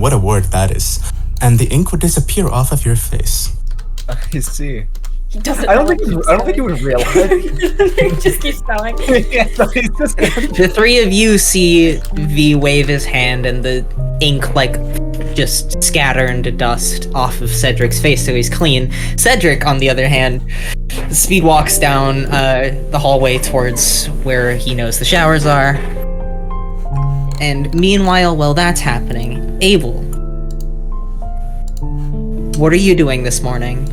what a word that is. And the ink would disappear off of your face. I see. He doesn't. I don't think he would realize. He just keeps going. Yeah, so he's just The three of you see V wave his hand and the ink just scatter into dust off of Cedric's face so he's clean. Cedric, on the other hand, speed walks down the hallway towards where he knows the showers are. And meanwhile, while that's happening, Abel, what are you doing this morning?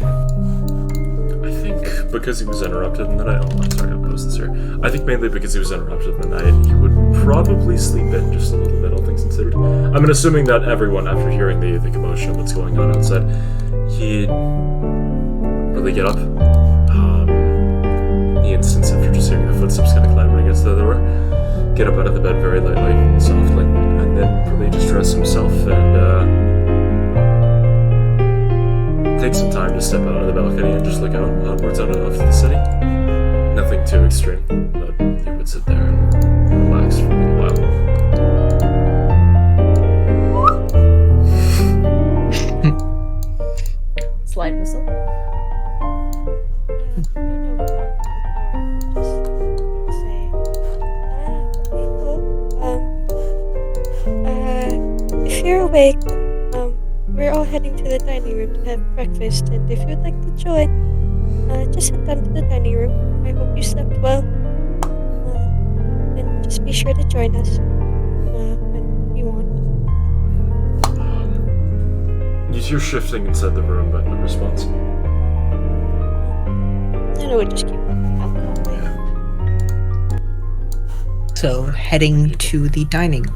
I think because he was interrupted in the night. Oh, I'm sorry, I'll post this here. I think mainly because he was interrupted in the night, he would probably sleep in just a little bit, all things considered. I'm assuming that everyone, after hearing the commotion of what's going on outside, he'd really get up. The instance after just hearing the footsteps kind of clambering against the door, get up out of the bed very lightly, softly, and then probably just dress himself and take some time to step out of the balcony and just look onwards out of the city. Nothing too extreme, but he would sit there and relax for a little while. Slide whistle. If you're awake, we're all heading to the dining room to have breakfast, and if you'd like to join, just head down to the dining room. I hope you slept well, and just be sure to join us when you want. You hear shifting inside the room, but no response. Then I would just keep out the hallway. So, heading to the dining room.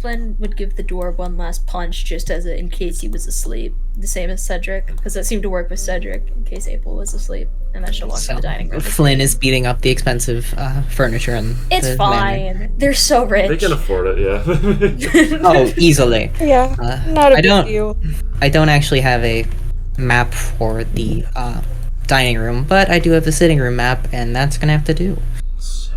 Flynn would give the door one last punch just in case he was asleep. The same as Cedric, because that seemed to work with Cedric in case April was asleep. And then she'll walk to the dining room. Flynn is beating up the expensive furniture in It's the fine. manor. They're so rich. They can afford it, yeah. Oh, easily. Yeah, not a I big don't- deal. I don't actually have a map for the dining room, but I do have the sitting room map, and that's gonna have to do. Sick.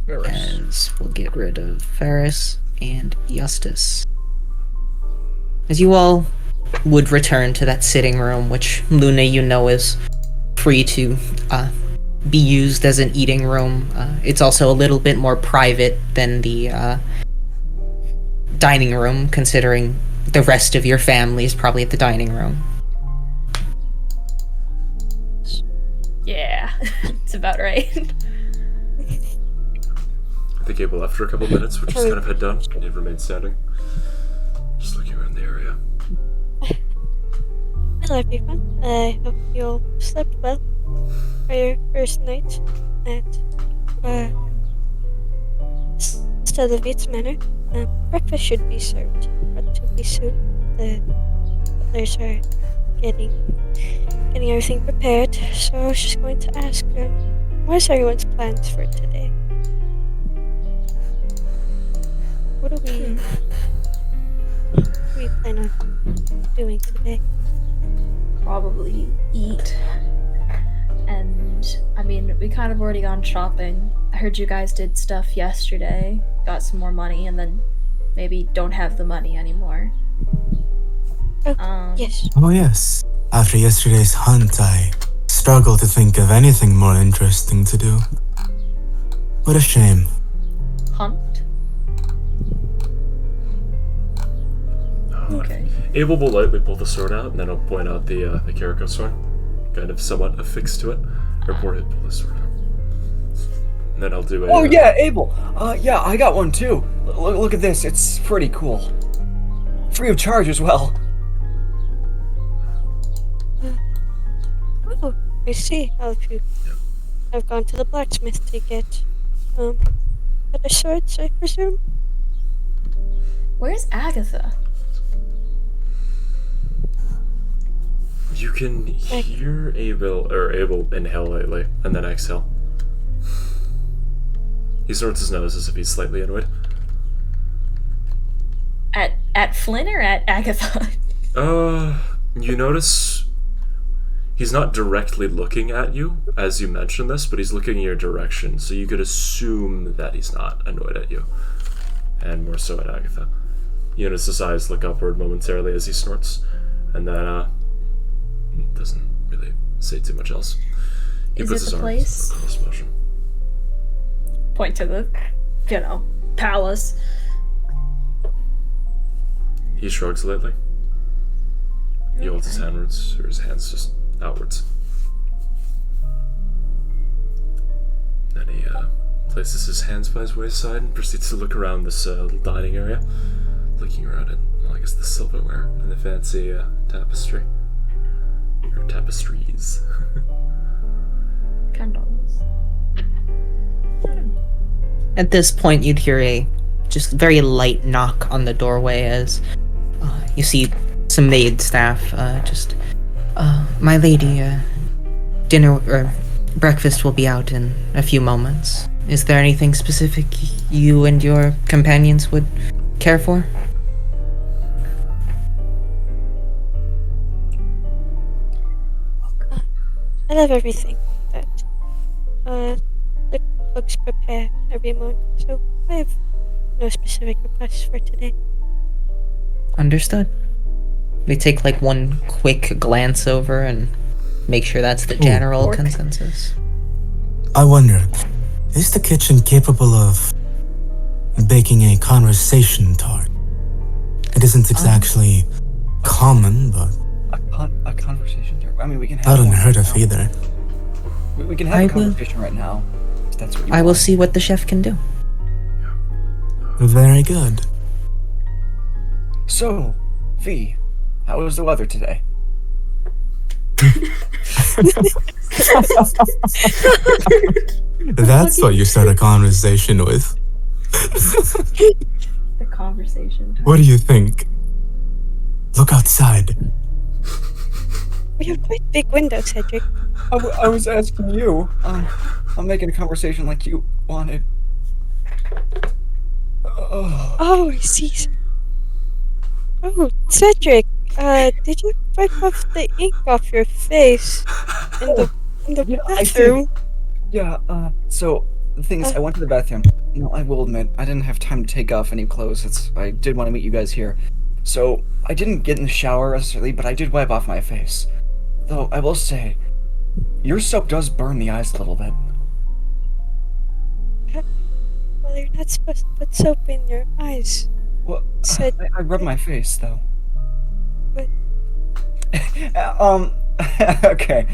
And we'll get rid of Ferris and Eustace. As you all would return to that sitting room, which Luna, you know, is free to be used as an eating room. It's also a little bit more private than the dining room, considering the rest of your family is probably at the dining room. Yeah, it's about right. I think Abel, after a couple minutes, would just kind of head down and he'd remain standing. Just looking around the area. Hello everyone, I hope you all slept well for your first night at Stelovitz Manor. Breakfast should be served relatively soon. The butlers are getting everything prepared, so I was just going to ask, what is everyone's plans for today? What do we plan on doing today? Probably eat. And, I mean, we kind of already gone shopping. I heard you guys did stuff yesterday, got some more money, and then maybe don't have the money anymore. Yes. Oh yes. After yesterday's hunt, I struggle to think of anything more interesting to do. What a shame. Hunt? Okay. Abel will lightly pull the sword out, and then he'll point out the Kiriko sword, kind of somewhat affixed to it. Or pull the sword out. And then I'll do a... Oh yeah, Abel. Yeah, I got one too. Look at this. It's pretty cool. Free of charge as well. Oh, I see. How you have gone to the blacksmith to get better swords, I presume? Where's Agatha? You can hear Abel inhale lightly, and then exhale. He snorts his nose as if he's slightly annoyed. At Flynn or at Agatha? You notice He's not directly looking at you as you mention this, but he's looking in your direction, so you could assume that he's not annoyed at you. And more so at Agatha. You notice his eyes look upward momentarily as he snorts, and then doesn't really say too much else. He Is puts it his the arms place? in this motion. Point to the, palace. He shrugs lightly. He holds his handwards, or his hands just outwards. Then he places his hands by his wayside and proceeds to look around this little dining area, looking around at, well, I guess the silverware and the fancy tapestry. Or tapestries. Candles. At this point, you'd hear a just very light knock on the doorway as you see some maid staff my lady, dinner or breakfast will be out in a few moments. Is there anything specific you and your companions would care for? I love everything that the cooks prepare every morning, so I have no specific requests for today. Understood. They take like one quick glance over and make sure that's the general Pork. consensus. I wonder, is the kitchen capable of baking a conversation tart? It isn't exactly common, but A conversation. I mean, we can have not one unheard right of now. either. We can have I a will- conversation right now. If that's what you I will want. see what the chef can do. Very good. So, V, how was the weather today? That's what you start a conversation with. The conversation. What do you think? Look outside. We have quite big windows, Cedric. I was asking you. I'm making a conversation like you wanted. Oh, I see. Oh, Cedric, did you wipe off the ink off your face in the Yeah, I did. bathroom? Yeah, so the thing is, I went to the bathroom. No, I will admit, I didn't have time to take off any clothes. I did want to meet you guys here. So, I didn't get in the shower necessarily, but I did wipe off my face. Though, I will say, your soap does burn the eyes a little bit. Well, you're not supposed to put soap in your eyes. Well, Said- I rubbed my face, though. But- Okay,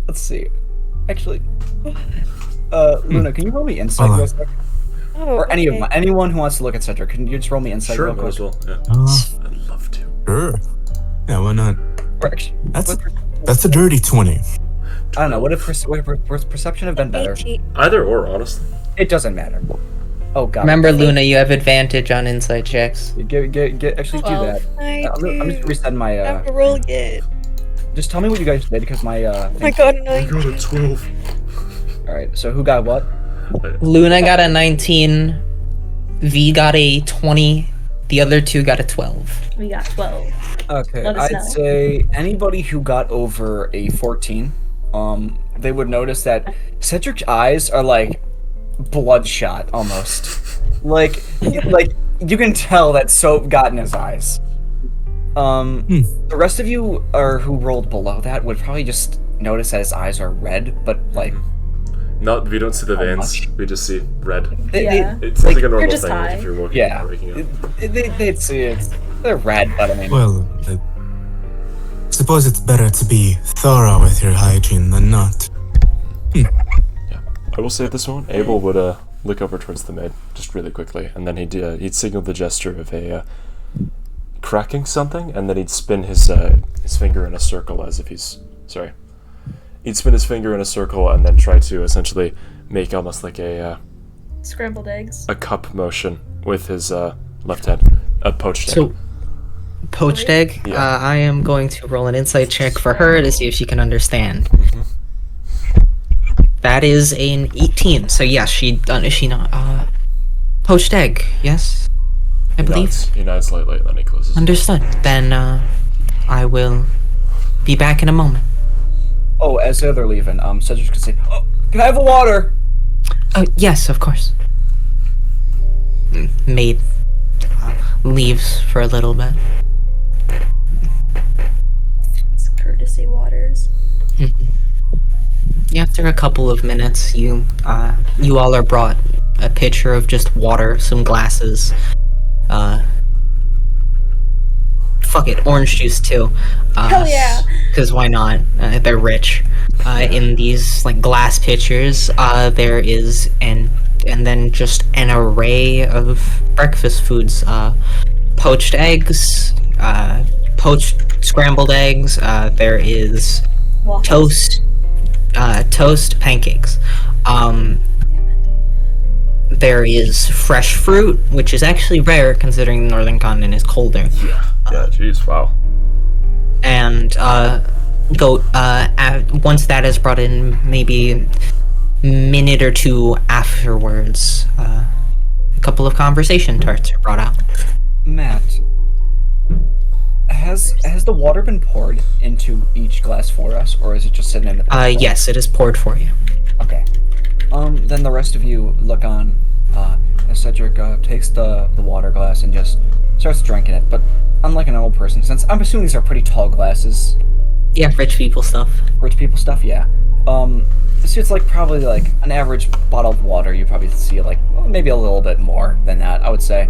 let's see. Actually, Luna, can you roll me insight Hold real on. quick? Oh, Or okay. anyone who wants to look at Cedric, can you just roll me insight Sure, real might quick? as well. Yeah. I'd love to. Sure. Yeah, why not? Or actually, That's a dirty 20. I don't know. What if perception have been better? 18. Either or, honestly. It doesn't matter. Oh god. Remember, Luna, you have advantage on insight checks. Get actually do that. I I'm just do. resetting my. Have to roll again. Just tell me what you guys did because my. Oh my god, no. I got a 12. All right. So who got what? Luna got a 19, V got a 20, the other two got a 12. We got 12. Okay. Let us I'd know. say anybody who got over a 14, they would notice that Cedric's eyes are like bloodshot almost. like you can tell that soap got in his eyes. The rest of you who rolled below that would probably just notice that his eyes are red, but like Not, we don't see the Not veins. much. We just see red. Yeah. It seems like a normal just thing high. if you're waking Yeah. up, waking up. they'd see it. They're red, but I mean, Well, I suppose it's better to be thorough with your hygiene than not. I will say at this moment, Abel would look over towards the maid just really quickly, and then he'd signal the gesture of a cracking something, and then he'd spin his finger in a circle as if he's sorry. He'd spin his finger in a circle and then try to essentially make almost like a Scrambled eggs. cup motion with his left hand, a poached egg. So, poached egg, Yeah. I am going to roll an insight check for her to see if she can understand. That is an 18, so yes, she not? Poached egg, yes? I believe. He nods slightly, and then he closes. Understood. Then, I will be back in a moment. Oh, as they're leaving, Cedric can say, "Oh, can I have a water?" Oh, yes, of course. Maid leaves for a little bit. It's courtesy waters. After a couple of minutes, you all are brought a pitcher of just water, some glasses, fuck it, orange juice too. Hell yeah! Because why not? They're rich. In these like glass pitchers, there is and then just an array of breakfast foods. Poached eggs, poached scrambled eggs. There is Waffles. toast, pancakes. There is fresh fruit, which is actually rare considering the northern continent is colder. Yeah, jeez, wow. And once that is brought in, maybe a minute or two afterwards, a couple of conversation tarts are brought out. Matt, has the water been poured into each glass for us, or is it just sitting in the pitcher? Yes, it is poured for you. Okay. Then the rest of you look on, as Cedric takes the water glass and just starts drinking it, but unlike an old person, since I'm assuming these are pretty tall glasses. Yeah, rich people stuff. Rich people stuff, yeah. So it's like probably like an average bottle of water, you probably see like maybe a little bit more than that, I would say.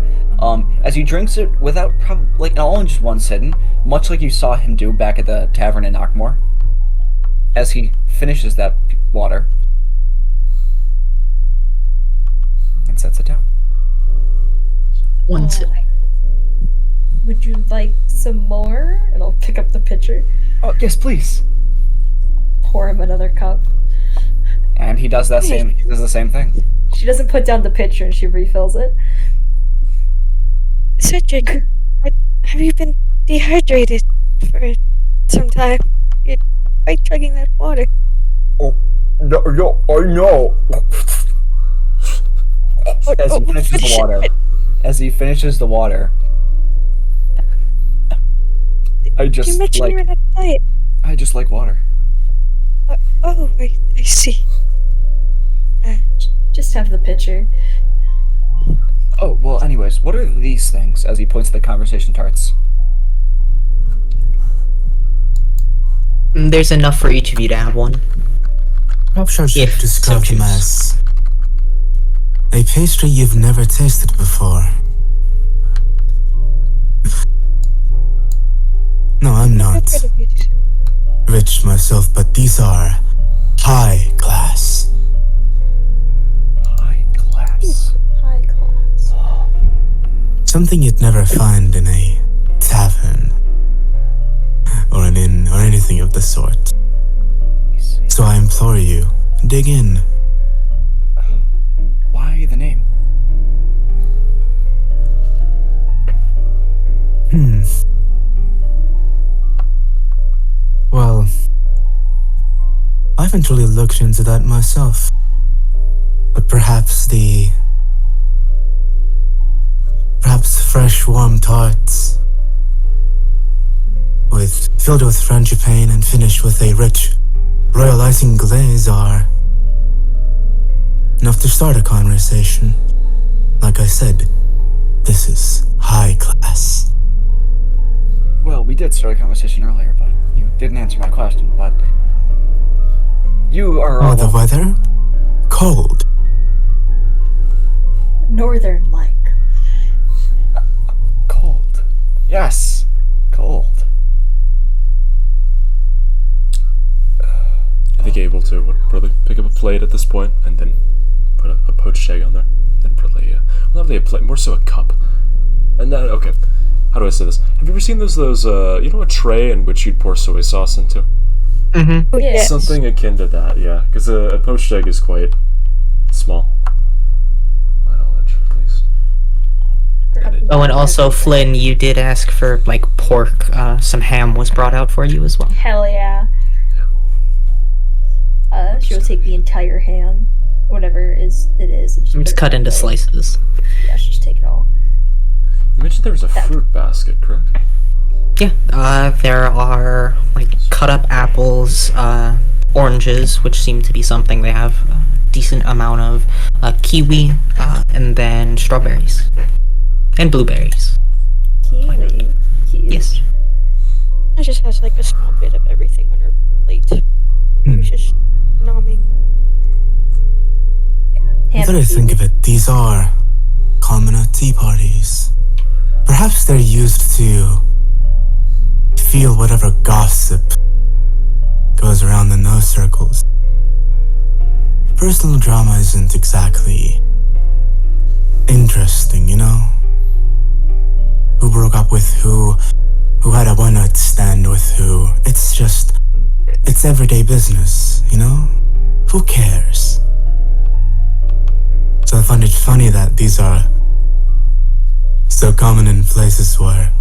As he drinks it without like all in just one sitting, much like you saw him do back at the tavern in Knockmore. As he finishes that water and sets it down. One sip. Would you like some more? And I'll pick up the pitcher, Oh yes, please. pour him another cup. And he does that same. He does the same thing. She doesn't put down the pitcher and she refills it. Cedric, have you been dehydrated for some time? You're quite chugging that water. Oh no! I know. As he finishes the finish water, it. as he finishes the water, I You just mentioned you're like in a diet. I just like water. Oh, I see. Just have the pitcher. Oh well. Anyways, what are these things? As he points to the conversation tarts. There's enough for each of you to have one. Perhaps I should If describe so them choose. as a pastry you've never tasted before. No, I'm How not good of you to- rich myself, but these are high class. High class. High class. Something you'd never find in a tavern or an inn or anything of the sort. So I implore you, dig in. Why the name? Well, I haven't really looked into that myself. But perhaps fresh warm tarts filled with frangipane and finished with a rich royal icing glaze are enough to start a conversation. Like I said, this is high class. Well, we did start a conversation earlier, but you didn't answer my question. But you are Oh, the weather? Cold. Northern like. cold. Yes, cold. I think Abel would probably pick up a plate at this point and then put a poached egg on there. Then probably, well, not really a plate, more so a cup. And then, okay, how do I say this? Have you ever seen those you know, a tray in which you'd pour soy sauce into? Mm-hmm. Yeah. Something akin to that, yeah. Because a poached egg is quite small. My knowledge, at least. Oh, and also, Flynn, you did ask for, like, pork. Some ham was brought out for you as well. Hell yeah. She'll take the entire ham, whatever it is. And just It's put it cut on into the plate. slices. Yeah, she'll just take it all. You mentioned there was a fruit basket, correct? There are like cut up apples, oranges, which seem to be something they have a decent amount of, kiwi, and then strawberries and blueberries. Kiwi. Cute. Yes. It just has like a small bit of everything on her plate. Hmm. She's just nomming. Now that I think of it, these are common at tea parties. Perhaps they're used to feel whatever gossip goes around in those circles. Personal drama isn't exactly interesting, you know? Who broke up with who had a one-night stand with who. It's everyday business, you know? Who cares? So I find it funny that these are so common in places where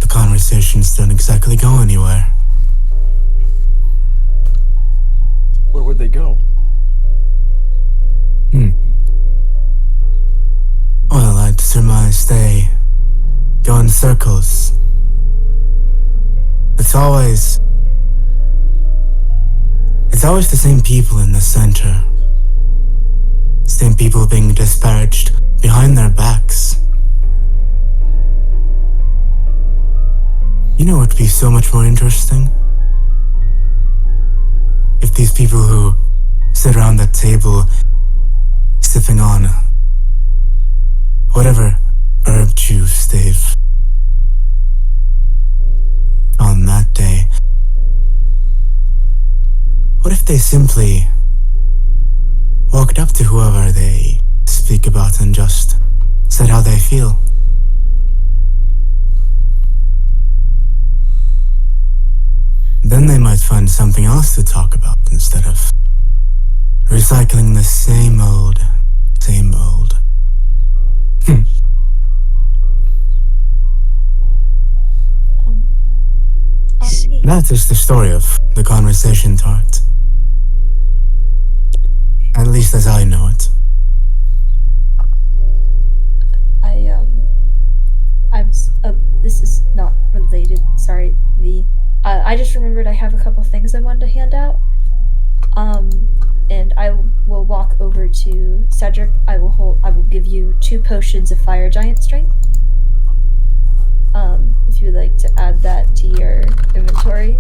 the conversations don't exactly go anywhere. Where would they go? Well, I'd surmise they go in circles. It's always the same people in the center. Same people being disparaged behind their backs. You know what would be so much more interesting? If these people who sit around the table sipping on whatever herb juice they've on that day, what if they simply walked up to whoever they speak about and just said how they feel? Then they might find something else to talk about instead of recycling the same old. I see. That is the story of the conversation tart. At least as I know it. This is not related. Sorry, I just remembered I have a couple things I wanted to hand out. And I will walk over to Cedric. I will give you 2 potions of fire giant strength. If you would like to add that to your inventory.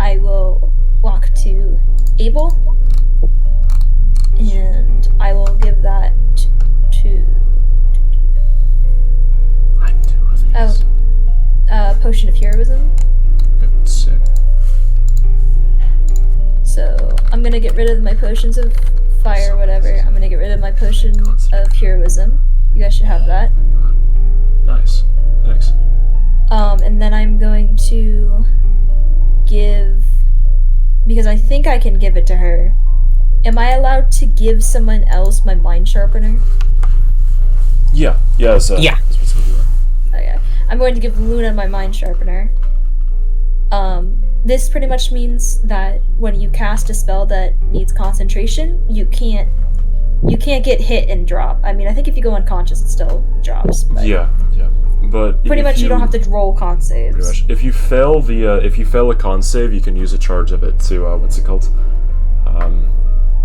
I will walk to Abel, and I will give that to I knew these. potion of heroism. Sick. So I'm gonna get rid of my potions of fire, whatever. I'm gonna get rid of my potion of heroism. You guys should have that. Nice. Thanks. And then I'm going to give, because I think I can give it to her. Am I allowed to give someone else my mind sharpener? Yeah. Yeah. Yeah. That's what's going on. Okay. I'm going to give Luna my mind sharpener. This pretty much means that when you cast a spell that needs concentration, you can't get hit and drop. I mean, I think if you go unconscious, it still drops. But Yeah. But pretty if much, you don't have to roll con saves. Pretty much. If you fail a con save, you can use a charge of it to what's it called?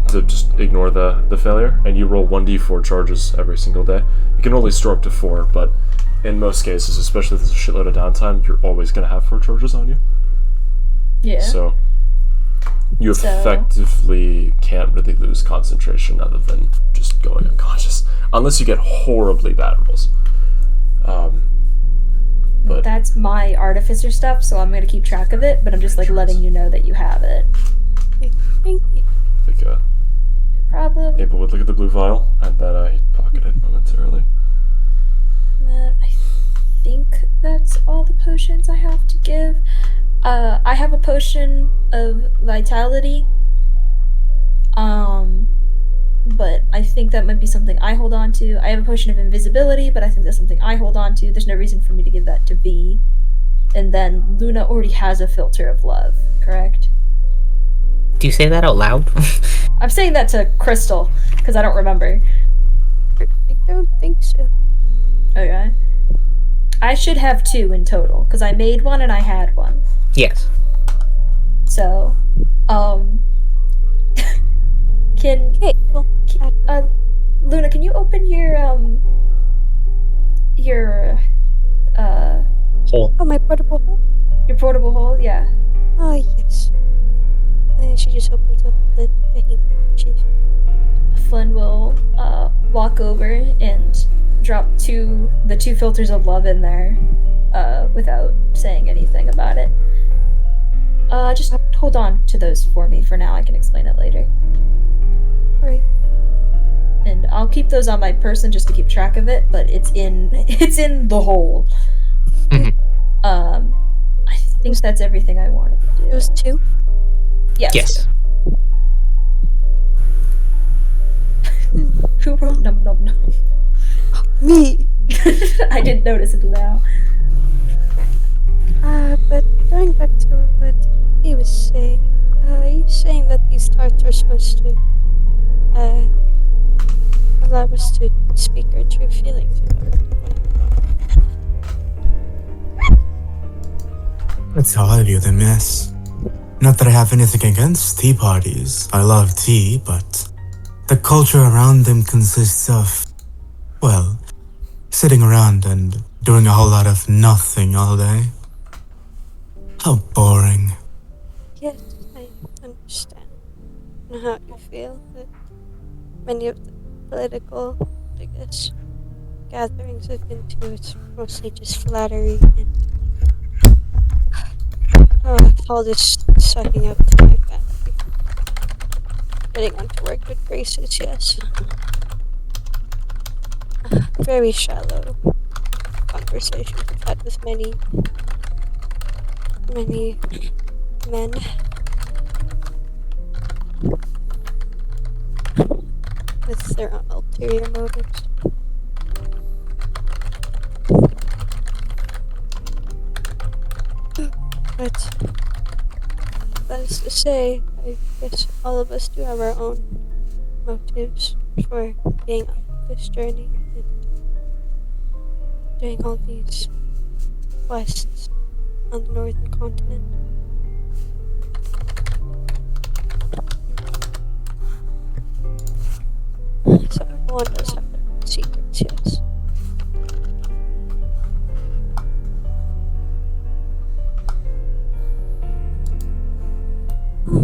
To just ignore the failure, and you roll 1d4 charges every single day. You can only store up to 4, but in most cases, especially if there's a shitload of downtime, you're always gonna have 4 charges on you. Yeah. So you effectively can't really lose concentration other than just going unconscious, unless you get horribly bad rolls. But That's my artificer stuff, so I'm gonna keep track of it, but I'm just like letting you know that you have it. Thank you. I think Problem. Abel would look at the blue vial, and then he'd pocket it momentarily. I think that's all the potions I have to give. I have a potion of vitality. But I think that might be something I hold on to. I have a potion of invisibility, but I think that's something I hold on to. There's no reason for me to give that to V. And then Luna already has a filter of love, correct? Do you say that out loud? I'm saying that to Crystal, because I don't remember. I don't think so. Okay. I should have 2 in total because I made one and I had one. Yes. So, can Okay, cool. Luna, can you open your Hole. Oh, my portable hole? your portable hole? Yeah. Oh, yes. And she just opens up the handkerchief. Flynn will walk over and drop the 2 filters of love in there without saying anything about it. Just hold on to those for me for now. I can explain it later. Right. And I'll keep those on my person just to keep track of it, but it's in the hole. Mhm. I think that's everything I wanted to do. It was 2? Yes. Who wrote num num num? Me! I didn't notice until now. But going back to what he was saying, he's saying that these tarts are supposed to, allow us to speak our true feelings about That's how I view them, yes. Not that I have anything against tea parties. I love tea, but the culture around them consists of, well, sitting around and doing a whole lot of nothing all day. How boring. Yes, I understand how you feel that many of the political, I guess, gatherings I've been to, it's mostly just flattery and all this sucking up to my family. Getting onto our good graces, yes. Very shallow conversations I've had with many men. With their ulterior motives. But that is to say, I guess all of us do have our own motives for being on this journey and doing all these quests on the northern continent. So everyone does have their own secrets, yes. But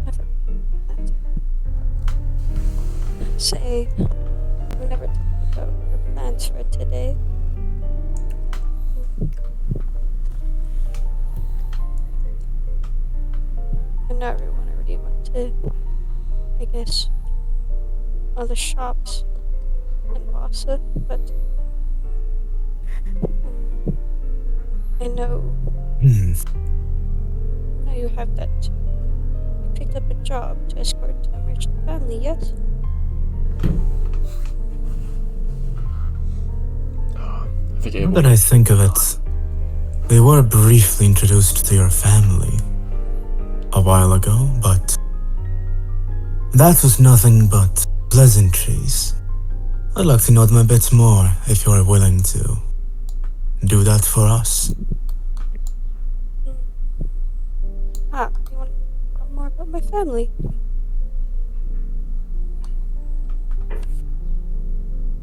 never that. Say, we never talked about our plans for today. I know everyone already went to, I guess, all the shops in Vasa, but I know you have that. You picked up a job to escort a merchant family, yes? I think Now Abel. that I think of it, we were briefly introduced to your family a while ago, but that was nothing but pleasantries. I'd like to know them a bit more if you are willing to do that for us. You want to know more about my family?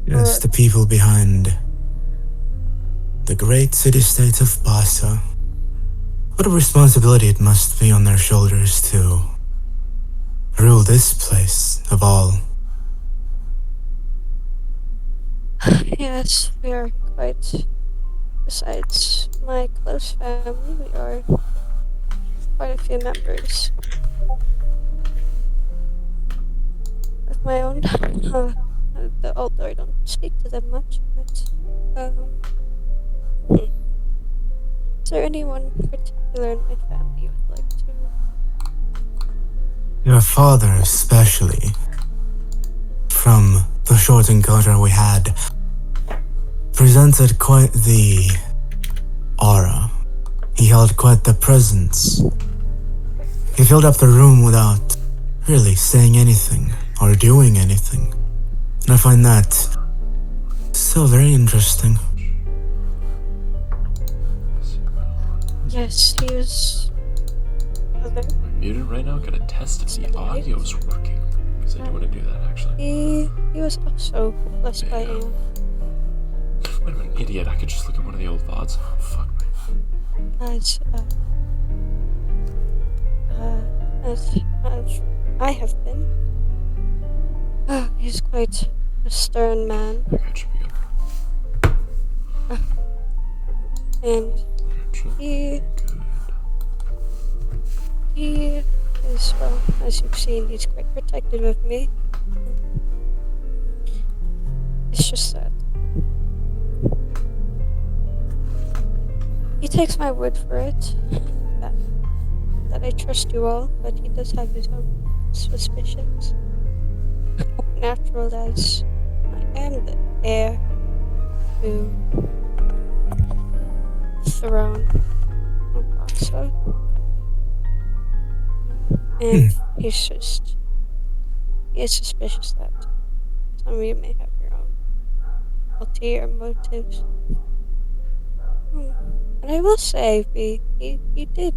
Yes, the people behind the great city-state of Basa. What a responsibility it must be on their shoulders to rule this place of all. Yes, we are quite. Besides my close family, we are quite a few members of my own. Although I don't speak to them much, but is there anyone particular in my family you would like to? Your father especially. From the short encounter we had, presented quite the aura. He held quite the presence. He filled up the room without really saying anything or doing anything. And I find that so very interesting. Yes, he was. Other. Muted right now. Gotta test if the audio's working. Because I do want to do that actually. He was also blessed by Aeon. Wait, I'm an idiot. I could just look at one of the old VODs. Oh, fuck me. As I have been. He's quite a stern man, Okay, it should be good. and Should he be he is, well, as you've seen, he's quite protective of me. It's just that he takes my word for it that I trust you all, but he does have his own suspicions. Natural as I am the heir to the throne of Asa. And he is suspicious that some of you may have your own ulterior motives. And I will say, he did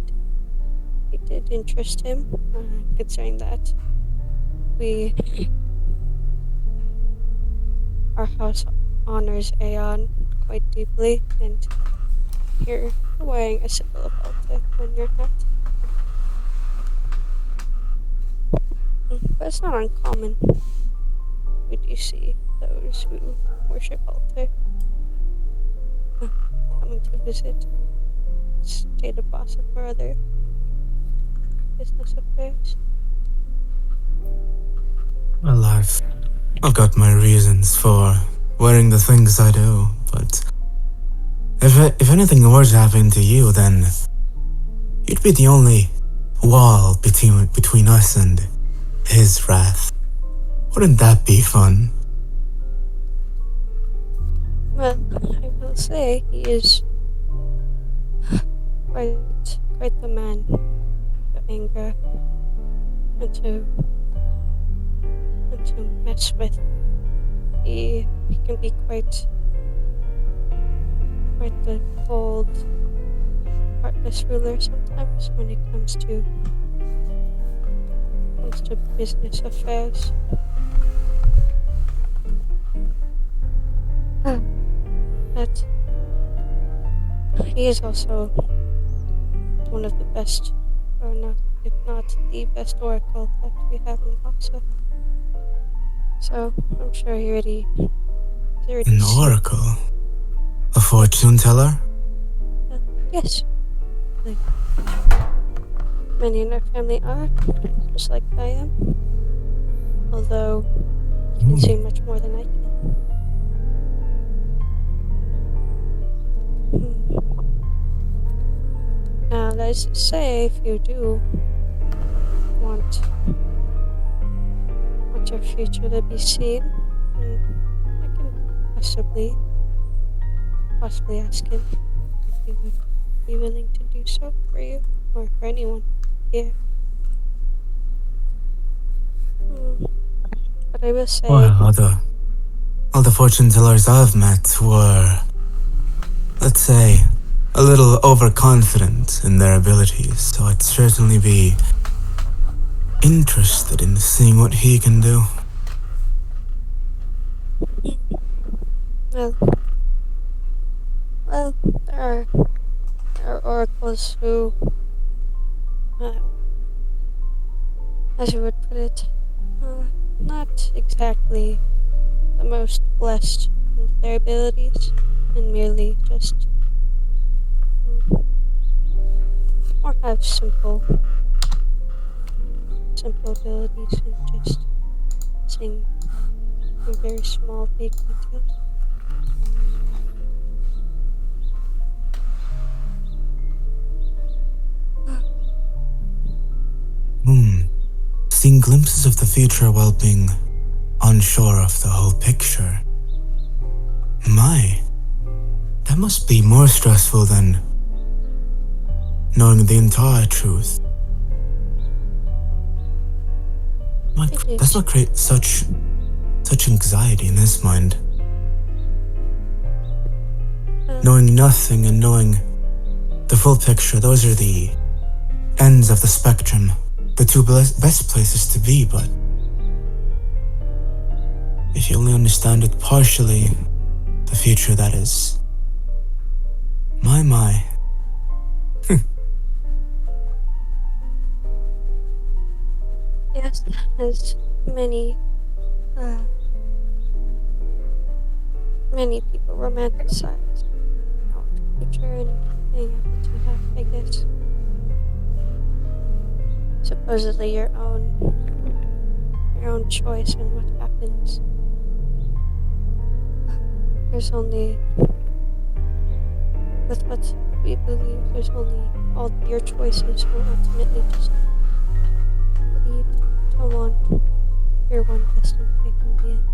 interest him, considering that our house honors Aeon quite deeply, and you're wearing a symbol of Alta on your hat. But it's not uncommon. We do see those who worship Alta coming to visit State of Bossa for other business affairs. Well, I've got my reasons for wearing the things I do, but if anything were to happen to you, then you'd be the only wall between us and his wrath. Wouldn't that be fun? Well, I will say he is quite the man to anger and to mess with. He can be quite the cold, heartless ruler sometimes when it comes to business affairs. But he is also one of the best, or not, if not the best oracle that we have in Bossa. So I'm sure he already An oracle? A fortune teller? Yes. Like, many in our family are, just like I am. Although you can see much more than I can. Now, that is to say, if you do want your future to be seen, I can possibly ask him if he would be willing to do so for you, or for anyone here. But I will say... Well, all the fortune tellers I've met were, let's say, a little overconfident in their abilities, so I'd certainly be interested in seeing what he can do. Well, there are oracles who, as you would put it, not exactly the most blessed in their abilities, and merely just or have simple abilities and just seeing very small, big details. Seeing glimpses of the future while being unsure of the whole picture. My, that must be more stressful than knowing the entire truth. Does not create such anxiety in his mind. Knowing nothing and knowing the full picture, those are the ends of the spectrum. The two best places to be, but if you only understand it partially, the future that is. My. Yes, as many people romanticize the future and being able to have, I guess, supposedly your own choice in what happens. There's only, with what we believe, there's only all your choices will ultimately just lead to your one destined fate in the end.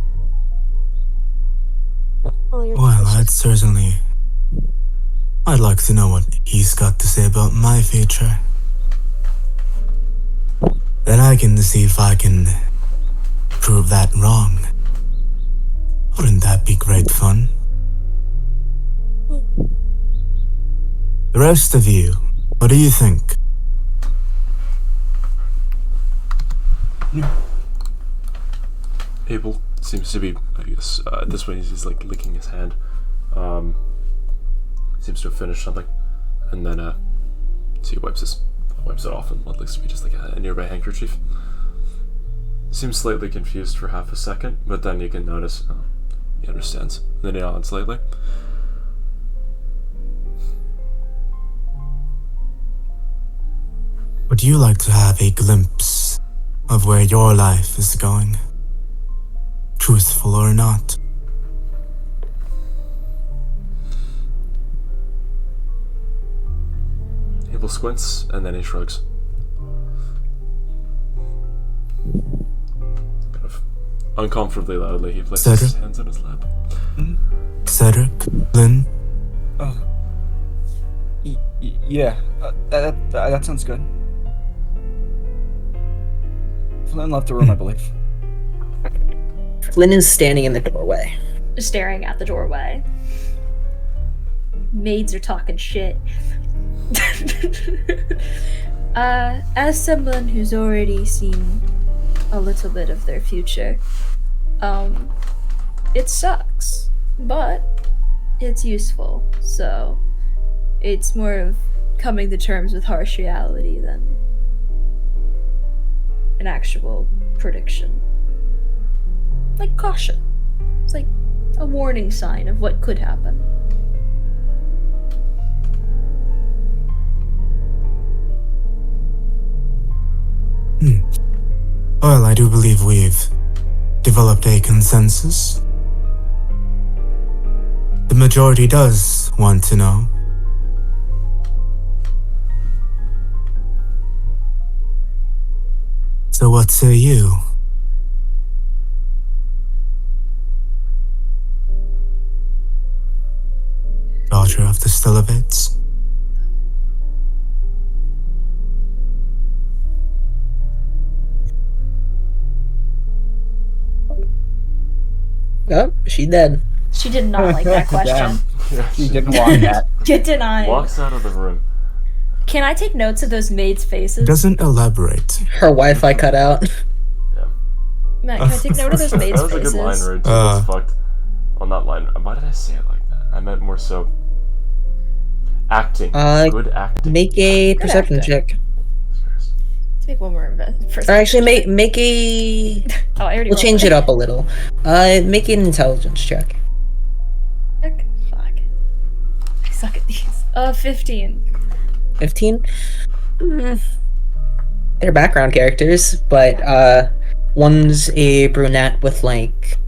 All your Well, choices. I'd like to know what he's got to say about my future. Then I can see if I can prove that wrong. Wouldn't that be great fun? The rest of you, what do you think? Abel seems to be, I guess, at this point he's like licking his hand. Seems to have finished something. And then, so he wipes it off in what looks to be just like a nearby handkerchief. Seems slightly confused for half a second, but then you can notice, he understands. Then he nods slightly. Would you like to have a glimpse of where your life is going? Truthful or not? Abel squints, and then he shrugs. Kind of uncomfortably loudly, he places his hands on his lap. Cedric? Lynn? Oh. Yeah, that sounds good. Flynn left the room, I believe. Flynn is standing in the doorway. Staring at the doorway. Maids are talking shit. As someone who's already seen a little bit of their future, it sucks, but it's useful, so it's more of coming to terms with harsh reality than an actual prediction. Like caution. It's like a warning sign of what could happen. Well, I do believe we've developed a consensus. The majority does want to know. So what say you? Daughter of the Stilovids? Oh, she dead. She did not like that question. He didn't want that. Get denied. Walks out of the room. Can I take notes of those maids' faces? Doesn't elaborate. Her Wi-Fi cut out. Yeah. Matt, can I take note of those maids' That was faces? a good line, Rage. That's fucked. Well, not line. Why did I say it like that? I meant more so acting. Good acting. Make a Good perception acting. check. Let's make one more Or actually, make a. Oh, I already We'll rolled change it up a little. Make an intelligence check. Fuck. I suck at these. 15. 15. They're background characters, but one's a brunette with like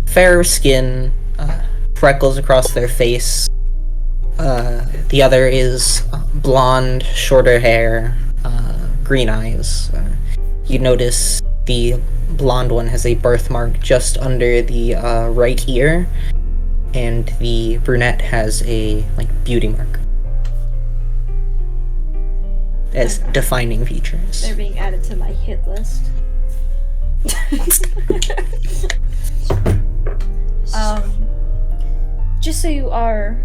fair skin, freckles across their face. The other is blonde, shorter hair, green eyes. You notice the blonde one has a birthmark just under the right ear, and the brunette has a like beauty mark as defining features. They're being added to my hit list. Just so you are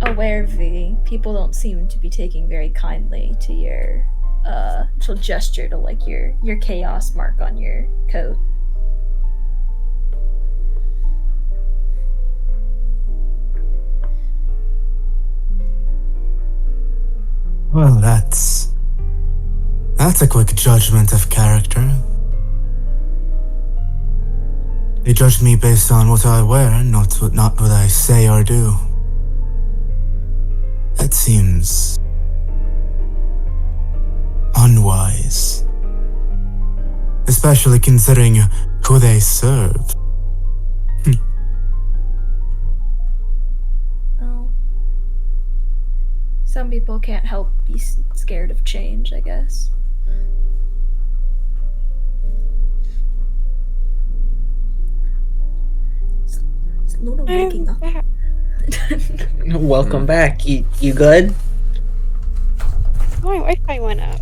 aware, V, people don't seem to be taking very kindly to your little gesture to like your chaos mark on your coat. Well, that's a quick judgment of character. They judge me based on what I wear, not what I say or do. That seems unwise. Especially considering who they serve. Oh. Some people can't help be scared of change, I guess. Is Luna waking up? back. Welcome back. You good? My Wi-Fi went out.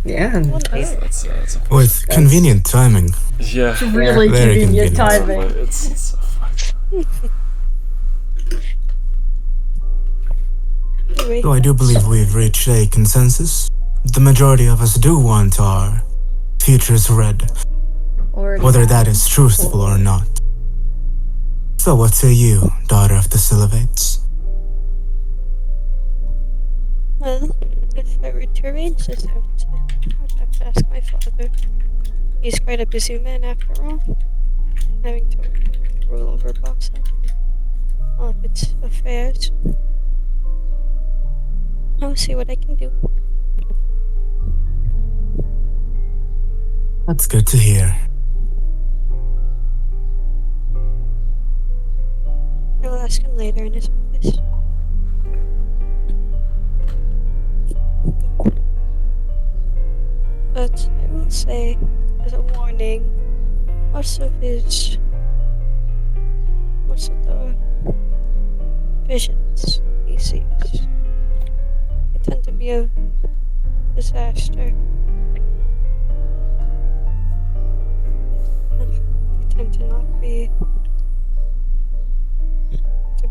Yeah. That's With convenient timing. yeah. Really Very convenient convenient. timing. It's so fun. Anyway, So I do believe we've reached a consensus. The majority of us do want our futures read, Or whether that is truthful or not. So what say you, daughter of the Sylvates? well, if I were to arrange this out, I would have to ask my father. He's quite a busy man after all, having to rule over Bossa. All of its affairs. I'll see what I can do. That's good to hear. I will ask him later in his office. But I will say, as a warning, most of the visions he sees, they tend to be of disaster. They tend to not be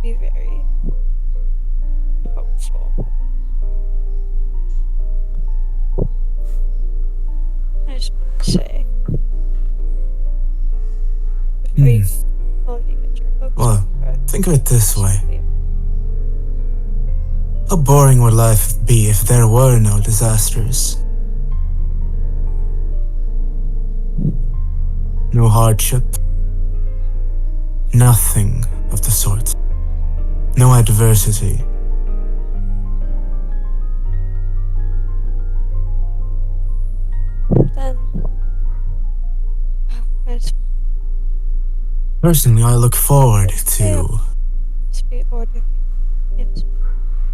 very hopeful. I just want to say, before all of you get your hopes Well, up, think of it this way. How boring would life be if there were no disasters? No hardship. Nothing of the sort. No adversity. then let's Personally, I look forward to... be ordered. Yes.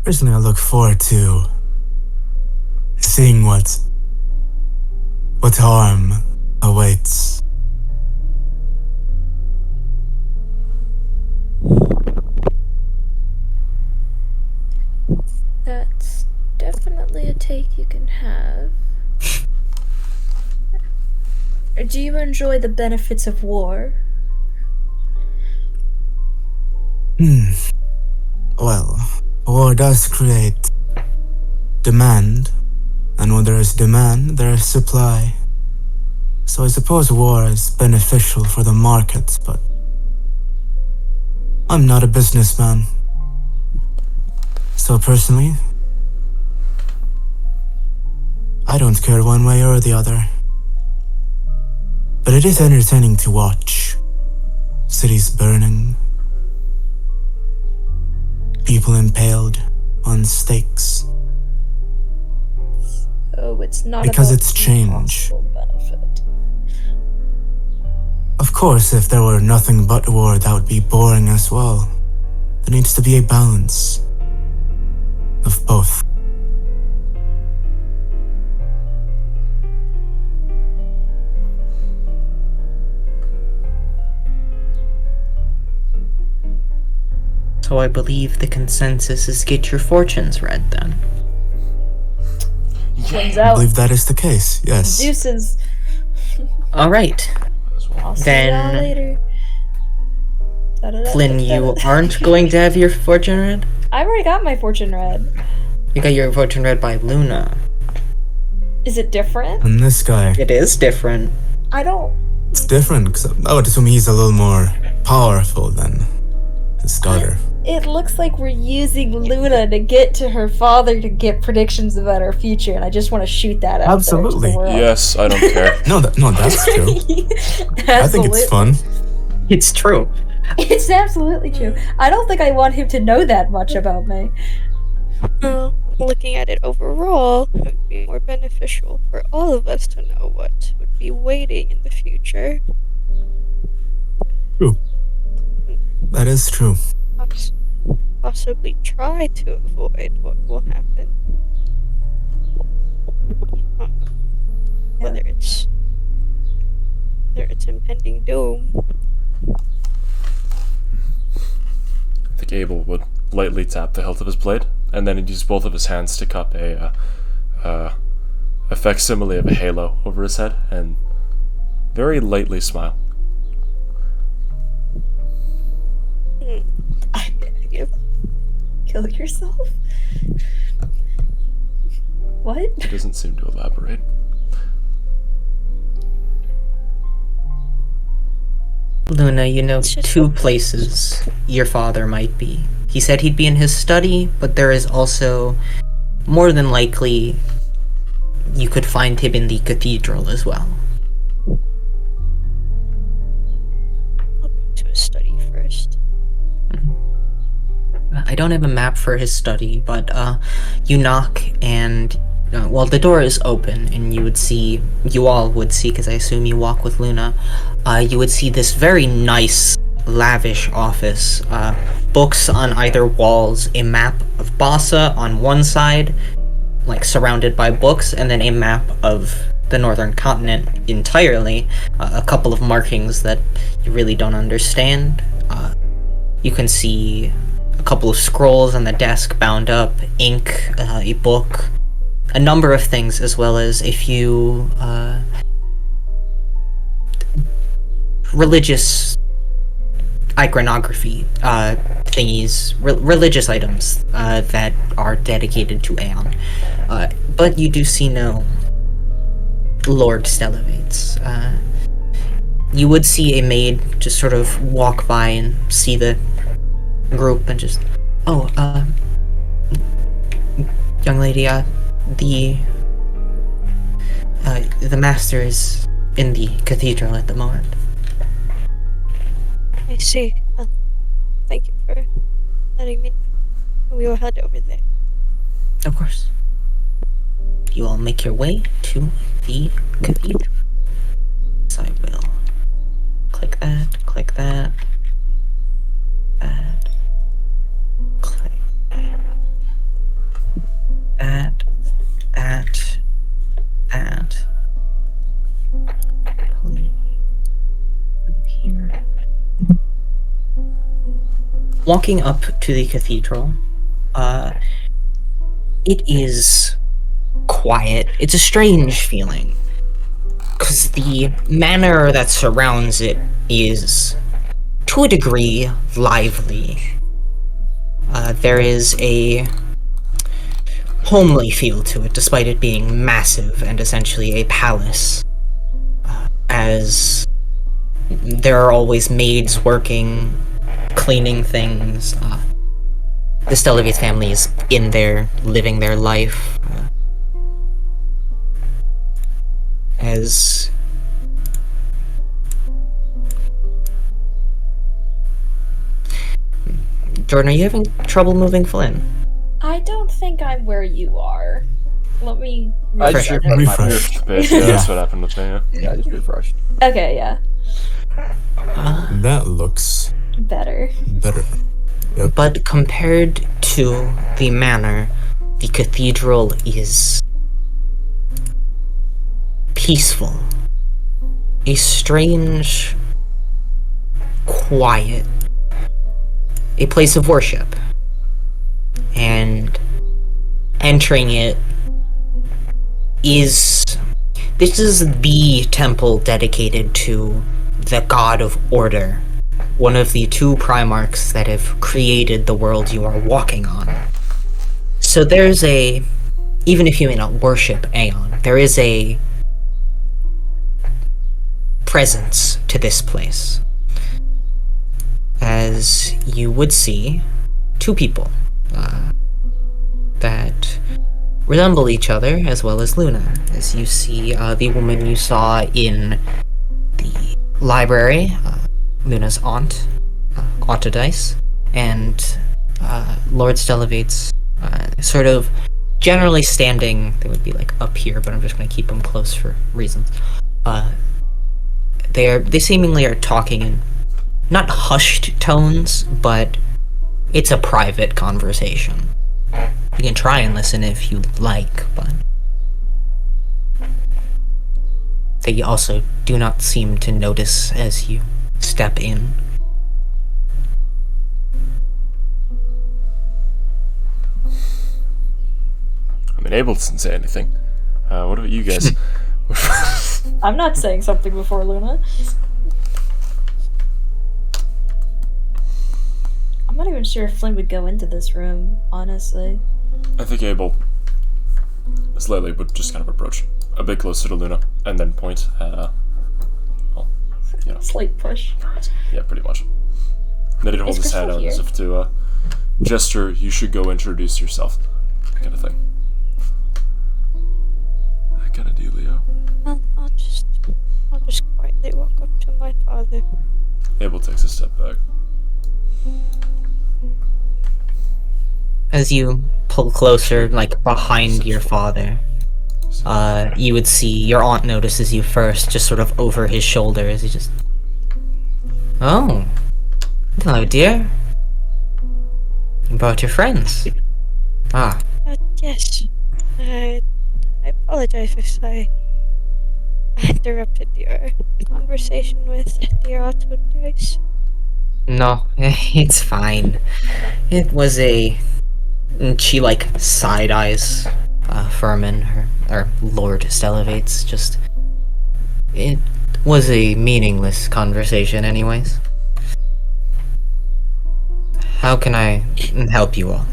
Personally, I look forward to seeing what harm awaits. That's definitely a take you can have. Do you enjoy the benefits of war? Well, war does create demand, and when there is demand, there is supply. So I suppose war is beneficial for the market, but I'm not a businessman. So personally, I don't care one way or the other. But it is entertaining to watch. Cities burning, people impaled on stakes. Oh, it's not Because about it's the change. possible benefit. Of course, if there were nothing but war, that would be boring as well. There needs to be a balance of both. So I believe the consensus is get your fortunes read then. Turns I out, believe that is the case, yes. Deuces. All right, as well. I'll see Then- y'all later. Flynn, you aren't going to have your fortune read? I've already got my fortune read. You got your fortune read by Luna. Is it different? And this guy, It is different. I don't. it's different because I would assume he's a little more powerful than his daughter. It looks like we're using Luna to get to her father to get predictions about our future, and I just want to shoot that out Absolutely. there to the world. Yes, I don't care. No, that's true. I think it's fun. It's true. It's absolutely true. I don't think I want him to know that much about me. Well, looking at it overall, it would be more beneficial for all of us to know what would be waiting in the future. That is true. Possibly try to avoid what will happen. Whether it's impending doom. I think Abel would lightly tap the hilt of his blade, and then he'd use both of his hands to cup a facsimile of a halo over his head, and very lightly smile. Kill yourself? What? He doesn't seem to elaborate. Luna, you know It's just- two places your father might be. He said he'd be in his study, but there is also, more than likely, you could find him in the cathedral as well. I'll go to his study first. I don't have a map for his study, but you knock and well, the door is open, and you all would see, because I assume you walk with Luna. You would see this very nice, lavish office. Books on either walls, a map of Bassa on one side, like surrounded by books, and then a map of the northern continent entirely. A couple of markings that you really don't understand. You can see a couple of scrolls on the desk bound up, ink, a book, a number of things, as well as a few religious iconography thingies, religious items that are dedicated to Aeon. But you do see no Lord Stellavates. You would see a maid just sort of walk by and see the group and just, young lady, the master is in the cathedral at the moment. I see. Well, thank you for letting me know. We will head over there. Of course. You all make your way to the cathedral. So I will click that, click that, that, click that, that. Here. Walking up to the cathedral, it is quiet. It's a strange feeling, because the manor that surrounds it is, to a degree, lively. There is a homely feel to it, despite it being massive and essentially a palace, as there are always maids working, cleaning things. The Stellavate family is in there, living their life. As Jordan, are you having trouble moving Flynn? I don't think I'm where you are. Let me. I Refresh. just refreshed my Refresh. page. The page, yeah, that's what happened with me, yeah. Yeah, I just refreshed. Okay, yeah. That looks Better. better. But compared to the manor, the cathedral is peaceful. A strange, quiet, a place of worship. And entering it is This is the temple dedicated to the god of order, one of the two Primarchs that have created the world you are walking on. So there's even if you may not worship Aeon, there is a presence to this place. As you would see, two people that resemble each other, as well as Luna. As you see the woman you saw in the library, Luna's aunt, Autodice, and Lord Stellavate's sort of generally standing. They would be like up here, but I'm just going to keep them close for reasons. They seemingly are talking in not hushed tones, but it's a private conversation. You can try and listen if you like, but they also do not seem to notice as you step in. I mean, Abel doesn't say anything. What about you guys? I'm not saying something before Luna. I'm not even sure if Flynn would go into this room, honestly. I think Abel slightly would just kind of approach a bit closer to Luna and then point at, well, you know. Slight push. Yeah, pretty much. Then he'd hold Is his hand Crystal out as here? if to gesture, you should go introduce yourself. That kind of thing. That kind of dealio. I'll just quietly walk up to my father. Abel takes a step back. As you pull closer, like behind your father, you would see your aunt notices you first, just sort of over his shoulder as he just. Oh, hello, dear. You brought your friends. Ah, Yes. I apologize if I interrupted your conversation with dear Autodice. no, it's fine. It was a. And she like side eyes Furman, or Lord Stellavates. Just it was a meaningless conversation, anyways. How can I help you all?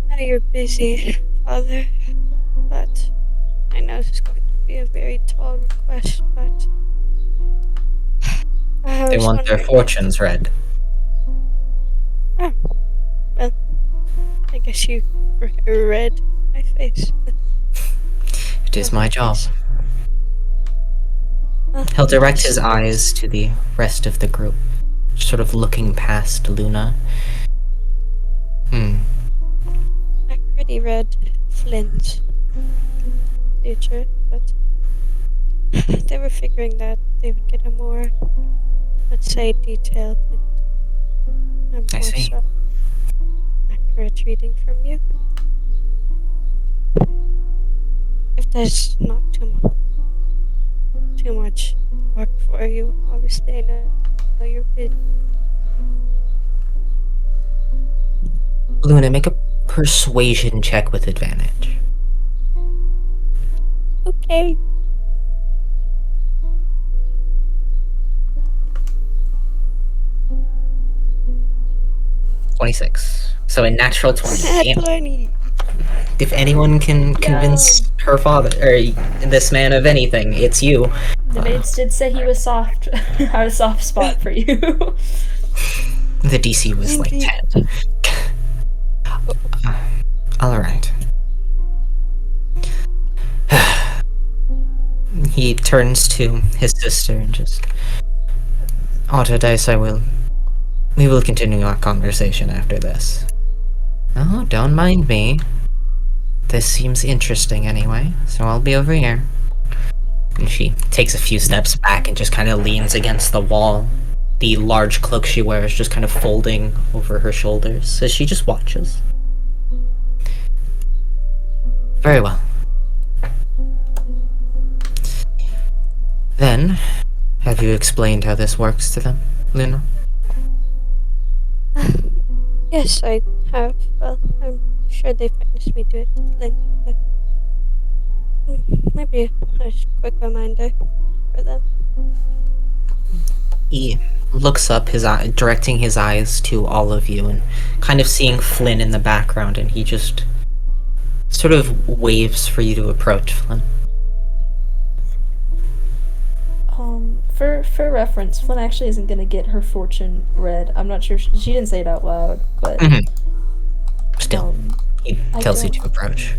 Now you're busy, Father, but I know this is going to be a very tall request, but I They was want their wondering- fortunes read. Oh, well, I guess you read my face. It is my job. Well, He'll direct his eyes to the rest of the group, sort of looking past Luna. I already read Flynn's future, but they were figuring that they would get a more, let's say, detailed and I more see. so accurate reading from you. If there's not too much work for you, obviously I know you're busy. Luna, make a persuasion check with advantage. Okay. $26. So a natural 20. Nat Damn. 20. If anyone can convince her father, or this man of anything, it's you. The maids did say he was soft. Had a soft spot for you. The DC was like Indeed. 10. Alright. He turns to his sister and just. Autodice, we will continue our conversation after this. Oh, don't mind me. This seems interesting anyway, so I'll be over here. And she takes a few steps back and just kind of leans against the wall. The large cloak she wears just kind of folding over her shoulders as she just watches. Very well. Then, have you explained how this works to them, Luna? Yes, I have. Well, I'm sure they've witnessed me do it to Flynn, but Maybe a quick reminder for them. He looks up, his eye, directing his eyes to all of you, and kind of seeing Flynn in the background, and he just sort of waves for you to approach, Flynn. For reference, Flynn actually isn't gonna get her fortune read. I'm not sure, she didn't say it out loud, but Mhm. Still, um, he I tells you don't- to approach.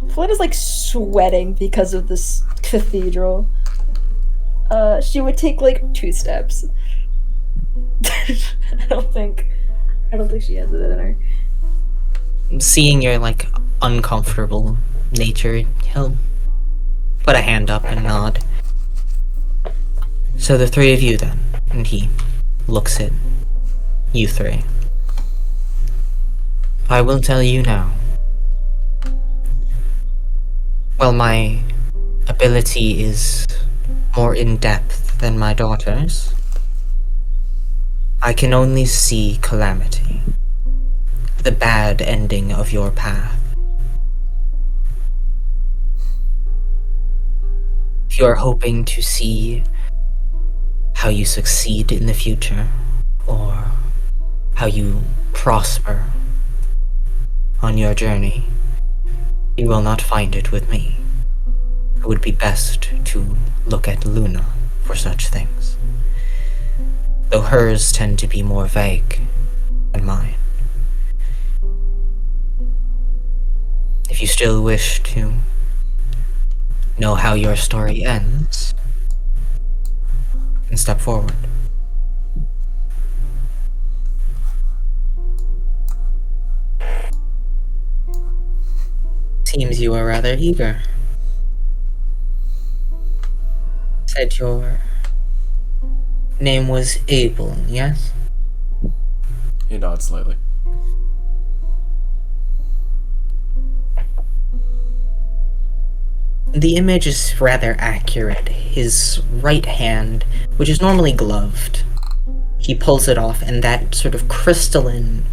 Flynn is like sweating because of this cathedral. She would take like 2 steps. I don't think she has it in her. Seeing your, like, uncomfortable nature, he'll put a hand up and nod. So the three of you then, and he looks at you three. I will tell you now. Well, my ability is more in-depth than my daughter's. I can only see calamity. The bad ending of your path. If you are hoping to see how you succeed in the future, or how you prosper on your journey, you will not find it with me. It would be best to look at Luna for such things, though hers tend to be more vague than mine. If you still wish to know how your story ends, then step forward. Seems you are rather eager. Said your name was Abel, yes? He nods slightly. The image is rather accurate. His right hand, which is normally gloved, he pulls it off, and that sort of crystalline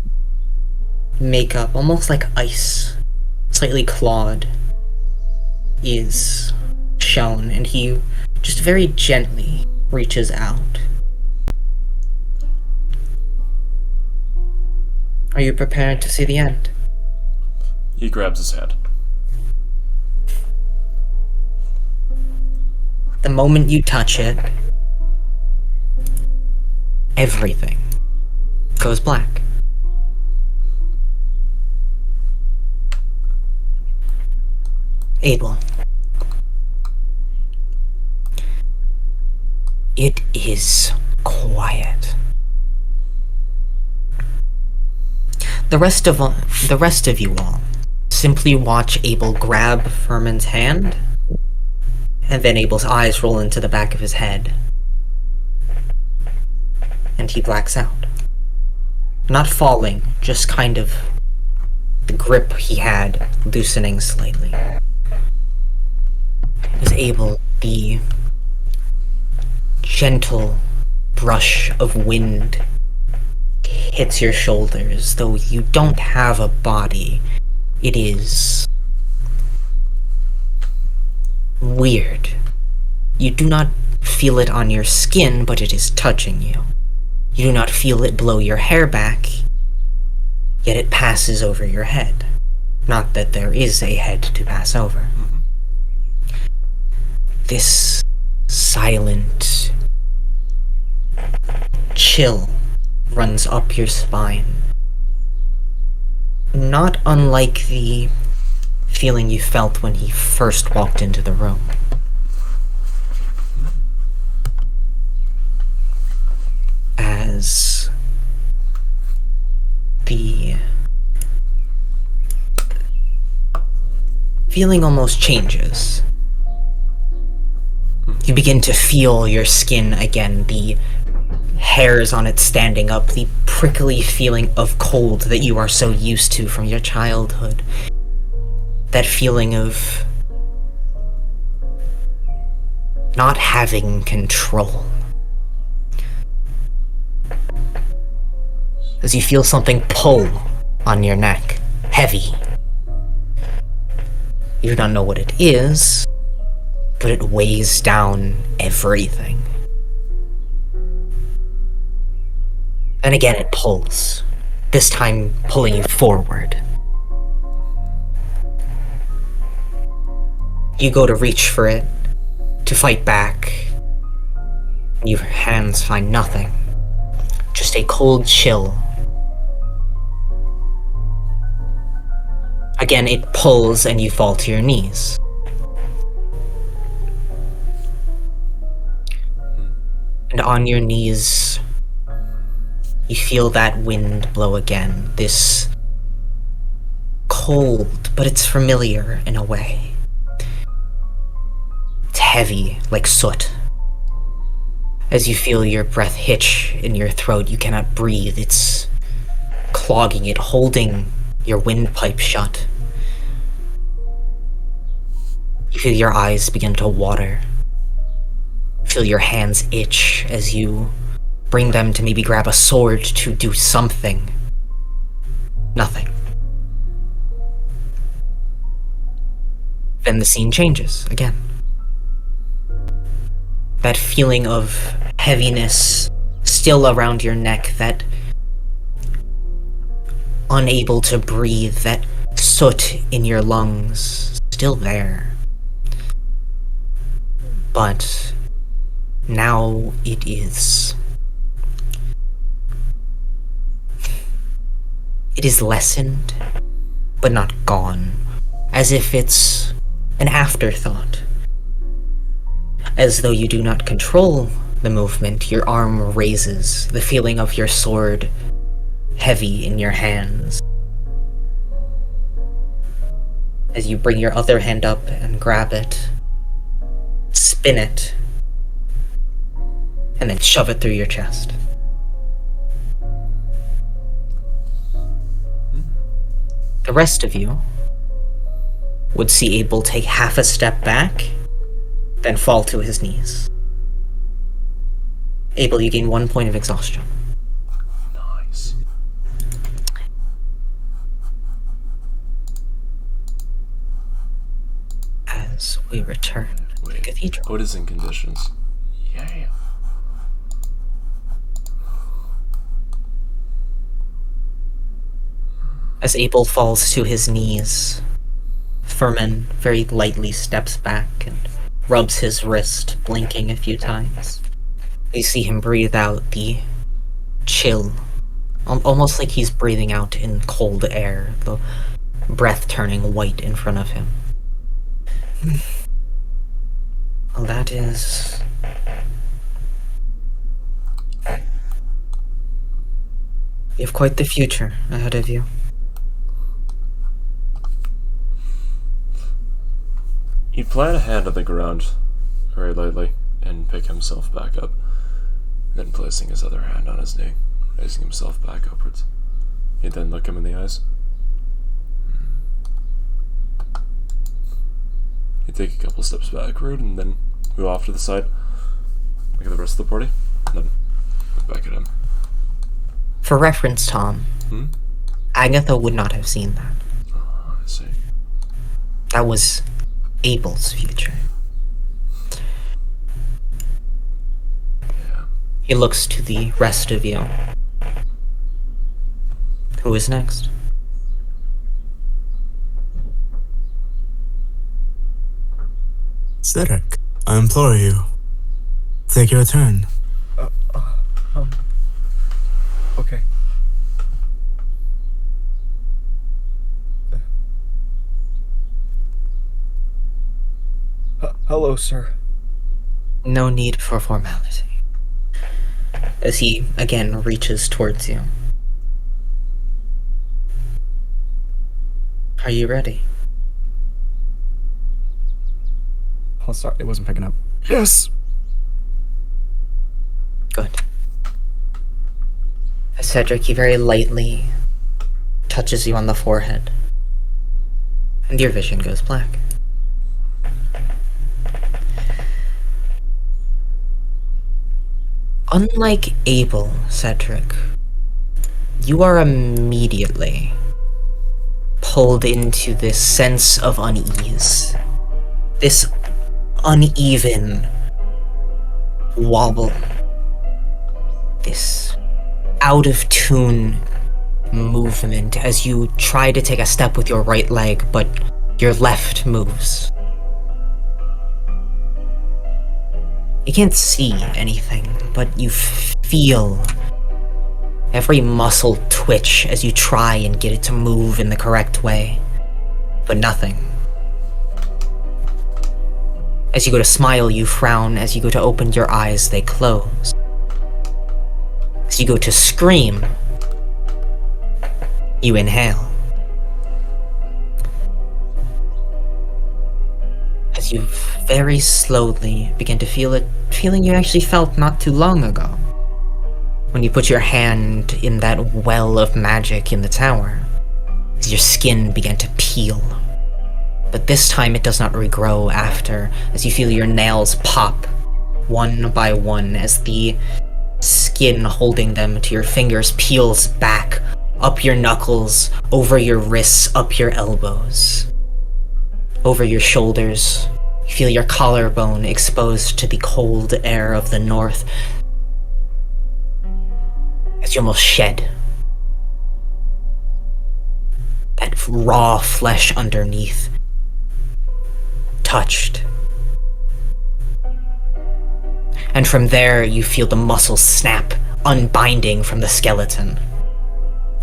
makeup, almost like ice, slightly clawed, is shown, and he just very gently reaches out. Are you prepared to see the end? He grabs his hand. The moment you touch it, everything goes black. Abel. It is quiet. The rest of you all simply watch Abel grab Furman's hand, and then Abel's eyes roll into the back of his head, and he blacks out. Not falling, just kind of the grip he had loosening slightly. As Abel, the gentle brush of wind hits your shoulders, though you don't have a body. It is weird. You do not feel it on your skin, but it is touching you. You do not feel it blow your hair back, yet it passes over your head. Not that there is a head to pass over. This silent chill runs up your spine. Not unlike the feeling you felt when he first walked into the room. As the feeling almost changes. You begin to feel your skin again, the hairs on it standing up, the prickly feeling of cold that you are so used to from your childhood. That feeling of not having control. As you feel something pull on your neck. heavy. You do not know what it is, but it weighs down everything. Then again, it pulls, this time pulling you forward. You go to reach for it, to fight back. Your hands find nothing, just a cold chill. Again, it pulls and you fall to your knees. And on your knees, you feel that wind blow again. This cold, but it's familiar in a way. It's heavy, like soot. As you feel your breath hitch in your throat, you cannot breathe. It's clogging it, holding your windpipe shut. You feel your eyes begin to water. Feel your hands itch as you bring them to maybe grab a sword to do something. Nothing. Then the scene changes again. That feeling of heaviness still around your neck, that unable to breathe, that soot in your lungs, still there. But now it is. It is lessened, but not gone, as if it's an afterthought. As though you do not control the movement, your arm raises, the feeling of your sword heavy in your hands. As you bring your other hand up and grab it, spin it, and then shove it through your chest. The rest of you would see Abel take half a step back, then fall to his knees. Abel, you gain 1 point of exhaustion. Nice. As we return to the Wait, cathedral. what is in conditions? Yeah. As Abel falls to his knees, Furman very lightly steps back and rubs his wrist, blinking a few times. You see him breathe out the chill, almost like he's breathing out in cold air, the breath turning white in front of him. Well, that is... You have quite the future ahead of you. He'd plant a hand on the ground very lightly and pick himself back up, then placing his other hand on his knee, raising himself back upwards. He'd then look him in the eyes. He'd take a couple steps backward and then move off to the side, look at the rest of the party, and then look back at him. For reference, Tom, Agatha would not have seen that. Oh, I see. That was Abel's future. Yeah. He looks to the rest of you. Who is next? Cedric, I implore you. Take your turn. Okay. Hello, sir. No need for formality. As he again reaches towards you. Are you ready? Oh, sorry, it wasn't picking up. Yes. Good. As Cedric, he very lightly touches you on the forehead, and your vision goes black. Unlike Abel, Cedric, you are immediately pulled into this sense of unease. This uneven wobble. This out of tune movement as you try to take a step with your right leg, but your left moves. You can't see anything, but you feel every muscle twitch as you try and get it to move in the correct way, but nothing. As you go to smile, you frown. As you go to open your eyes, they close. As you go to scream, you inhale. As you very slowly begin to feel a feeling you actually felt not too long ago, when you put your hand in that well of magic in the tower, as your skin began to peel. But this time it does not regrow after, as you feel your nails pop, one by one, as the skin holding them to your fingers peels back, up your knuckles, over your wrists, up your elbows, over your shoulders. You feel your collarbone exposed to the cold air of the north, as you almost shed. That raw flesh underneath, touched. And from there, you feel the muscles snap, unbinding from the skeleton.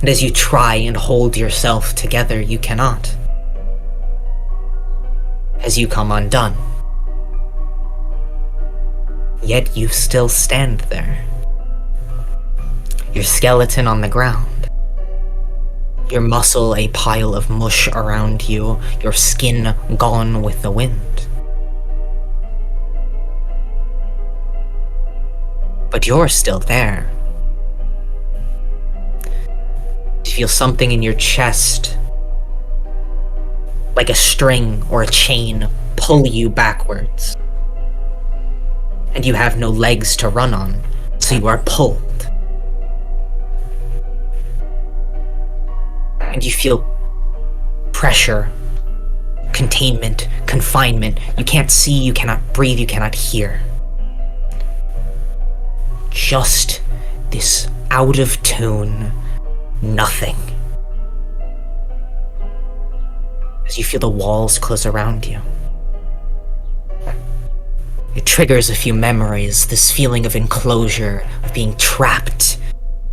And as you try and hold yourself together, you cannot. As you come undone. Yet you still stand there. Your skeleton on the ground. Your muscle a pile of mush around you, your skin gone with the wind. But you're still there. You feel something in your chest, like a string or a chain, pull you backwards. And you have no legs to run on, so you are pulled. And you feel pressure, containment, confinement. You can't see, you cannot breathe, you cannot hear. Just this out of tune nothing. As you feel the walls close around you. It triggers a few memories, this feeling of enclosure, of being trapped,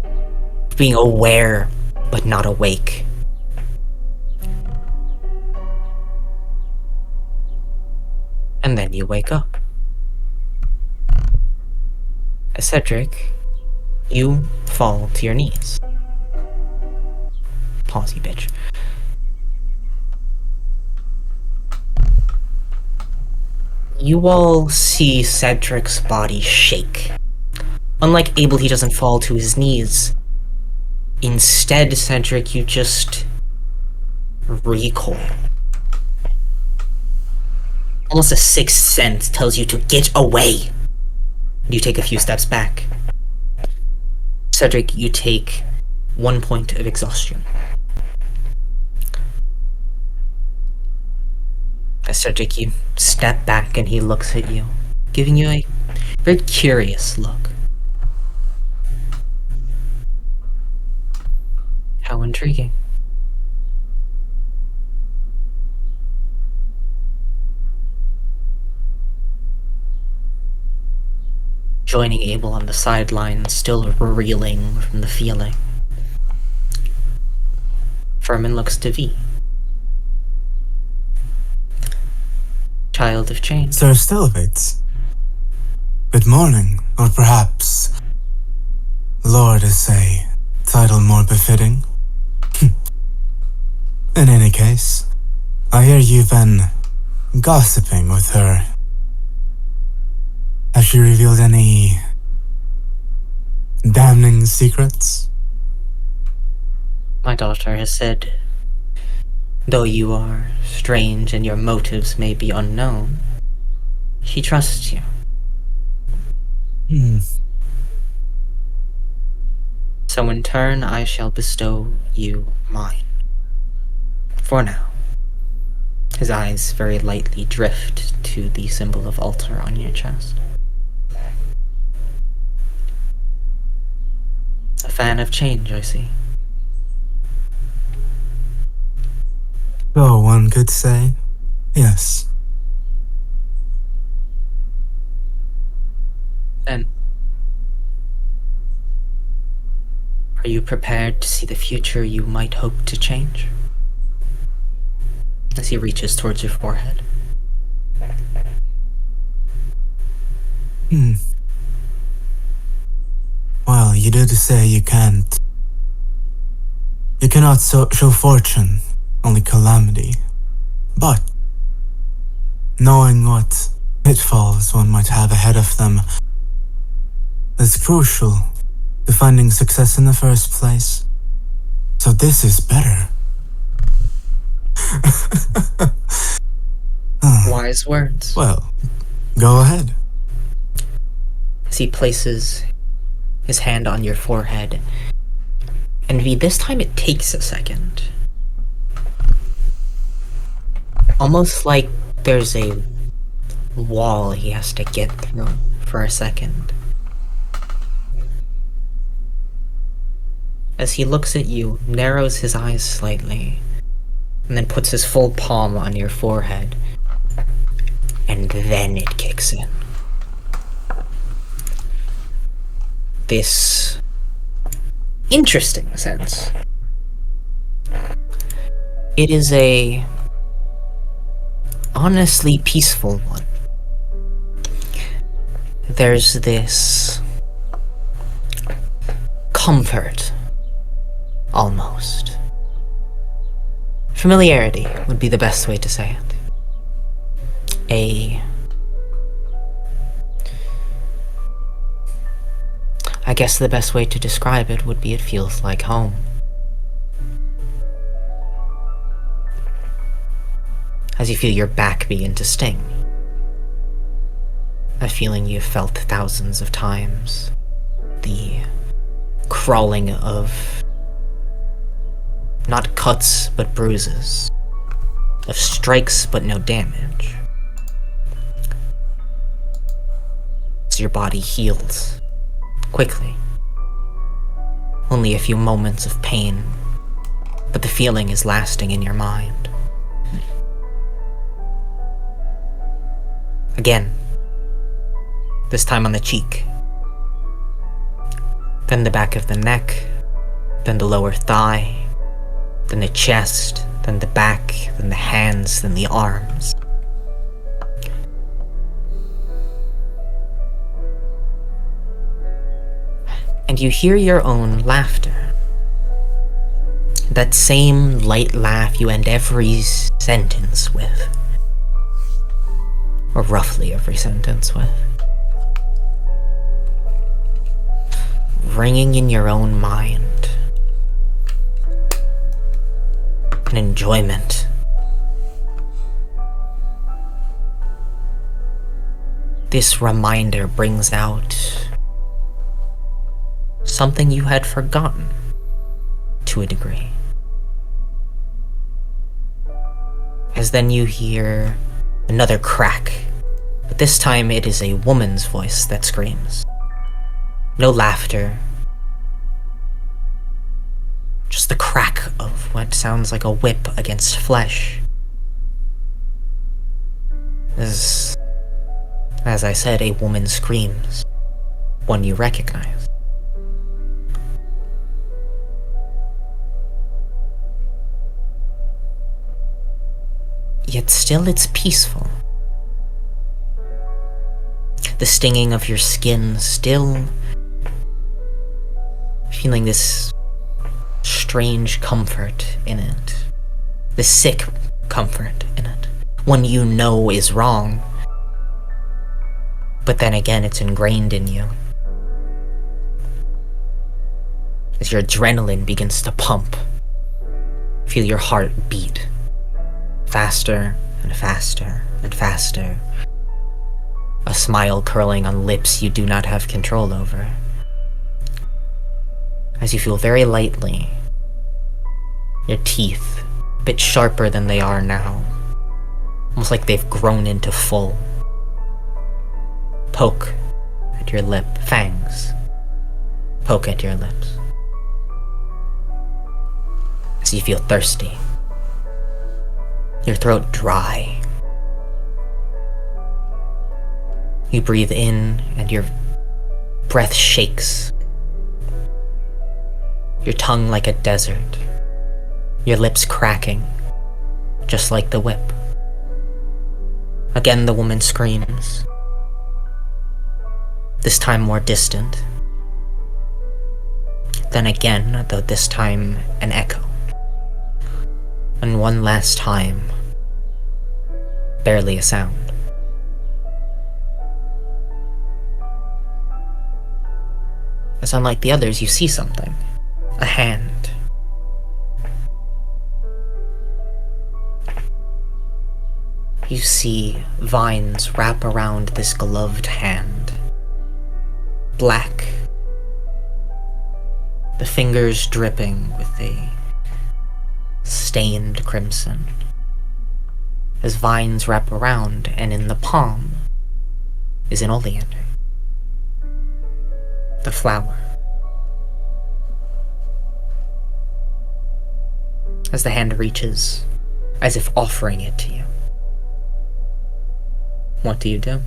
of being aware but not awake. And then you wake up. As Cedric, you fall to your knees. Pause, you bitch. You all see Cedric's body shake. Unlike Abel, he doesn't fall to his knees. Instead, Cedric, you just recoil. Almost a sixth sense tells you to get away. You take a few steps back. Cedric, you take 1 point of exhaustion. As Cedric, you step back and he looks at you, giving you a very curious look. How intriguing. Joining Abel on the sideline, still reeling from the feeling. Furman looks to V. Child of change. Sir Stelvitz. Good morning, or perhaps Lord is a title more befitting. In any case, I hear you've been gossiping with her. Has she revealed any damning secrets? My daughter has said, though you are strange and your motives may be unknown, she trusts you. So in turn, I shall bestow you mine. For now. His eyes very lightly drift to the symbol of altar on your chest. A fan of change, I see. So one could say, yes. Then, are you prepared to see the future you might hope to change? As he reaches towards your forehead. Well, you did say you can't. You cannot show fortune, only calamity. But, knowing what pitfalls one might have ahead of them is crucial to finding success in the first place. So this is better. Wise words. Well, go ahead. As he places his hand on your forehead. And V, this time it takes a second. Almost like there's a wall he has to get through for a second. As he looks at you, narrows his eyes slightly, and then puts his full palm on your forehead. And then it kicks in. This interesting sense. It is a honestly peaceful one. There's this comfort, almost. Familiarity would be the best way to say it. I guess the best way to describe it would be it feels like home. As you feel your back begin to sting. A feeling you've felt thousands of times. The crawling of not cuts but bruises. Of strikes but no damage. As your body heals quickly. Only a few moments of pain, but the feeling is lasting in your mind. Again, this time on the cheek, then the back of the neck, then the lower thigh, then the chest, then the back, then the hands, then the arms. And you hear your own laughter. That same light laugh you end every sentence with. Or roughly every sentence with. Ringing in your own mind. An enjoyment. This reminder brings out something you had forgotten, to a degree. As then you hear another crack, but this time it is a woman's voice that screams. No laughter, just the crack of what sounds like a whip against flesh. As I said, a woman screams, one you recognize. Yet still it's peaceful. The stinging of your skin still feeling this strange comfort in it. The sick comfort in it. One you know is wrong. But then again, it's ingrained in you. As your adrenaline begins to pump, feel your heart beat. Faster and faster and faster. A smile curling on lips you do not have control over. As you feel very lightly, your teeth bit sharper than they are now. Almost like they've grown into full. Poke at your lip. Fangs. Poke at your lips. As you feel thirsty. Your throat dry. You breathe in and your breath shakes. Your tongue like a desert. Your lips cracking, just like the whip. Again the woman screams. This time more distant. Then again, though this time an echo. And one last time, barely a sound. As unlike the others, you see something. A hand. You see vines wrap around this gloved hand. Black. The fingers dripping with a stained crimson. As vines wrap around, and in the palm is an oleander. The flower. As the hand reaches, as if offering it to you. What do you do?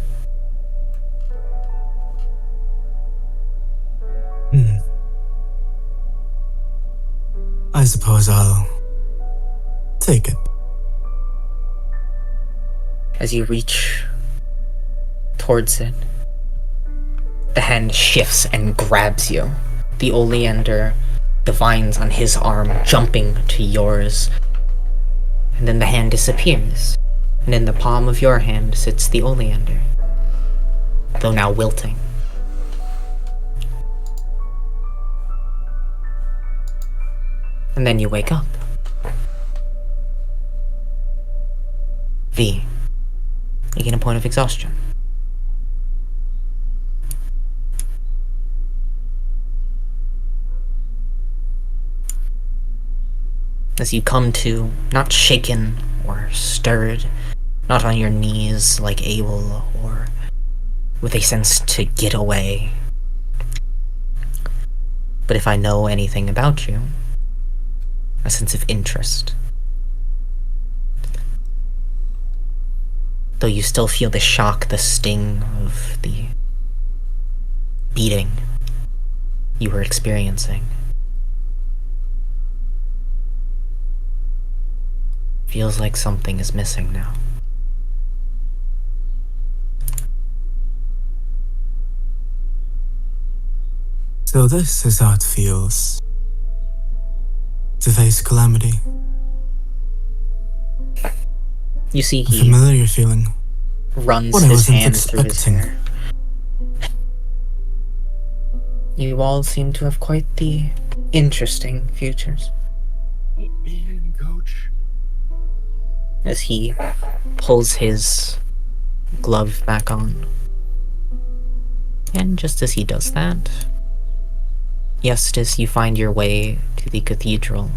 I suppose I'll take it. As you reach towards it, the hand shifts and grabs you. The oleander, the vines on his arm jumping to yours. And then the hand disappears. And in the palm of your hand sits the oleander, though now wilting. And then you wake up. V, you gain a point of exhaustion. As you come to, not shaken or stirred, not on your knees like Abel, or with a sense to get away. But if I know anything about you, a sense of interest. Though you still feel the shock, the sting of the beating you were experiencing. Feels like something is missing now. So this is how it feels to face calamity. You see A he familiar feeling. runs What I his wasn't hand through his expecting. hair. You all seem to have quite the interesting futures. Man, coach. As he pulls his glove back on. And just as he does that, Eustace, you find your way to the cathedral.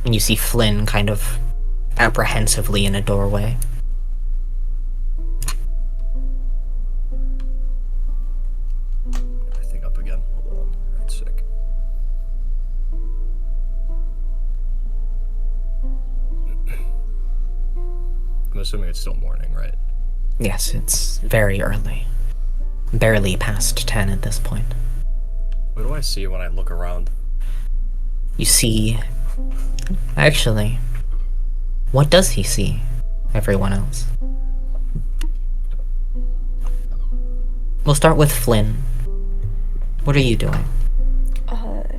And you see Flynn kind of apprehensively in a doorway. Everything up again. Hold on. That's sick. I'm assuming it's still morning, right? Yes, it's very early. Barely past 10 at this point. What do I see when I look around? You see... Actually, what does he see? Everyone else. We'll start with Flynn. What are you doing?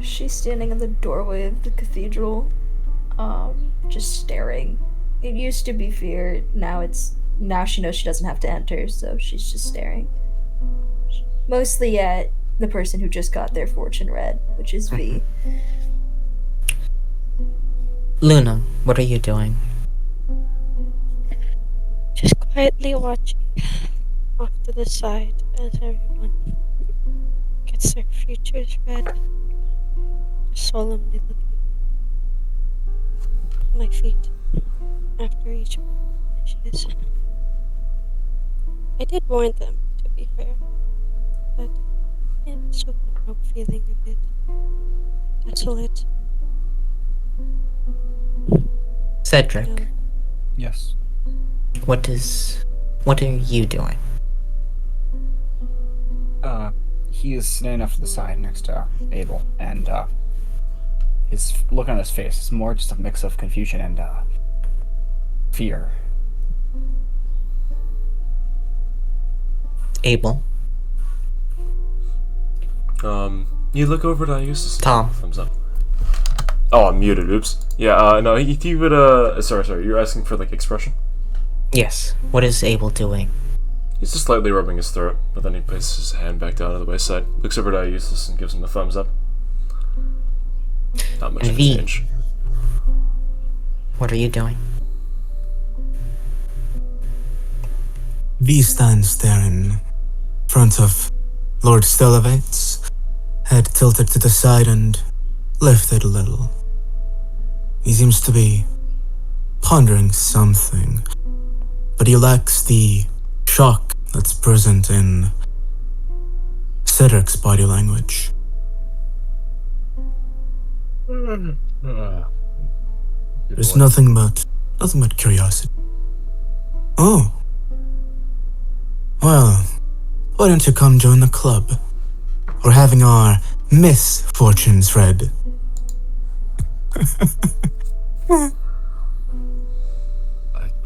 She's standing in the doorway of the cathedral, just staring. It used to be fear, now she knows she doesn't have to enter, so she's just staring. Mostly at the person who just got their fortune read, which is V. Luna, what are you doing? Just quietly watching off to the side as everyone gets their futures read. Just solemnly looking. on my feet after each one finishes. I did warn them, to be fair, but I still can't help feeling a bit desolate. Cedric, No, Yes. what are you doing? He is sitting off to the side next to Abel, and his look on his face is more just a mix of confusion and fear. Abel, You look over to Eustace. Tom. Thumbs up. Oh, I'm muted. Oops. Yeah. No. He would. Sorry. You're asking for like expression. yes, what is Abel doing? He's just slightly rubbing his throat, but then he places his hand back down to the wayside, looks over to Eustace and gives him a thumbs up. Not much of a V. change. What are you doing? V stands there in front of Lord Stellavates, head tilted to the side and lifted a little. He seems to be pondering something, but he lacks the shock that's present in Cedric's body language. There's nothing but curiosity. Oh. Well, why don't you come join the club? We're having our misfortunes read.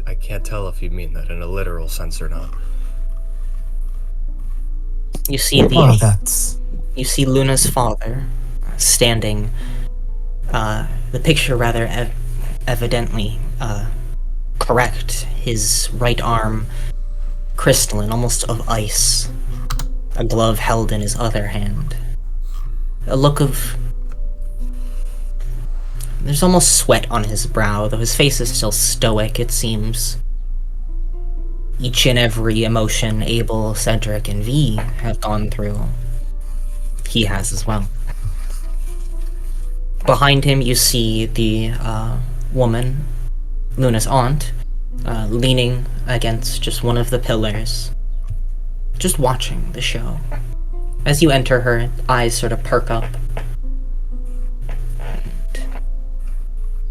I can't tell if you mean that in a literal sense or not. You see Well, that's... you see Luna's father standing. The picture rather evidently correct. His right arm crystalline, almost of ice. A glove held in his other hand. A look of... There's almost sweat on his brow, though his face is still stoic, it seems. Each and every emotion Abel, Cedric, and V have gone through, he has as well. Behind him you see the woman, Luna's aunt, leaning against just one of the pillars, just watching the show. As you enter, her eyes sort of perk up.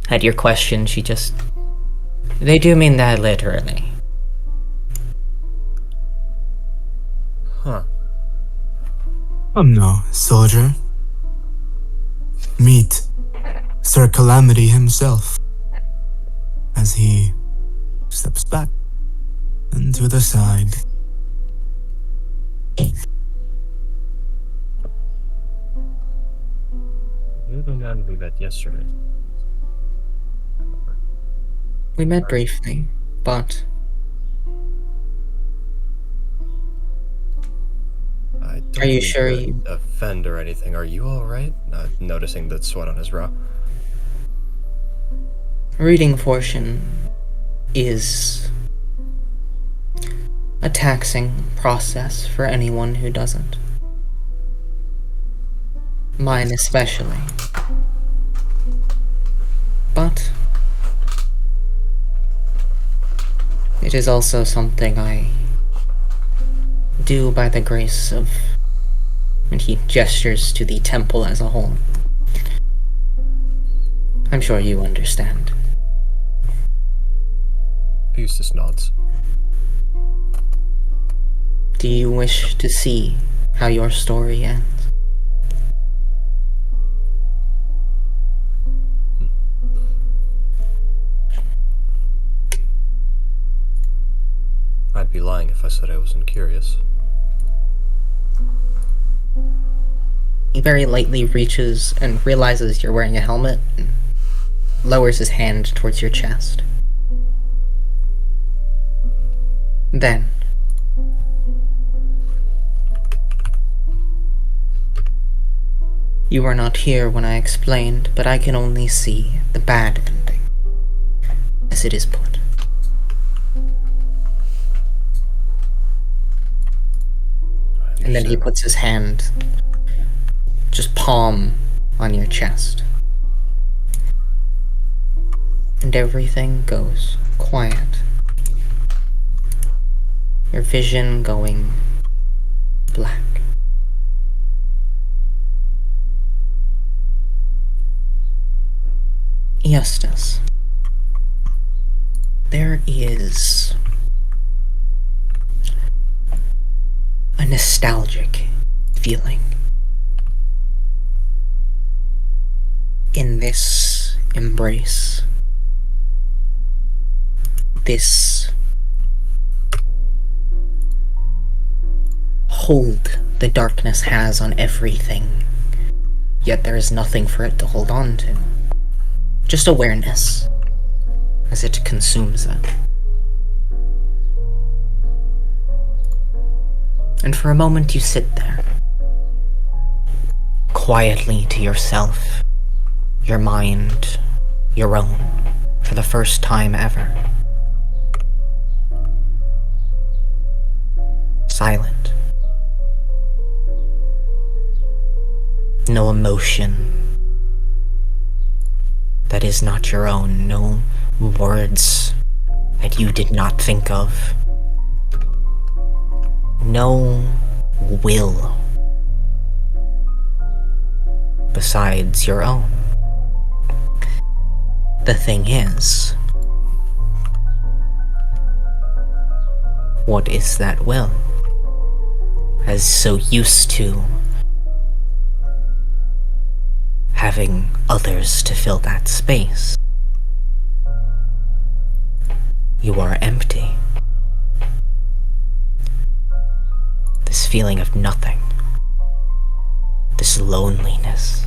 At your question, she just... They do mean that literally. Huh. Come now, soldier. Meet Sir Calamity himself as he steps back and to the side. You're the man we met yesterday. We met briefly, but I don't Are you mean sure to you- offend or anything? Are you alright? Noticing the sweat on his brow. reading fortune is a taxing process for anyone who doesn't. Mine especially. But it is also something I do by the grace of... And he gestures to the temple as a whole. I'm sure you understand. Eustace nods. Do you wish to see how your story ends? I'd be lying if I said I wasn't curious. He very lightly reaches and realizes you're wearing a helmet and lowers his hand towards your chest. Then, you were not here when I explained, but I can only see the bad ending, as it is put. And then he puts his hand, just palm, on your chest. and everything goes quiet. Your vision going black. Eustace, there is a nostalgic feeling in this embrace, this hold the darkness has on everything, yet there is nothing for it to hold on to. Just awareness as it consumes it. And for a moment you sit there, quietly to yourself, your mind, your own, for the first time ever. Silent. No emotion that is not your own, no words that you did not think of, no will besides your own. The thing is, what is that will? As so used to having others to fill that space, you are empty. This feeling of nothing, this loneliness.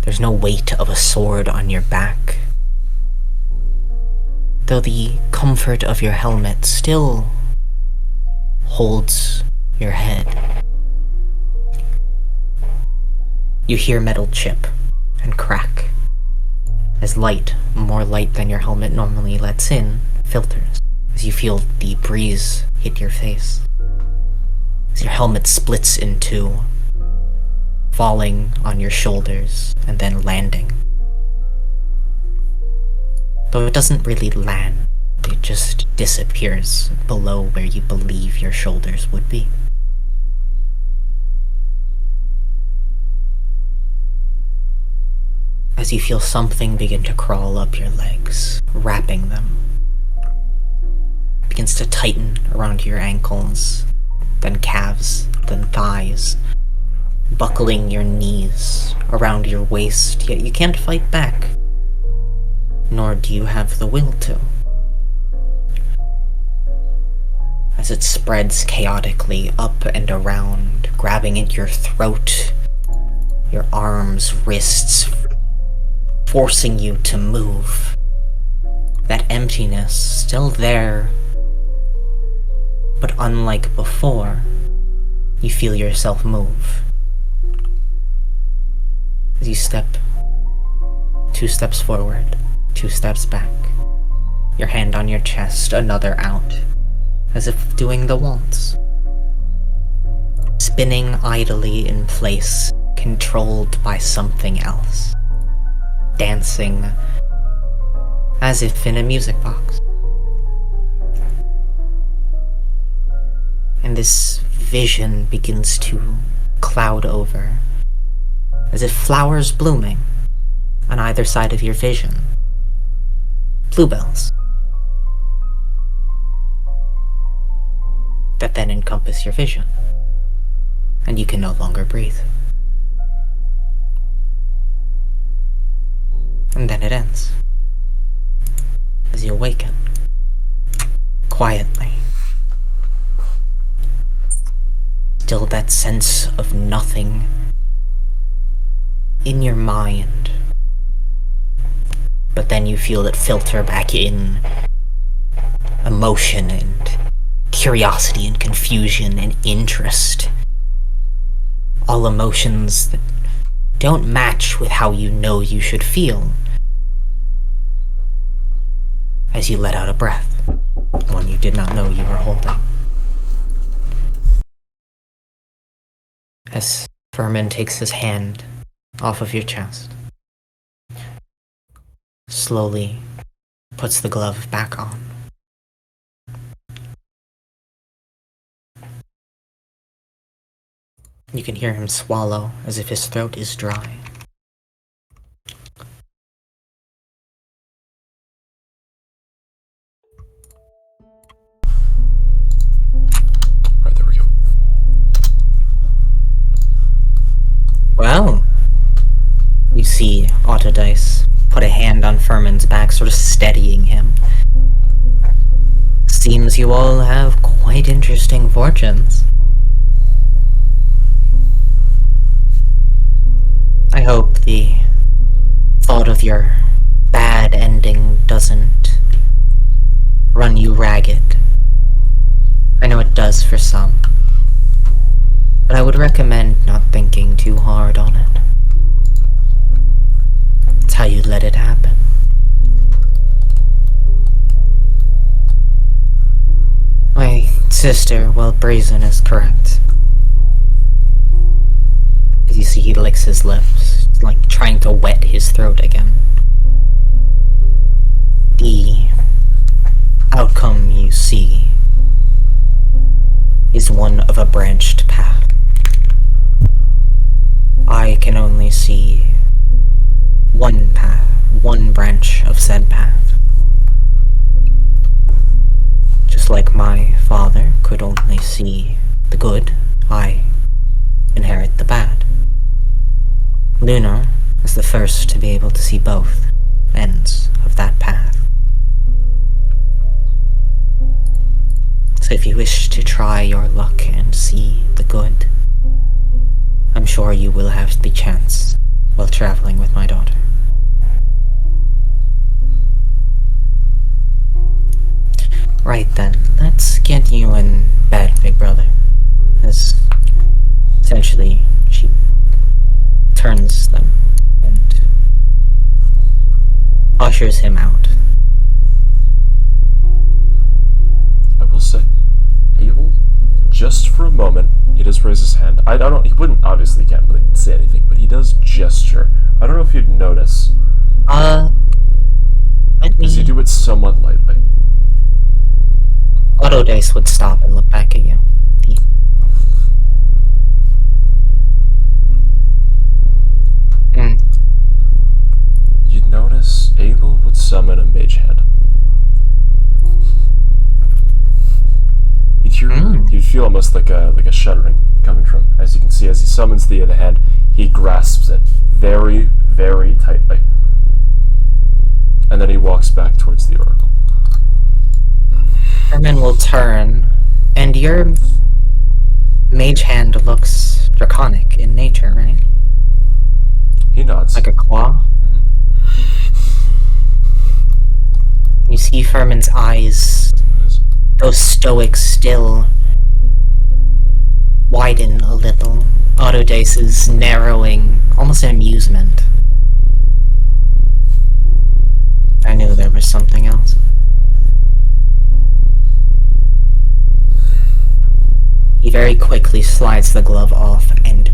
There's no weight of a sword on your back, though the comfort of your helmet still holds your head. You hear metal chip and crack as light, more light than your helmet normally lets in, filters as you feel the breeze hit your face. As your helmet splits in two, falling on your shoulders and then landing. Though it doesn't really land, it just disappears below where you believe your shoulders would be. As you feel something begin to crawl up your legs, wrapping them. It begins to tighten around your ankles, then calves, then thighs, buckling your knees around your waist, yet you can't fight back. Nor do you have the will to. As it spreads chaotically up and around, grabbing at your throat, your arms, wrists, forcing you to move. That emptiness still there, but unlike before, you feel yourself move. As you step 2 steps forward, 2 steps back, your hand on your chest, another out, as if doing the waltz. Spinning idly in place, controlled by something else. Dancing as if in a music box. And this vision begins to cloud over, as if flowers blooming on either side of your vision. Bluebells that then encompass your vision, and you can no longer breathe. And then it ends, as you awaken, quietly. Still that sense of nothing in your mind, but then you feel it filter back in emotion and curiosity and confusion and interest. All emotions that don't match with how you know you should feel. As you let out a breath, one you did not know you were holding. As Furman takes his hand off of your chest, slowly puts the glove back on. You can hear him swallow as if his throat is dry. Alright, there we go. Well, you see Autodice put a hand on Furman's back, sort of steadying him. Seems you all have quite interesting fortunes. I hope the thought of your bad ending doesn't run you ragged. I know it does for some, but I would recommend not thinking too hard on it. It's how you let it happen. My sister, well, Brazen is correct. As you see, he licks his lips, like trying to wet his throat again. The outcome you see is one of a branched path. I can only see one path, one branch of said path. Just like my father could only see the good, I inherit the bad. Luna is the first to be able to see both ends of that path. So if you wish to try your luck and see the good, I'm sure you will have the chance while traveling with my daughter. Right then, let's get you in bed, big brother. As essentially she turns them and ushers him out. I will say, Abel, just for a moment, he does raise his hand. He wouldn't, obviously can't really say anything, but he does gesture. I don't know if you'd notice. Let me... Does he do it somewhat lightly? Autodice would stop and look back at you. You'd notice Abel would summon a mage hand. You'd feel almost like a shuddering coming from. As you can see, as he summons the hand, he grasps it very, very tightly. And then he walks back towards the oracle. Herman will turn, and your mage hand looks draconic in nature, right? He nods. Like a claw? You see Furman's eyes, those stoic still, widen a little. Autodice's narrowing, almost an amusement. I knew there was something else. He very quickly slides the glove off and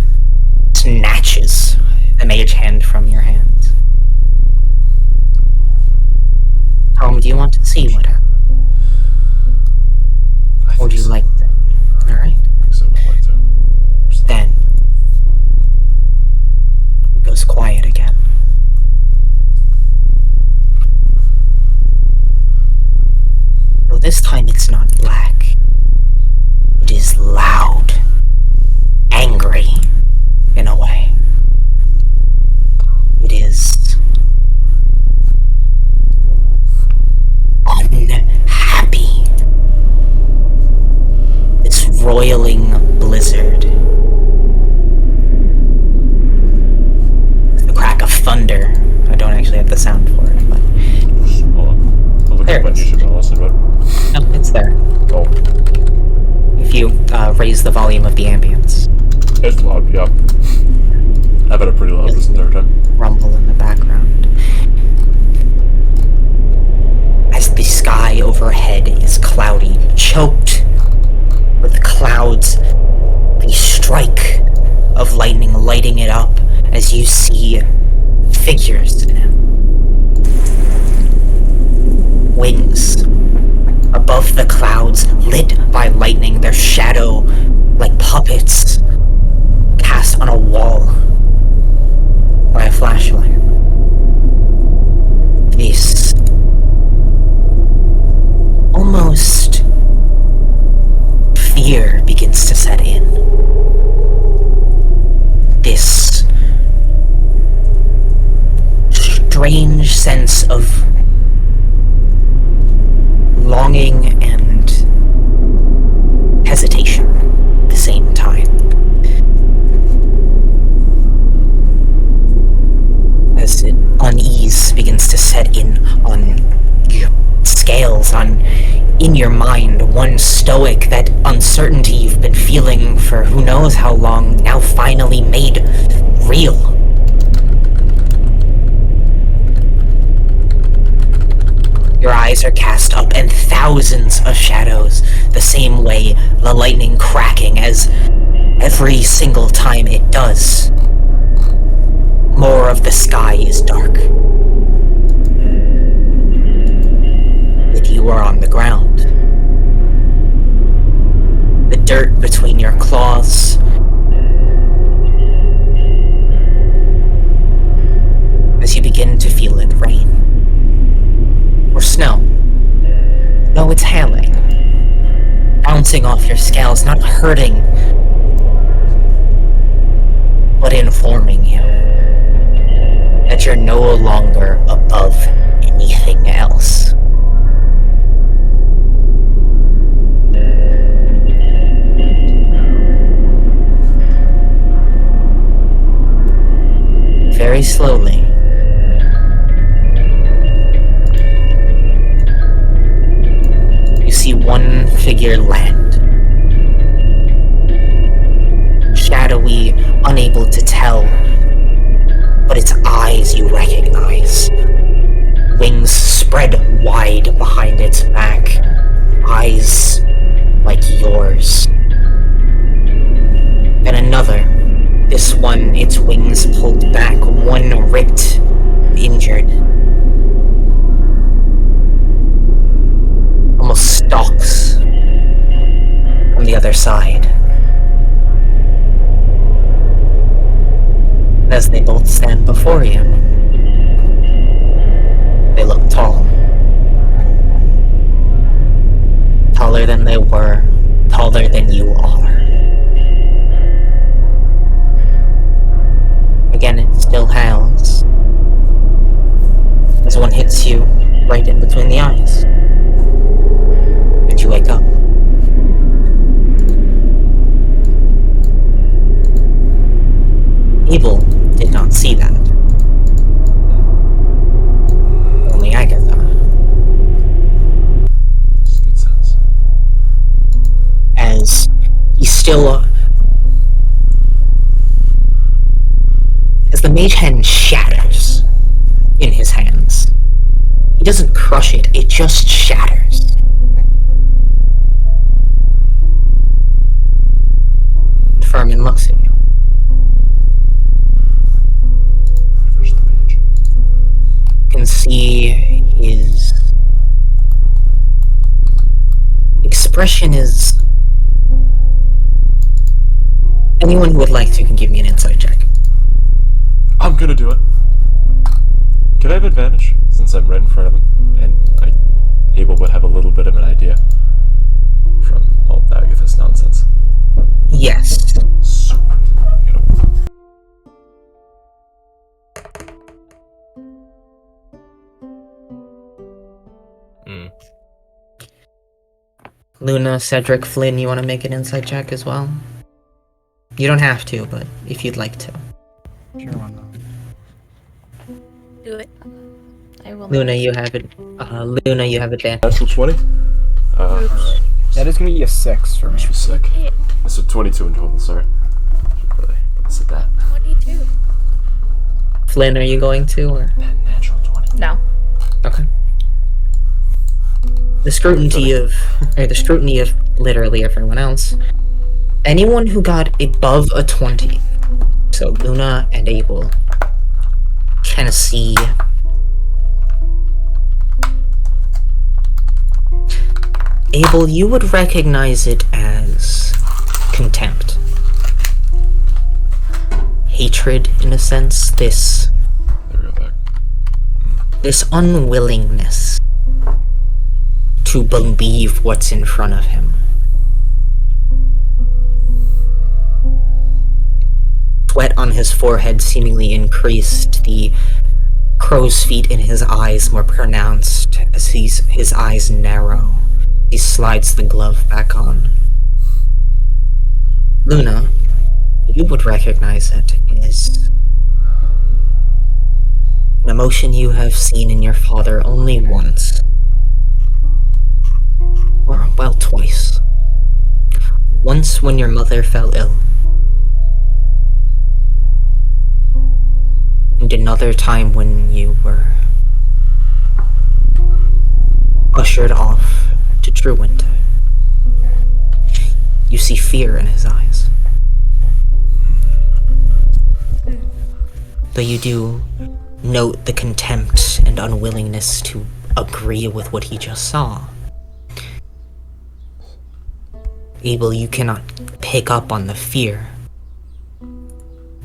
snatches the mage hand from your hands. Tom, do you want to see what happened? Or would you like to? Alright. I guess I would like to. Then it goes quiet again. Though this time it's not black. It is loud. Angry, in a way. It is unhappy. This roiling blizzard. The crack of thunder. I don't actually have the sound for it, but... Hold on. I'll look There up on it is. YouTube and I'll listen to it. No, it's there. Oh, If you raise the volume of the ambience. it's loud, yeah. I've had it pretty loud this entire time. Rumble in the background. As the sky overhead is cloudy, choked with clouds, the strike of lightning lighting it up as you see figures wings. Above the clouds, lit by lightning, their shadow like puppets cast on a wall by a flashlight. This almost fear begins to set in. This strange sense of longing and hesitation at the same time. As unease begins to set in on your scales, in your mind, one stoic, that uncertainty you've been feeling for who knows how long, now finally made real. Your eyes are cast up, and thousands of shadows, the same way the lightning cracking, as every single time it does, more of the sky is dark. Yet you are on the ground. The dirt between your claws, as you begin to feel it rain. Or snow. No, it's hailing. Bouncing off your scales, not hurting, but informing you that you're no longer above anything else. Very slowly, you see one figure land. Shadowy, unable to tell, but its eyes you recognize. Wings spread wide behind its back, eyes like yours. Then another. This one, its wings pulled back, one ripped, injured. Almost stalks from the other side. As they both stand before you, they look tall. Taller than they were, taller than you are. Again, it still howls as one hits you right in between the eyes. And you wake up. Abel did not see that. Only Agatha. Makes good sense. As he still... As the mage hand shatters in his hands. He doesn't crush it, it just shatters. Furman looks at you. Refresh the page. You can see his expression is... Anyone who would like to can give me an insight check. I'm gonna do it. Could I have advantage, since I'm right in front of him, and Abel would have a little bit of an idea from all Agatha's nonsense? Yes. Sweet. Luna, Cedric, Flynn, you want to make an insight check as well? You don't have to, but if you'd like to. Sure, why not? Do it. I will. Luna, you have it. Luna, you have advantage. Natural 20? Alright. That is gonna be a 6 for me. Which was sick. So 22 in total, sorry. Should really put this at that. 22. Flynn, are you going to, or? That natural 20. No. Okay. The scrutiny of literally everyone else. Anyone who got above a 20, so Luna and Abel, can see Abel, you would recognize it as contempt. Hatred, in a sense, this There we go back. unwillingness to believe what's in front of him. Sweat on his forehead seemingly increased, the crow's feet in his eyes more pronounced as his eyes narrow. He slides the glove back on. Luna, you would recognize it as an emotion you have seen in your father only once. Or, well, twice. Once when your mother fell ill. And another time when you were ushered off to Truant. You see fear in his eyes. Though you do note the contempt and unwillingness to agree with what he just saw. Abel, you cannot pick up on the fear.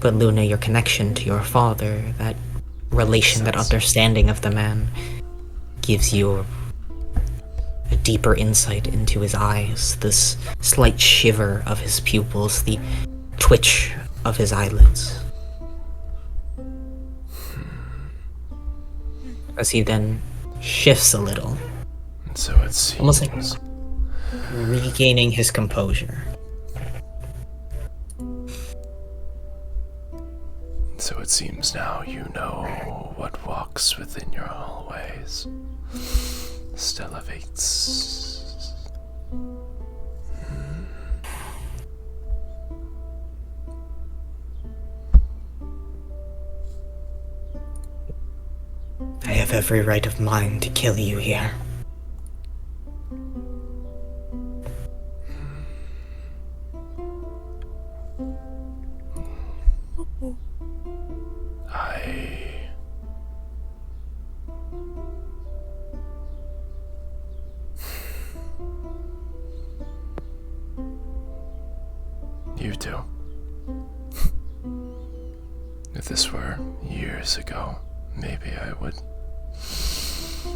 But Luna, your connection to your father, that relation, that understanding of the man, gives you a deeper insight into his eyes, this slight shiver of his pupils, the twitch of his eyelids. As he then shifts a little, And so it seems. almost like regaining his composure. So it seems now you know what walks within your hallways. Stellavates. I have every right of mine to kill you here. You too. If this were years ago, maybe I would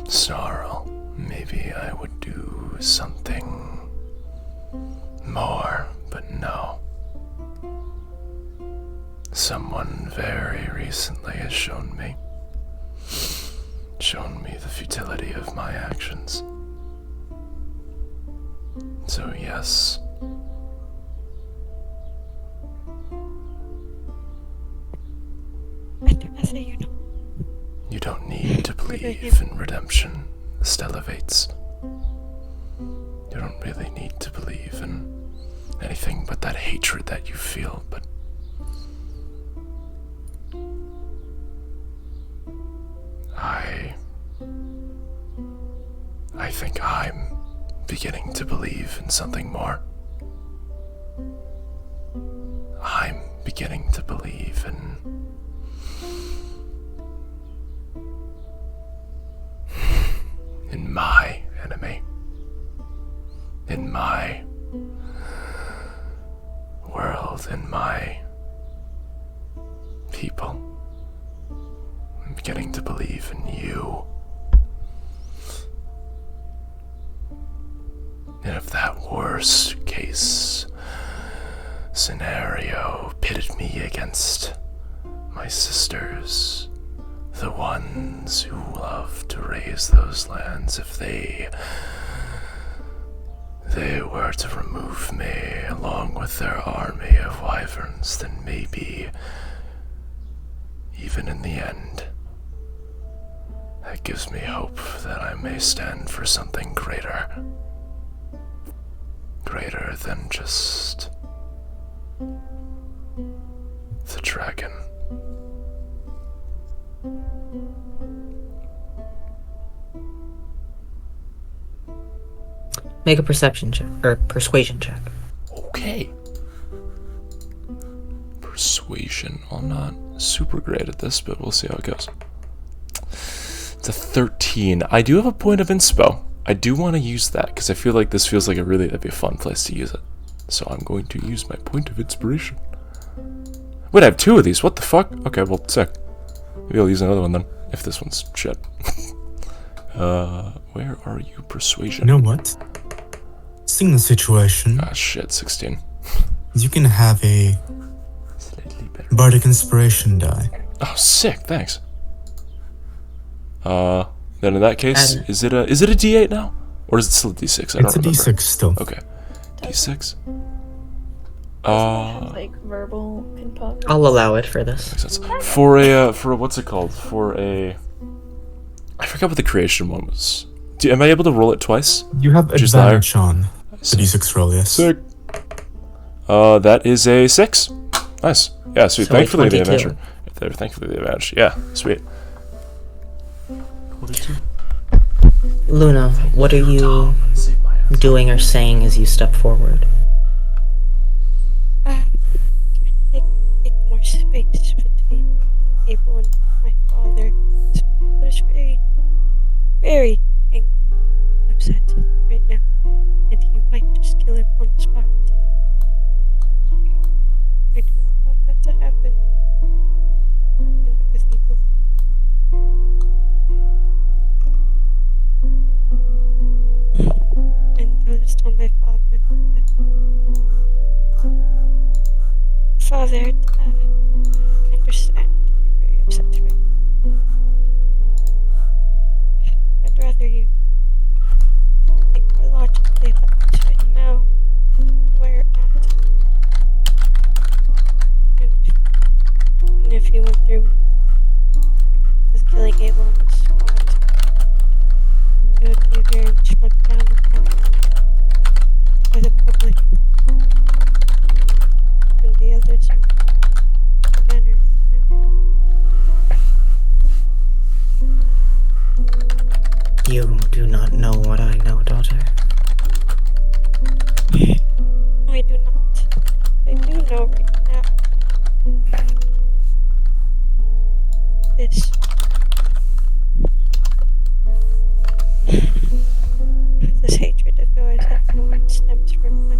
snarl. Maybe I would do something more, but no. Someone very recently has shown me the futility of my actions. So yes. I say you know. You don't need to believe in redemption, Stellavates. You don't really need to believe in anything but that hatred that you feel, but I think I'm beginning to believe in something more. I'm beginning to believe in my enemy, in my world, in my people. I'm beginning to believe in you. And if that worst case scenario pitted me against my sisters, the ones who love to raise those lands, if they were to remove me along with their army of wyverns, then maybe, even in the end, that gives me hope that I may stand for something greater. Greater than just the dragon. Make a perception check, or persuasion check. Okay. Persuasion. I'm not super great at this, but we'll see how it goes. It's a 13. I do have a point of inspo. I do want to use that because I feel like this feels like that'd be a fun place to use it. So I'm going to use my point of inspiration. Wait, I have 2 of these. What the fuck? Okay, well, sick. Maybe I'll use another one then, if this one's shit. Where are you, persuasion? You know what? Seeing the situation, Ah, shit, 16. you can have a Slightly better. bardic inspiration die. Oh, sick, thanks. Then in that case, And- is it a D8 now? Or is it still a D6? I It's don't a remember. d6 still. Okay. D6? Like verbal component. I'll allow it for this. Makes sense. For a what's it called? I forgot what the creation one was. Am I able to roll it twice? You have Which is advantage on the d6 roll, yes. Sick. That is a 6. Nice. Yeah, sweet. So a Thankfully the 22. adventure. Thankfully the advantage. Yeah, sweet. 22. Luna, what are you Save my ass. doing or saying as you step forward? Trying to make more space between Abel and my father. But it's very, very angry and upset right now. And he might just kill him on the spot. I do not want that to happen in the cathedral. And I just told my father that Father, I understand you're very upset right now. I'd rather you think more logically about this right now, where you're at. And if you went through with killing Abel on the spot, it would be very much looked down upon by the public and the others in the manor right now. You do not know what I know, daughter. I do not. I do know right now. This hatred of yours that no one stems from that.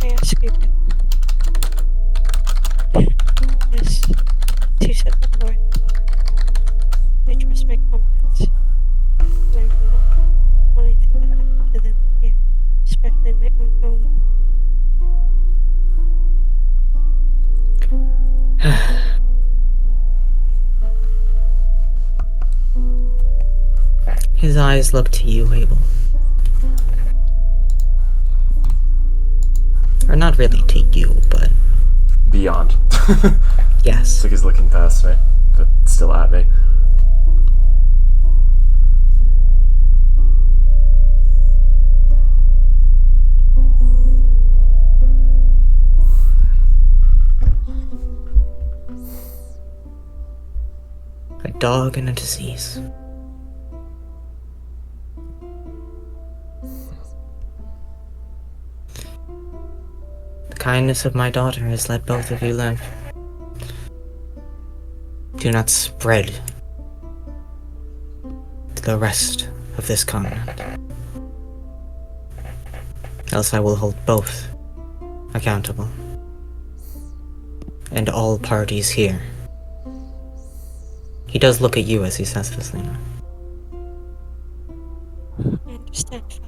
I ask you, as you said before, I trust my comrades. And I do not want anything to happen to them here, especially in my own home. His eyes look to you, Abel. Or not really to you, but Beyond. yes. It's like he's looking past me, but still at me. A dog and a disease. The kindness of my daughter has let both of you live. Do not spread to the rest of this continent. Else I will hold both accountable. And all parties here. He does look at you as he says this, Lena. I understand, Father.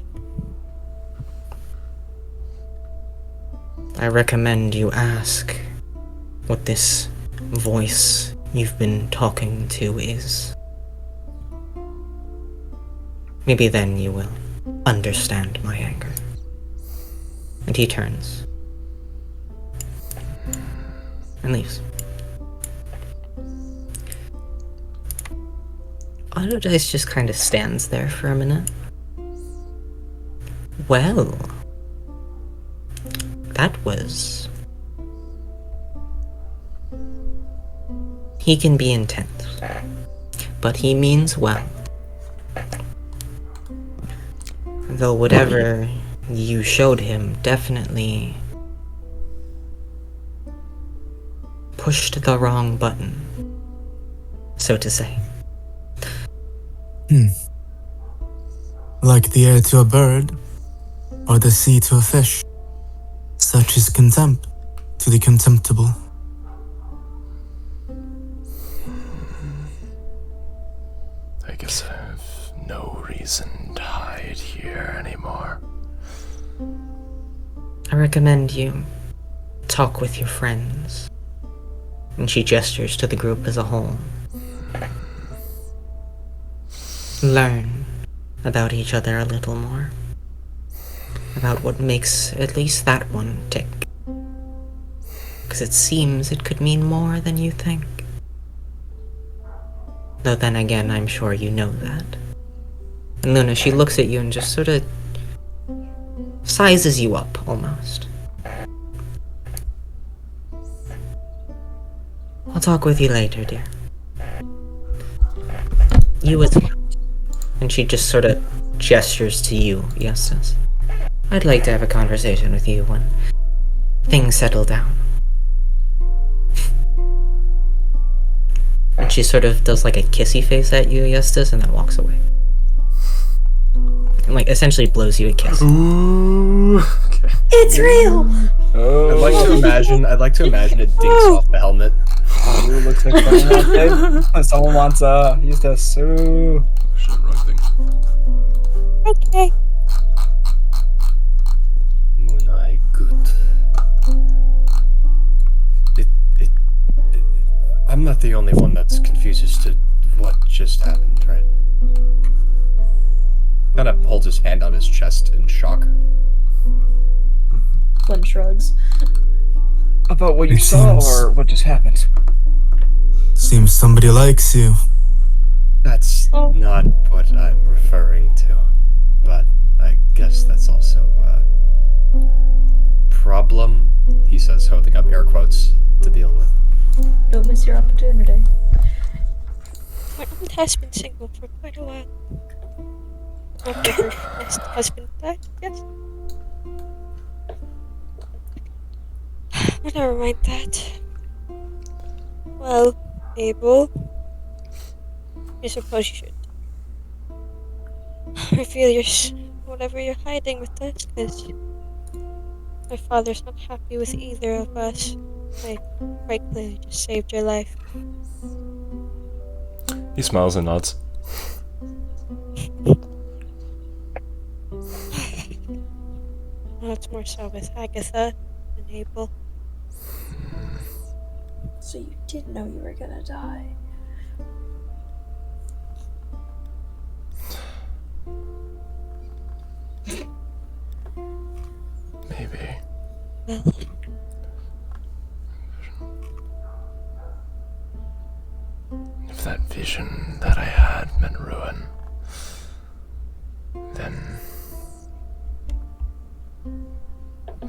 I recommend you ask what this voice you've been talking to is. Maybe then you will understand my anger. And he turns and leaves. Autodice just kind of stands there for a minute. Well, that was... He can be intense, but he means well. Though whatever you showed him definitely pushed the wrong button, so to say. Like the air to a bird, or the sea to a fish. Such is contempt to the contemptible. I guess I have no reason to hide here anymore. I recommend you talk with your friends. And she gestures to the group as a whole. Learn about each other a little more. About what makes at least that one tick. Because it seems it could mean more than you think. Though then again, I'm sure you know that. And Luna, she looks at you and just sort of sizes you up, almost. I'll talk with you later, dear. You as well. And she just sort of gestures to you, Eustace. I'd like to have a conversation with you when things settle down. And she sort of does like a kissy face at you, Eustace, and then walks away. And like essentially blows you a kiss. Ooh. Okay. It's real! Oh, I'd like to imagine it dinks off the helmet. Ooh, looks like someone wants Eustace. Ooh. Shit, wrong thing. Okay. Munai good. I'm not the only one that's confused as to what just happened, right? Kind of holds his hand on his chest in shock. Flynn shrugs. About what you It saw seems- or what just happened? Seems somebody likes you. That's Oh. not what I'm referring to. But I guess that's also a problem, he says, holding up air quotes to deal with. Don't miss your opportunity. My aunt has been single for quite a while. After her first husband died, yes. But never mind that. Well, Abel, I suppose you should reveal whatever you're hiding with this, because my father's not happy with either of us. I quite clearly just saved your life. He smiles and nods. Well, it's more so with Agatha than Abel. So you did know you were gonna die. Maybe. Well, If that vision that I had meant ruin, then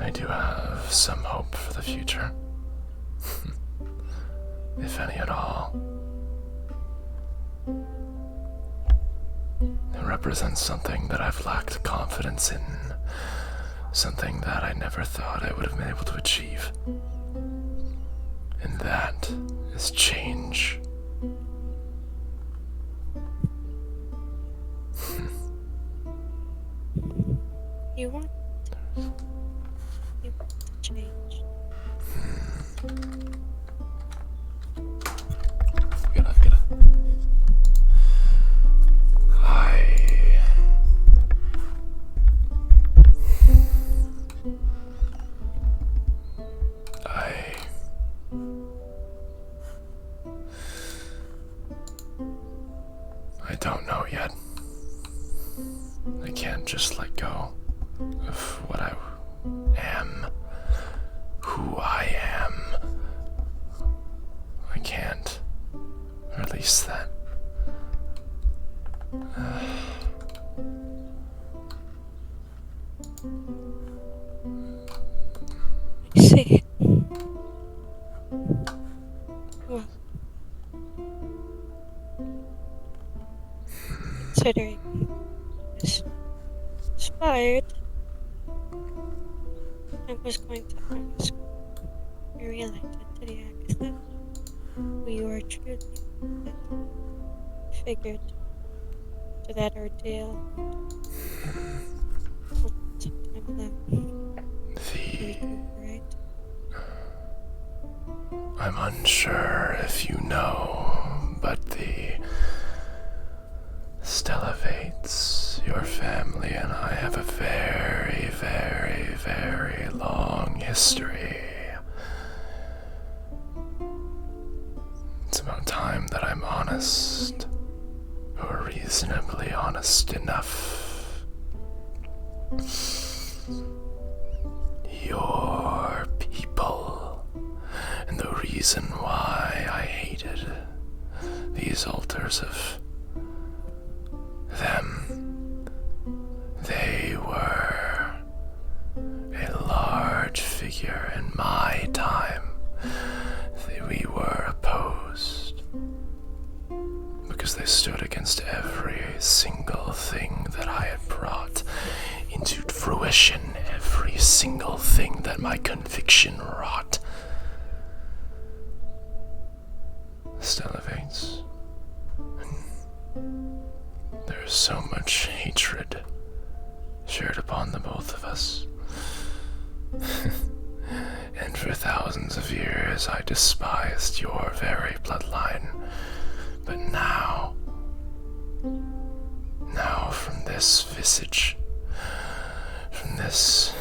I do have some hope for the future. If any at all. It represents something that I've lacked confidence in, something that I never thought I would have been able to achieve. And that is change. you want to change. Gotta. I don't know yet. I can't just let go of what I am, who I am. I can't release that. I see. Well, considering I was inspired, I was going to ask your real identity, Agatha. Who you are truly. But I figured after that ordeal. Sometime of them. Right? I'm unsure if you know, but the Stellavates, your family and I have a very, very, very long history. It's about time that I'm honest, or reasonably honest enough. Your people, and the reason why I hated these altars of them, they were a large figure in my time. We were opposed because they stood against every single thing that I had brought into fruition, every single thing that my conviction wrought. Stellavates. There's so much hatred shared upon the both of us. And for thousands of years I despised your very bloodline. But now from this visage, from this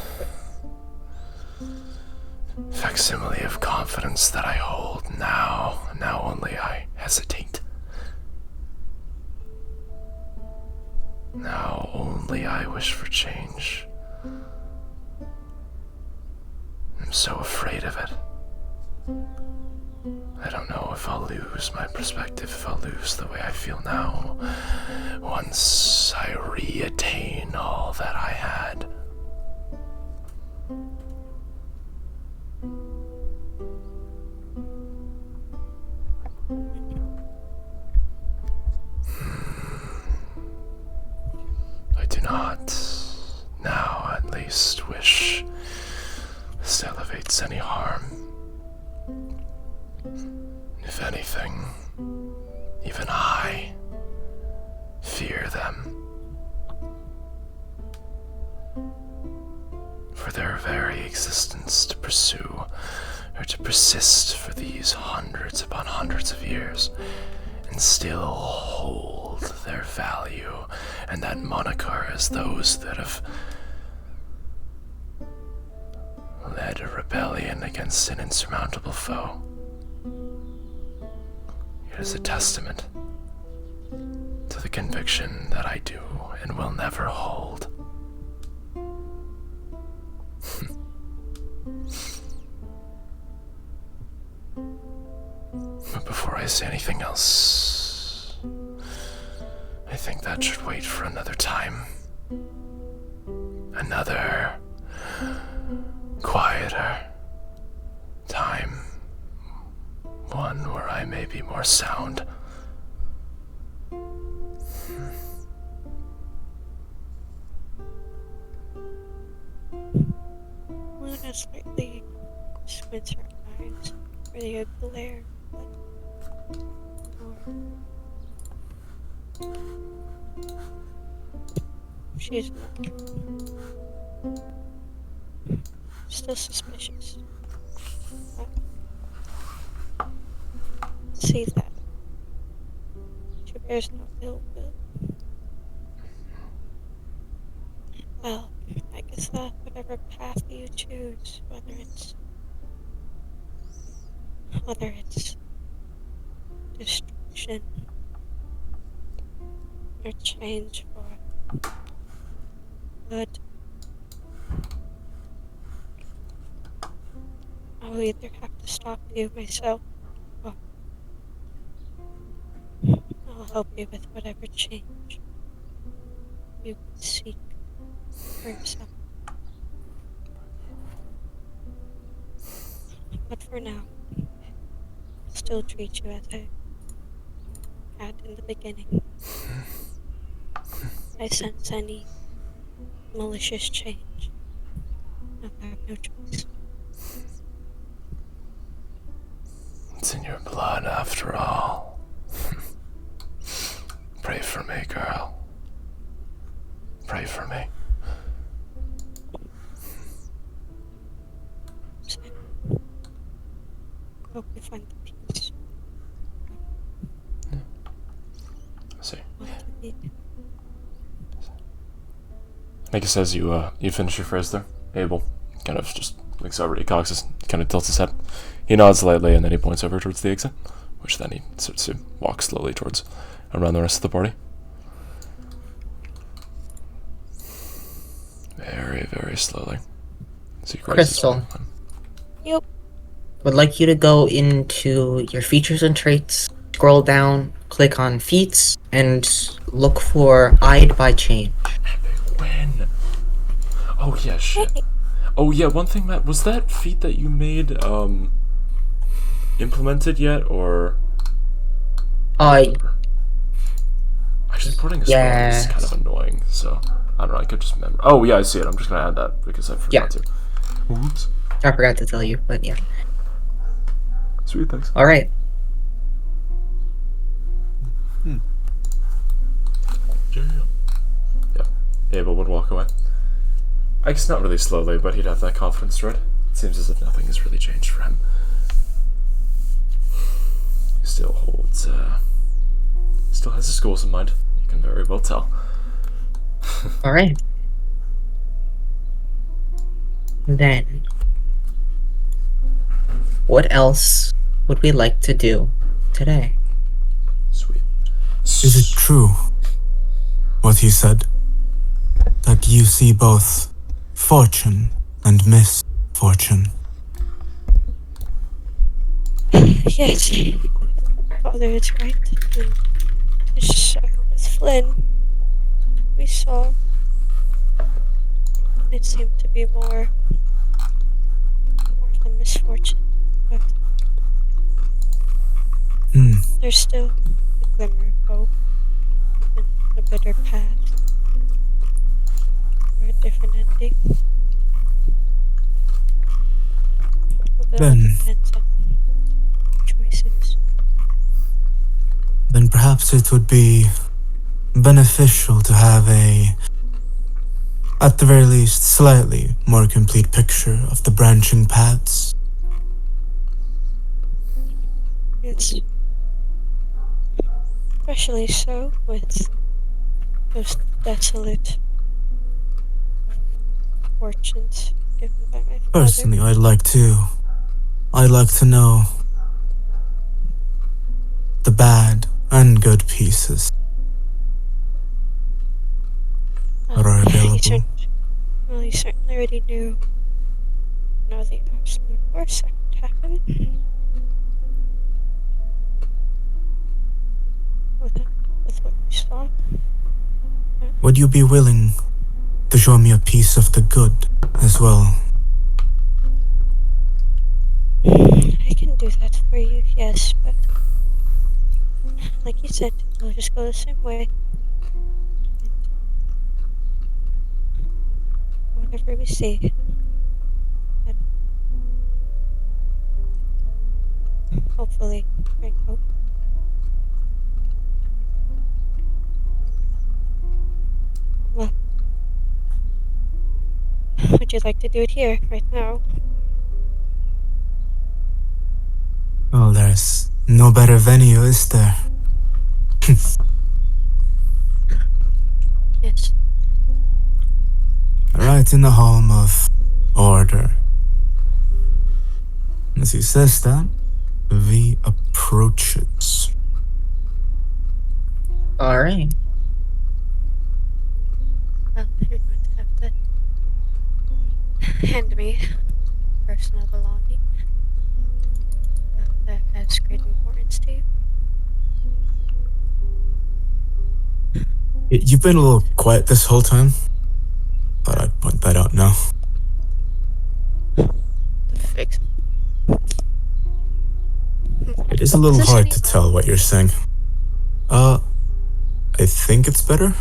facsimile of confidence that I hold, now only I hesitate. Now only I wish for change. I'm so afraid of it. I don't know if I'll lose my perspective, if I'll lose the way I feel now, once I re-attain all that I had. I do not, now at least, wish Stellavates any harm. If anything, even I fear them. For their very existence to pursue or to persist for these hundreds upon hundreds of years and still hold their value and that moniker as those that have led a rebellion against an insurmountable foe. It is a testament to the conviction that I do and will never hold. But before I say anything else, I think that should wait for another time. Another quieter time. One where I may be more sound. Luna slightly squints her eyes for the glare. She's still suspicious. See that. She bears no ill will. Well, I guess that whatever path you choose, whether it's destruction or change for good, I'll either have to stop you myself or I'll help you with whatever change you can seek for yourself. But for now, I'll still treat you as I had in the beginning. If I sense any malicious change, I'll have no choice. It's in your blood after all. Pray for me, girl. for me. Hope we find the peace. I see. What you need. I guess as you finish your phrase there, Abel kind of just looks over to Coxus, kind of tilts his head. He nods slightly and then he points over towards the exit, which then he starts to walk slowly towards around the rest of the party. Very, very slowly. So Crystal. Yep. Would like you to go into your features and traits, scroll down, click on feats, and look for Eyed by Change. When? Oh yeah, shit. Oh yeah, one thing, Matt, was that feat that you made implemented yet, or? Actually, putting a spell is kind of annoying, so I don't know. I could just remember. Oh yeah, I see it. I'm just gonna add that because I forgot to. Oops. I forgot to tell you, but yeah. Sweet, thanks. All right. Yeah. Abel would walk away. I guess not really slowly, but he'd have that confidence, right? It seems as if nothing has really changed for him. He still holds, still has his goals in mind. You can very well tell. All right. Then, what else would we like to do today? Sweet. Is it true what he said? That you see both fortune and misfortune? Yes. Father is right. And just with Flynn, we saw it seemed to be more than misfortune, but there's still a glimmer of hope and a better path or a different ending. But Then- it all depends on choices. Then perhaps it would be beneficial to have at the very least, slightly more complete picture of the branching paths. Yes. Especially so with those desolate fortunes given by my father. Personally, I'd like to know the bad and good pieces that are available. Well, he certainly already knew the absolute worst that could happen. With what we saw. Would you be willing to show me a piece of the good as well? I can do that for you, yes, but like you said, we'll just go the same way. And whatever we see, that hopefully bring hope. Well, would you like to do it here, right now? Well, there's no better venue, is there? Yes. Right in the home of order. As he says that, V approaches. All right. Well, you're going to have to hand me personal belonging that has great importance to you. You've been a little quiet this whole time. Thought I'd point that out now. Fix. It is a little hard to tell what you're saying. I think it's better.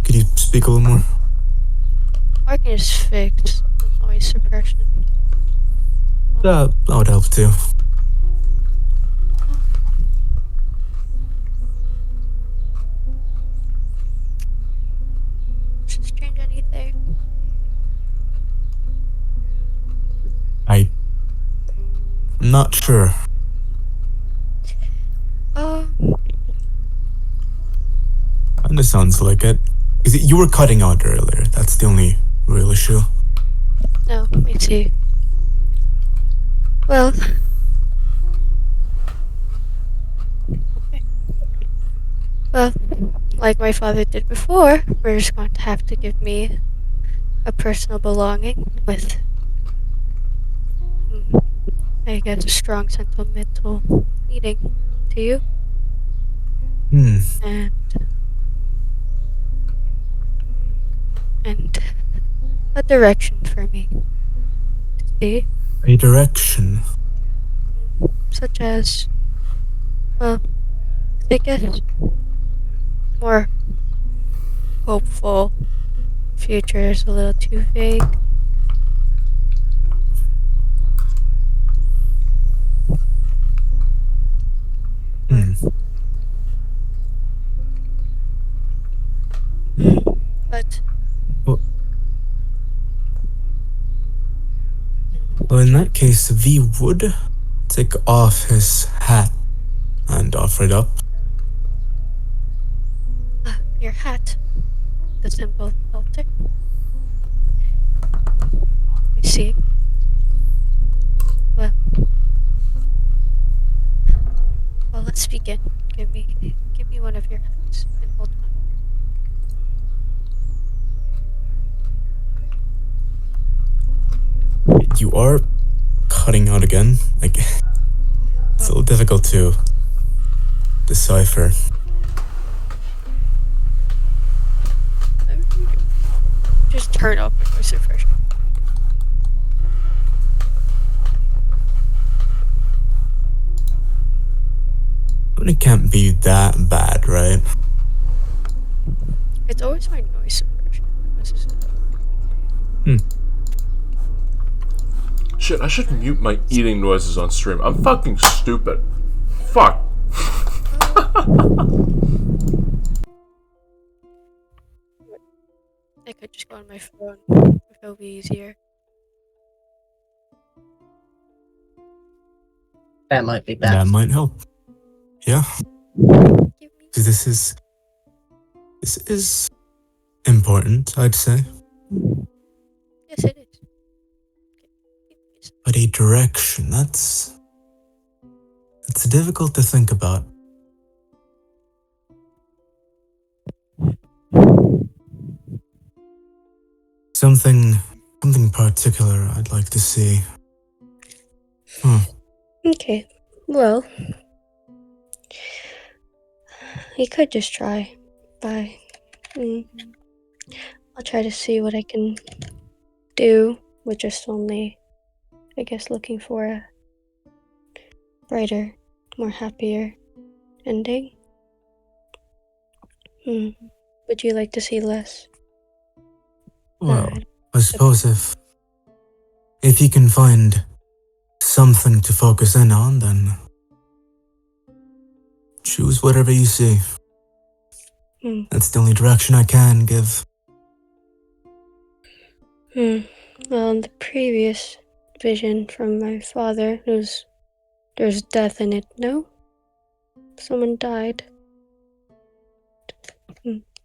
Could you speak a little more? I can just fix noise suppression. That would help too. It's a strange I'm not sure. Kinda sounds like it. You were cutting out earlier. That's the only real issue. No, I see. Well. Okay. Well, like my father did before, we're just going to have to give me a personal belonging with, I guess, a strong sentimental meaning to you. And a direction for me to see, A direction. such as, well, I guess, more hopeful. Future is a little too vague. But Well, in that case, V would take off his hat and offer it up. your hat, the symbol of the altar. I see. Well, let's begin. Give me one of your hats and hold on. You are cutting out again. Like, it's a little difficult to decipher. Just turn up my voice refresh. But it can't be that bad, right? It's always my noise suppression. Shit, I should mute my eating noises on stream. I'm fucking stupid. Fuck. I could just go on my phone if it'll be easier. That might be best. That might help. Yeah. Give me. This is important, I'd say. Yes, it is. But a direction, that's difficult to think about. Something particular I'd like to see. Okay, well, you could just try. I'll try to see what I can do with just only, I guess, looking for a brighter, more happier ending. Would you like to see less? Well, I suppose if you can find something to focus in on, then choose whatever you see. That's the only direction I can give. Well, in the previous vision from my father, there's death in it, no? Someone died.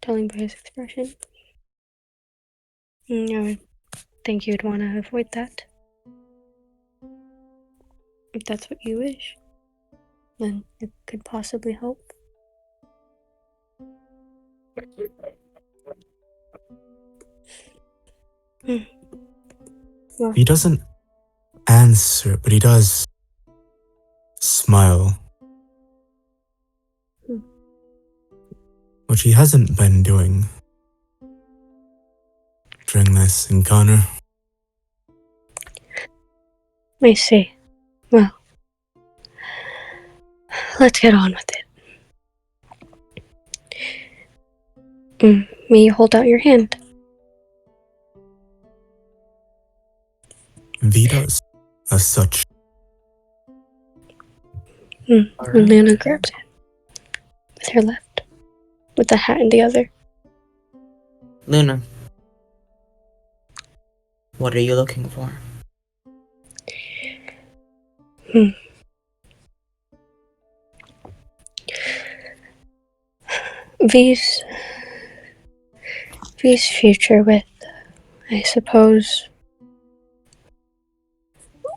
Telling by his expression. I would think you'd want to avoid that. If that's what you wish, then it could possibly help. Well, He doesn't answer, but he does smile. Which he hasn't been doing during this encounter. I see. Well, let's get on with it. May you hold out your hand? V does, as such. And Luna grabs it with her left, with the hat in the other. Luna, what are you looking for? V's future with, I suppose,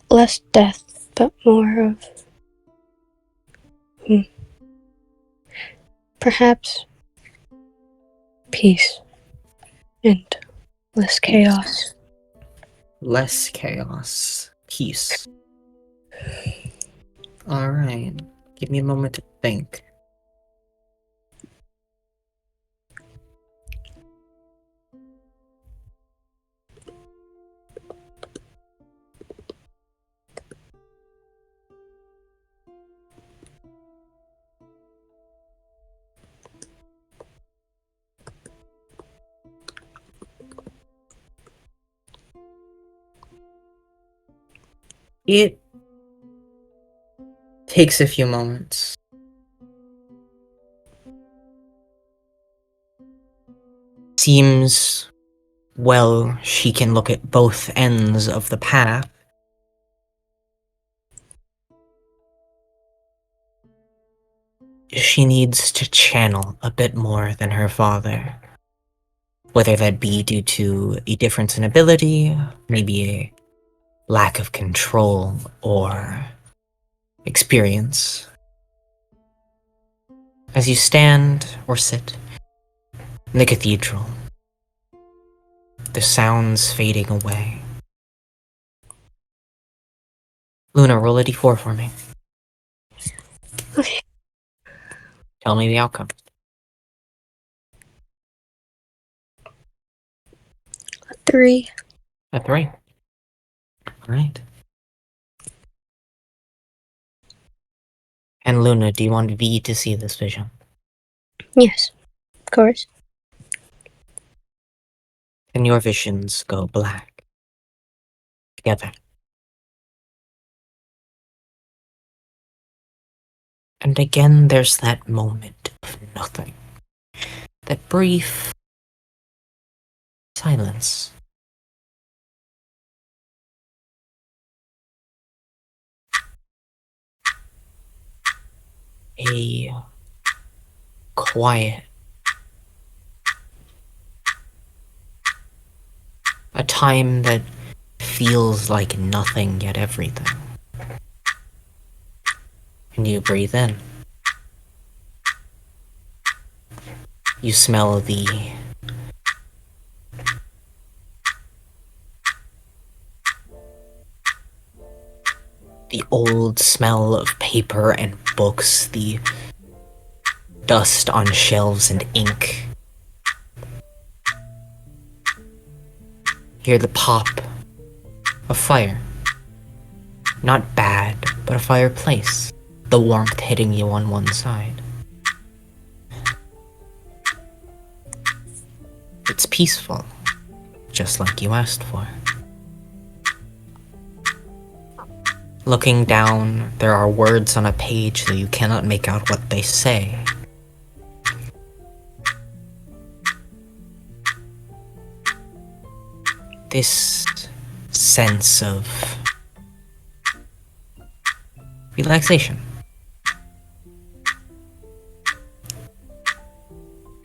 less death, but more of perhaps peace and less chaos. Less chaos. Peace. Alright. Give me a moment to think. It takes a few moments. Seems, well, she can look at both ends of the path. She needs to channel a bit more than her father. Whether that be due to a difference in ability, maybe a lack of control, or experience. As you stand or sit in the cathedral, the sounds fading away. Luna, roll a d4 for me. Okay. Tell me the outcome. 3. A 3. Alright. And Luna, do you want V to see this vision? Yes, of course. And your visions go black. Together. And again, there's that moment of nothing. That brief silence. A quiet. A time that feels like nothing yet everything. And you breathe in. You smell the old smell of paper and books, the dust on shelves and ink. Hear the pop of fire. Not bad, but a fireplace. The warmth hitting you on one side. It's peaceful, just like you asked for. Looking down, there are words on a page that you cannot make out what they say. This sense of relaxation.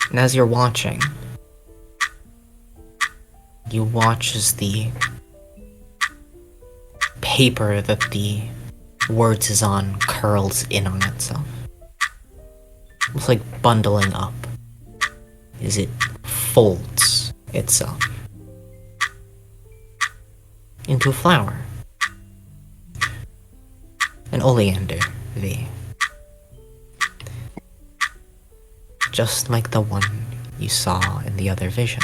And as you're watching, you watch as the paper that the words is on curls in on itself. It's like bundling up as it folds itself into a flower. An oleander V. Just like the one you saw in the other vision.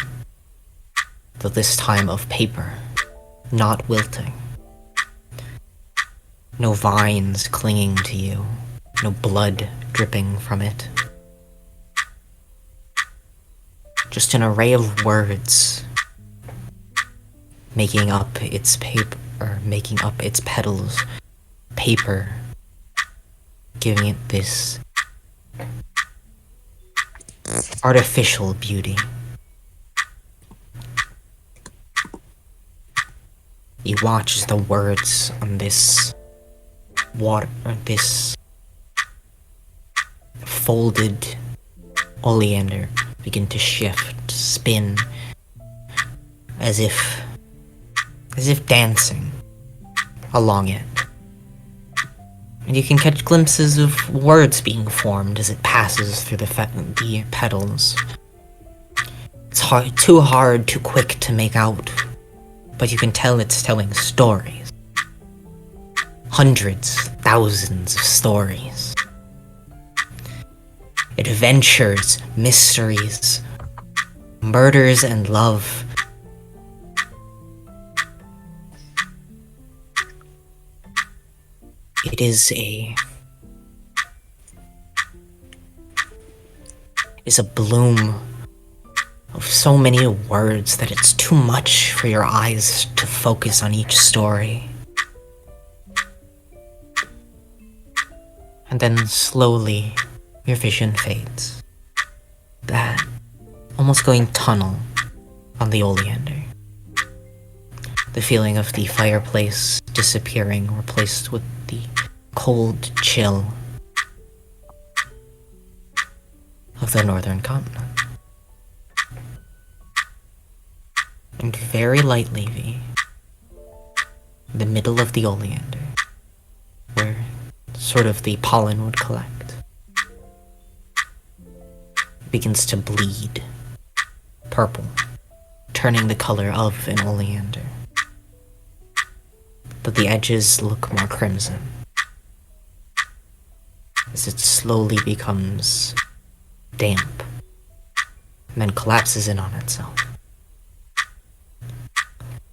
Though this time of paper, not wilting. No vines clinging to you, no blood dripping from it. Just an array of words making up its paper, or making up its petals, paper, giving it this artificial beauty. You watch as the words on this water, this folded oleander begin to shift, spin, as if dancing along it. And you can catch glimpses of words being formed as it passes through the petals. It's too hard, too quick to make out, but you can tell it's telling stories. Hundreds, thousands of stories. Adventures, mysteries, murders, and love. It is a bloom of so many words that it's too much for your eyes to focus on each story. And then slowly, your vision fades. That almost going tunnel on the oleander. The feeling of the fireplace disappearing, replaced with the cold chill of the northern continent. And very lightly, V, the middle of the oleander, where sort of the pollen would collect, begins to bleed purple, turning the color of an oleander. But the edges look more crimson as it slowly becomes damp and then collapses in on itself.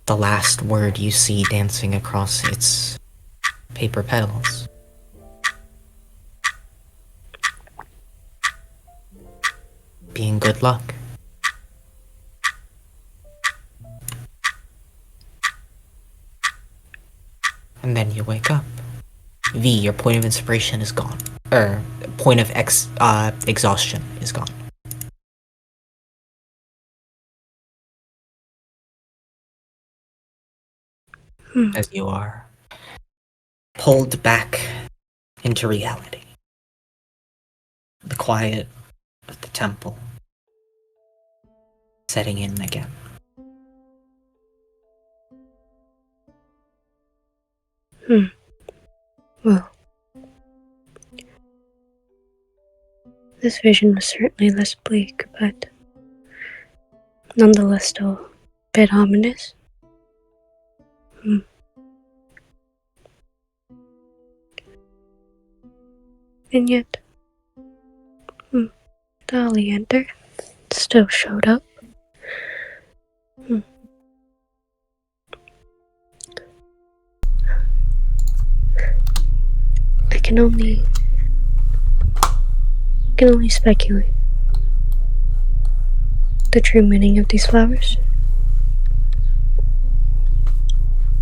The last word you see dancing across its paper petals. Being good luck. And then you wake up. V, your point of inspiration is gone. Point of exhaustion is gone. As you are pulled back into reality. The quiet of the temple setting in again. Well, this vision was certainly less bleak, but nonetheless still a bit ominous. And yet, the oleander still showed up. I can only speculate the true meaning of these flowers,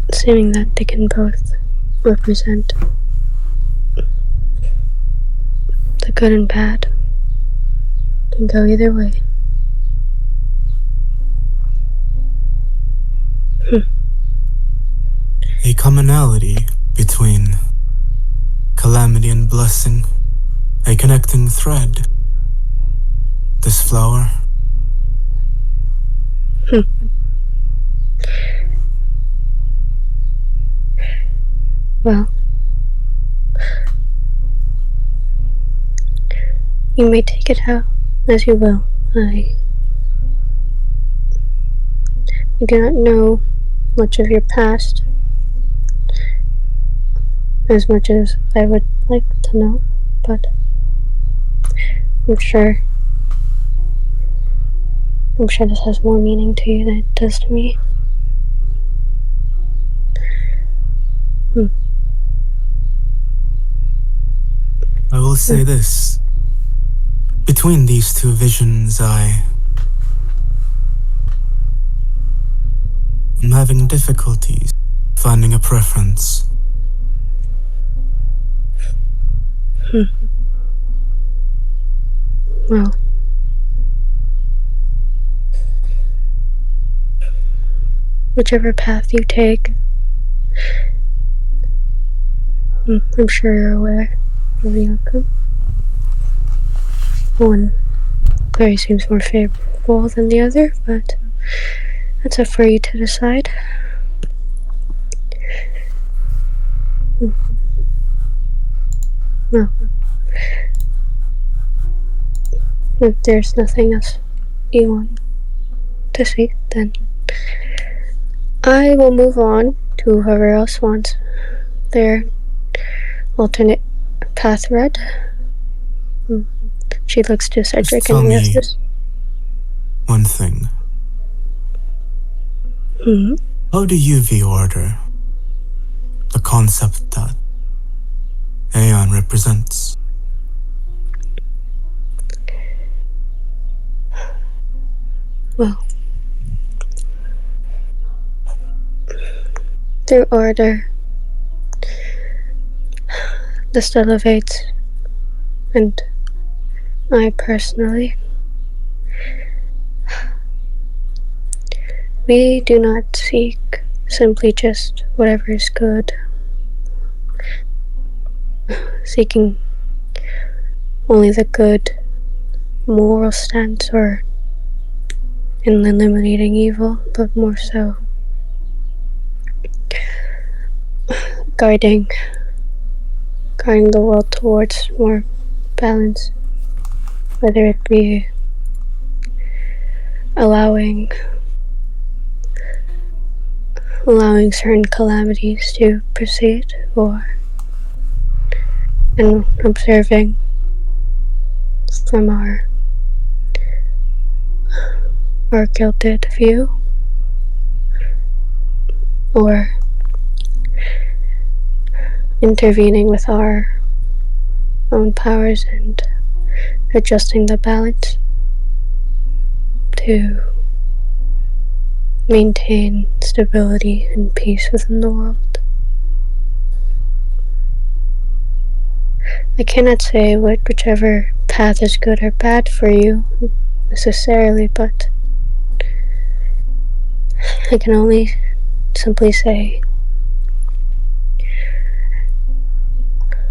assuming that they can both represent the good and bad. Can go either way. A commonality between calamity and blessing, a connecting thread. This flower. Well, you may take it how as you will. I do not know much of your past, as much as I would like to know, but I'm sure this has more meaning to you than it does to me. I will say this. Between these two visions, I'm having difficulties finding a preference. Well, whichever path you take, I'm sure you're aware of the outcome. One clearly seems more favorable than the other, but that's up for you to decide. Well, if there's nothing else you want to see, then I will move on to whoever else wants their alternate path read. She looks to Cedric tell and me- Eustace. One thing. Hmm. How do you view order? The concept that Aeon represents? Well, through order, this elevates, and I personally, we do not seek simply just whatever is good, seeking only the good moral stance or in eliminating evil, but more so guiding the world towards more balance, whether it be allowing certain calamities to proceed, or and observing from our gilded view, or intervening with our own powers and adjusting the balance to maintain stability and peace within the world. I cannot say whichever path is good or bad for you necessarily, but I can only simply say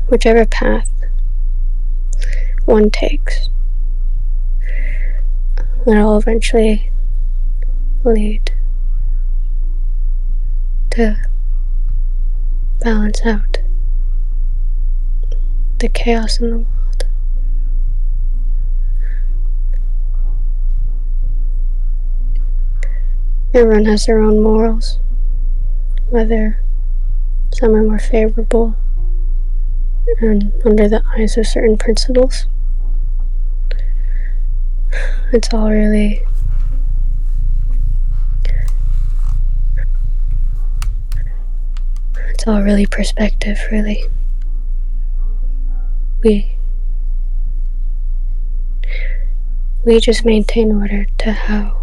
whichever path one takes, it'll eventually lead to balance out the chaos in the world. Everyone has their own morals, whether some are more favorable and under the eyes of certain principles. It's all really perspective, really. We just maintain order to how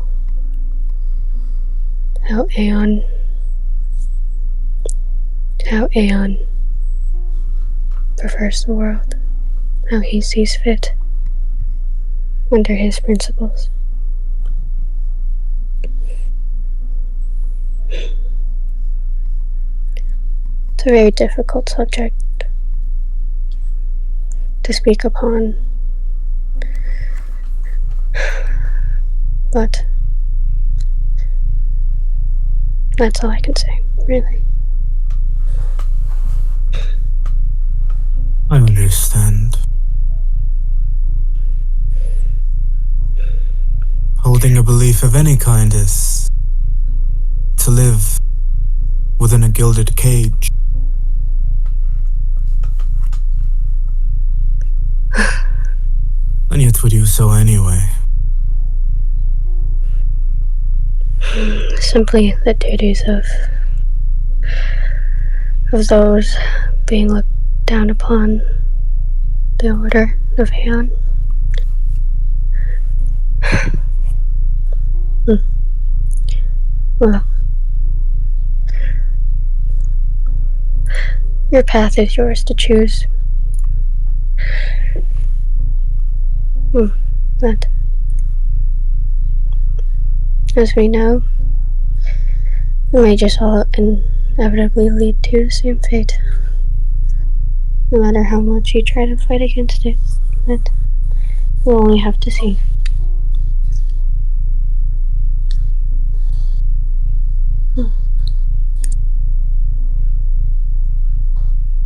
Aeon prefers the world, how he sees fit under his principles. It's a very difficult subject to speak upon, but that's all I can say, really. I understand. Holding a belief of any kind is to live within a gilded cage. And yet we do so anyway. Simply the duties of those being looked down upon the Order of Aeon. Well, your path is yours to choose. But as we know, we may just all inevitably lead to the same fate. no matter how much you try to fight against it. But we'll only have to see.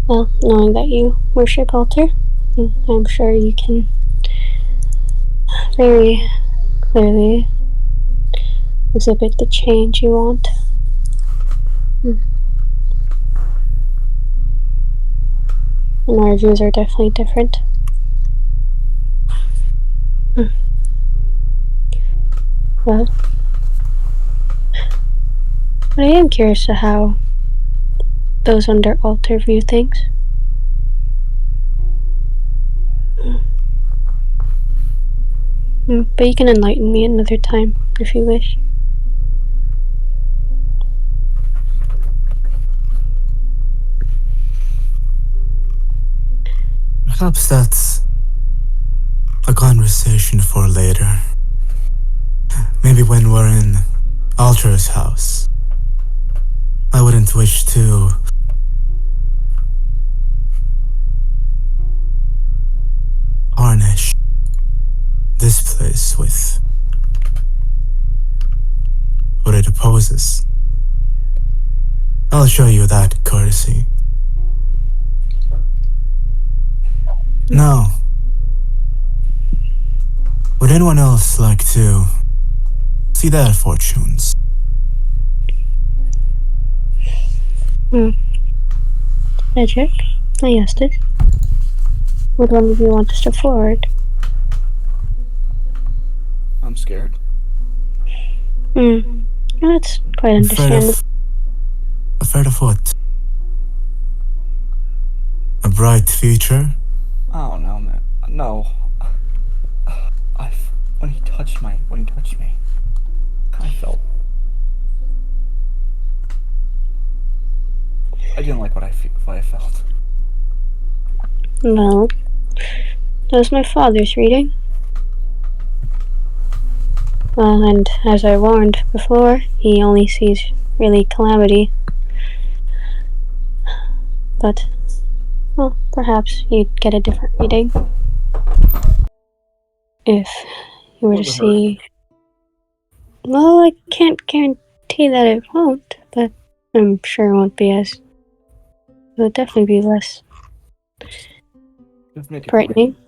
Well, knowing that you worship altar, I'm sure you can very clearly exhibit the change you want. And our views are definitely different. Well, but I am curious to how those under altar view things. But you can enlighten me another time if you wish. Perhaps that's a conversation for later. Maybe when we're in Altra's house. I wouldn't wish to tarnish this place with what it opposes. I'll show you that courtesy. Now, would anyone else like to see their fortunes? Magic? Yes, this. Would one of you want to step forward? I'm scared. That's quite understandable. Afraid of what? A bright future? I don't know, man. No. When he touched me, I felt. I didn't like what I felt. Well, that was my father's reading. Well, and as I warned before, he only sees really calamity. But, well, perhaps you'd get a different reading. If you were to see... Well, I can't guarantee that it won't, but I'm sure it won't be as... It would definitely be less Just make it frightening. quick.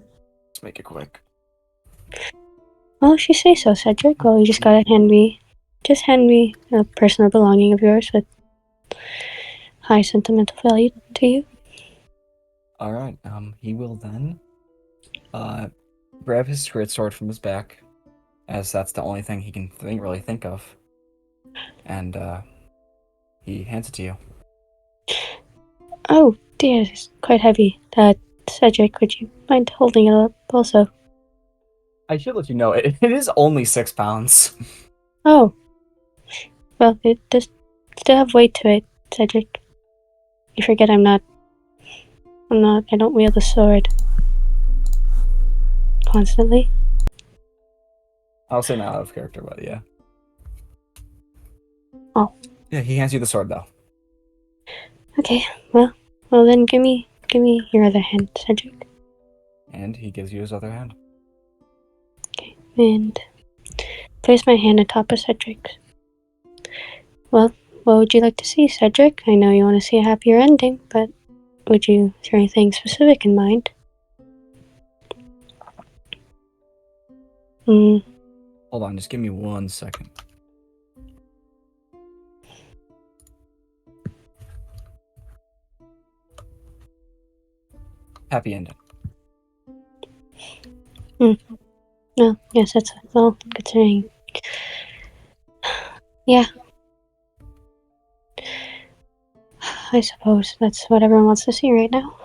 Just make it quick. Well, if you say so, Cedric. Well, you just gotta hand me a personal belonging of yours with high sentimental value to you. Alright, he will then grab his great sword from his back, as that's the only thing he can really think of. And he hands it to you. Oh dear, it's quite heavy. Cedric, would you mind holding it up also? I should let you know, it is only 6 pounds. Oh. Well, it does still have weight to it, Cedric. You forget I don't wield a sword constantly. I'll say not out of character, but yeah. Oh. Yeah, he hands you the sword though. Okay, well then give me your other hand, Cedric. And he gives you his other hand. Okay, and place my hand atop of Cedric's. Well, what would you like to see, Cedric? I know you want to see a happier ending, but is there anything specific in mind? Hold on, just give me 1 second. Happy ending. No, yes, that's well considering. Yeah. I suppose that's what everyone wants to see right now.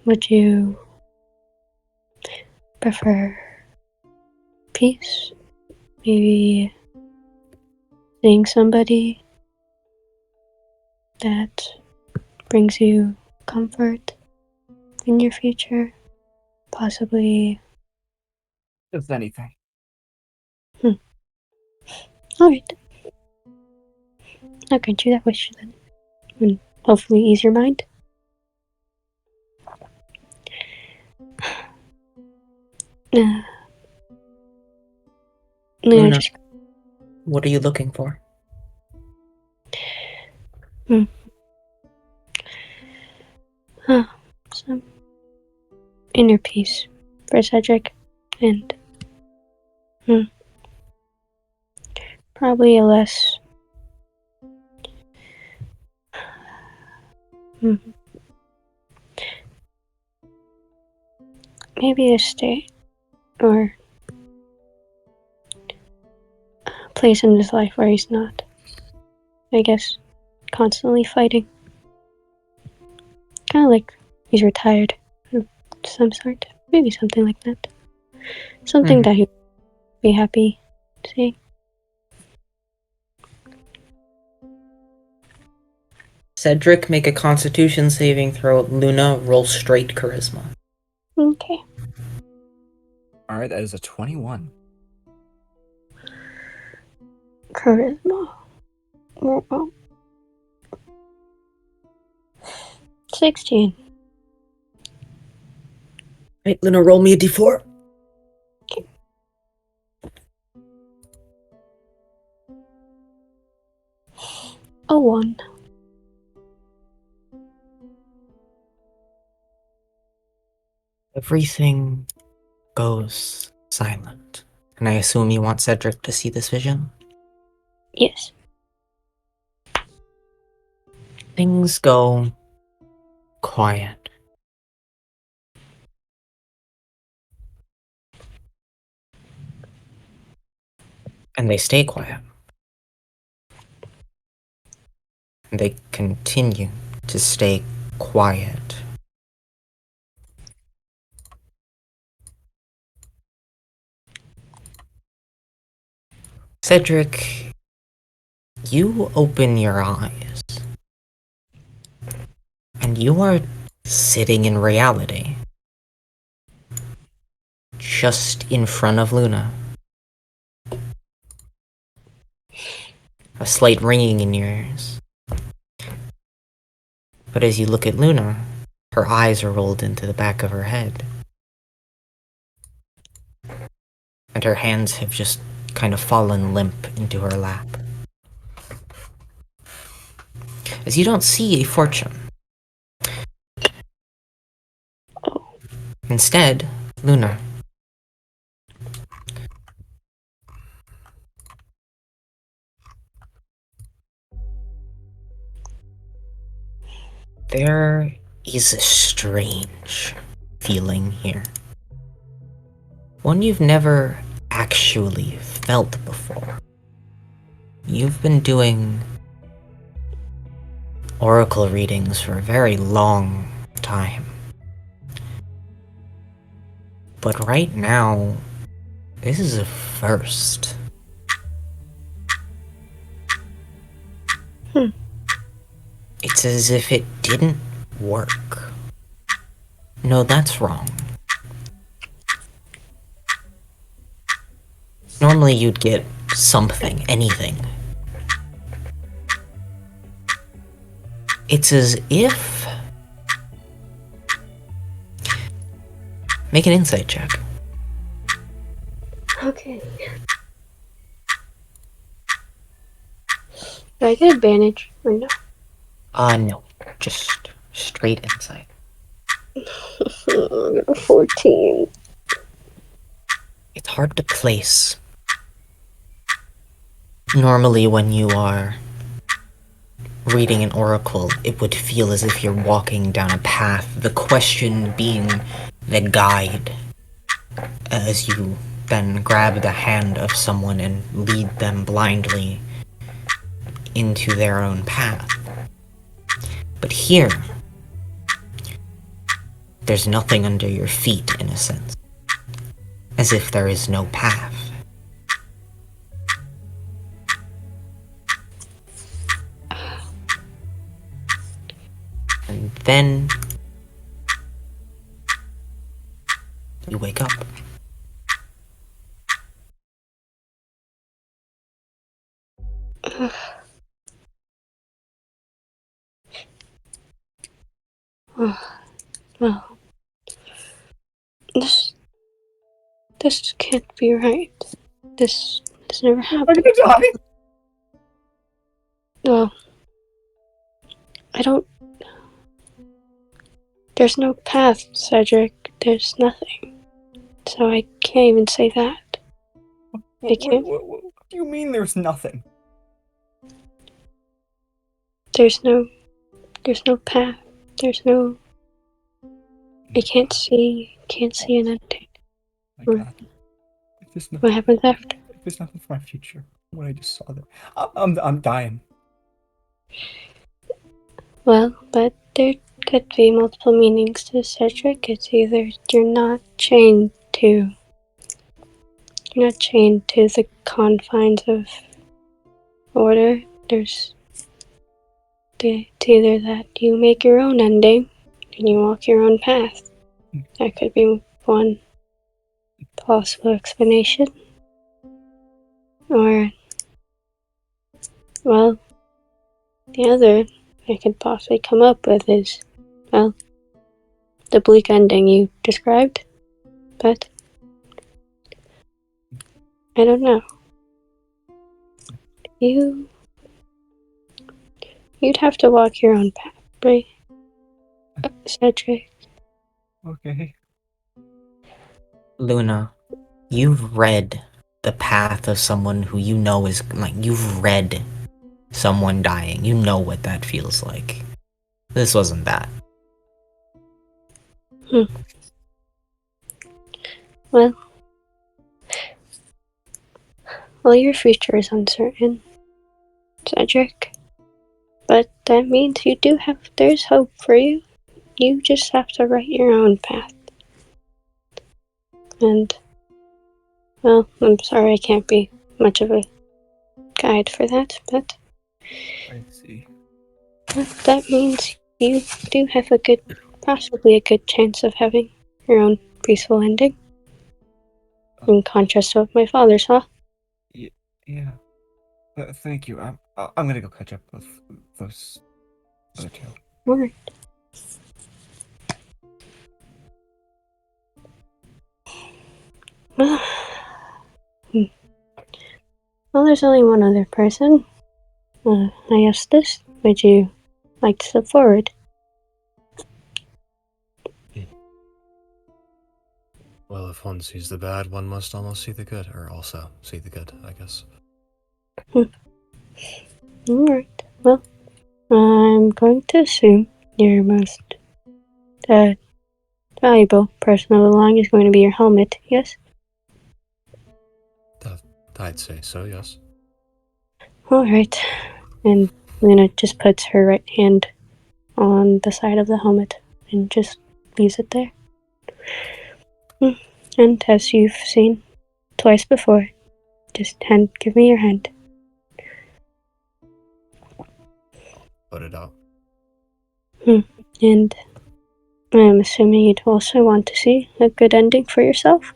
Would you prefer peace? Maybe seeing somebody that brings you comfort in your future? Possibly. If anything. Alright. I'll grant you that wish then. and hopefully ease your mind. Uh, Luna. just What are you looking for? some inner peace for Cedric, and probably a less maybe a state or a place in his life where he's not, I guess, constantly fighting. Kind of like he's retired of some sort. Maybe something like that. Something that he'd be happy seeing. Cedric, make a Constitution saving throw. Luna, roll straight charisma. Okay. All right, that is a 21. Charisma. Oh. 16. Right, Luna, roll me a d4. A 1. Everything goes silent. And I assume you want Cedric to see this vision? Yes. Things go quiet. And they stay quiet. And they continue to stay quiet. Cedric, you open your eyes. And you are sitting in reality. Just in front of Luna. A slight ringing in your ears. But as you look at Luna, her eyes are rolled into the back of her head. And her hands have just kind of fallen limp into her lap. As you don't see a fortune. Instead, Luna. There is a strange feeling here. One you've never actually felt before. You've been doing oracle readings for a very long time. But right now, this is a first. It's as if it didn't work. No, that's wrong. Normally you'd get something, anything. It's as if... Make an insight check. Okay. Do I get advantage or no? No. Just straight insight. 14. It's hard to place. Normally when you are reading an oracle, it would feel as if you're walking down a path, the question being the guide, as you then grab the hand of someone and lead them blindly into their own path. But here, there's nothing under your feet, in a sense, as if there is no path. And then you wake up. Well, this can't be right. This never I'm happened. gonna die. Well, I don't. There's no path, Cedric. There's nothing. So I can't even say that. I can't. What do you mean there's nothing? There's no path. There's no. I can't see an ending. My God. If there's What nothing, happens after? if there's nothing for my future, what I just saw there, I'm dying. Well, but there could be multiple meanings to Cedric. It's either you're not chained to the confines of order. It's either that you make your own ending and you walk your own path. That could be one possible explanation. Or, well, the other I could possibly come up with is, well, the bleak ending you described. But I don't know. You'd have to walk your own path, right? Cedric. Okay. Luna, you've read the path of someone who you know is like you've read someone dying. You know what that feels like. This wasn't that. Well, your future is uncertain, Cedric. But that means there's hope for you. You just have to write your own path. And, well, I'm sorry I can't be much of a guide for that, but I see. that means you do have possibly a good chance of having your own peaceful ending. In contrast to what my father saw. Yeah. Thank you. I'm gonna go catch up with those other two. Alright. Well, there's only one other person. I asked this. Would you like to step forward? Well, if one sees the bad, one must almost see the good, or also see the good, I guess. Alright. Well, I'm going to assume your most valuable personal belonging is going to be your helmet, yes? I'd say so, yes. Alright. And Luna just puts her right hand on the side of the helmet and just leaves it there. And as you've seen twice before, just give me your hand. Put it out. And I'm assuming you'd also want to see a good ending for yourself?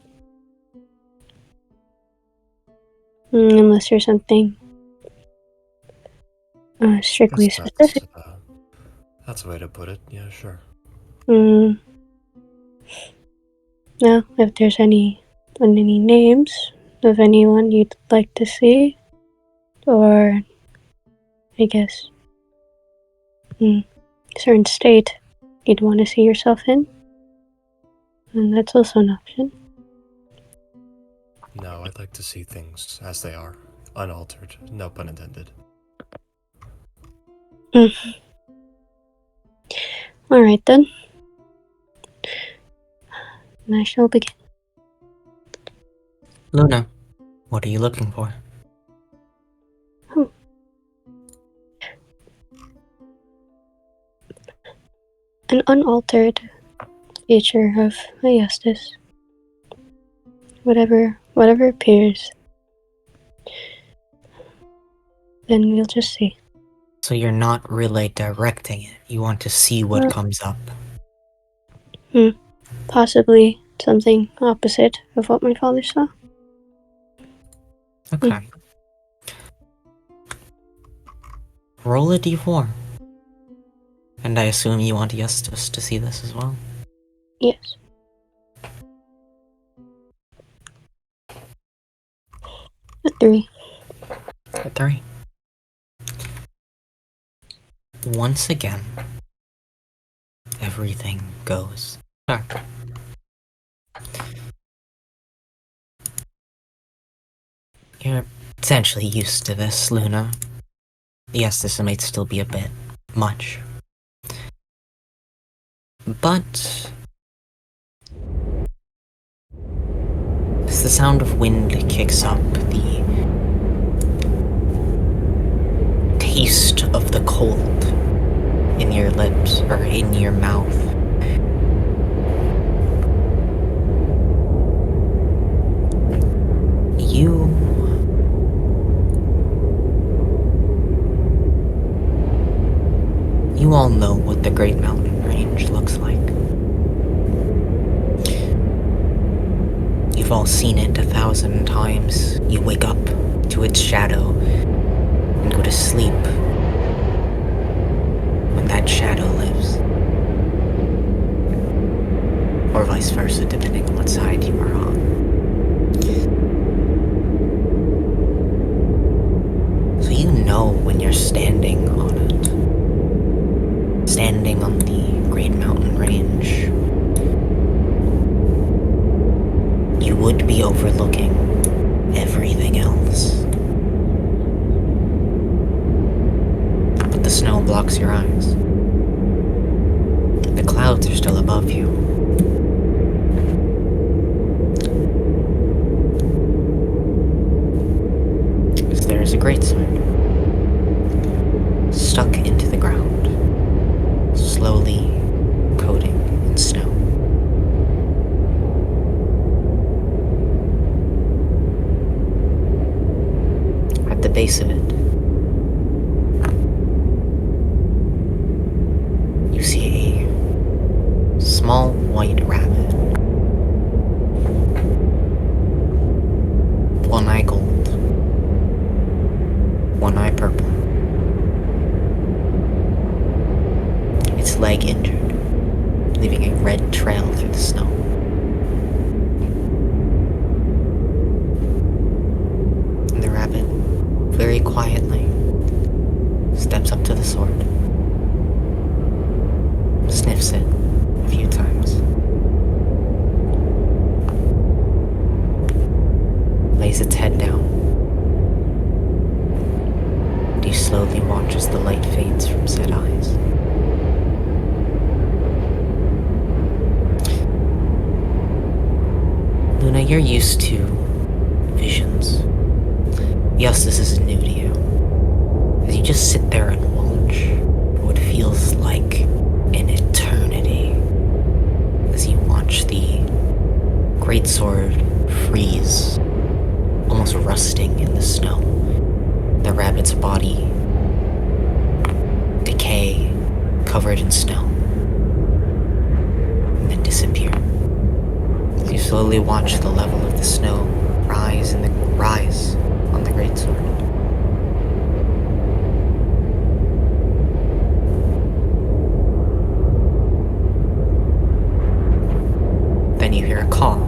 Unless there's something strictly specific. That's a way to put it, yeah, sure. Well, if there's any names of anyone you'd like to see, or I guess certain state you'd want to see yourself in, and that's also an option. No, I'd like to see things as they are, unaltered, no pun intended. Alright then. And I shall begin. Luna, what are you looking for? An unaltered feature of Aestus. Whatever appears. Then we'll just see. So you're not really directing it. You want to see what comes up. Possibly something opposite of what my father saw. Okay. Roll a d4. And I assume you want Justus to see this as well? Yes. A 3. A 3. Once again, everything goes dark. You're essentially used to this, Luna. Yes, this might still be a bit much. But as the sound of wind kicks up, the taste of the cold in your lips or in your mouth you all know what the Great Mountain Range looks like. You've all seen it 1,000 times. You wake up to its shadow and go to sleep when that shadow lives. Or vice versa, depending on what side you are on. So you know when you're standing on it. Standing on the Great Mountain Range, you would be overlooking everything else. But the snow blocks your eyes. The clouds are still above you. Because there is a greatsword stuck into the ground, slowly coating in snow. At the base of it, you see a small white rabbit. One eye gold, one eye purple. Its leg injured, leaving a red trail through the snow. And the rabbit, very quietly, steps up to the sword, sniffs it a few times, lays its head down, and you slowly watch as the light fades from said eyes. Luna, you're used to visions. Yes, this isn't new to you. As you just sit there and watch what feels like an eternity. As you watch the great sword freeze, almost rusting in the snow. The rabbit's body decay, covered in snow, and then disappear. As you slowly watch the level of the snow rise on the greatsword. Then you hear a call.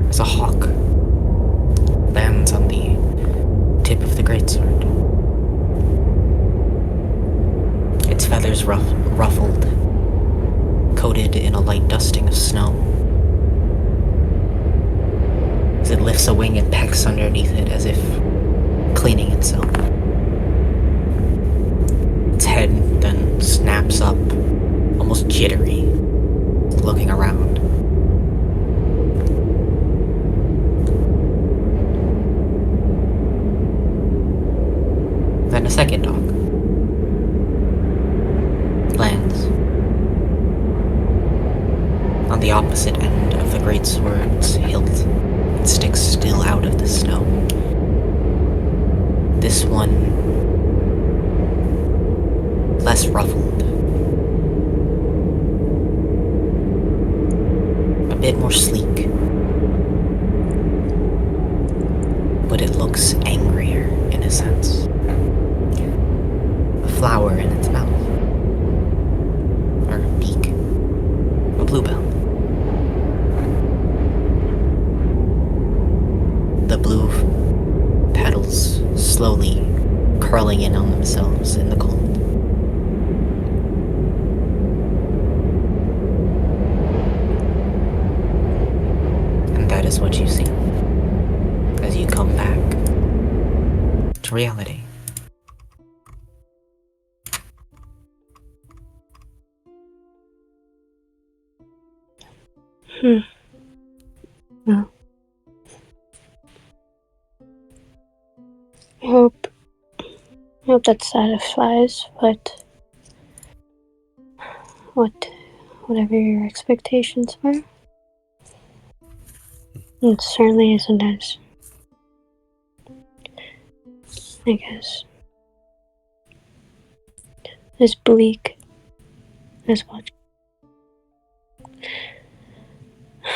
As a hawk lands on the tip of the greatsword. Its feathers ruffled, coated in a light dusting of snow. As it lifts a wing and pecks underneath it as if cleaning itself. Its head then snaps up, almost jittery, looking around. Then a second hawk lands on the opposite end of the greatsword's hilt. It sticks still out of the snow. This one less ruffled, a bit more sleek, but it looks angrier in a sense. flower in its mouth. Or beak. A bluebell. The blue petals slowly curling in on themselves in the cold. And that is what you see as you come back to reality. Well, I hope that satisfies, but whatever your expectations were, it certainly isn't as bleak as what.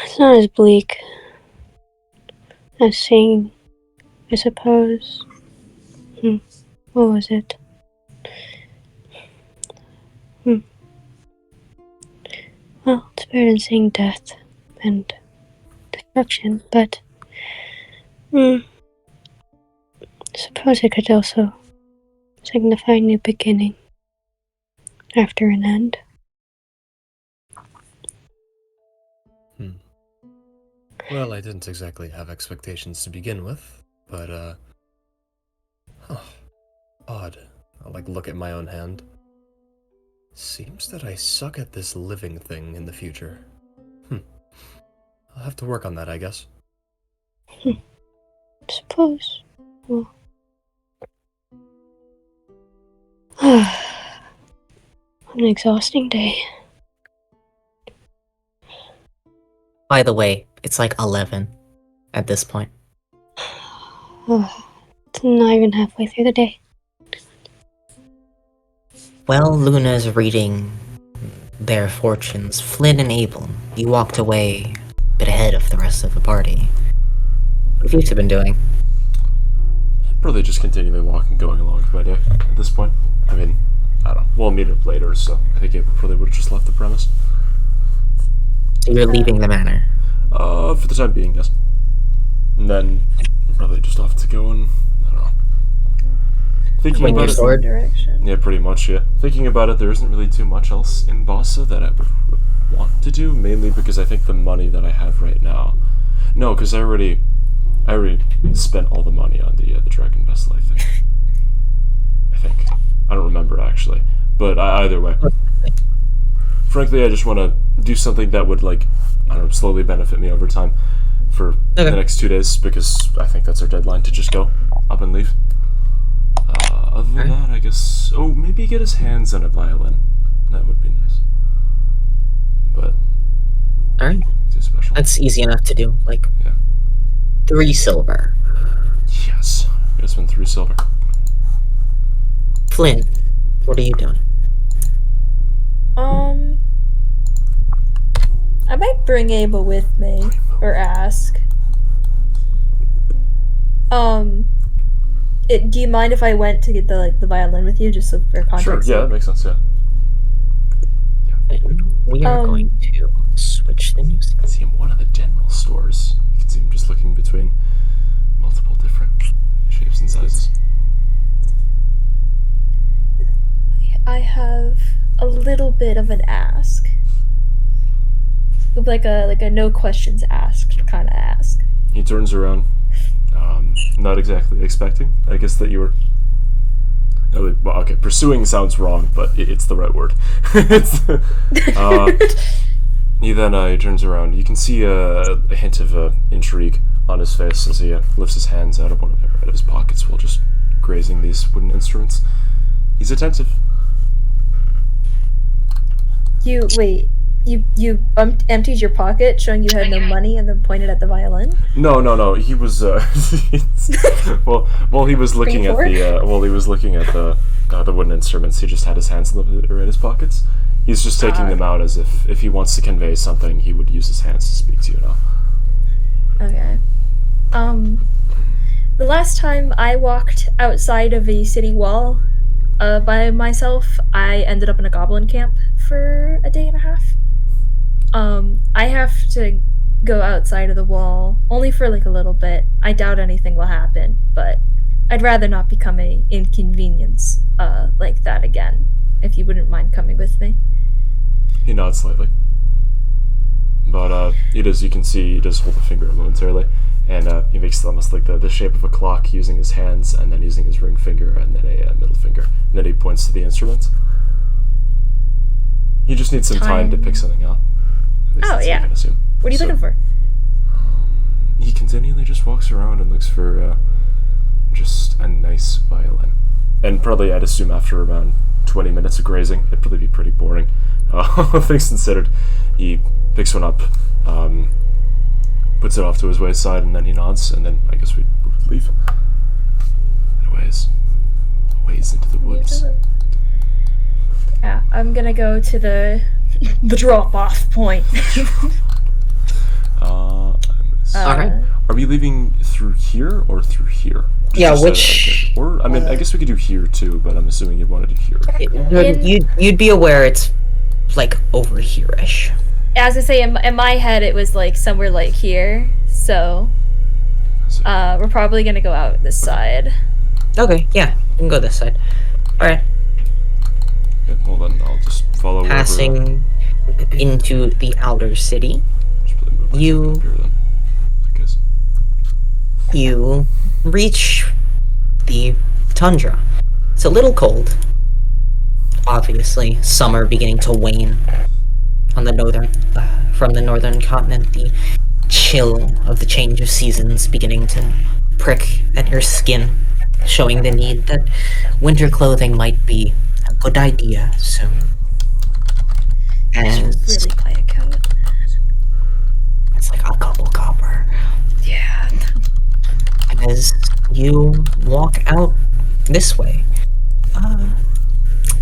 It's not as bleak as seeing, I suppose. What was it? Well, it's better than seeing death and destruction, but I suppose it could also signify a new beginning after an end. Well, I didn't exactly have expectations to begin with, but, odd. I'll, look at my own hand. Seems that I suck at this living thing in the future. I'll have to work on that, I guess. Suppose. Well. An exhausting day. By the way, it's like 11 at this point. It's not even halfway through the day. While Luna's reading their fortunes, Flynn and Abel, you walked away a bit ahead of the rest of the party. What have you two been doing? Probably just continually walking, going along with my day at this point. I mean, I don't know. We'll meet up later, so I think April probably would have just left the premise. So you're leaving the manor? For the time being, yes. And then probably just off to go and, I don't know. Thinking Swing about your it. sword? Direction. Yeah, pretty much, yeah. Thinking about it, there isn't really too much else in Bossa that I would want to do, mainly because I think the money that I have right now... No, because I already spent all the money on the Dragon Vessel, I think. I don't remember, actually. But either way. Frankly, I just want to do something that would, slowly benefit me over time for the next 2 days, because I think that's our deadline to just go up and leave. Other than that, I guess... Oh, maybe get his hands on a violin. That would be nice. But... Alright. Too special. That's easy enough to do. Yeah. 3 silver. Yes. Gotta spend 3 silver. Flynn, what are you doing? I might bring Abel with me, or ask. Do you mind if I went to get the violin with you, just so for context? Sure, yeah, that makes sense, yeah. We are going to switch the music. I can see him in one of the general stores. You can see him just looking between multiple different shapes and sizes. I have a little bit of an ask. Like a no questions asked kind of ask. He turns around, not exactly expecting, I guess, that you were... Oh, well, okay, pursuing sounds wrong, but it's the right word. He then turns around. You can see a hint of intrigue on his face as he lifts his hands out of his pockets while just grazing these wooden instruments. He's attentive. You emptied your pocket, showing you had no money, and then pointed at the violin. No. He was while he was looking at the wooden instruments. He just had his hands in his pockets. He's just taking them out as if he wants to convey something, he would use his hands to speak to you now. Okay. The last time I walked outside of a city wall, by myself. I ended up in a goblin camp for a day and a half. I have to go outside of the wall only for like a little bit. I doubt anything will happen, but I'd rather not become a inconvenience like that again. If you wouldn't mind coming with me. He nods slightly. But he does, you can see, he does hold a finger momentarily, and he makes almost like the shape of a clock using his hands, and then using his ring finger, and then a middle finger. And then he points to the instruments. You just need some time to pick something out. At least Oh, that's what yeah. I can assume. What are you So, looking for? He continually just walks around and looks for just a nice violin. And probably, I'd assume after around 20 minutes of grazing, it'd probably be pretty boring. Things considered, he picks one up, puts it off to his wayside, and then he nods, and then I guess we would leave. And a ways into the woods. Yeah, I'm gonna go to the drop-off point. Alright. Are we leaving through here or through here? Yeah, Just which- or, I mean, I guess we could do here too, but I'm assuming you'd want to do here. You'd be aware it's like over here-ish. As I say, in my head, it was like somewhere like here. So, So, we're probably gonna go out this side. Okay, yeah, you can go this side. Alright, yeah, well then I'll just follow passing into the outer city, Just probably move my you- finger up here then, I guess. you reach the tundra. It's a little cold. Obviously, summer beginning to wane on the northern, from the northern continent. The chill of the change of seasons beginning to prick at your skin, showing the need that winter clothing might be a good idea soon. And Really buy a coat. it's like a couple copper. Yeah. As you walk out this way,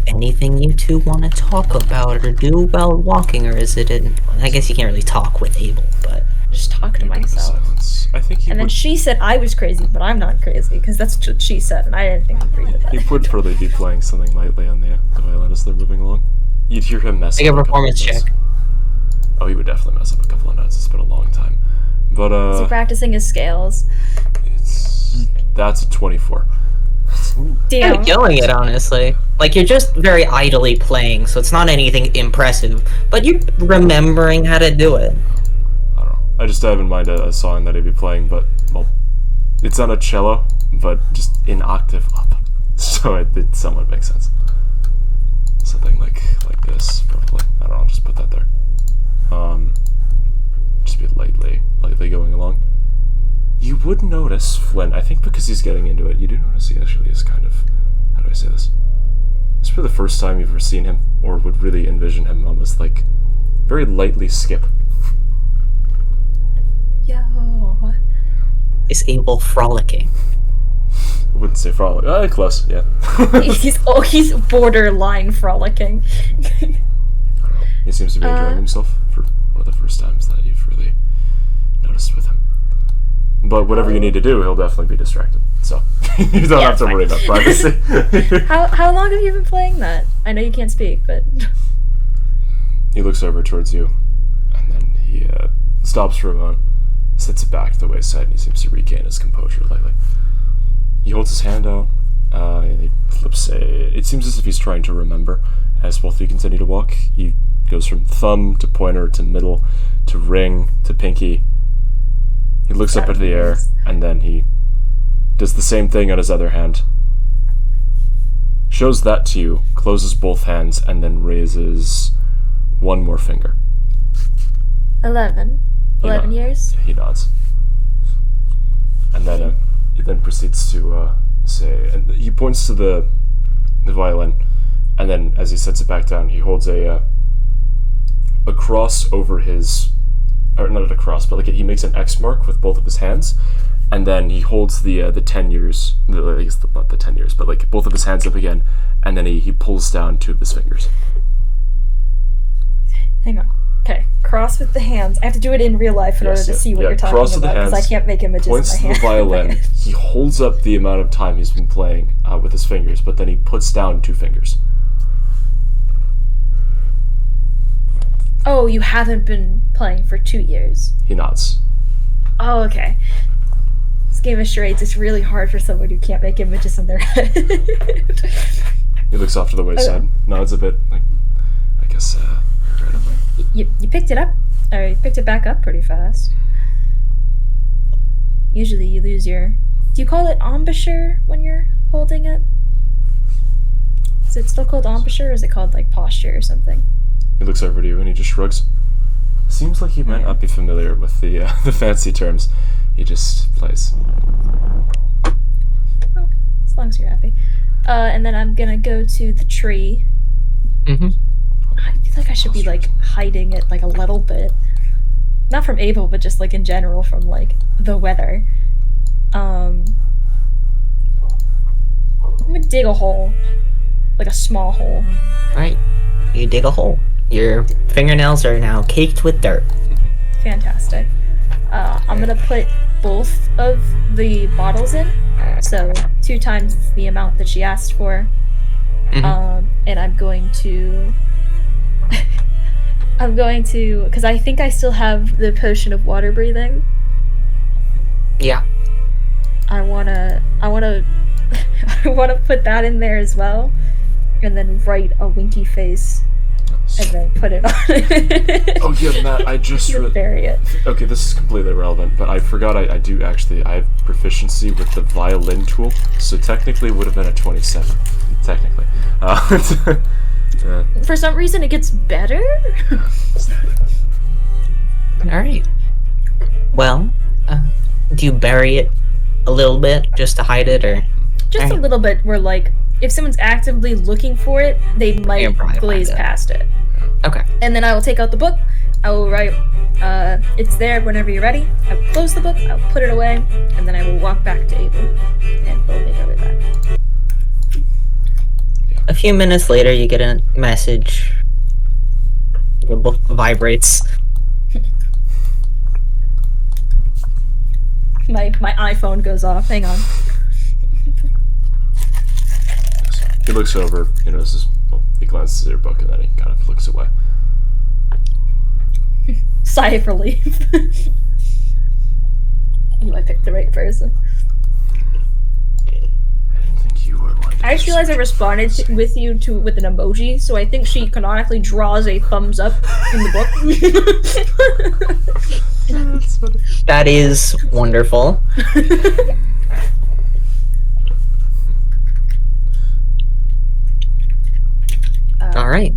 anything you two want to talk about or do while walking, or is it in... I guess you can't really talk with Abel, but... Just talk to A bit of a myself. silence. I think he And then would, she said I was crazy, but I'm not crazy because that's what she said, and I didn't think you agreed with that. he would probably be playing something lightly on the violin as they're moving along. You'd hear him mess Make up a a couple of performance notes. check. Oh, he would definitely mess up a couple of notes. It's been a long time. But Is he practicing his scales? that's a 24. Damn. You're killing it, honestly. Like, you're just very idly playing, so it's not anything impressive, but you're remembering how to do it. I don't know. I just have in mind a song that he'd be playing, but, well, it's on a cello, but just in octave up. So it somewhat makes sense. Something like this, probably. I don't know, I'll just put that there. Just be lightly going along. You would notice Flynn, I think because he's getting into it, you do notice he actually is kind of, how do I say this? It's for the first time you've ever seen him, or would really envision him almost like very lightly skip. Yo. Is Abel frolicking? I wouldn't say frolic. Close, yeah. He's borderline frolicking. He seems to be enjoying himself for one of the first times that you've really noticed with him. But whatever you need to do, he'll definitely be distracted. So you don't have to worry about privacy. How long have you been playing that? I know you can't speak, but He looks over towards you, and then he stops for a moment, sits back to the wayside, and he seems to regain his composure lightly. He holds his hand out, and he flips it seems as if he's trying to remember. As both of you continue to walk, he goes from thumb to pointer to middle to ring to pinky. He looks up into the air, and then he does the same thing on his other hand. Shows that to you, closes both hands, and then raises one more finger. 11 years. He nods. And then he then proceeds to say, and he points to the violin, and then as he sets it back down, he holds a cross over his, or not a cross, but like he makes an X mark with both of his hands, and then he holds the 10 years, I guess not the 10 years, but like both of his hands up again, and then he pulls down two of his fingers. Hang on. Okay, cross with the hands. I have to do it in real life in order to see what you're talking cross with about the because I hands, can't make images points in to my the hand. violin. He holds up the amount of time he's been playing with his fingers, but then he puts down 2 fingers. Oh, you haven't been playing for 2 years. He nods. Oh, okay. This game of charades is really hard for someone who can't make images in their head. He looks off to the wayside, nods a bit, like, I guess, regrettably. You picked it up, or you picked it back up pretty fast. Usually you lose your... Do you call it embouchure when you're holding it? Is it still called embouchure, or is it called, like, posture or something? He looks over to you and he just shrugs. Seems like he might not be familiar with the fancy terms. He just plays. Oh, as long as you're happy. And then I'm gonna go to the tree. Mm-hmm. I feel like I should be, like, hiding it, like, a little bit. Not from Abel, but just, like, in general from, like, the weather. I'm gonna dig a hole. Like a small hole. Alright. You dig a hole. Your fingernails are now caked with dirt. Fantastic. I'm gonna put both of the bottles in. So 2 times the amount that she asked for. And I'm going to... because I think I still have the potion of water breathing. Yeah. I wanna put that in there as well, and then write a winky face, and then put it on. Oh yeah, Matt, I just bury it. Okay, this is completely irrelevant, but I forgot I have proficiency with the violin tool, so technically it would have been a 27. Technically. For some reason, it gets better. Alright. Well, do you bury it a little bit just to hide it, or? Just a little bit where, like, if someone's actively looking for it, they might glaze past it. Okay. And then I will take out the book. I will write, it's there whenever you're ready. I will close the book, I will put it away, and then I will walk back to Abel. And we'll make our way back. A few minutes later, you get a message. Your book vibrates. My iPhone goes off. Hang on. He looks over, he notices, well, he glances at your book and then he kind of looks away. Sigh of relief. I picked the right person. I didn't think you were one. I just realized I responded with an emoji, so I think she canonically draws a thumbs up in the book. That's funny. That is wonderful. Alright.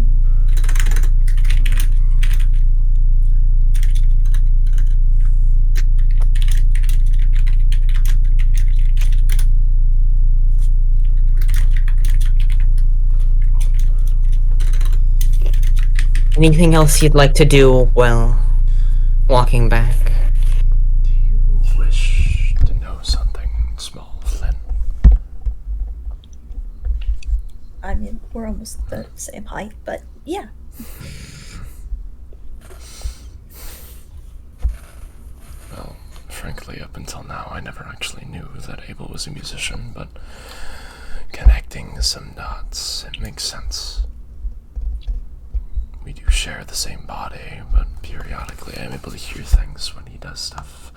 Anything else you'd like to do while walking back? Do you wish to know something small, Flynn? I mean, we're almost the same height, but yeah. Well, frankly, up until now, I never actually knew that Abel was a musician, but connecting some dots, it makes sense. We do share the same body, but periodically I'm able to hear things when he does stuff.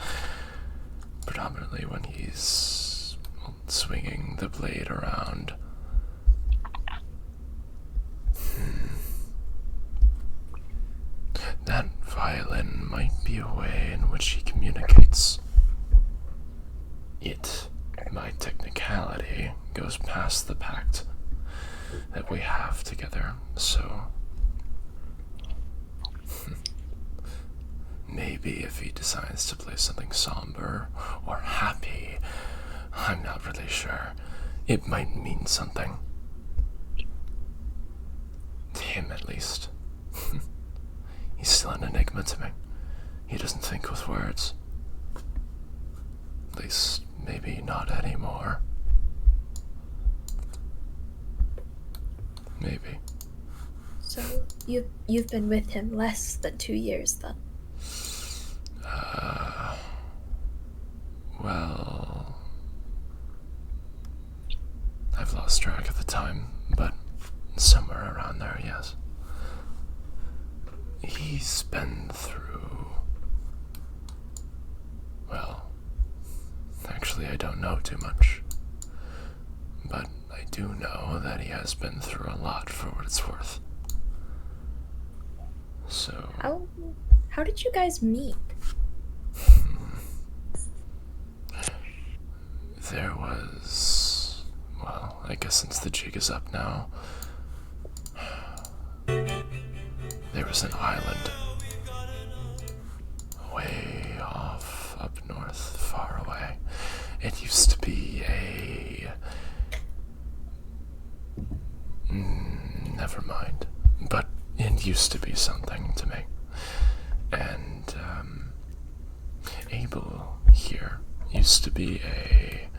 Predominantly when he's swinging the blade around. That violin might be a way in which he communicates. It, by technicality, goes past the pact that we have together, so maybe if he decides to play something somber or happy, I'm not really sure. It might mean something. To him, at least. He's still an enigma to me. He doesn't think with words. At least, maybe not anymore. Maybe. So you've been with him less than 2 years then. Well, I've lost track of the time, but somewhere around there, yes. He's been through... Well, actually I don't know too much. But I do know that he has been through a lot for what it's worth. So... How did you guys meet? There was... Well, I guess since the jig is up now, there was an island way off up north, far away. It used to be a... never mind. But it used to be something to me. And, Abel here used to be a...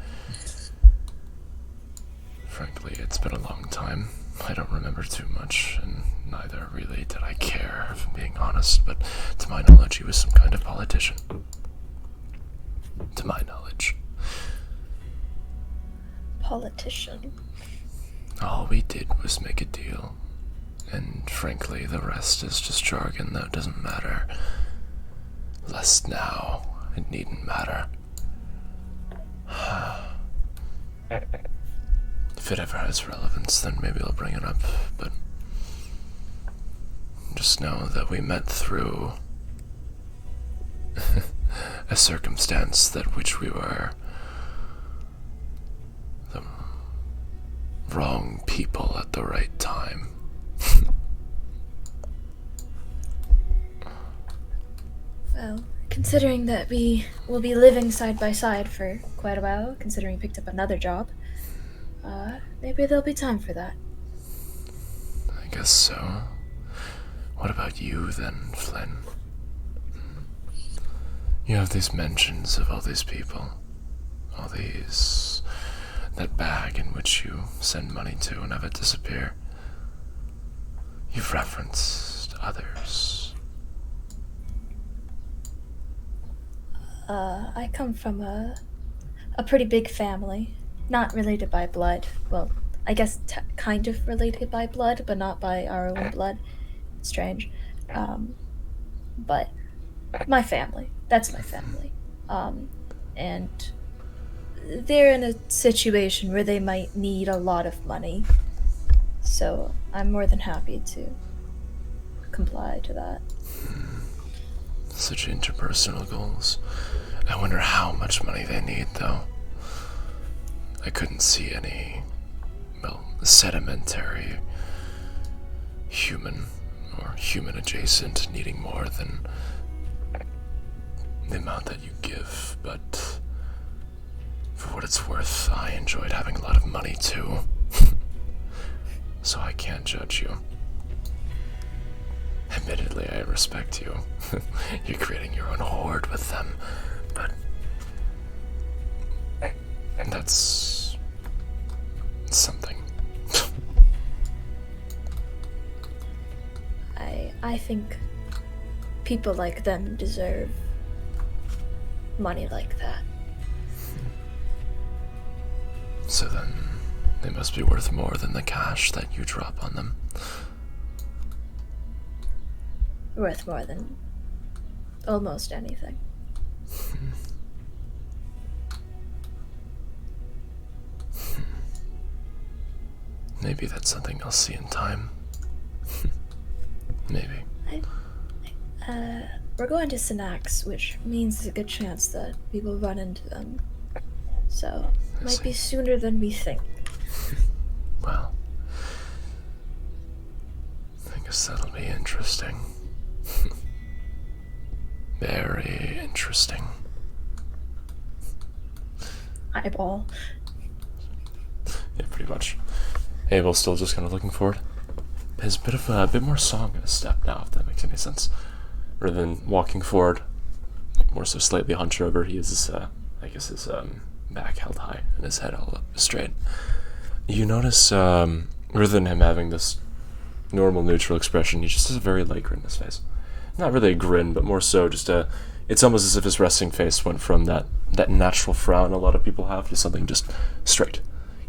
Frankly, it's been a long time. I don't remember too much, and neither really did I care, if I'm being honest, but to my knowledge, he was some kind of politician. To my knowledge. Politician. All we did was make a deal, and frankly, the rest is just jargon that doesn't matter. Lest now, it needn't matter. If it ever has relevance, then maybe I'll bring it up, but just know that we met through a circumstance that which we were the wrong people at the right time. Well, considering that we will be living side by side for quite a while, considering you picked up another job, maybe there'll be time for that. I guess so. What about you then, Flynn? You have these mentions of all these people, all these... that bag in which you send money to and have it disappear. You've referenced others. I come from a pretty big family. Not related by blood. Well, I guess kind of related by blood, but not by our own blood. Strange. But my family. That's my family. And they're in a situation where they might need a lot of money. So I'm more than happy to comply to that. Such interpersonal goals. I wonder how much money they need, though. I couldn't see any, well, sedimentary human or human adjacent needing more than the amount that you give, but for what it's worth, I enjoyed having a lot of money too. So I can't judge you. Admittedly, I respect you. You're creating your own horde with them, but that's something. I think people like them deserve money like that. So then, they must be worth more than the cash that you drop on them. Worth more than almost anything. Maybe that's something I'll see in time. Maybe. We're going to Synax, which means there's a good chance that we will run into them. So, might be sooner than we think. Well, I guess that'll be interesting. Very interesting. Eyeball. Yeah, pretty much. Abel's still just kind of looking forward. There's a bit more song in his step now, if that makes any sense. Rather than walking forward, more so slightly hunched over, he has his, I guess his back held high and his head all up straight. You notice, rather than him having this normal, neutral expression. He just has a very light grin in his face. Not really a grin, but more so just a... It's almost as if his resting face went from that natural frown a lot of people have to something just straight.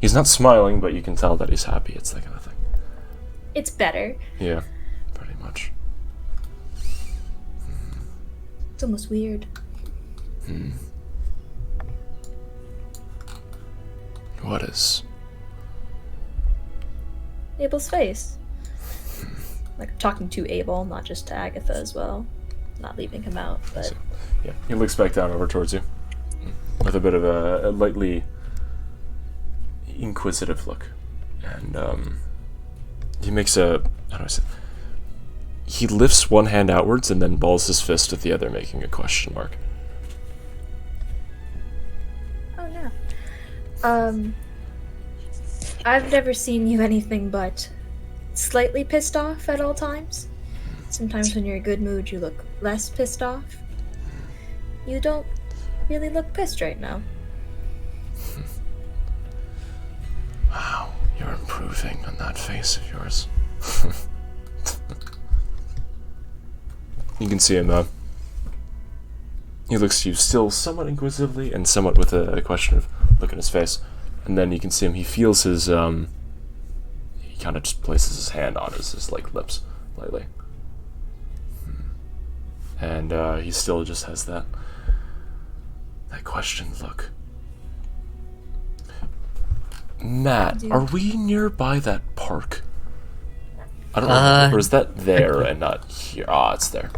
He's not smiling, but you can tell that he's happy. It's that kind of thing. It's better. Yeah, pretty much. It's almost weird. What is? Abel's face. Like, talking to Abel, not just to Agatha as well. Not leaving him out, but... Yeah, he looks back down over towards you with a bit of a lightly inquisitive look. And he makes a... How do I say? He lifts one hand outwards and then balls his fist with the other, making a question mark. Oh, no. I've never seen you anything but slightly pissed off at all times. Sometimes when you're in a good mood, you look less pissed off. You don't really look pissed right now. Wow, you're improving on that face of yours. You can see him, he looks to you still somewhat inquisitively and somewhat with a question of look in his face. And then you can see him, he feels his, he kind of just places his hand on his like, lips, lightly. And, he still just has that questioned look. Matt, are we nearby that park? I don't know, or is that there and not here? Ah, it's there.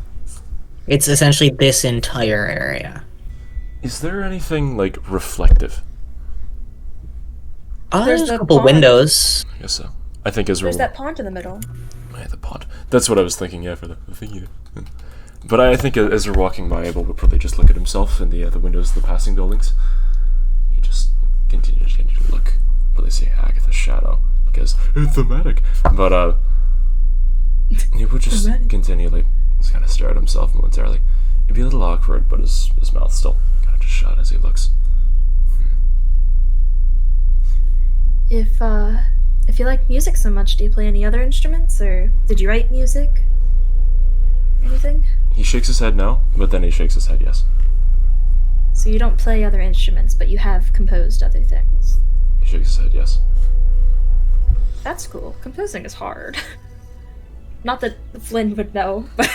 It's essentially this entire area. Is there anything, like, reflective? There's There's a the couple pond. windows. I guess so. I think Ezra There's will... that pond in the middle. Yeah, the pond. That's what I was thinking, yeah, for the thing, yeah. But I think as we're walking by, Abel would probably just look at himself in the windows of the passing buildings. He just continue to look. Probably see Agatha's shadow, because it's thematic. But, he would just continually just kind of stare at himself momentarily. It'd be a little awkward, but his mouth still kind of just shut as he looks. If you like music so much, do you play any other instruments, or did you write music? Anything? He shakes his head no, but then he shakes his head yes. So you don't play other instruments, but you have composed other things. He shakes his head yes. That's cool. Composing is hard. Not that Flynn would know, but...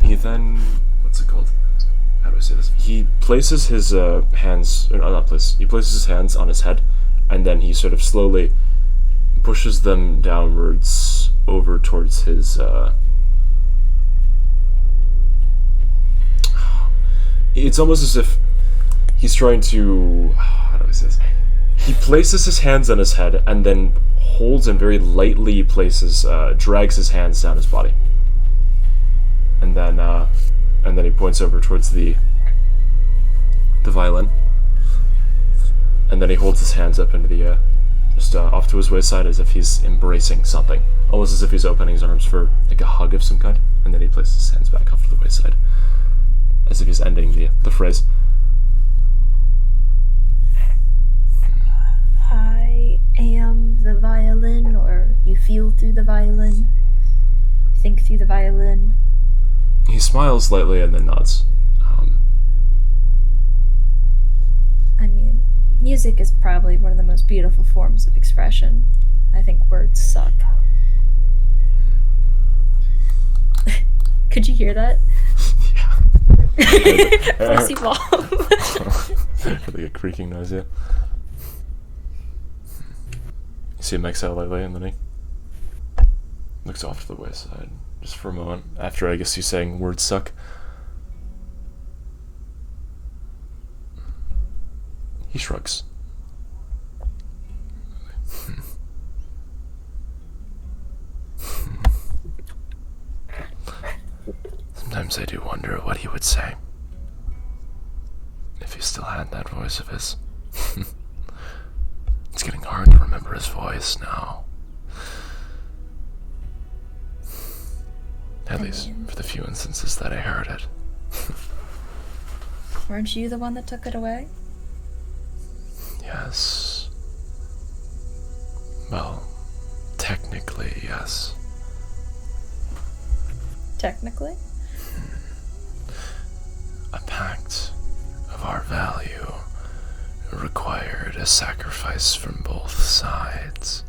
He then... What's it called? How do I say this? He places his hands... Or not place. He places his hands on his head, and then he sort of slowly pushes them downwards over towards his... It's almost as if he's trying to... How do I say this? He places his hands on his head, and then holds and very lightly places... drags his hands down his body. And then he points over towards the violin, and then he holds his hands up into the just off to his wayside as if he's embracing something, almost as if he's opening his arms for like a hug of some kind. And then he places his hands back off to the wayside, as if he's ending the phrase. I am the violin, or you feel through the violin, think through the violin. He smiles slightly and then nods. I mean, music is probably one of the most beautiful forms of expression. I think words suck. Could you hear that? Yeah. Fussy ball. Like a creaking noise, yeah. You see him exhale lightly, and then he looks off to the wayside just for a moment. After, I guess, you saying words suck. He shrugs. Sometimes I do wonder what he would say if he still had that voice of his. It's getting hard to remember his voice now. At least for the few instances that I heard it. Weren't you the one that took it away? Yes. Well, technically, yes. Technically? A pact of our value required a sacrifice from both sides.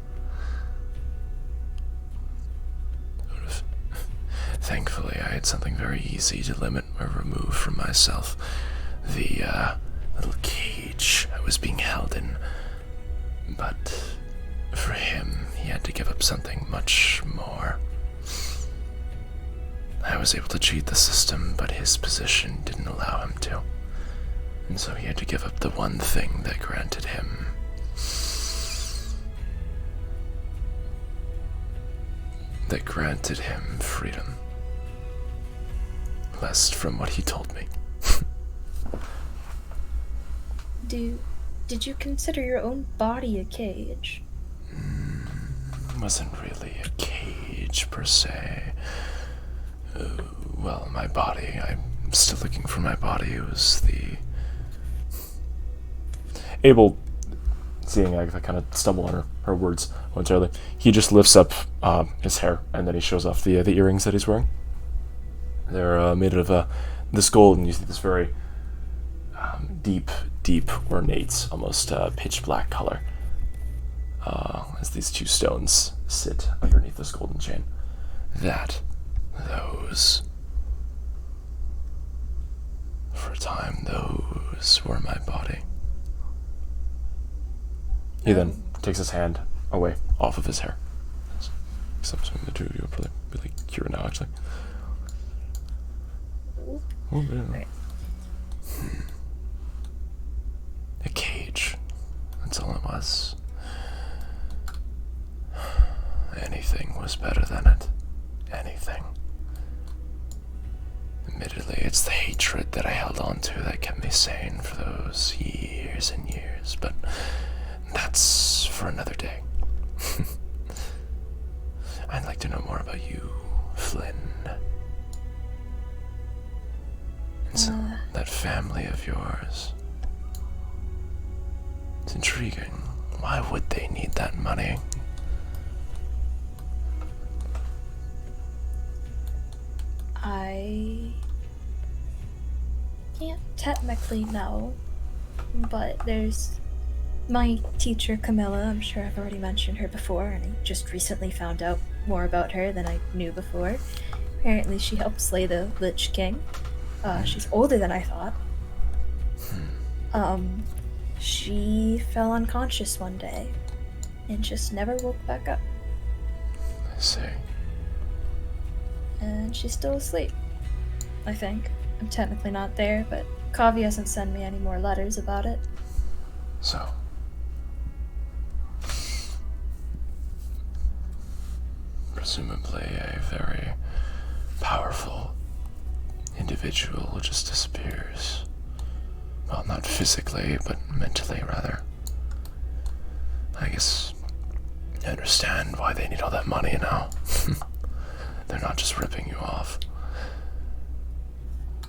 Thankfully, I had something very easy to limit or remove from myself. The little cage I was being held in. But for him, he had to give up something much more. I was able to cheat the system, but his position didn't allow him to. And so he had to give up the one thing that granted him freedom. Less from what he told me. Did you consider your own body a cage? It wasn't really a cage per se. Well, my body, I'm still looking for my body. It was the... Abel, seeing Agatha kind of stumble on her words momentarily, he just lifts up his hair, and then he shows off the earrings that he's wearing. They're made out of this gold, and you see this very deep, ornate, almost pitch black color as these two stones sit underneath this golden chain. Those, for a time, those were my body. He then takes his hand away off of his hair. Except the two of you will probably be like here now, actually. Oh, yeah. A cage. That's all it was. Anything was better than it. Anything. Admittedly, it's the hatred that I held on to that kept me sane for those years and years, but that's for another day. I'd like to know more about you, Flynn. And that family of yours. It's intriguing. Why would they need that money? I can't technically know, but there's my teacher Camilla. I'm sure I've already mentioned her before, and I just recently found out more about her than I knew before. Apparently she helped slay the Lich King. She's older than I thought. She fell unconscious one day and just never woke back up. I see. And she's still asleep, I think. I'm technically not there, but Kavi hasn't sent me any more letters about it. So, presumably a very powerful individual just disappears. Well, not physically, but mentally, rather. I guess I understand why they need all that money now. They're not just ripping you off.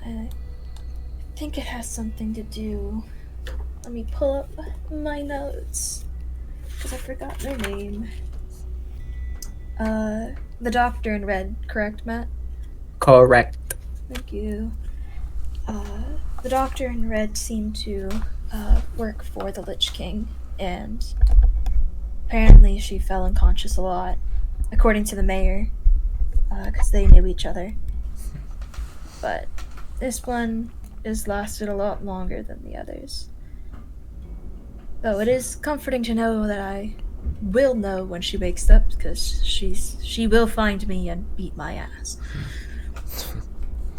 I think it has something to do... Let me pull up my notes, because I forgot their name. The Doctor in Red, correct, Matt? Correct. Thank you. The Doctor in Red seemed to work for the Lich King, and apparently she fell unconscious a lot, according to the mayor, because they knew each other. But this one has lasted a lot longer than the others. Though it is comforting to know that I will know when she wakes up, because she will find me and beat my ass.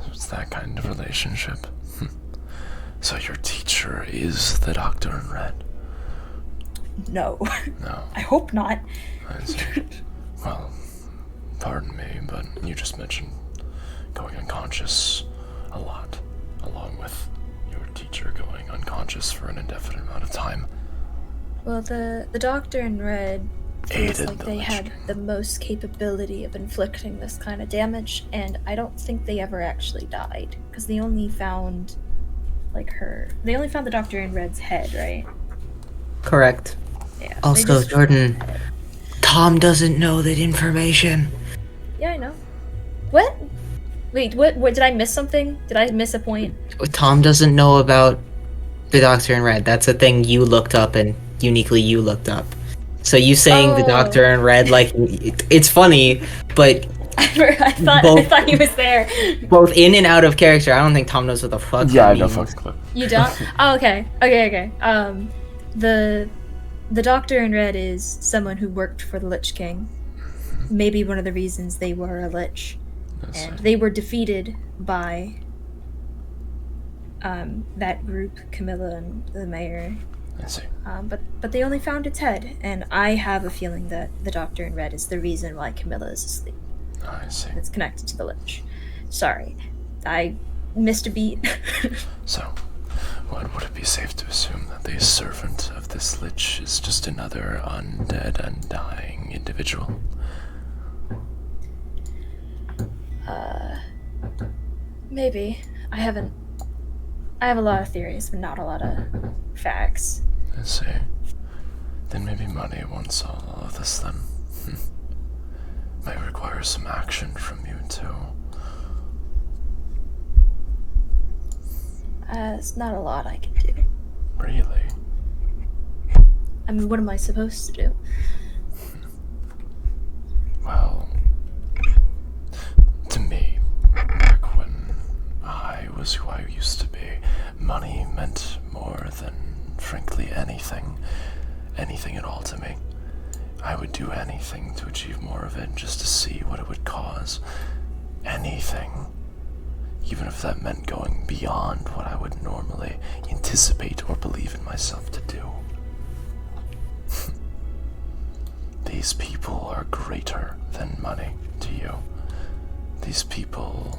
It's that kind of relationship. So your teacher is the Doctor in Red? No. No. I hope not. I see. Well, pardon me, but you just mentioned going unconscious a lot, along with your teacher going unconscious for an indefinite amount of time. Well, the Doctor in Red feels Aided like the they Lich had King. the most capability of inflicting this kind of damage, and I don't think they ever actually died, because they only found, they only found the Doctor in Red's head, right? Correct. Yeah. they Also, just- Jordan, Tom doesn't know that information. Yeah, I know. What? Wait, what did I miss something? Did I miss a point? Tom doesn't know about the Doctor in Red. That's a thing you looked up and uniquely you looked up. So you saying the Oh. Doctor in Red, like, it's funny, but I thought he was there. both in and out of character, I don't think Tom knows what the fuck Yeah, I that have no means. fucking clue. You don't? Oh, okay. The Doctor in Red is someone who worked for the Lich King. Maybe one of the reasons they were a Lich. And they were defeated by that group, Camilla and the Mayor. I see. But they only found its head, and I have a feeling that the Doctor in Red is the reason why Camilla is asleep. I see. It's connected to the Lich. Sorry, I missed a beat. So, would it be safe to assume that the servant of this Lich is just another undead and dying individual? Maybe. I have a lot of theories, but not a lot of facts. I see. Then maybe money won't solve all of this then. Might require some action from you too. It's not a lot I can do. Really? I mean, what am I supposed to do? Well, to me, back when I was who I used to be, money meant more than, frankly, anything at all to me. I would do anything to achieve more of it just to see what it would cause. Anything. Even if that meant going beyond what I would normally anticipate or believe in myself to do. These people are greater than money to you. These people,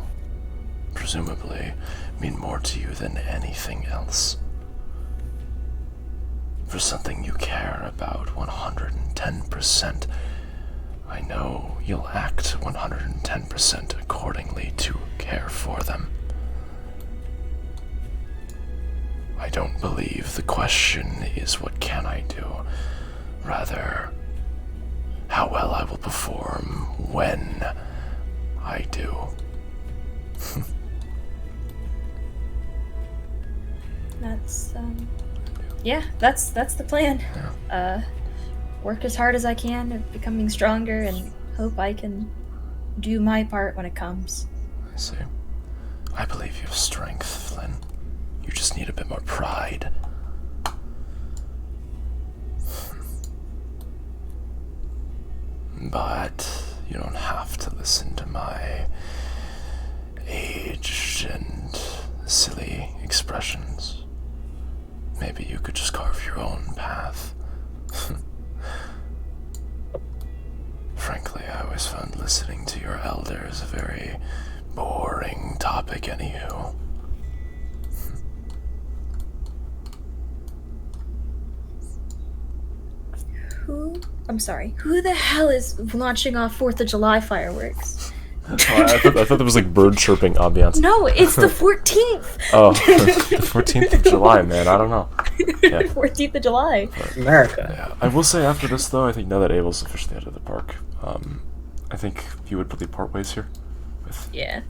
presumably, mean more to you than anything else. For something you care about 110%, I know you'll act 110% accordingly to care for them. I don't believe the question is what can I do, rather how well I will perform when I do. That's yeah, that's the plan. Work as hard as I can at becoming stronger and hope I can do my part when it comes. I see. I believe you have strength, Flynn. You just need a bit more pride. But you don't have to listen to my aged and silly expressions. Maybe you could just carve your own path. Frankly, I always found listening to your elders a very boring topic anywho. Who the hell is launching off 4th of July fireworks? I thought that was like bird chirping ambiance. No, it's the 14th! Oh, the 14th of July, man. I don't know. Yeah. 14th of July. America. Yeah. I will say after this, though, I think now that Abel's officially out of the park, I think you would probably part ways here. Yeah.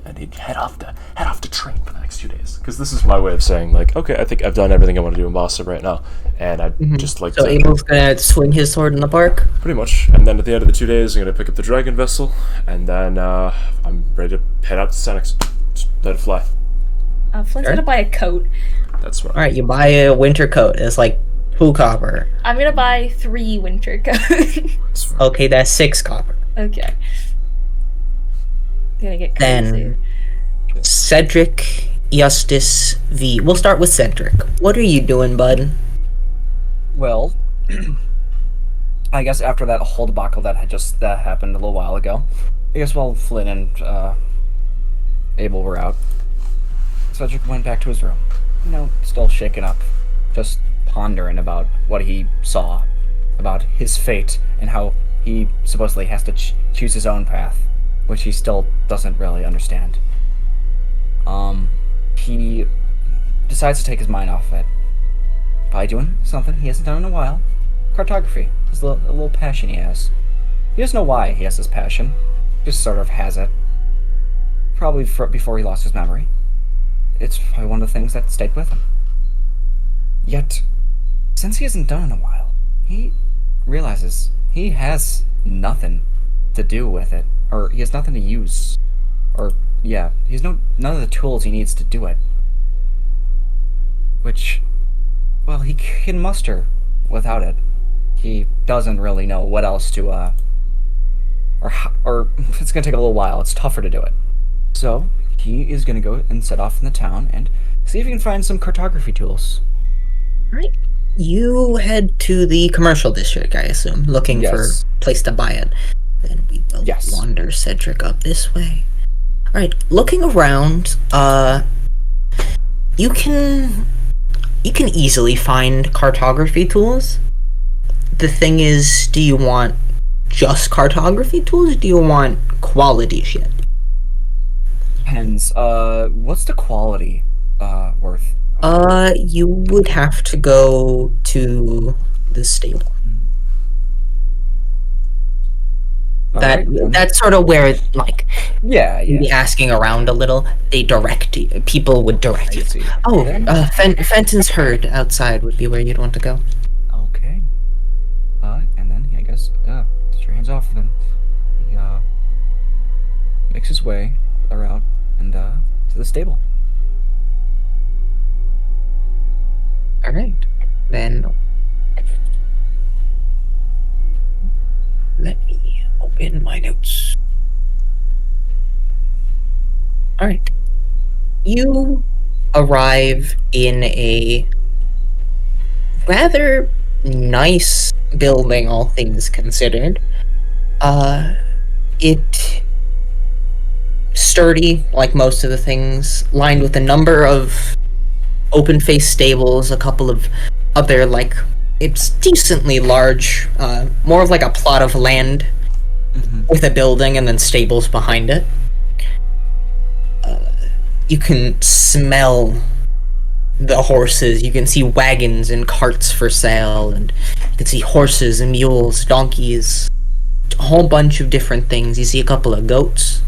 And he'd head off to train for the next 2 days. Because this is my way of saying, like, okay, I think I've done everything I want to do in Boston right now. And I'd just like So to... Abel's gonna swing his sword in the park? Pretty much. And then at the end of the 2 days, I'm going to pick up the Dragon Vessel. And then I'm ready to head out to Senex. Just let it fly. Flynn's gonna buy a coat. That's right. Alright, you buy a winter coat. It's like 2 copper. I'm gonna buy 3 winter coats. That's right. Okay, that's 6 copper. Okay. Gonna get crazy. Then Cedric, Eustace, V. We'll start with Cedric. What are you doing, bud? Well, I guess after that whole debacle that happened a little while ago, I guess while Flynn and Abel were out, Cedric went back to his room. You know, still shaken up, just pondering about what he saw, about his fate, and how he supposedly has to choose his own path, which he still doesn't really understand. He decides to take his mind off of it by doing something he hasn't done in a while. cartography. It's a little passion he has. He doesn't know why he has this passion. Just sort of has it. Probably before he lost his memory. It's probably one of the things that stayed with him. Yet, since he hasn't done it in a while, he realizes he has nothing to do with it. Or he has nothing to use. Or, yeah, he has none of the tools he needs to do it. Which, well, he can muster without it. He doesn't really know what else to, or it's gonna take a little while. It's tougher to do it. So, he is gonna go and set off in the town and see if he can find some cartography tools. Alright. You head to the commercial district, I assume, looking for Yes. a place to buy it. Then we will Yes. wander Cedric up this way. Alright, looking around, you can easily find cartography tools. The thing is, do you want just cartography tools, or do you want quality shit? Depends. What's the quality, worth? You would have to go to the stable. Alright, then. That's sort of where, like, Yeah, you'd be yeah. asking around a little. They direct you. People would direct I you. see. Oh, Fenton's Herd outside would be where you'd want to go. Okay. And then I guess, get your hands off of him. He, makes his way around and, to the stable. Alright. Then let me open my notes. Alright. You arrive in a rather nice building, all things considered. It sturdy, like most of the things, lined with a number of open-faced stables, a couple of other, like, it's decently large, more of like a plot of land with a building and then stables behind it. You can smell the horses, you can see wagons and carts for sale, and you can see horses and mules, donkeys, a whole bunch of different things. You see a couple of goats.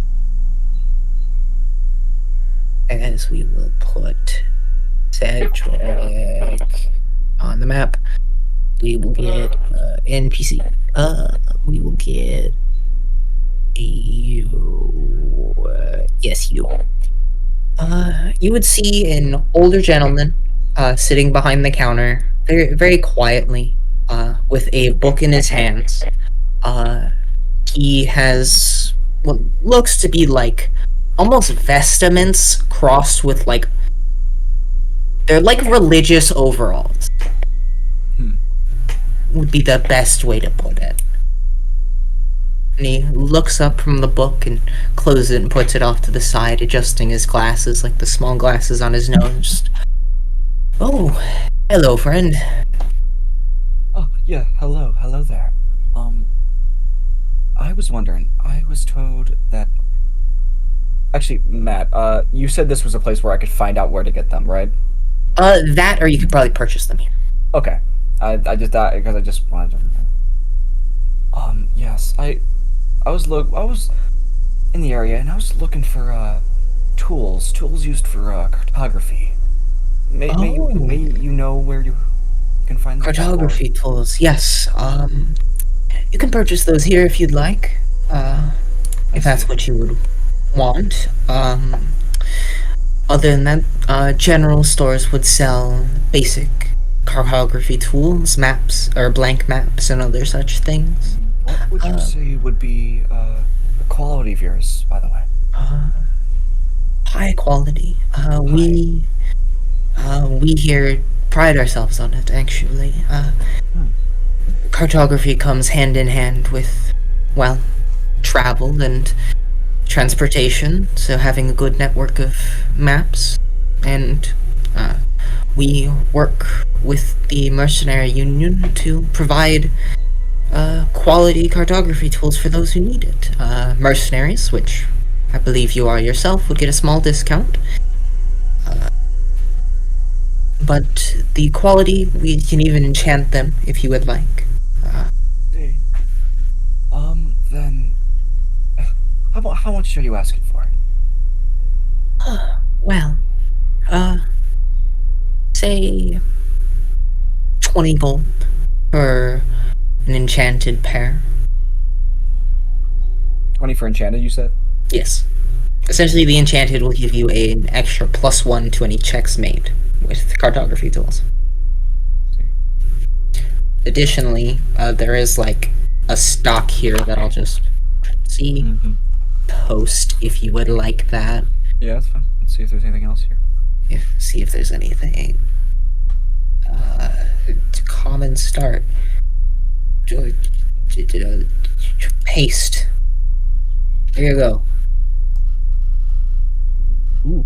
As we will put Cedric on the map, we will get NPC. We will get you. Yes, you. You would see an older gentleman sitting behind the counter, very, very quietly, with a book in his hands. He has what looks to be like almost vestments crossed with like they're like religious overalls. Would be the best way to put it. And he looks up from the book and closes it and puts it off to the side, adjusting his glasses, like the small glasses on his nose. Just, oh, hello, friend. Oh, yeah, hello there. I was wondering, I was told that... Actually, Matt, you said this was a place where I could find out where to get them, right? That, or you could probably purchase them here. Okay. I just thought, because I just wanted to remember. Yes, I was in the area, and I was looking for, tools used for, cartography. May you know where you can find them? Cartography tools, yes. You can purchase those here if you'd like, if that's what you would want. Other than that, general stores would sell basic cartography tools, maps, or blank maps, and other such things. What would you say would be, the quality of yours, by the way? High quality. We here pride ourselves on it, actually. Cartography comes hand in hand with, well, travel and transportation, so having a good network of maps, and we work with the Mercenary Union to provide quality cartography tools for those who need it. Mercenaries, which I believe you are yourself, would get a small discount. But the quality, we can even enchant them if you would like. How much are you asking for? Well, say 20 gold for an enchanted pair. 20 for enchanted, you said? Yes. Essentially, the enchanted will give you an extra +1 to any checks made with cartography tools. Additionally, there is like a stock here that I'll just see post if you would like that. Yeah, that's fine. Let's see if there's anything else here. See if there's anything. Common start. Paste. There you go. Ooh.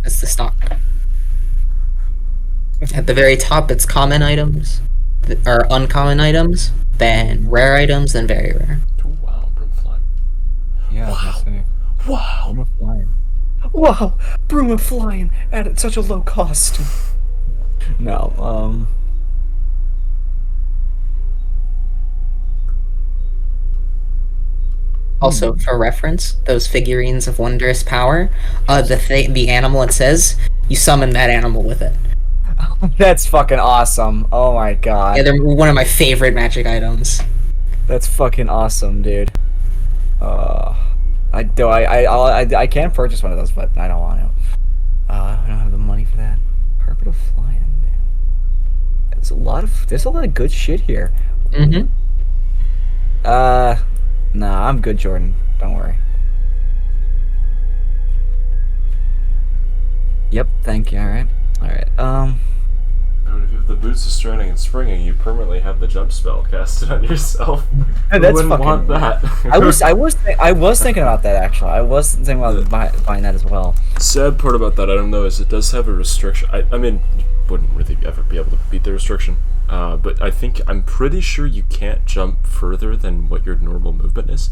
That's the stock. At the very top, it's common items, or uncommon items, then rare items, then very rare. Oh, wow, Broom of Flying. Yeah, that's it. Wow. Broom of Flying. Wow, Broom of Flying at such a low cost. No, Also, for reference, those figurines of wondrous power, the animal it says, you summon that animal with it. that's fucking awesome. Oh my god. Yeah, they're one of my favorite magic items. That's fucking awesome, dude. I can purchase one of those, but I don't want to. I don't have the money for that. Carpet of Flying, man. There's a lot of good shit here. Mm-hmm. Nah, I'm good, Jordan. Don't worry. Yep, thank you. Alright. I mean, if you have the Boots of Stranding and Springing, you permanently have the jump spell casted on yourself. Who That's wouldn't fucking- want that? I was thinking about that, actually. I was thinking about buying that as well. Sad part about that item, though, is it does have a restriction. I mean, you wouldn't really ever be able to beat the restriction. But I'm pretty sure you can't jump further than what your normal movement is.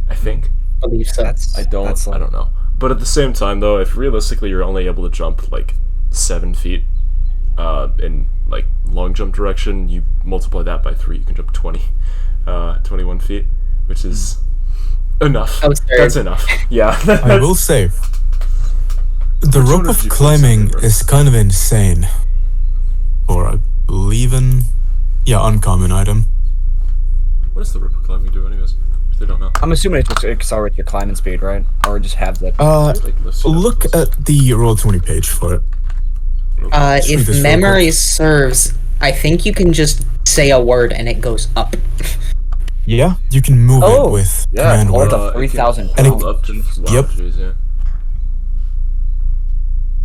I think. I believe so. I don't know. But at the same time, though, if realistically you're only able to jump like 7 feet in like long jump direction, you multiply that by 3, you can jump 21 feet, which is enough. That's enough. Yeah. I will say, the Which rope one of did you climbing consider? is kind of insane. For I believe uncommon item. What does the rope climbing do, anyways? If they don't know. I'm assuming it just accelerates your climbing speed, right? Or just have that. Like, lifts you up Look close. at the Roll20 page for it. Let's read If this real memory quick. serves, I think you can just say a word and it goes up. Yeah, you can move Oh, it with yeah, command hold word. up. 3,000 And it- Hold up to Yep. jeez, yeah.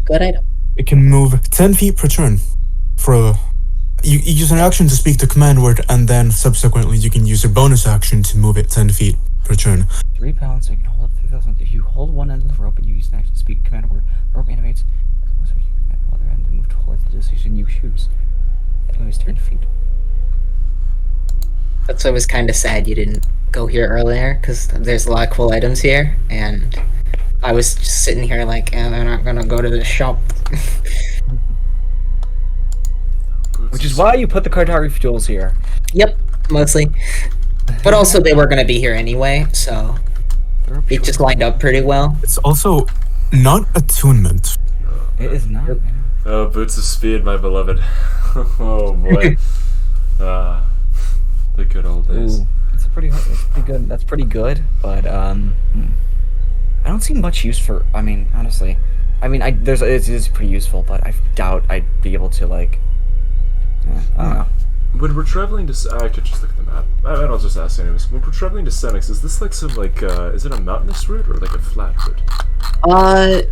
Good item. It can move 10 feet per turn. You use an action to speak the command word, and then subsequently you can use your bonus action to move it 10 feet per turn. 3 pounds, so you can hold up 3,000. If you hold one end of the rope and you use an action to speak command word, the rope animates. So you can the other end and move towards the decision you choose. It moves 10 feet. That's why I was kind of sad you didn't go here earlier, because there's a lot of cool items here, and I was just sitting here like, they're not gonna go to the shop. Which is why you put the cartography tools here. Yep, mostly. But also they were gonna be here anyway, so it just lined up pretty well. It's also not attunement. It is not, man. Oh, Boots of Speed, my beloved. Oh boy. The good old days. Ooh, that's pretty good. That's pretty good, but I don't see much use for. I mean, honestly, it is pretty useful, but I doubt I'd be able to like. I don't know. When we're traveling to, I could just look at the map. I'll just ask anyways. When we're traveling to Senex, is this like some like, is it a mountainous route or like a flat route?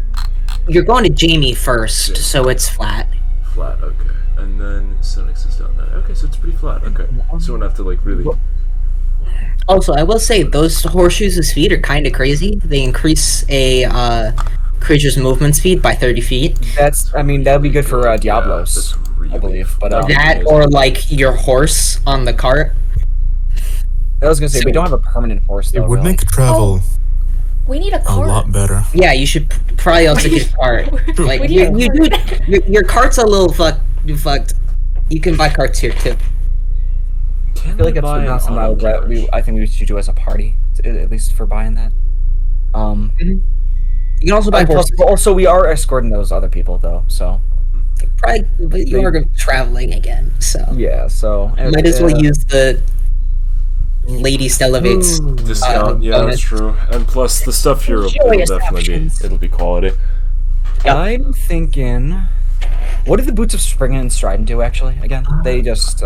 You're going to Jamie first, so it's flat. Flat, okay. And then Senex is down there. Okay, so it's pretty flat. Okay, so we don't have to like really. Also, I will say those horseshoes of speed are kind of crazy. They increase a creature's movement speed by 30 feet. That'd be good for Diablos, that's really I believe. But That or like your horse on the cart. I was gonna say we don't have a permanent horse It though. would really. make travel We need a a cart. lot better. Yeah, you should probably also get a cart. Like We you, need a cart. your cart's a little fucked. You can buy carts here too. I feel like that's not something I think we should do as a party, at least for buying that. You can also buy And plus, horses. also we are escorting those other people though, so Probably, but you are traveling again, so yeah. So might as well use the Lady Stellabates. Discount, yeah, bonus. that's true. And plus, the stuff here, Joyous it'll definitely options. be, it'll be quality. Yep. I'm thinking. What did the Boots of Spring and Strident do actually? Again, they just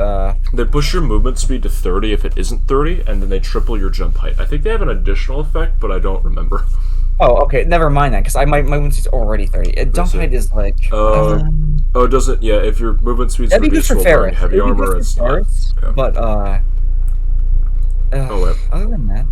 They push your movement speed to 30 if it isn't 30, and then they triple your jump height. I think they have an additional effect, but I don't remember. Oh, okay. Never mind that, because my movement speed's already 30. Jump height is like. Oh, does it? Yeah, if your movement speed's That'd be good reduced for while wearing Ferris. heavy It'd be good armor, for it's not. Ferris, Yeah. But Oh, wait. other than that,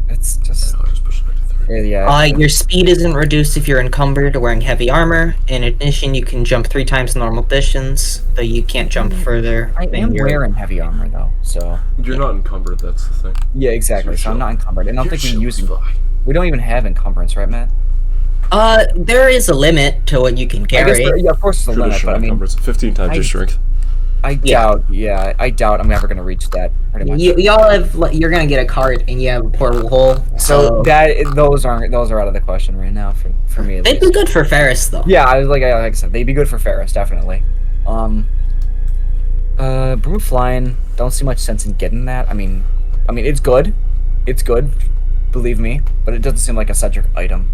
it's just I'll just push it back to 30. yeah. Your speed isn't reduced if you're encumbered or wearing heavy armor. In addition, you can jump 3 times normal distance, though you can't jump further. I than am your- wearing heavy armor though, so You're not encumbered, that's the thing. yeah, exactly. So I'm not encumbered, and I don't Your think shield's we're using. fine. We don't even have encumbrance, right, Matt? There is a limit to what you can I carry. guess yeah, of course it's a limit, Traditional but I mean, encumbrance, 15 times your strength. I doubt I'm ever gonna reach that. Pretty much. Y'all have you're gonna get a cart and you have a portable hole. So those are out of the question right now for me. At they'd least. be good for Ferris though. Yeah, like I said, they'd be good for Ferris, definitely. Broom flying, don't see much sense in getting that. I mean, it's good, believe me, but it doesn't seem like a Cedric item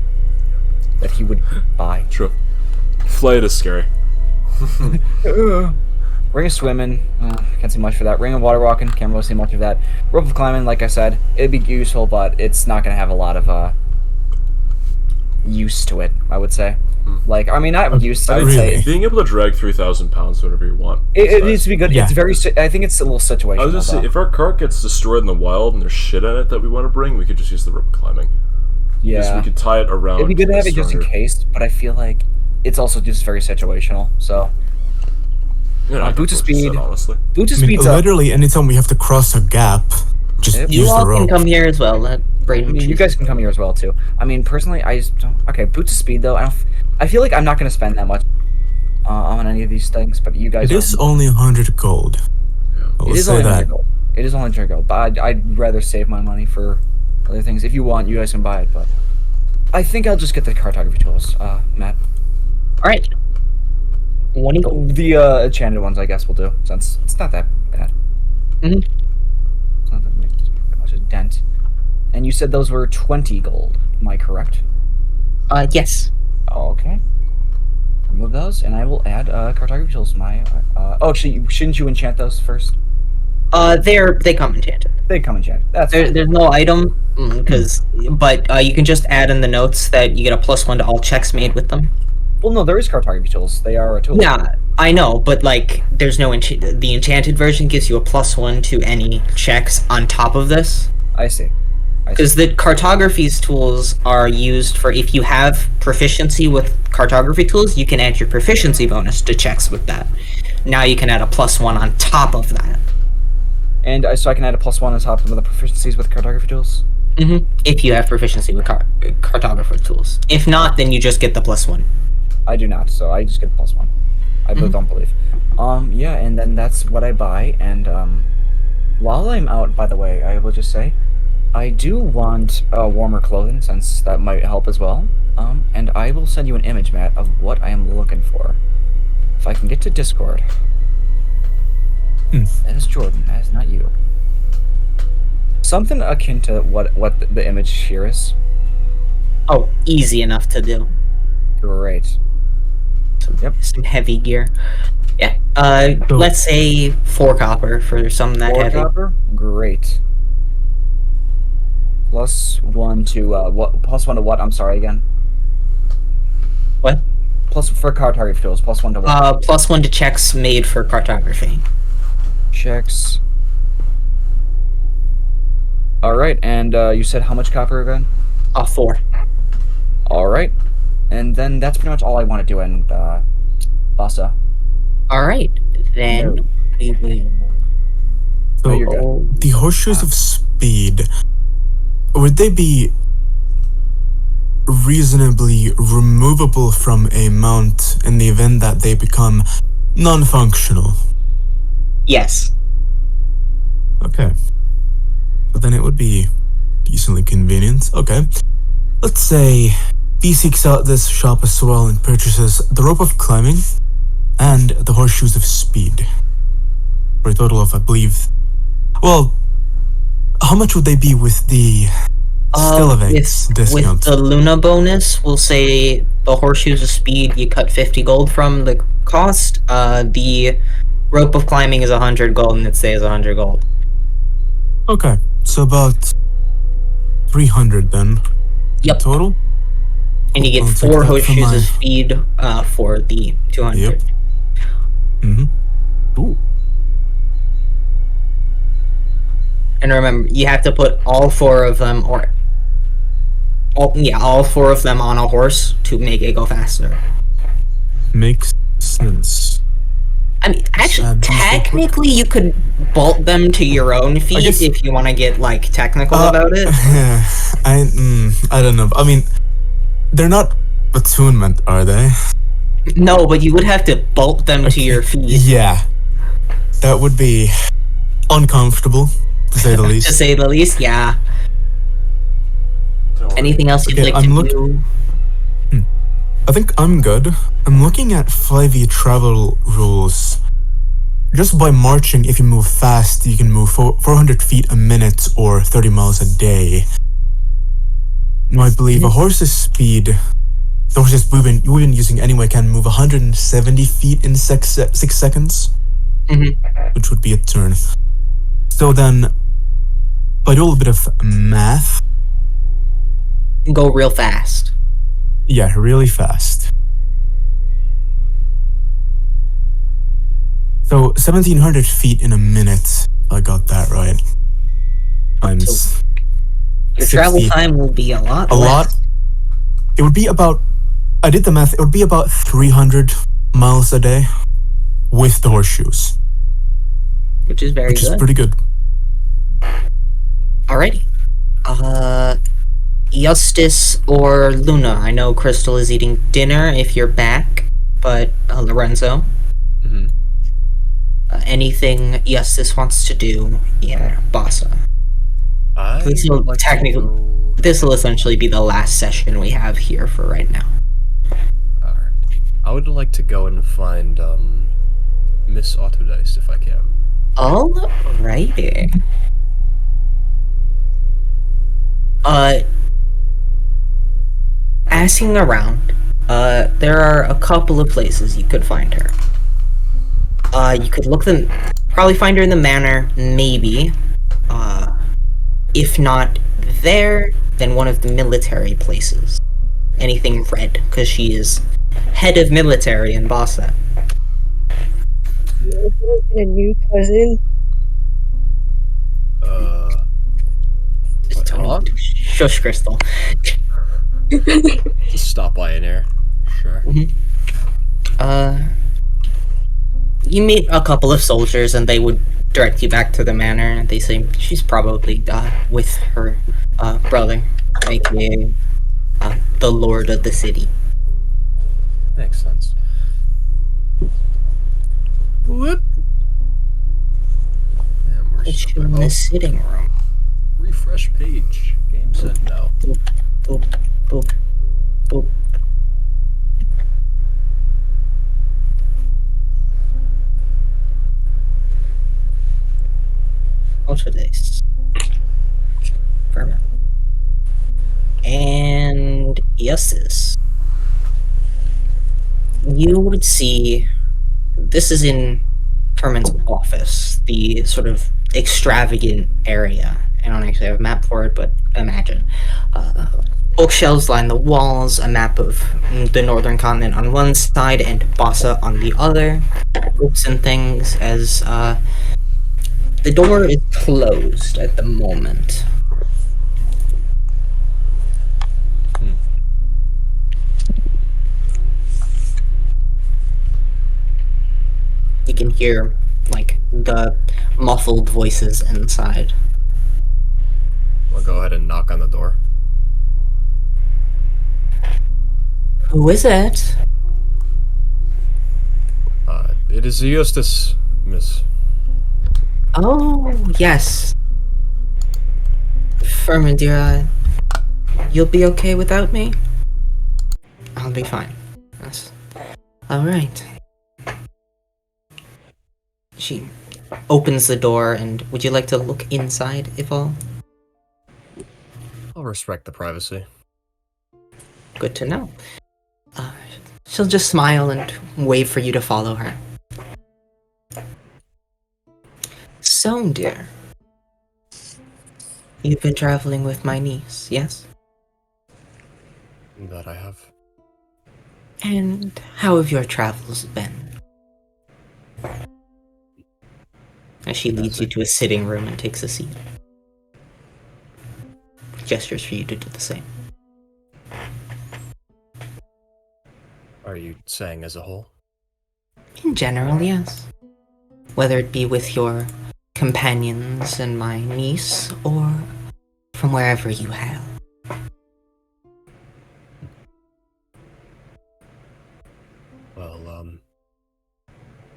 that he would buy. True. Flight is scary. Ring of swimming, can't see much for that. Ring of water walking, can't really see much of that. Rope of climbing, like I said, it'd be useful, but it's not gonna have a lot of use to it, I would say. Like, I mean, not use. I would Really? say Being able to drag 3,000 pounds whenever you want. it is needs nice. to be good. Yeah. It's very. I think it's a little situational. I was gonna say, though. if our cart gets destroyed in the wild and there's shit in it that we want to bring, we could just use the rope climbing. Because yeah, we could tie it around. it'd be good to the have it just in stronger- case, but I feel like it's also just very situational. So, You know, I could Boots of purchase speed. it, honestly. Boots of I mean, speed's up. literally, anytime we have to cross a gap, just Yep. You use the all can rope. come here as well. Let I Brayden mean, you choose. guys can come here as well too. I mean, personally, I just don't. Okay, Boots of Speed though. I feel like I'm not gonna spend that much on any of these things, but you guys. It is only 100 gold. I will It is say only that. 100 gold. It is only 100 gold, but I'd rather save my money for other things. If you want, you guys can buy it, but I think I'll just get the cartography tools, Matt. All right. 20 gold. The enchanted ones, I guess, will do, since it's not that bad. Mhm. It's not that much a dent. And you said those were 20 gold. Am I correct? Yes. Okay. Remove those, and I will add cartography tools to my. Oh, actually, shouldn't you enchant those first? They come enchanted. They come enchanted. That's There's no item, but you can just add in the notes that you get a +1 to all checks made with them. well, no, there is cartography tools. They are a tool. Yeah, I know, but like, there's no the enchanted version gives you a +1 to any checks on top of this. I see. Because the cartography's tools are used for if you have proficiency with cartography tools, you can add your proficiency bonus to checks with that. Now you can add a +1 on top of that. And so I can add a +1 on top of the proficiencies with cartography tools. If you have proficiency with cartographer tools. If not, then you just get the +1. I do not, so I just get +1. I don't believe. Yeah, and then that's what I buy. And while I'm out, by the way, I will just say, I do want warmer clothing, since that might help as well. And I will send you an image, Matt, of what I am looking for. If I can get to Discord. That is Jordan. That is not you. Something akin to what the image here is. Oh, easy enough to do. Great. Yep. Some heavy gear. Yeah. Let's say 4 copper for something that 4 heavy. copper? Great. +1 to what? +1 to what? I'm sorry again. What? Plus for cartography tools. +1 to what? +1 to checks made for cartography. Checks. All right, and you said how much copper again? 4. All right, and then that's pretty much all I want to do. And Bassa. All right, then we will. So, you're good. the horseshoes of speed, would they be reasonably removable from a mount in the event that they become non-functional? Yes. Okay. But then it would be decently convenient. Okay. Let's say V seeks out this shop as well and purchases the rope of climbing and the horseshoes of speed. For a total of, I believe... Well, how much would they be with the Stilavates discount? With the Luna bonus, we'll say the horseshoes of speed you cut 50 gold from the cost. The rope of climbing is 100 gold and it stays 100 gold. Okay, so about 300 then. Yep. Total? And you get I'll take 4 that for horseshoes my- of speed for the 200. Yep. Ooh. And remember, you have to put all 4 of them, all 4 of them on a horse to make it go faster. Makes sense. I mean, actually, These real quick. technically, you could bolt them to your own feet guess- if you want to get like technical about it. Yeah, I don't know. I mean, they're not attunement, are they? No, but you would have to bolt them to your feet. Yeah. That would be uncomfortable, to say the least. To say the least, yeah. Don't worry. Anything else you'd Okay, like to do? I think I'm good. I'm looking at 5e travel rules. Just by marching, if you move fast, you can move 400 feet a minute or 30 miles a day. Now, I believe a horse's speed, the horses we've been using anyway, can move 170 feet in 6 seconds, which would be a turn. So then, by doing a little bit of math, Go real fast. yeah, really fast. So 1,700 feet in a minute. I got that right. Times Your travel 60. time will be a lot A less. lot. It would be about. I did the math. It would be about 300 miles a day with the horseshoes, Which is very which is good. pretty good. Alrighty. Eustace or Luna? I know Crystal is eating dinner if you're back, but Lorenzo? Mhm. Anything Eustace wants to do? Yeah, Bossa. I This will would like to technically- go- This will essentially be the last session we have here for right now. Alright. I would like to go and find Miss Autodice if I can. Alrighty. Asking around, there are a couple of places you could find her. You could probably find her in the manor, maybe. If not there, then one of the military places. Anything red, because she is head of military in Bossa. A new cousin. What, Hog? Shush, Crystal. Just stop by in here. Sure. You meet a couple of soldiers and they would direct you back to the manor, and they say she's probably with her brother, aka the lord of the city. Makes sense. Whoop. Damn, we're Put you so- in the sitting room. refresh page. Game said no. Boop, boop, boop, boop. Also this. Vermin. And yeses. You would see this is in Herman's office, the sort of extravagant area. I don't actually have a map for it, but imagine. Bookshelves line the walls, a map of the northern continent on one side and Bossa on the other. Books and things as the door is closed at the moment. You can hear like the muffled voices inside. We'll go ahead and knock on the door. Who is it? It is Eustace, Miss. Oh, yes. Fermendira, you'll be okay without me? I'll be fine. Yes. Alright. She opens the door, and would you like to look inside, if all? I'll respect the privacy. Good to know. Uh, she'll just smile and wave for you to follow her. So, dear. You've been traveling with my niece, yes? That I have. And how have your travels been? As she leads you to a sitting room and takes a seat. Gestures for you to do the same. Are you saying as a whole? In general, yes. Whether it be with your companions and my niece, or from wherever you hail. Well,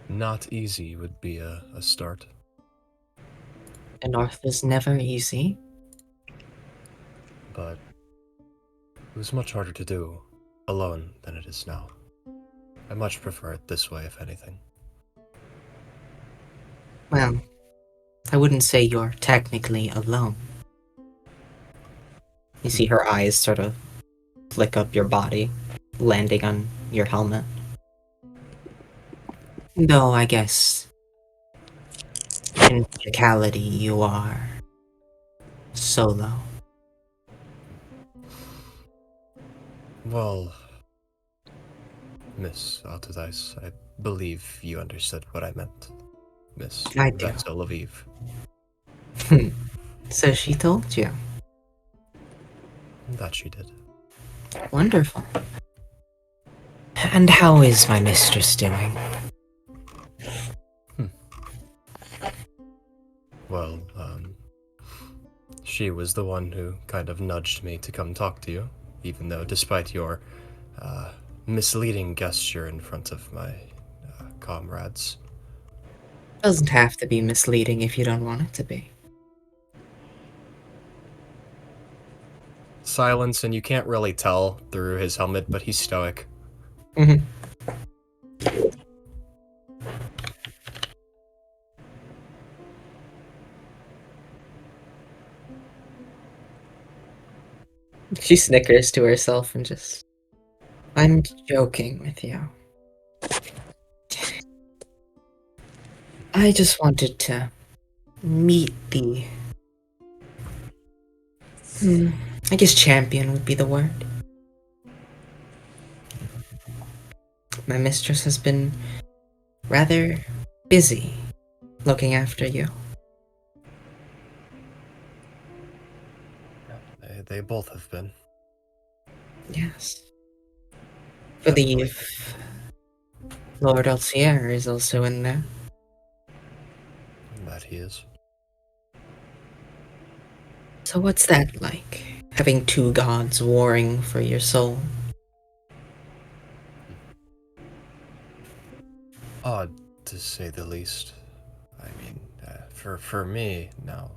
not easy would be a start. The North is never easy. But it was much harder to do alone than it is now. I much prefer it this way, if anything. Well, I wouldn't say you're technically alone. You see her eyes sort of flick up your body, landing on your helmet. Though, I guess, in physicality, you are solo. Well, Miss Altadis, I believe you understood what I meant. Miss I do. Vexa Lviv. So she told you. That she did. Wonderful. And how is my mistress doing? Well, she was the one who kind of nudged me to come talk to you, even though despite your misleading gesture in front of my comrades. Doesn't have to be misleading if you don't want it to be. Silence, and you can't really tell through his helmet, but he's stoic. Mm-hmm. She snickers to herself and just... I'm joking with you. I just wanted to meet the... I guess champion would be the word. My mistress has been rather busy looking after you. They both have been. Yes. I believe Lord Alcier is also in there. That he is. So what's that like? Having two gods warring for your soul? Odd, to say the least. I mean, for me, now,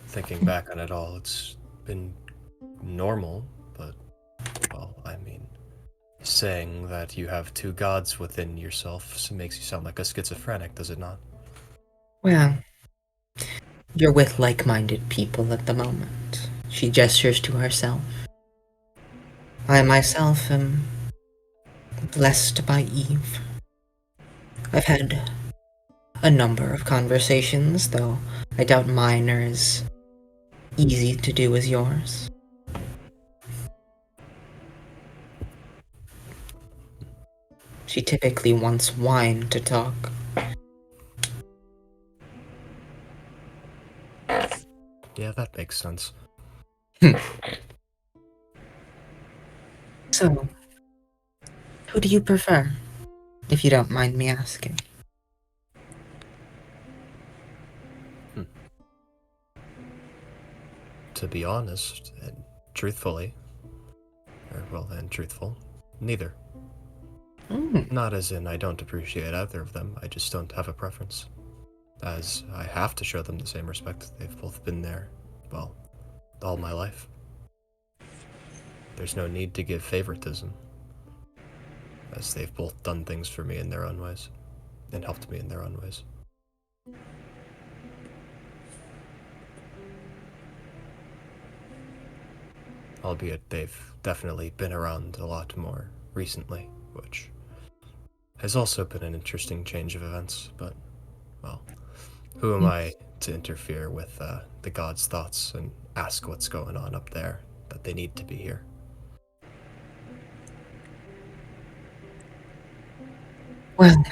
thinking back on it all, it's been normal, but, well, I mean, saying that you have two gods within yourself makes you sound like a schizophrenic, does it not? Well, you're with like-minded people at the moment. She gestures to herself. I myself am blessed by Eve. I've had a number of conversations, though I doubt mine are as easy to do as yours. She typically wants wine to talk. Yeah, that makes sense. So, who do you prefer, if you don't mind me asking? To be honest, and truthfully, truthful, neither. Not as in I don't appreciate either of them, I just don't have a preference. as I have to show them the same respect. They've both been there, well, all my life. There's no need to give favoritism, as they've both done things for me in their own ways, and helped me in their own ways. Albeit they've definitely been around a lot more recently, which has also been an interesting change of events, but, well, who am I to interfere with the gods' thoughts and ask what's going on up there, that they need to be here? Well,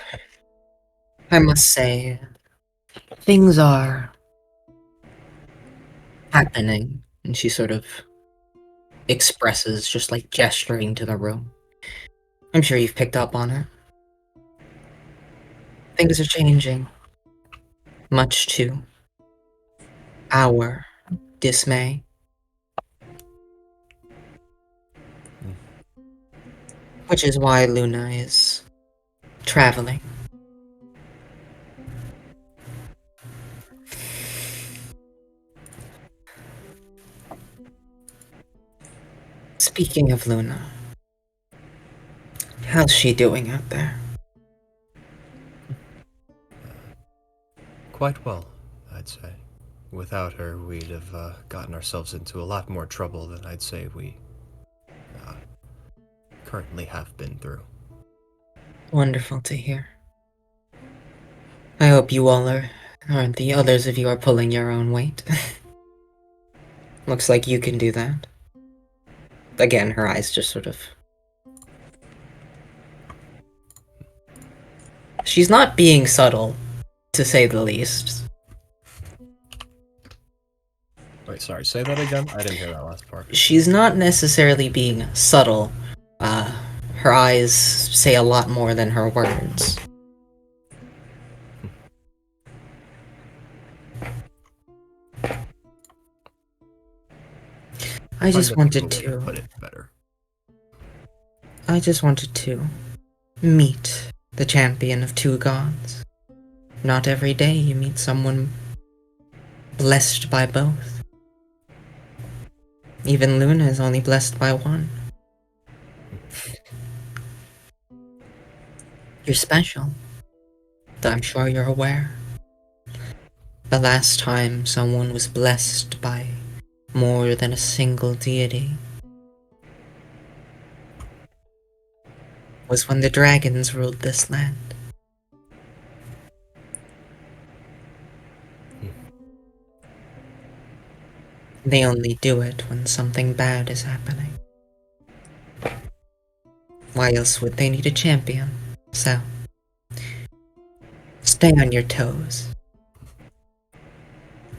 I must say, things are happening, and she sort of expresses, just like gesturing to the room. I'm sure you've picked up on it. Things are changing, much to our dismay. Which is why Luna is traveling. Speaking of Luna, how's she doing out there? Quite well, I'd say. Without her, we'd have gotten ourselves into a lot more trouble than I'd say we currently have been through. Wonderful to hear. I hope you all are, or the others of you are pulling your own weight. Looks like you can do that. Again, her eyes just sort of... She's not being subtle, to say the least. Wait, sorry, say that again? I didn't hear that last part. She's not necessarily being subtle. Her eyes say a lot more than her words. I just wanted to... put it better. I just wanted to meet the champion of two gods. Not every day you meet someone blessed by both. Even Luna is only blessed by one. You're special. I'm sure you're aware. The last time someone was blessed by more than a single deity was when the dragons ruled this land. They only do it when something bad is happening. Why else would they need a champion? So, stay on your toes.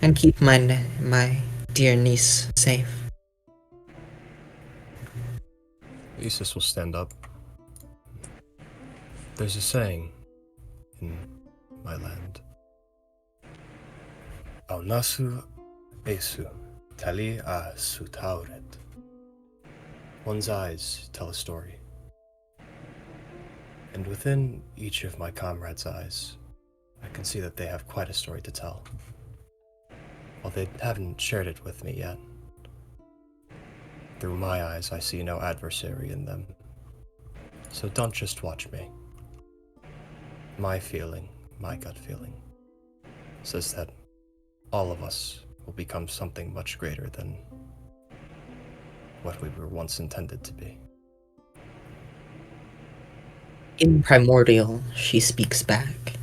And keep my dear niece safe. Isis will stand up. There's a saying in my land. Aunasu esu tali a sutauret. One's eyes tell a story. And within each of my comrades' eyes, I can see that they have quite a story to tell. While they haven't shared it with me yet. Through my eyes, I see no adversary in them. So don't just watch me. My feeling, my gut feeling, says that all of us will become something much greater than what we were once intended to be. In Primordial, she speaks back.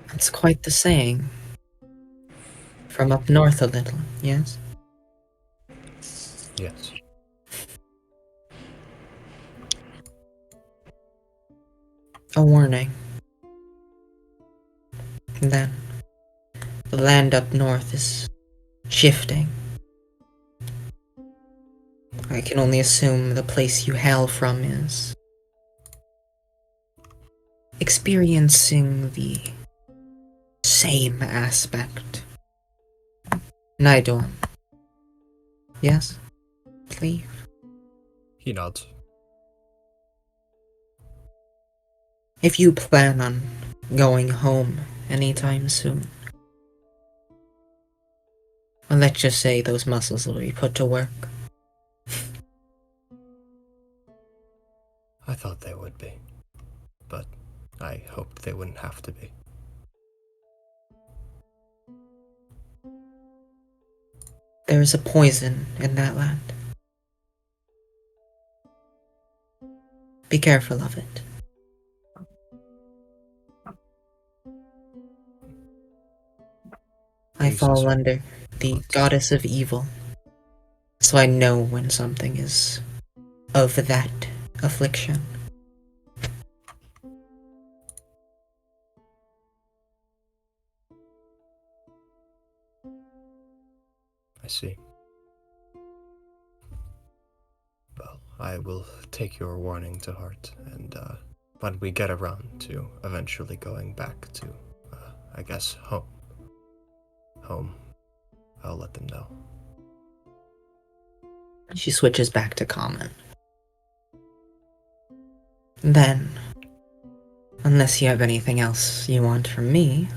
That's quite the saying. From up north a little, yes? Yes. A warning. Then, the land up north is shifting. I can only assume the place you hail from is experiencing the same aspect. Nidor. Yes? Please? He nods. if you plan on going home anytime soon, well, let's just say those muscles will be put to work. I thought they would be, but I hoped they wouldn't have to be. There is a poison in that land. Be careful of it. I Jesus. fall under the goddess of evil, so I know when something is of that affliction. I see. Well, I will take your warning to heart, and when we get around to eventually going back to, I guess, home, I'll let them know. She switches back to common. Then, unless you have anything else you want from me,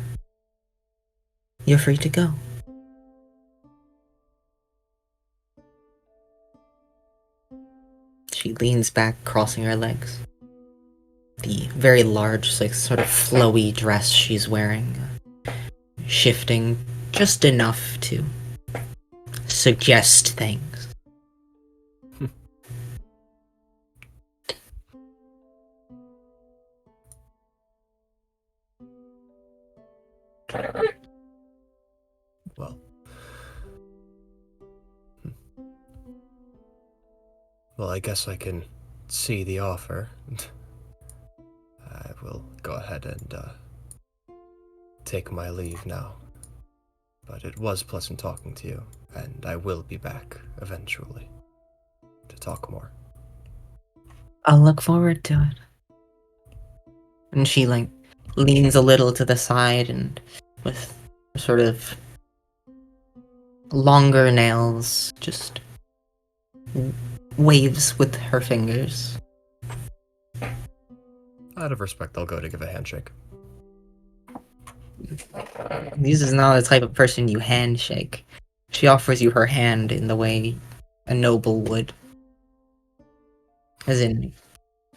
you're free to go. She leans back, crossing her legs. The very large, like, sort of flowy dress she's wearing, shifting just enough to suggest things. Well. Well, I guess I can see the offer. I will go ahead and take my leave now. But it was pleasant talking to you, and I will be back eventually to talk more. I'll look forward to it. And she, like, leans a little to the side and with sort of longer nails, just waves with her fingers. Out of respect, I'll go to give a handshake. This is not the type of person you handshake. She offers you her hand in the way a noble would. As in,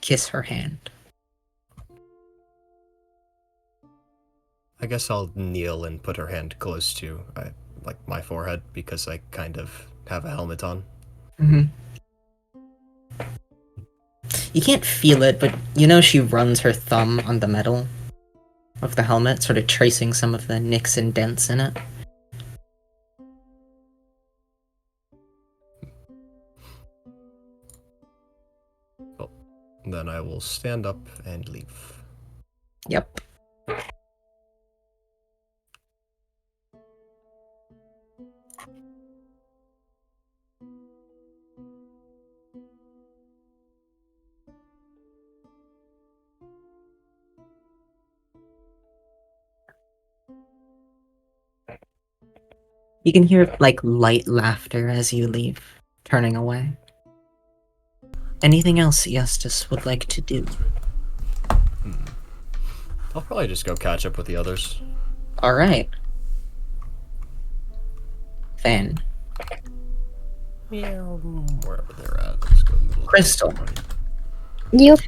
kiss her hand. I guess I'll kneel and put her hand close to, like, my forehead, because I kind of have a helmet on. Mm-hmm. You can't feel it, but you know she runs her thumb on the metal of the helmet, sort of tracing some of the nicks and dents in it. Well, then I will stand up and leave. Yep. You can hear, like, light laughter as you leave, turning away. Anything else Eustace would like to do? I'll probably just go catch up with the others. Alright. Then, Yeah, wherever they're at. Let's go middle of the Crystal. party. Yep.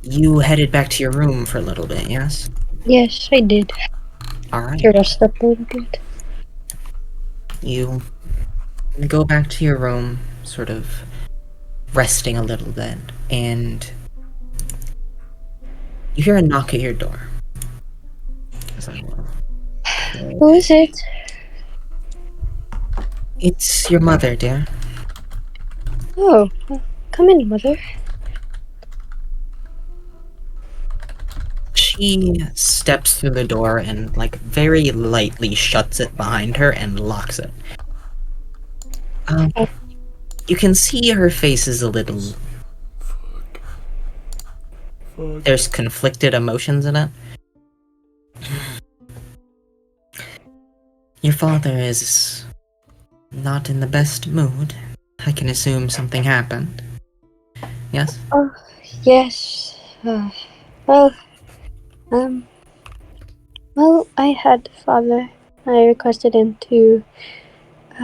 You headed back to your room for a little bit, yes? Yes, I did. Alright. To rest up a little bit. You go back to your room, sort of resting a little bit, and you hear a knock at your door. Who is it? It's your mother, dear. Oh, come in, mother. She steps through the door and, like, very lightly shuts it behind her and locks it. You can see her face is a little... There's conflicted emotions in it. Your father is not in the best mood. I can assume something happened. Yes? Oh, yes. Well, um, well, I had father. I requested him to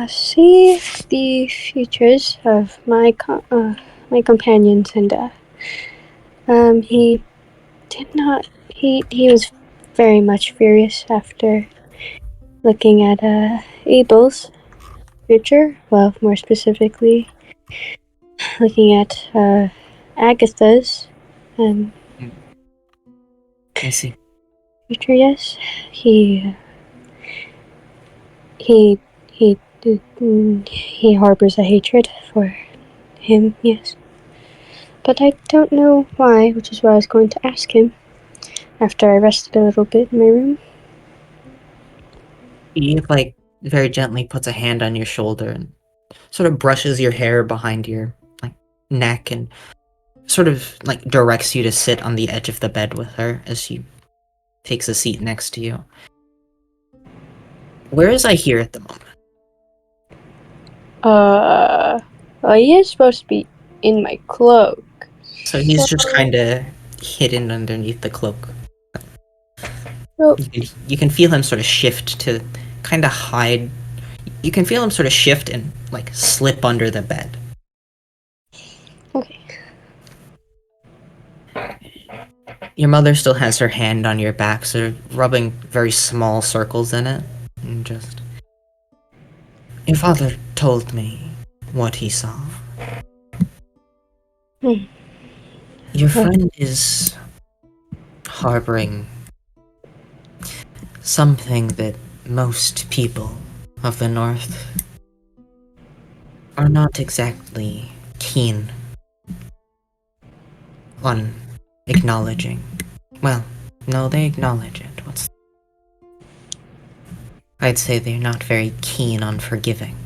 see the futures of my companions, and he did not. He was very much furious after looking at Abel's future. Well, more specifically, looking at Agatha's I see. future. Yes, he he he harbors a hatred for him. Yes, but I don't know why, which is why I was going to ask him after I rested a little bit in my room. He like very gently puts a hand on your shoulder and sort of brushes your hair behind your like neck and sort of like directs you to sit on the edge of the bed with her as she takes a seat next to you. Where is I here at the moment? Well, he is supposed to be in my cloak. So he's just kind of hidden underneath the cloak. So, You can feel him sort of shift to kind of hide. You can feel him sort of shift and like slip under the bed. okay. Your mother still has her hand on your back, sort of rubbing very small circles in it. And just. Your father told me what he saw. Hmm. Your friend is harboring something that most people of the North are not exactly keen on acknowledging. Well, no, they acknowledge it. I'd say they're not very keen on forgiving.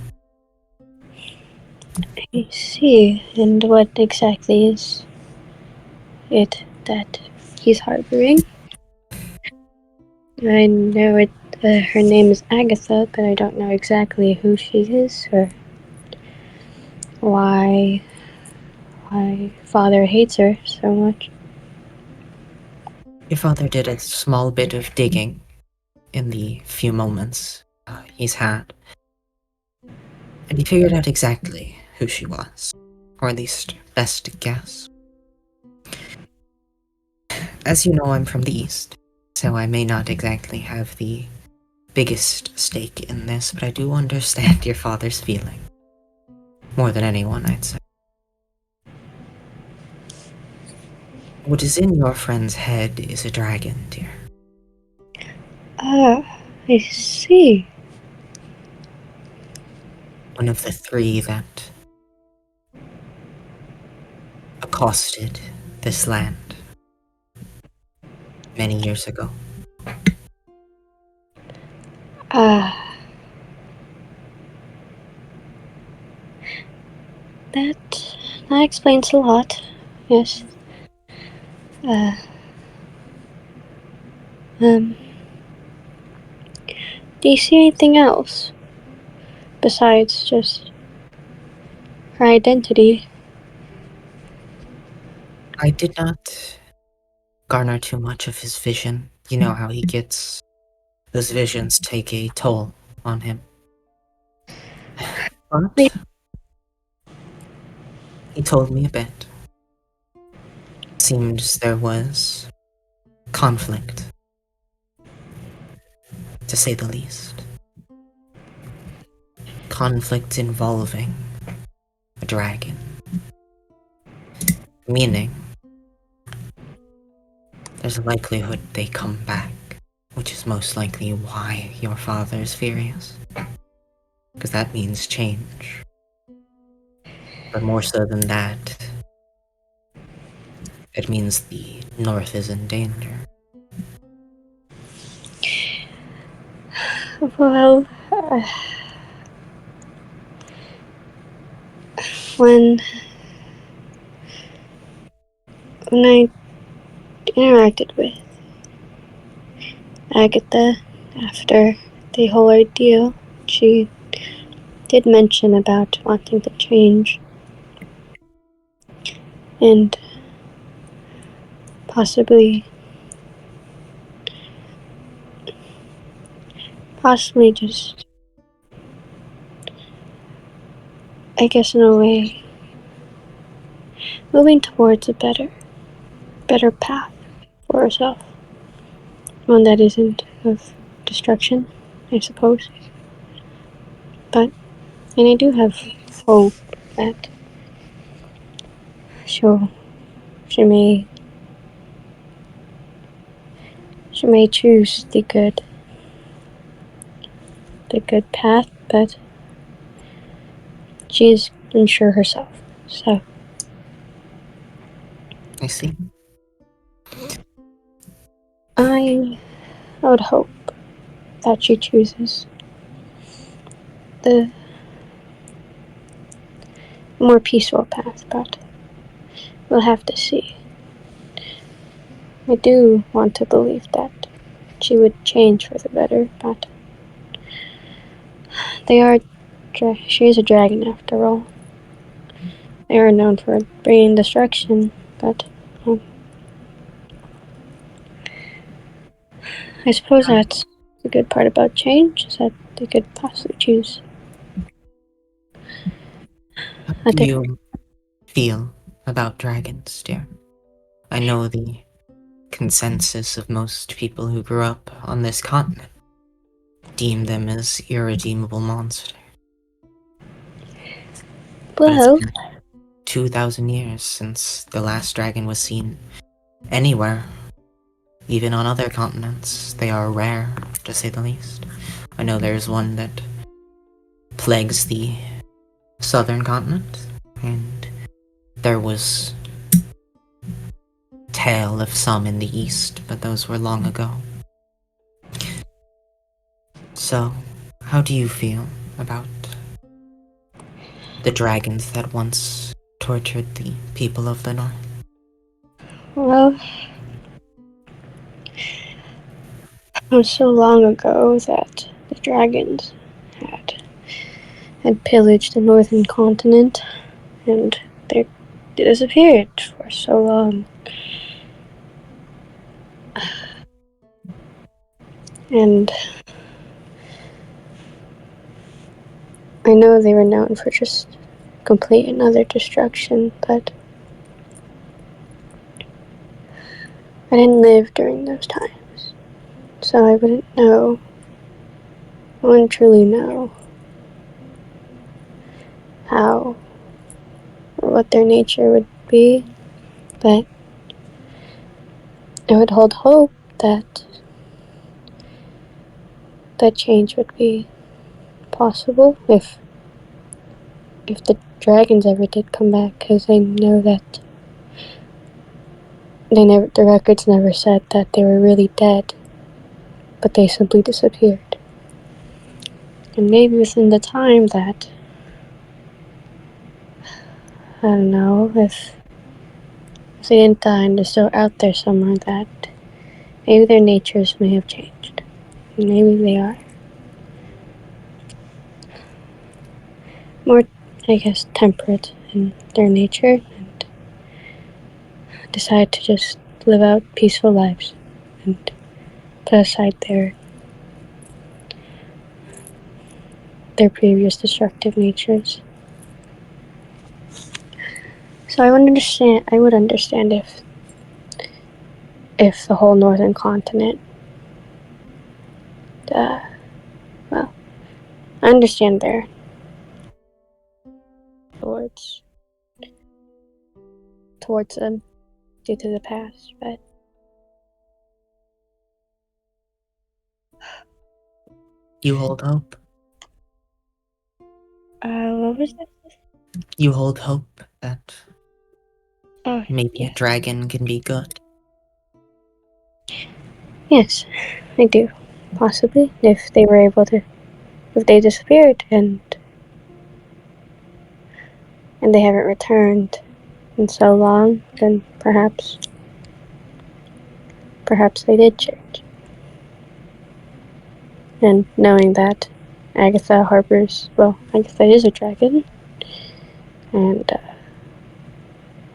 I see. And what exactly is it that he's harboring? I know it. Her name is Agatha, but I don't know exactly who she is or why father hates her so much. Your father did a small bit of digging in the few moments he's had, and he figured out exactly who she was, or at least best guess. As you know, I'm from the East, so I may not exactly have the biggest stake in this, but I do understand your father's feeling. More than anyone, I'd say. What is in your friend's head is a dragon, dear. I see. One of the three that accosted this land many years ago. That explains a lot. Yes. Do you see anything else besides just her identity? I did not garner too much of his vision. You know how he gets. Those visions take a toll on him. But he told me a bit. Seems there was conflict, to say the least. Conflict involving a dragon. Meaning, there's a likelihood they come back, which is most likely why your father is furious. Because that means change. But more so than that, it means the North is in danger. Well, when I interacted with Agatha after the whole ordeal, she did mention about wanting to change and possibly just, I guess in a way, moving towards a better path for herself. One that isn't of destruction, I suppose. And I do have hope that she may choose the good path, but she is unsure herself. So I see. I would hope that she chooses the more peaceful path, but we'll have to see. I do want to believe that she would change for the better, but she is a dragon after all. They are known for bringing destruction, but I suppose that's the good part about change, is that they could possibly choose. How do you feel about dragons, dear? I know the consensus of most people who grew up on this continent deem them as irredeemable monsters. But it's Well, been 2,000 years since the last dragon was seen anywhere. Even on other continents, they are rare, to say the least. I know there's one that plagues the southern continent, and there was tale of some in the east, but those were long ago. So, how do you feel about the dragons that once tortured the people of the north? well, it was so long ago that the dragons had pillaged the northern continent, and they disappeared for so long. And I know they were known for just complete and utter destruction, but I didn't live during those times, so I wouldn't truly know how or what their nature would be, but I would hold hope that change would be possible if the dragons ever did come back, because I know that the records never said that they were really dead, but they simply disappeared. And maybe within the time that, I don't know, if they didn't die and they're still out there somewhere, that maybe their natures may have changed. Maybe they are more, I guess, temperate in their nature and decide to just live out peaceful lives and put aside their previous destructive natures. So I would understand if the whole northern continent, well, I understand their towards them due to the past, but You hold hope. what was that? You hold hope that Oh, maybe a dragon can be good. yes, I do. Possibly, if they disappeared and they haven't returned in so long, then perhaps they did change. And knowing that Agatha is a dragon, and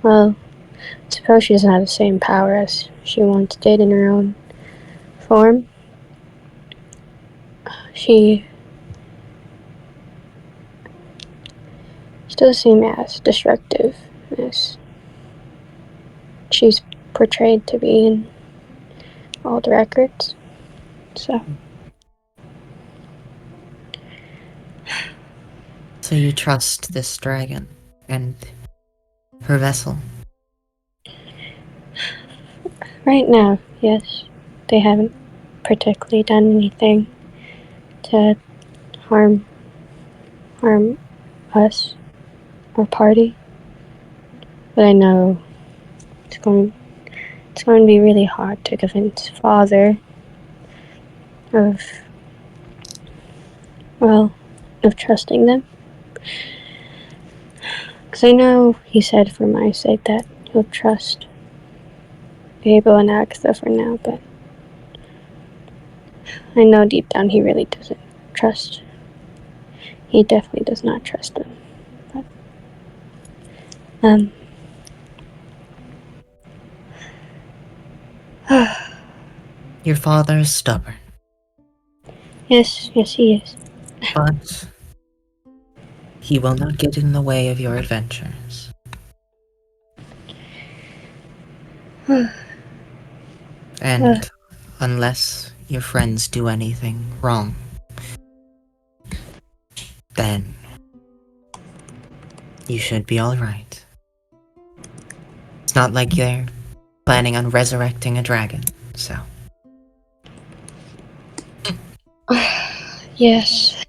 well, suppose she doesn't have the same power as she once did in her own form. She doesn't seem as destructive as she's portrayed to be in all the records. So, So you trust this dragon and her vessel? right now, yes, they haven't particularly done anything to harm us or party. But I know it's going to be really hard to convince father of trusting them. Because I know he said for my sake that he'll trust Abel and Agatha for now, but I know deep down he really doesn't trust. He definitely does not trust them. But, Your father is stubborn, yes, he is. but he will not get in the way of your adventures. And unless your friends do anything wrong, then you should be alright. It's not like they're planning on resurrecting a dragon, so. Yes,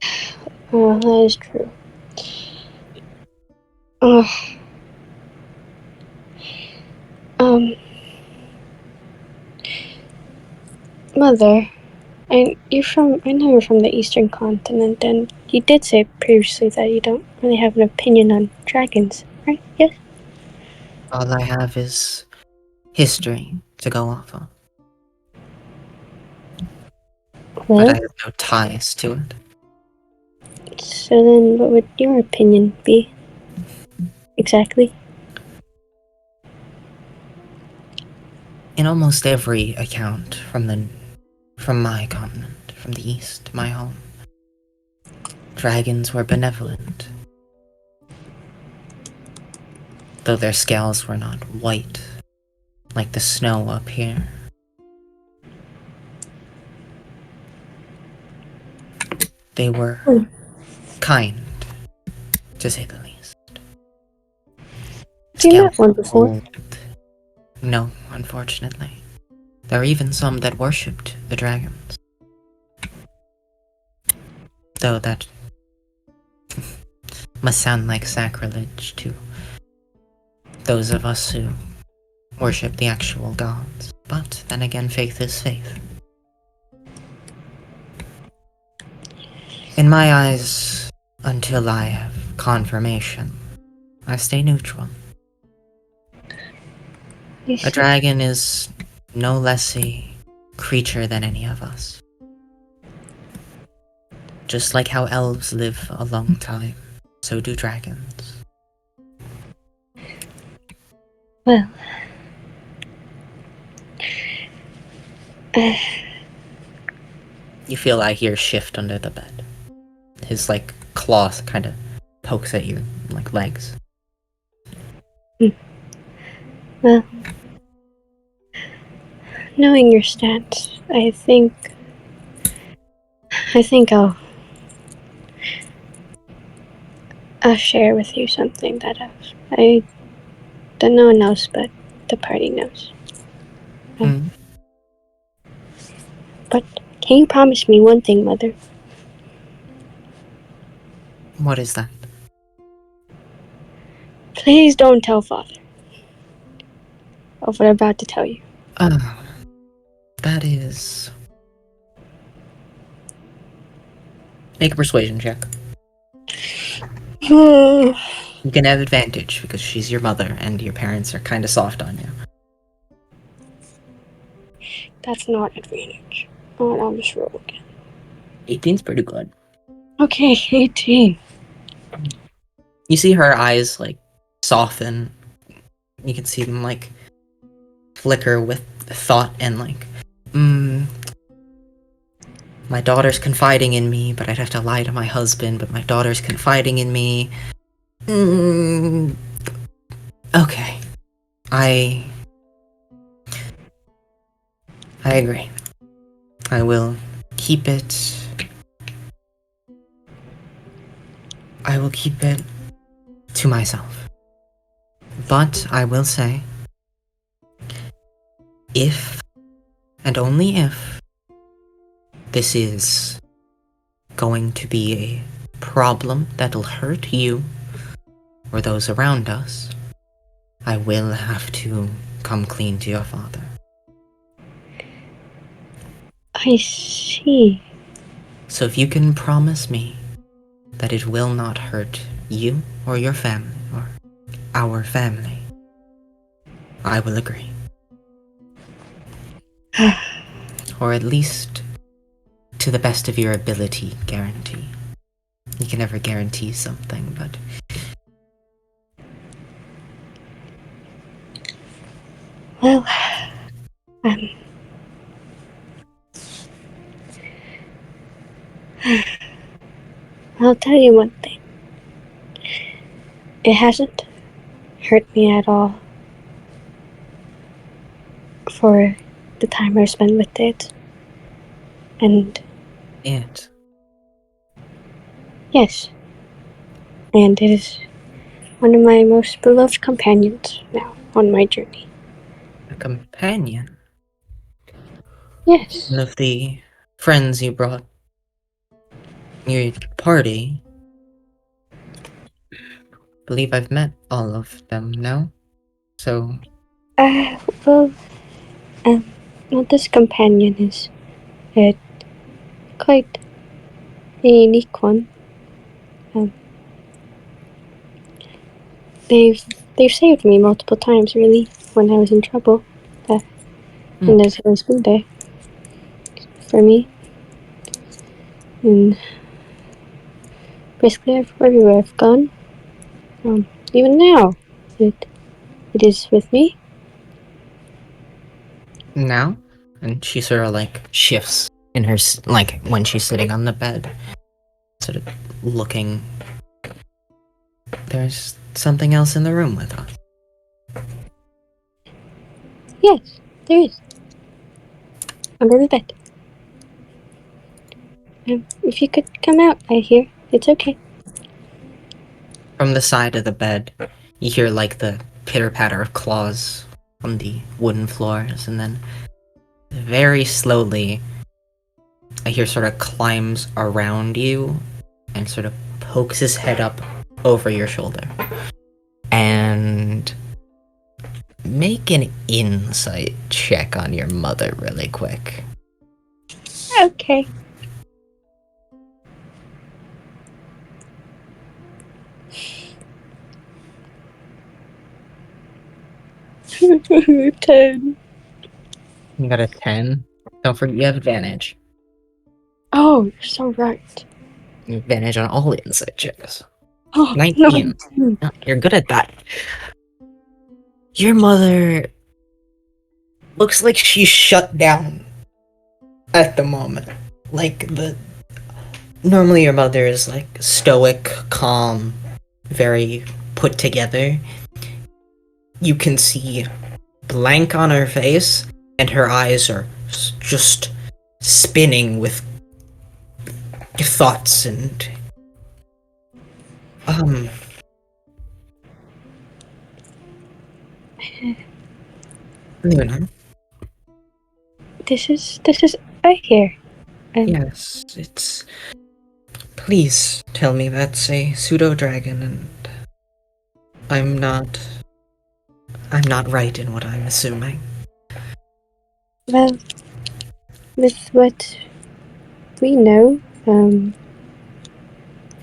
that is true. Mother, I know you're from the Eastern continent, and you did say previously that you don't really have an opinion on dragons, right? Yes? All I have is history to go off of, Well, but I have no ties to it. so then what would your opinion be? Exactly? In almost every account from my continent, from the East, my home, dragons were benevolent. Though their scales were not white, like the snow up here. They were kind, to say the least. Have you met one before? Old. No, unfortunately. There are even some that worshipped the dragons. Though that must sound like sacrilege to those of us who worship the actual gods. But then again, faith is faith. In my eyes, until I have confirmation, I stay neutral. A dragon is no less a creature than any of us. Just like how elves live a long time, so do dragons. Well, You feel I hear shift under the bed. His claw kind of pokes at your legs. well, knowing your stance, I think I'll share with you something that no one knows, but the party knows. But can you promise me one thing, Mother? What is that? Please don't tell Father of what I'm about to tell you. That is... Make a persuasion check. You can have advantage because she's your mother and your parents are kind of soft on you. That's not advantage. Oh, I'll just roll again. 18's pretty good. Okay, 18. You see her eyes soften, You can see them like flicker with thought and like, my daughter's confiding in me, but I'd have to lie to my husband, but my daughter's confiding in me. Okay. I agree. I will keep it. I will keep it to myself. But I will say, if, and only if, this is going to be a problem that'll hurt you or those around us, I will have to come clean to your father. I see. So if you can promise me that it will not hurt you or your family or our family, I will agree. Or at least, to the best of your ability, guarantee. You can never guarantee something, but... Well, I'll tell you one thing. It hasn't hurt me at all for the time I spent with it. And It. yes, and it is one of my most beloved companions now on my journey. A companion? Yes. One of the friends you brought your party. Believe I've met all of them now. So Well, well, this companion is quite a unique one. They've saved me multiple times, really, when I was in trouble. And there's always been there for me. And basically everywhere I've gone, even now, it is with me. now? And she sort of like shifts in her, like when she's sitting on the bed, sort of looking. There's something else in the room with us. Yes, there is. Under the bed. If you could come out, I hear. It's okay. From the side of the bed, you hear like the pitter-patter of claws on the wooden floors, and then very slowly, I hear sort of climbs around you and sort of pokes his head up over your shoulder. And make an insight check on your mother really quick. Okay. Ten. You got a 10. Don't forget you have advantage. Oh, you're so right. Advantage on all insight checks. Oh, 19. no. No, you're good at that. Your mother looks like she's shut down at the moment. Like normally your mother is like stoic, calm, very put together. You can see blank on her face, and her eyes are just spinning with thoughts and Luna. This is right here. Yes, it's. Please tell me that's a pseudo dragon, and I'm not right in what I'm assuming. Well, with what we know, I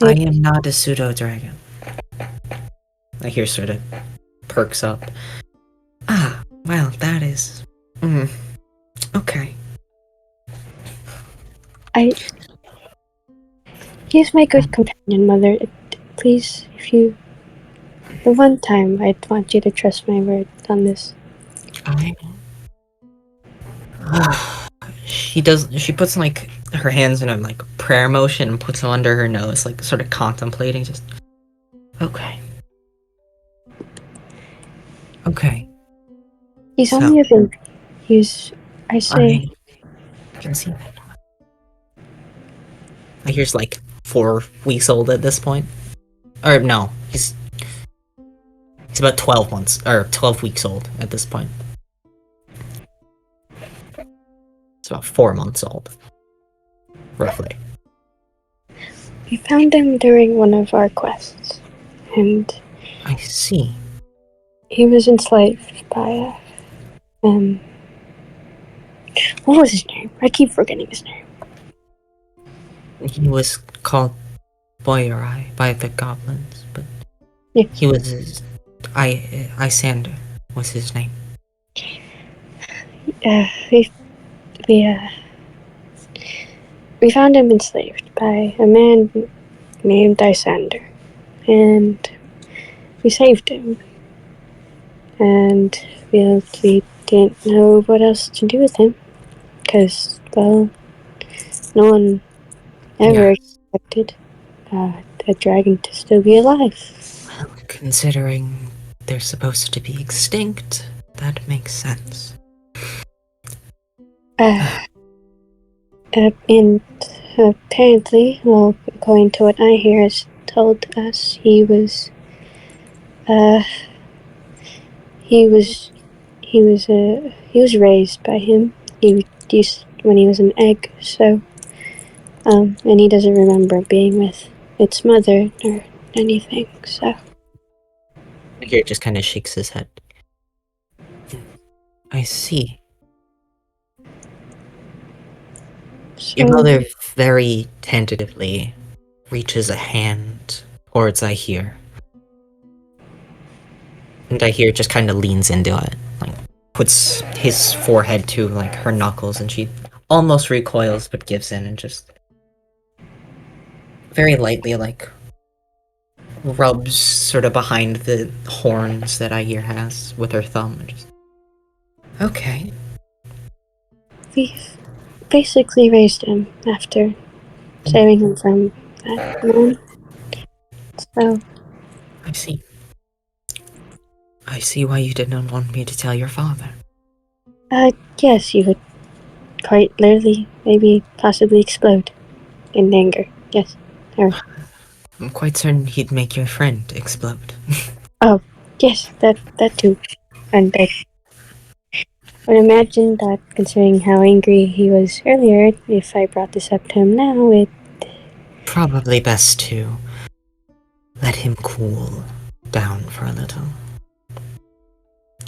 am not a pseudo dragon. I hear sort of perks up. Ah, well, that is. Okay. He is my good companion, Mother. Please, if you The one time I'd want you to trust my word on this. I... She does. She puts like her hands in a like prayer motion and puts them under her nose, like sort of contemplating. Just okay. Okay. He's So- only a baby. I say, I can see that. I hear he's like 4 weeks old at this point. Or no, he's about 12 months or 12 weeks old at this point. It's about 4 months old, roughly. we found him during one of our quests, and I see. he was enslaved by what was his name? I keep forgetting his name. He was called Boyrai by the goblins, but Yeah. he was Isander was his name. We found him enslaved by a man named Isander, and we saved him. And we didn't know what else to do with him, because, well, no one ever expected a dragon to still be alive. Well, considering they're supposed to be extinct, that makes sense. And apparently, well, according to what I hear, has told us he was raised by him. He used when he was an egg. So, and he doesn't remember being with its mother or anything. So, Here just kind of shakes his head. I see. Your so mother very tentatively reaches a hand towards Ahir. And Ahir just kind of leans into it, like puts his forehead to like her knuckles, and she almost recoils but gives in and just very lightly like rubs sort of behind the horns that Ahir has with her thumb. And just, okay. we basically raised him after saving him from that man. So, I see. I see why you did not want me to tell your father. yes, you would quite literally, maybe, possibly explode in anger. Yes. I'm quite certain he'd make your friend explode. Yes, that too. And I would imagine that, considering how angry he was earlier, if I brought this up to him now, it... Probably best to let him cool down for a little.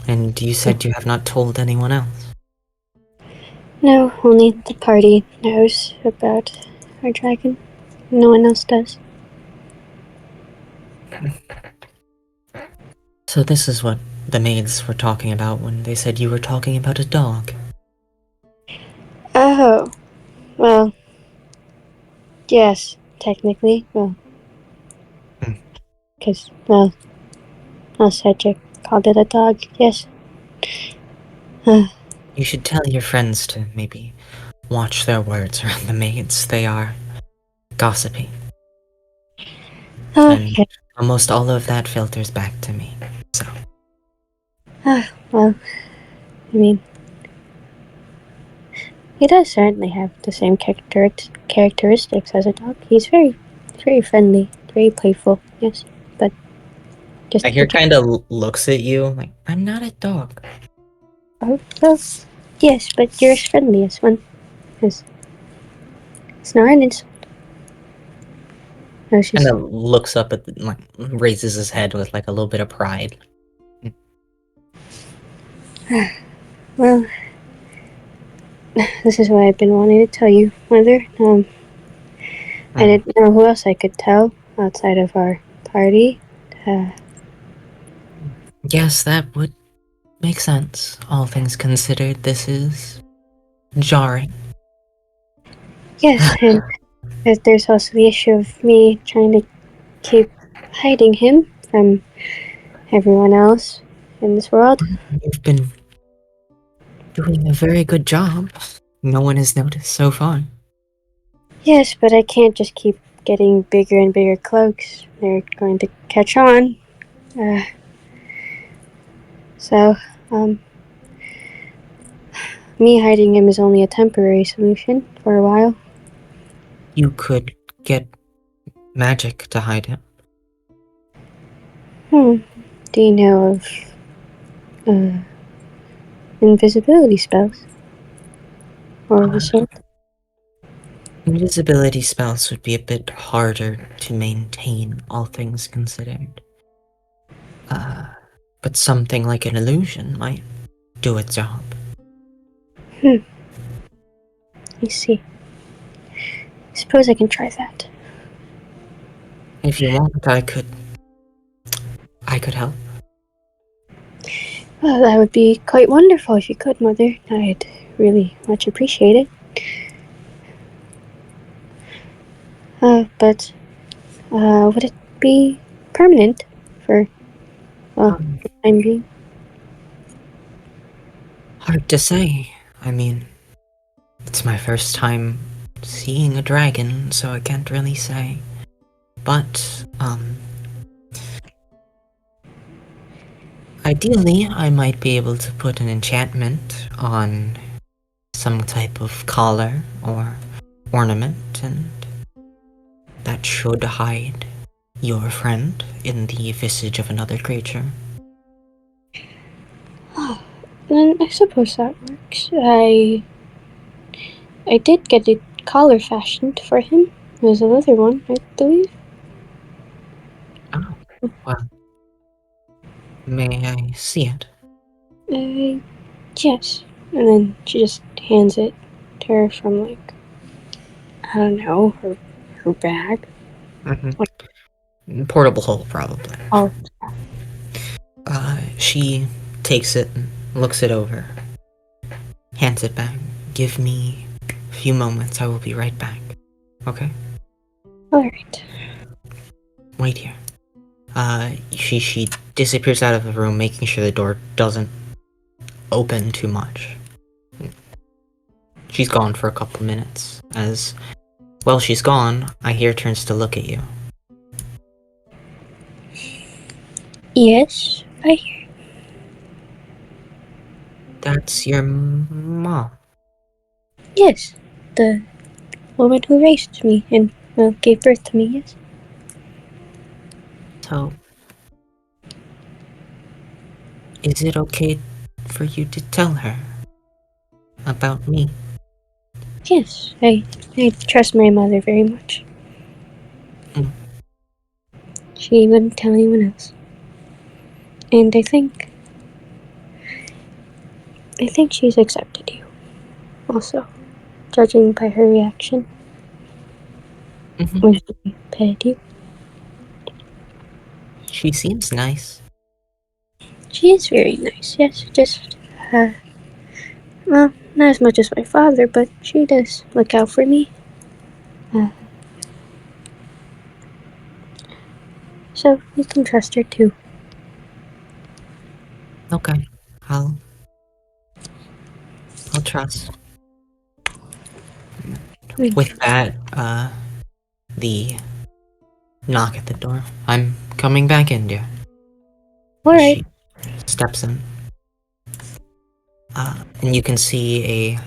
And you said you have not told anyone else. No, only the party knows about our dragon. No one else does. So this is what the maids were talking about when they said you were talking about a dog. Oh. Well. Yes, technically. Well. Because, well, Cedric called it a dog, yes. You should tell your friends to maybe watch their words around the maids. They are gossipy. Okay. And almost all of that filters back to me. So Well, I mean, he does certainly have the same characteristics as a dog. He's very friendly, very playful, yes. But just Ahir kind of looks at you like, I'm not a dog. Oh, well, yes, but you're as friendly as one. It's not an insult. No, she's... Kind of looks up at like raises his head with like a little bit of pride. Well, this is what I've been wanting to tell you, Mother. I didn't know who else I could tell outside of our party. Yes, that would make sense. All things considered, this is jarring. Yes, and there's also the issue of me trying to keep hiding him from everyone else in this world. You've been doing a very good job. No one has noticed so far. Yes, but I can't just keep getting bigger and bigger cloaks. They're going to catch on. So, me hiding him is only a temporary solution for a while. You could get magic to hide him. Do you know of invisibility spells? Or the sort? Invisibility spells would be a bit harder to maintain, all things considered. But something like an illusion might do its job. I see. I suppose I can try that. If you want, I could help. Well, that would be quite wonderful if you could, Mother. I'd really much appreciate it. But would it be permanent for, the time being? Hard to say. I mean, it's my first time seeing a dragon, so I can't really say. But, ideally, I might be able to put an enchantment on some type of collar or ornament, and that should hide your friend in the visage of another creature. Then I suppose that works. I did get a collar fashioned for him. There's another one, I believe. Oh, well. May I see it? Yes. And then she just hands it to her from, like, I don't know, her bag. Portable hole, probably. Oh. She takes it and looks it over. Hands it back. Give me a few moments, I will be right back. Okay? Alright. Wait here. She disappears out of the room, making sure the door doesn't open too much. She's gone for a couple minutes. As well, she's gone, I hear turns to look at you. Yes, I hear. That's your mom. Yes, the woman who raised me and gave birth to me, yes. So, is it okay for you to tell her about me? Yes, I trust my mother very much. She wouldn't tell anyone else. And I think she's accepted you. Also, judging by her reaction when she petted you. She seems nice. She is very nice, yes. Just, well, not as much as my father, but she does look out for me. So you can trust her too. Okay, I'll trust. With that, the knock at the door. I'm coming back in, dear. Alright. She steps in. And you can see a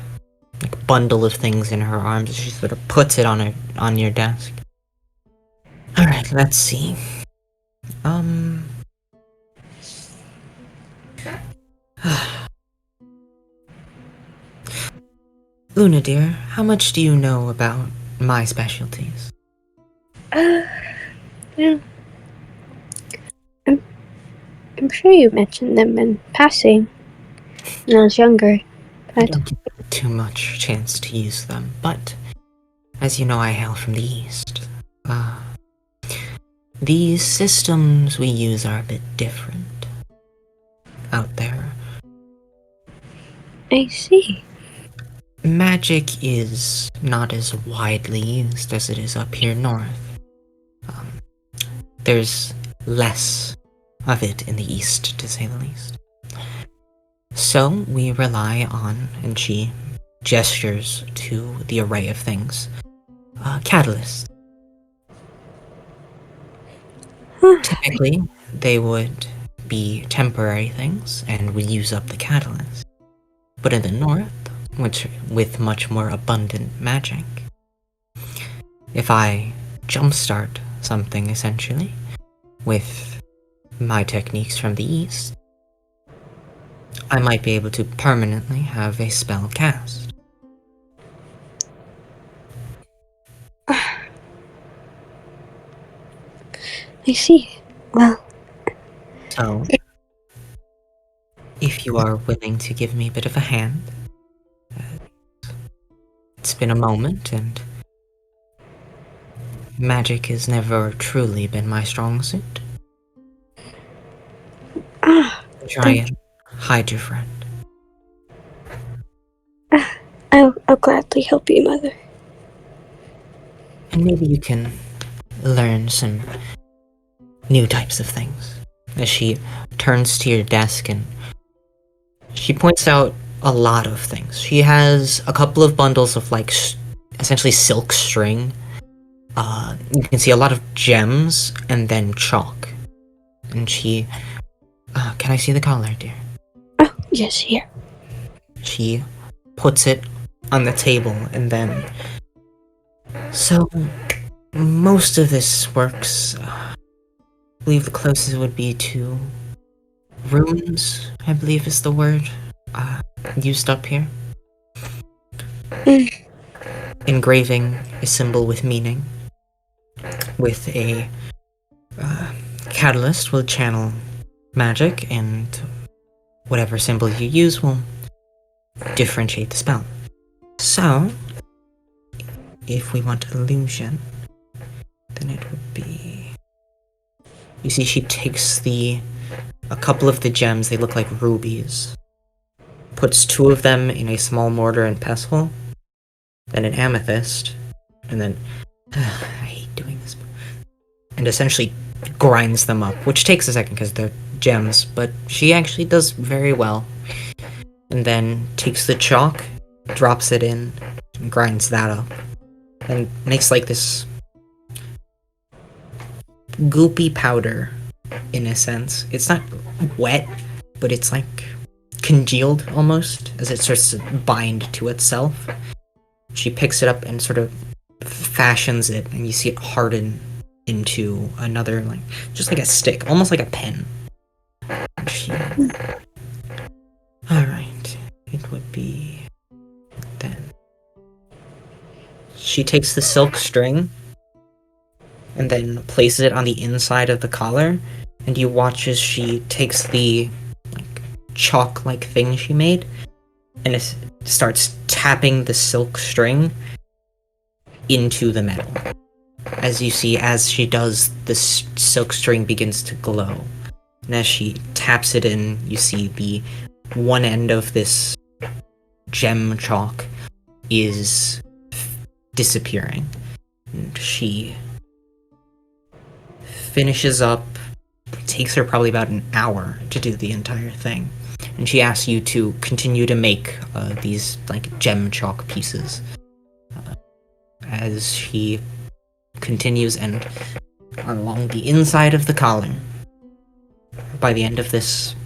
bundle of things in her arms. She sort of puts it on your desk. Alright, let's see. Luna, dear, how much do you know about my specialties? Well, I'm sure you mentioned them in passing when I was younger, I but don't get too much chance to use them, but as you know, I hail from the East. These systems we use are a bit different out there. I see. Magic is not as widely used as it is up here north. There's less of it in the East, to say the least. So we rely on, and she gestures to the array of things, catalysts. Typically, they would be temporary things and would use up the catalyst. But in the north, which with much more abundant magic, if I jumpstart something essentially with my techniques from the east, I might be able to permanently have a spell cast. I see. Well, So, if you are willing to give me a bit of a hand, it's been a moment, and magic has never truly been my strong suit. Try and hide your friend. I'll gladly help you, Mother. And maybe you can learn some new types of things. As she turns to your desk and she points out a lot of things. She has a couple of bundles of like essentially silk string. You can see a lot of gems and then chalk. And she, can I see the collar, dear? Oh, yes, here. She puts it on the table and then... So, most of this works, I believe the closest would be to runes, I believe is the word used up here. Engraving a symbol with meaning. With a catalyst will channel magic, and whatever symbol you use will differentiate the spell. So, if we want illusion, then it would be... You see, she takes a couple of the gems, they look like rubies, puts 2 of them in a small mortar and pestle, then an amethyst, and then... I hate doing this. And essentially grinds them up, which takes a second because they're gems, but she actually does very well. And then takes the chalk, drops it in, and grinds that up. And makes like this goopy powder, in a sense. It's not wet, but it's like congealed almost, as it starts to bind to itself. She picks it up and sort of fashions it, and you see it harden into another, like, just like a stick, almost like a pen. Alright, it would be... then... She takes the silk string, and then places it on the inside of the collar, and you watch as she takes the, like, chalk-like thing she made, and it starts tapping the silk string into the metal. As you see, as she does, the silk string begins to glow. And as she taps it in, you see the one end of this gem chalk is disappearing. And she finishes up. It takes her probably about an hour to do the entire thing. And she asks you to continue to make these, like, gem chalk pieces. As she continues, and along the inside of the collar, by the end of this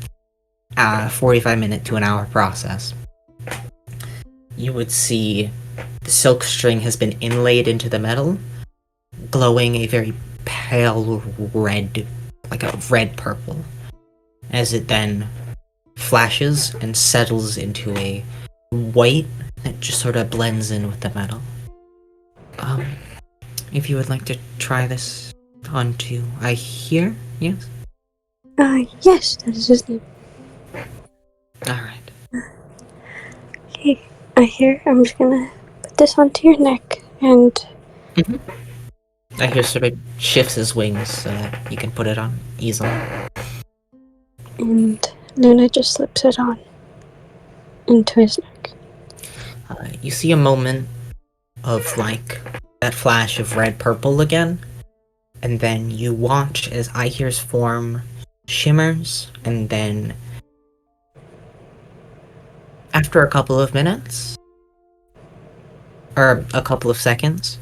45-minute to an hour process, you would see the silk string has been inlaid into the metal, glowing a very pale red, like a red purple, as it then flashes and settles into a white that just sort of blends in with the metal. If you would like to try this onto I hear, yes? Yes, that is his name. Alright. Okay, I hear. I'm just gonna put this onto your neck, and... I hear sort of shifts his wings so that you can put it on easily. And Luna just slips it on into his neck. You see a moment of, like, that flash of red-purple again, and then you watch as Ihir's form shimmers, and then after a couple of minutes, or a couple of seconds,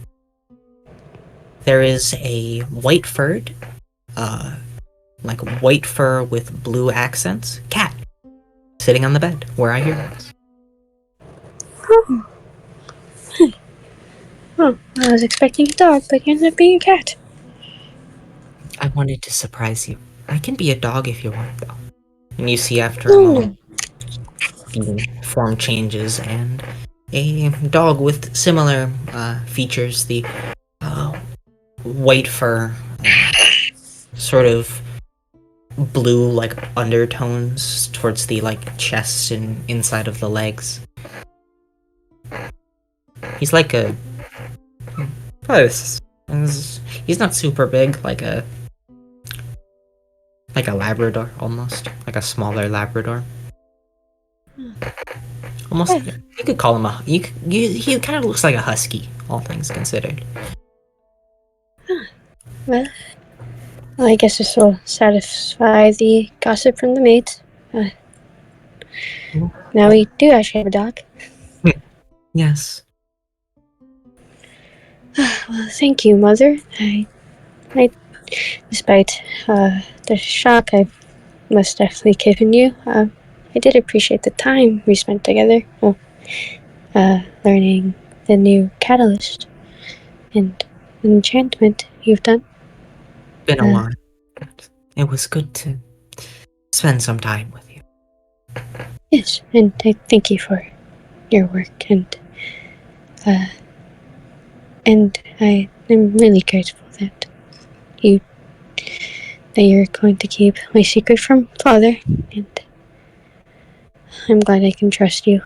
there is a white furred, like white fur with blue accents, cat, sitting on the bed where I hear this. Oh, I was expecting a dog, but you ended up being a cat. I wanted to surprise you. I can be a dog if you want, though. And you see after a moment, the form changes, and a dog with similar features, the white fur, sort of blue like undertones towards the like chest and inside of the legs. He's like a he's not super big, like a Labrador almost, like a smaller Labrador. Almost, you could call him he kind of looks like a husky, all things considered. Well, I guess this will satisfy the gossip from the maids. Now we do actually have a dog. Yes. Well, thank you, Mother. I despite the shock I must definitely given you, I did appreciate the time we spent together. Well, learning the new catalyst and enchantment you've done. Been a while. It was good to spend some time with you. Yes, and I thank you for your work, and I am really grateful that you're going to keep my secret from Father, and I'm glad I can trust you.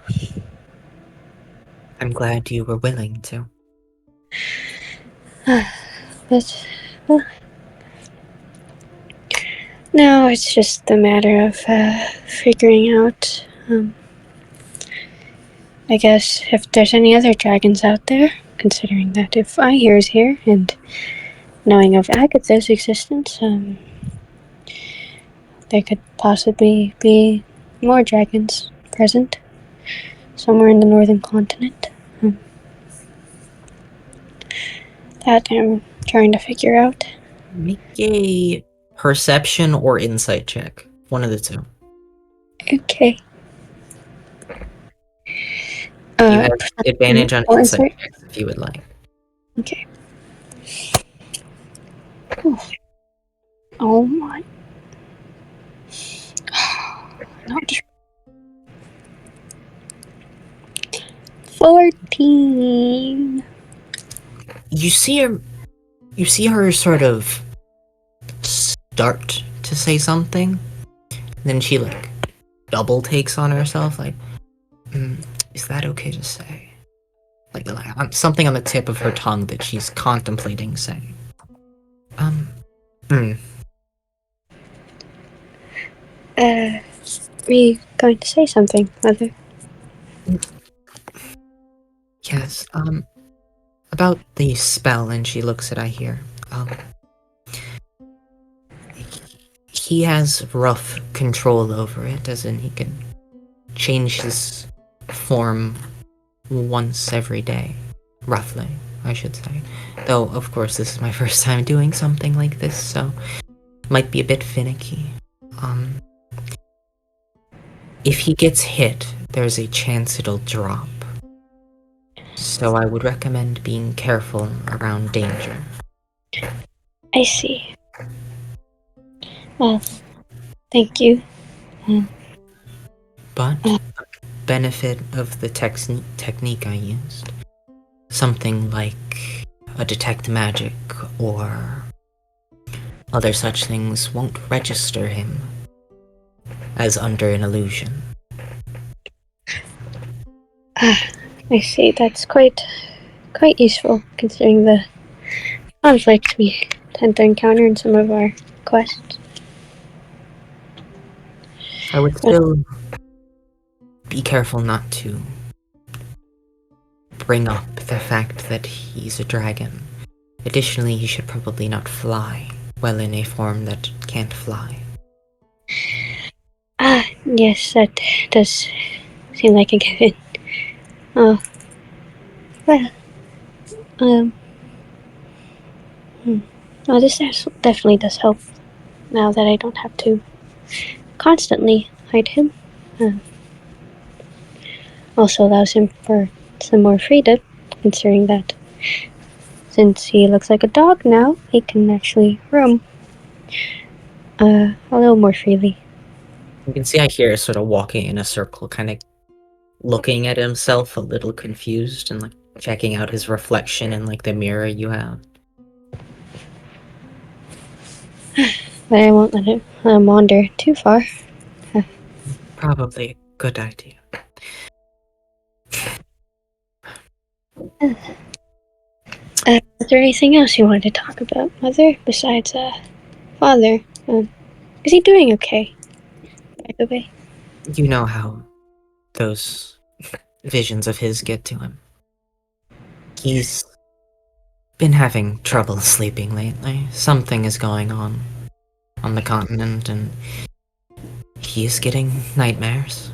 I'm glad you were willing to. But well, now it's just a matter of figuring out, I guess, if there's any other dragons out there, considering that if Ihir's here, and knowing of Agatha's existence, there could possibly be more dragons present somewhere in the northern continent. That I'm trying to figure out. Make a perception or insight check. One of the two. Okay. You have advantage on insight checks if you would like. Okay. Oh my. Not 14. You see her sort of start to say something, then she like double takes on herself, like, is that okay to say? Like something on the tip of her tongue that she's contemplating saying. Were you going to say something, Mother? Yes, about the spell, and she looks at Ihir. He has rough control over it, as in he can change his form once every day. Roughly, I should say. Though, of course, this is my first time doing something like this, so might be a bit finicky. If he gets hit, there's a chance it'll drop. So I would recommend being careful around danger. I see. Well, thank you. But the benefit of the technique I used, something like a detect magic or other such things, won't register him as under an illusion. I see. That's quite useful, considering the conflict we tend to encounter in some of our quests. I would still be careful not to bring up the fact that he's a dragon. Additionally, he should probably not fly well in a form that can't fly. Yes, that does seem like a given. Oh, well, um, well, definitely does help now that I don't have to constantly hide him. Also allows him for some more freedom, considering that since he looks like a dog now, he can actually roam a little more freely. You can see Ahira sort of walking in a circle, kind of looking at himself a little confused and like checking out his reflection in like the mirror you have. But I won't let him wander too far. Probably a good idea. Is there anything else you wanted to talk about, Mother, besides Father? Is he doing okay, by the way? You know how those visions of his get to him. He's been having trouble sleeping lately. Something is going on the continent, and he is getting nightmares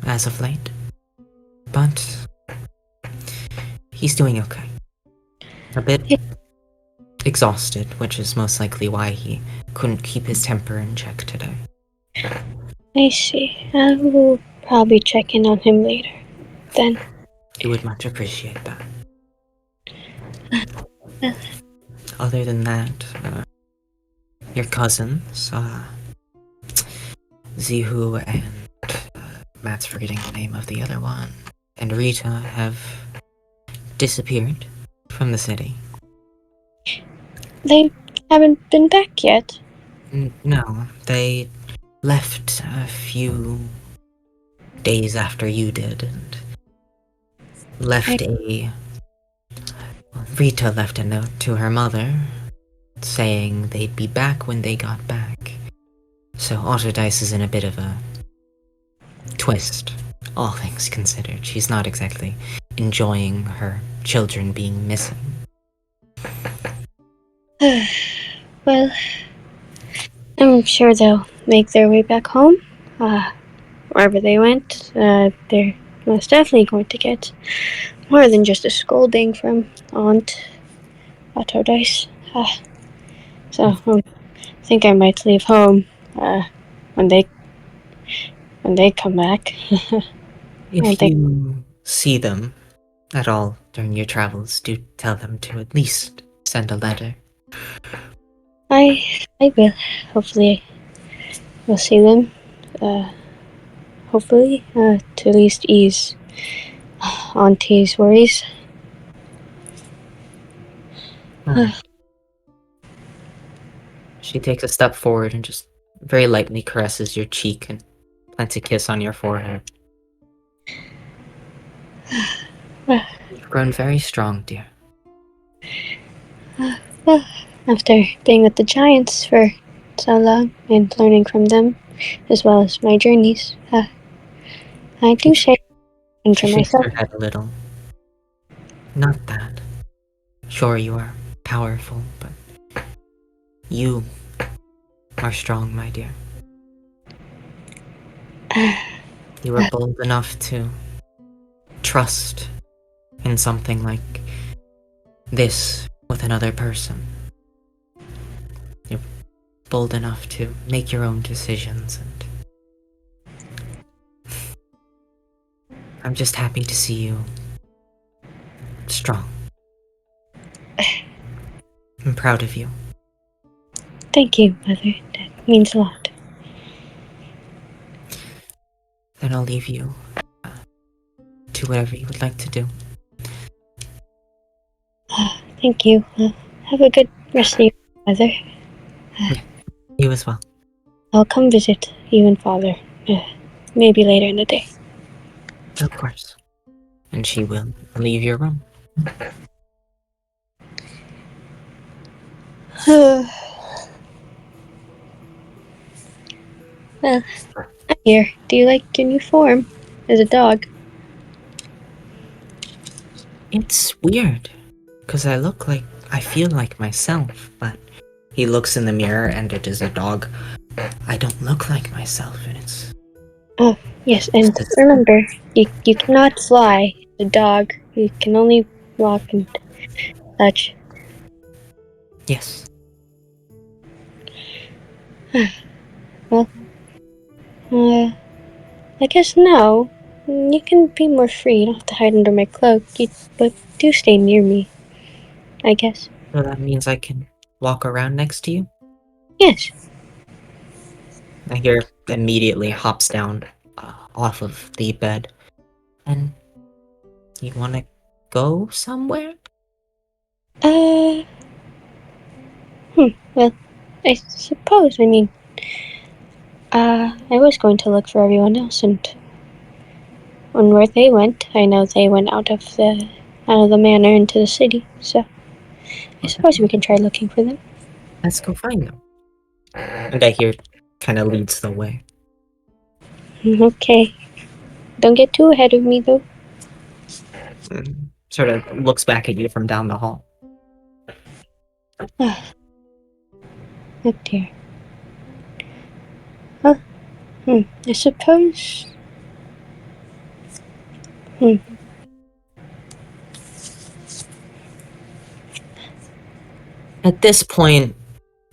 as of late. But he's doing okay. A bit exhausted, which is most likely why he couldn't keep his temper in check today. I see. I will probably check in on him later. Then. I would much appreciate that. Other than that, your cousins, Zihu and Matt's forgetting the name of the other one, and Rita have disappeared from the city. They haven't been back yet. No, they left a few days after you did, and Rita left a note to her mother saying they'd be back when they got back. So Autodice is in a bit of a twist, all things considered. She's not exactly enjoying her children being missing. Well, I'm sure they'll make their way back home. Wherever they went, they're most definitely going to get more than just a scolding from Aunt Autodice. So I think I might leave home when they come back. If you see them at all during your travels, do tell them to at least send a letter. I will. Hopefully, we'll see them. Hopefully, to at least ease Auntie's worries. She takes a step forward and just very lightly caresses your cheek and plants a kiss on your forehead. You've grown very strong, dear. Well, after being with the giants for so long and learning from them, as well as my journeys, I do say and for She shakes myself. her head a little. Not that. Sure, you are powerful, but you are strong, my dear. You were bold enough to trust in something like this with another person. You're bold enough to make your own decisions, and I'm just happy to see you strong. I'm proud of you. Thank you, Mother. That means a lot. Then I'll leave you to whatever you would like to do. Thank you. Have a good rest of your Mother. You as well. I'll come visit you and Father. Maybe later in the day. Of course. And she will leave your room. Well, I'm here. Do you like your new form as a dog? It's weird, because I feel like myself, but he looks in the mirror and it is a dog. I don't look like myself, and it's Oh, yes, and remember, you cannot fly the dog. You can only walk and such. Yes. Well, I guess now you can be more free. You don't have to hide under my cloak. But do stay near me, I guess. So that means I can walk around next to you? Yes. I hear immediately hops down off of the bed. And you want to go somewhere? Well, I suppose. I mean, I was going to look for everyone else, and where they went, I know they went out of the manor into the city. So I suppose we can try looking for them. Let's go find them. And I hear kind of leads the way. Okay. Don't get too ahead of me, though. Sort of looks back at you from down the hall. Oh dear. Well, I suppose. At this point,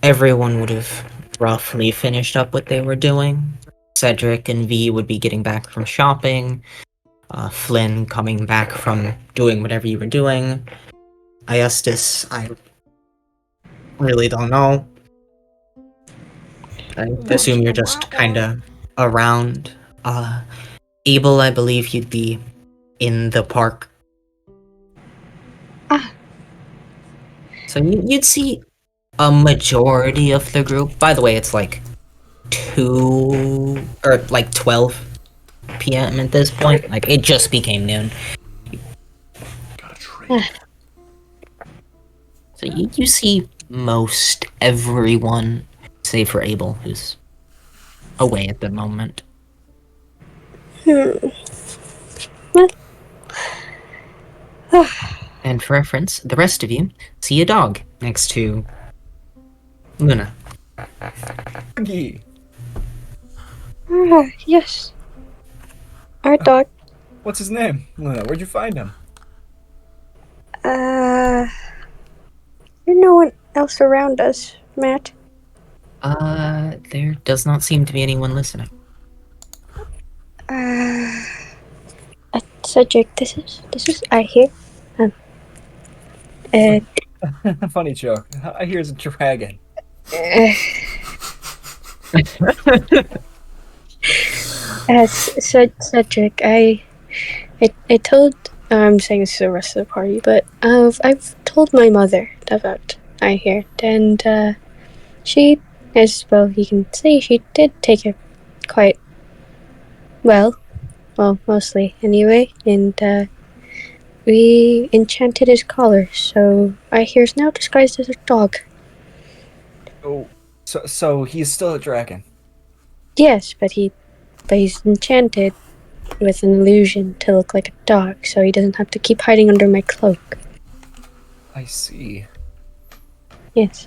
everyone would have roughly finished up what they were doing. Cedric and V would be getting back from shopping. Flynn coming back from doing whatever you were doing. Iestus, I really don't know. I assume you're just kind of around. Abel, I believe you'd be in the park. Ah. So you'd see a majority of the group. By the way, it's like 12 p.m. at this point. Like, it just became noon. Gotta trade. So you see most everyone, save for Abel, who's away at the moment. And for reference, the rest of you see a dog next to Luna. Doggy. Yes. Our dog. What's his name? Luna, where'd you find him? There's no one else around us, Matt. There does not seem to be anyone listening. Cedric, this is I hear. Funny joke. I hear it's a dragon. Cedric, I told. I'm saying this to the rest of the party, but I've told my mother about I hear, and she, as well you can see, she did take it quite well, mostly anyway, and we enchanted his collar, so I hear is now disguised as a dog. Oh, so he's still a dragon. Yes, but he's enchanted with an illusion to look like a dog, so he doesn't have to keep hiding under my cloak. I see. Yes.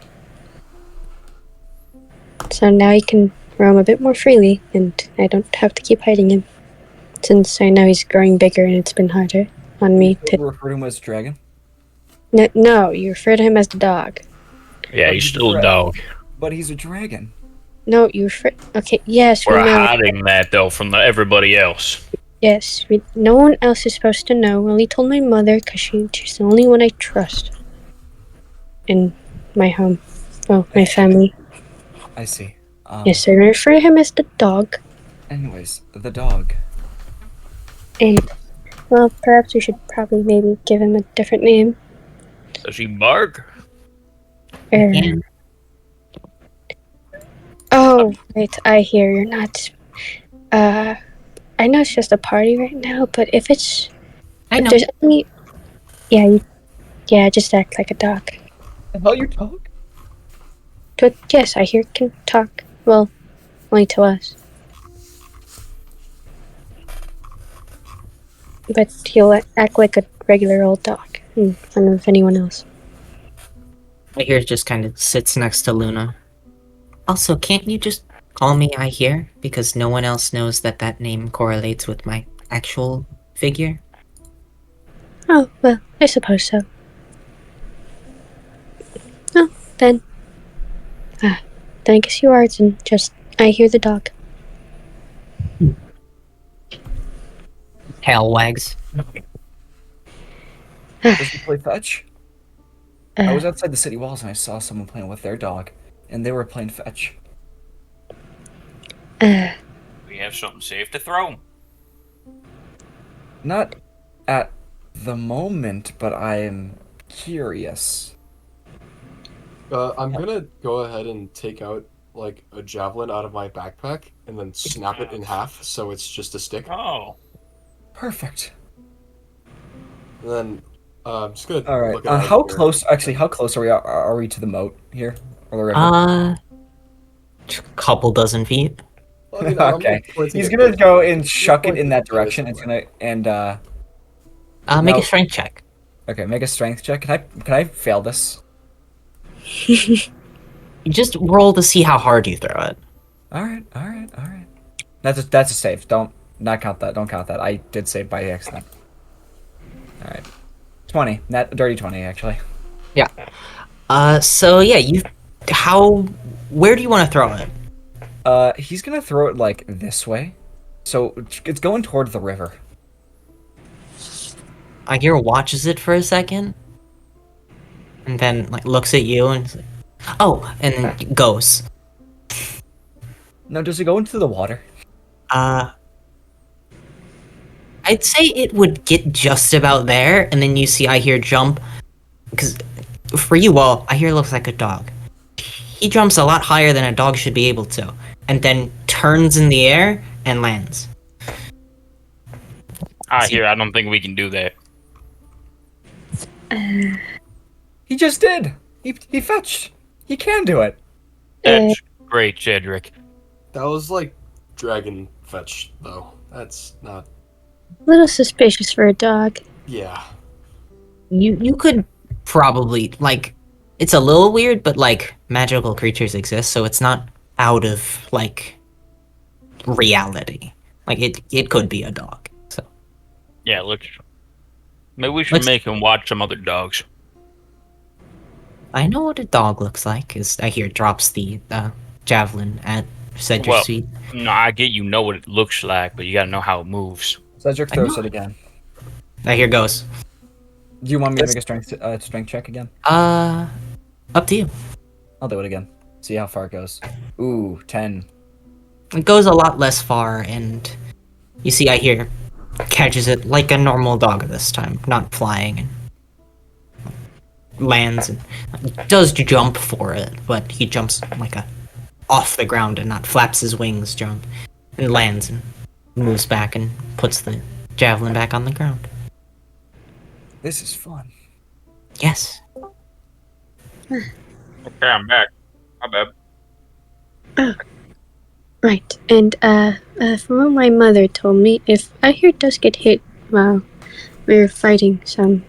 So now he can roam a bit more freely, and I don't have to keep hiding him. Since I know he's growing bigger and it's been harder on me You to... refer to him as dragon? No, you refer to him as the dog. Yeah, he's still a dog. But he's a dragon. No, you refer... Okay, yes, we We're know. hiding that, though, from everybody else. Yes, no one else is supposed to know. I only told my mother because she's the only one I trust in my home. Oh, my family. I see. Yes, so I refer to him as the dog. Anyways, the dog. And, well, perhaps we should probably maybe give him a different name. Does he bark? Again. Oh, wait, I hear you're not. I know it's just a party right now, but if there's any. Yeah, just act like a dog. The hell you talk? But yes, I hear can talk. Well, only to us. But he'll act like a regular old dog in front of anyone else. I hear it just kind of sits next to Luna. Also, can't you just call me I hear because no one else knows that that name correlates with my actual figure. Oh, well, I suppose so. Oh, then. Then I guess you are, and just, I hear the dog. Tail wags. Does he play fetch? I Uh, was outside the city walls and I saw someone playing with their dog, and they were playing fetch. We have something safe to throw. Not at the moment, but I am curious. I'm gonna go ahead and take out like a javelin out of my backpack and then snap it in half so it's just a stick. Oh. Perfect. And then I'm just gonna All right. look at How close? Actually, how close are we to the moat here, or the river? Couple dozen feet. Well, I mean, I'm Okay. pointing He's at gonna the- go and chuck it pointing in that at the direction. It's somewhere. gonna Make No. a strength check. okay. Make a strength check. Can I fail this? You just roll to see how hard you throw it. All right. That's a save. Don't not count that. Don't count that. I did save by accident. All right. 20. Not dirty 20 actually. So yeah, where do you want to throw it? He's gonna throw it like this way, so it's going toward the river. Agira watches it for a second, and then like looks at you and is like, oh, and then goes. Now, does it go into the water? I'd say it would get just about there, and then you see I hear jump, because for you all, I hear looks like a dog. He jumps a lot higher than a dog should be able to, and then turns in the air and lands. I don't think we can do that. He just did. He fetched. He can do it. That's great, Cedric. That was like dragon fetch though. That's not. a little suspicious for a dog. Yeah. You could probably, like, it's a little weird, but like magical creatures exist, so it's not out of like reality. Like it could be a dog. So Yeah, maybe we should make him watch some other dogs. I know what a dog looks like. Is I hear drops the javelin at Cedric's feet. No, I get you know what it looks like, but you gotta know how it moves. Cedric I throws know. it again. I hear goes. Do you want me to make a strength check again? Up to you. I'll do it again. See how far it goes. Ooh, 10. It goes a lot less far, and you see I hear catches it like a normal dog this time, not flying, and lands and does jump for it, but he jumps like a off the ground and not flaps his wings jump, and lands and moves back and puts the javelin back on the ground. This is fun. Yes. Okay, I'm back. My bad. Right, and from what my mother told me, if I hear does get hit while we're fighting some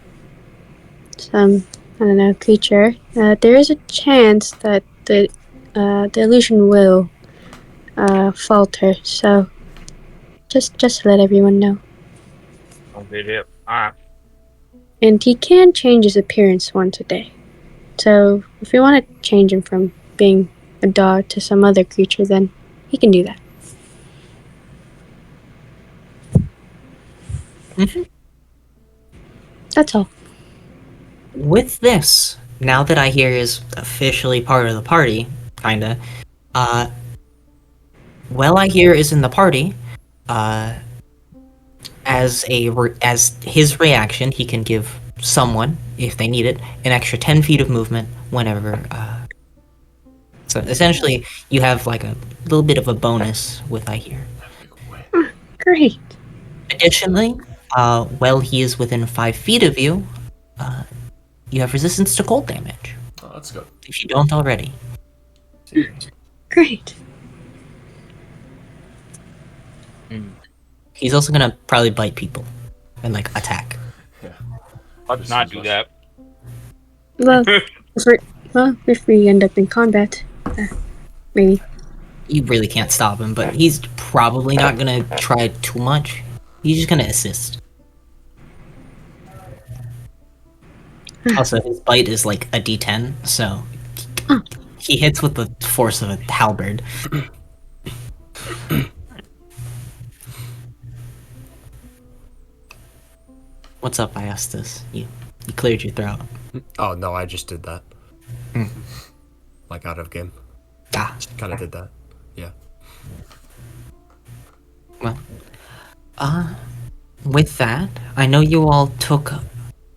I don't know, creature, there is a chance that the illusion will falter. So just to let everyone know. Don't get hit. Alright. And he can change his appearance once a day. So if you want to change him from being a dog to some other creature, then he can do that. Mhm. That's all. With this, now that I hear is officially part of the party, kinda, well, I hear is in the party, as his reaction, he can give someone, if they need it, an extra 10 feet of movement whenever, so essentially, you have like a little bit of a bonus with I hear. Great. Additionally, while he is within 5 feet of you, you have resistance to cold damage, Oh, that's good. if you don't already. Great. He's also gonna probably bite people and like attack. Let's not do that. Well, if we end up in combat, maybe. you really can't stop him, but he's probably not gonna try too much. He's just gonna assist. Also, his bite is like a D10, so he hits with the force of a halberd. What's up, Iastus? You cleared your throat. Oh no, I just did that. Hmm. Like out of game. Ah, Kind of did that. Yeah. well. With that, I know you all took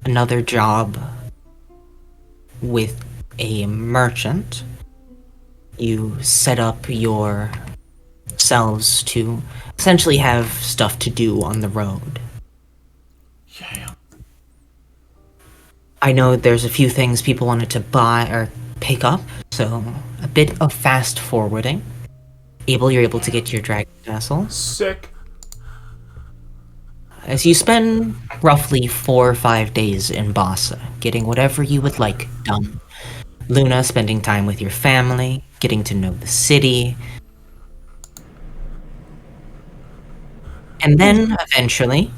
another job with a merchant. You set up yourselves to essentially have stuff to do on the road. Yeah. I know there's a few things people wanted to buy or pick up, so a bit of fast forwarding. You're able to get to your dragon castle. Sick. As you spend roughly 4 or 5 days in Bassa, getting whatever you would like done. Luna spending time with your family, getting to know the city. And then, eventually,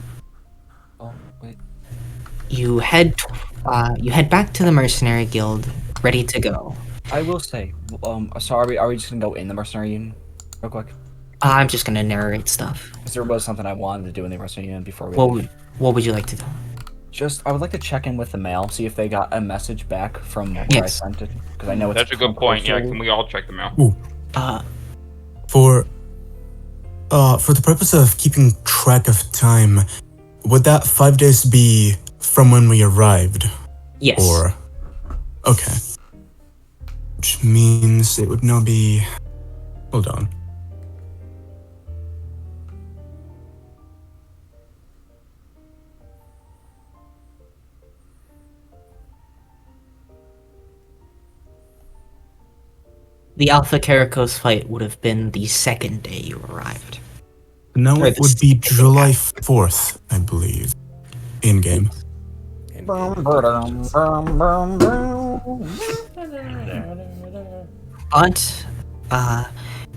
Oh, wait. you head back to the Mercenary Guild, ready to go. I will say, so are we just gonna go in the mercenary union real quick? I'm just gonna narrate stuff. Because there was something I wanted to do in the mercenary union before we. What would you like to do? I would like to check in with the mail, see if they got a message back from where I Yes. sent it. Because I know it's That's a good point. Yeah, compulsory. can we all check them out? For the purpose of keeping track of time, would that 5 days be from when we arrived? Yes. Or okay. Which means it would now be hold on. The Alpha Karakos fight would have been the second day you arrived. Now Or it the would be second July 4th, I believe. In game. But,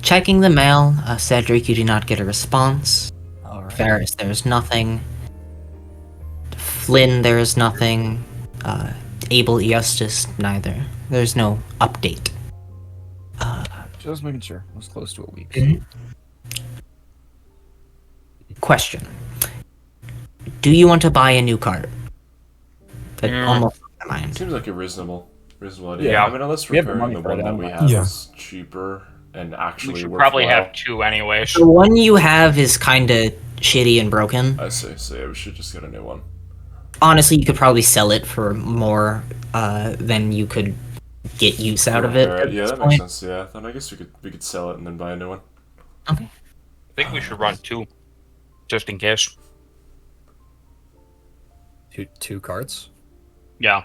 checking the mail, Cedric, you do not get a response. Alright. Ferris, there's nothing. Flynn, there is nothing. Abel Eustis, neither. There's no update. Just making sure. It was close to a week. Mhm. Question. Do you want to buy a new cart? That almost on my mind. Seems like a reasonable idea. Yeah. I mean, unless We have the repairing money the for one it, that we anyway. have Yeah. is cheaper and actually We should worthwhile. probably have 2 anyways. The one you have is kinda shitty and broken. I see. So yeah, we should just get a new one. Honestly, you could probably sell it for more than you could get use out of it. Alright, at yeah, this that point. makes sense. Yeah, then I guess we could sell it and then buy a new one. Okay. I think we should run 2, just in case. Two carts. Yeah,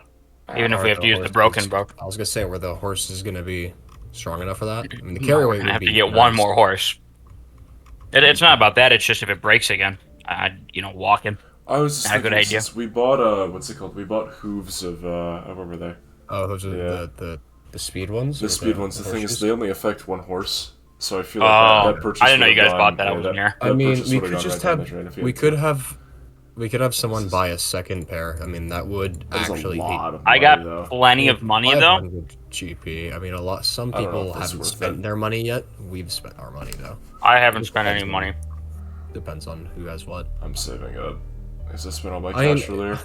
even if we have to use the broken boat. I was gonna say, were the horses gonna be strong enough for that? I mean, the No, carry we're weight gonna would have be to get nice. one more horse. It's not about that. It's just if it breaks again, walking. I was just Not a good thinking, idea. since we bought what's it called? We bought hooves of what were they? Oh, those are Yeah. the speed ones. The or speed ones. The thing is, horseshoes? they only affect one horse, so I feel like Oh, that purchase. I didn't know you would've guys gone- bought that. I yeah, wasn't here. I mean, purchase we would've could gone just right down have. the drain if you We had could to. have someone buy a second pair. I mean, that would That is actually a lot of I money, got though. plenty of money though. 500 GP. I mean, a lot. Some I don't know people if that's haven't worth spent it. their money yet. We've spent our money though. I haven't spent any money. Depends on who has what. I'm saving up. Because I spent all my I mean- cash earlier.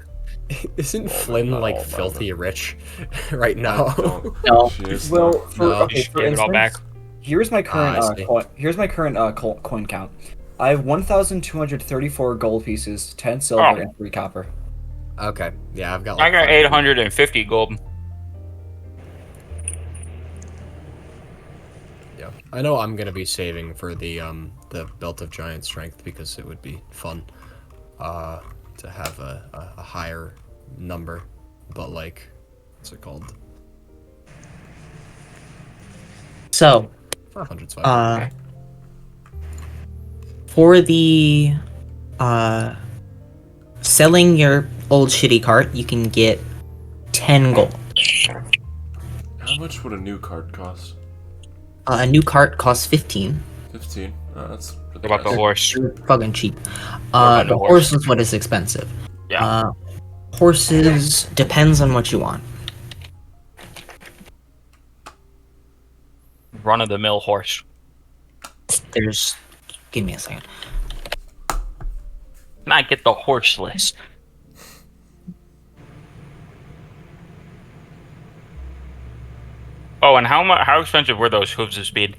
Isn't Well, Flynn not like all, filthy rich right now? No. She is Well, though. for, No. okay, You should for give it all instance, back. here's my current I see. coin count. I have 1,234 gold pieces, 10 silver, Oh. and 3 copper. Okay. Yeah, I've got. I Like got 500. 850 gold. Yeah, I know I'm gonna be saving for the belt of giant strength because it would be fun, to have a higher number, but like, what's it called? So, 500's fine. for the selling your old shitty cart, you can get 10 gold. How much would a new card cost? A new cart costs 15. 15. That's What really about the nice. horse? They're fucking cheap. about The the horse horse? is what is expensive. Yeah. Horses depends on what you want. Run of the mill horse. There's. Give me a second. Can I get the horse list? Oh, and how expensive were those hooves of speed?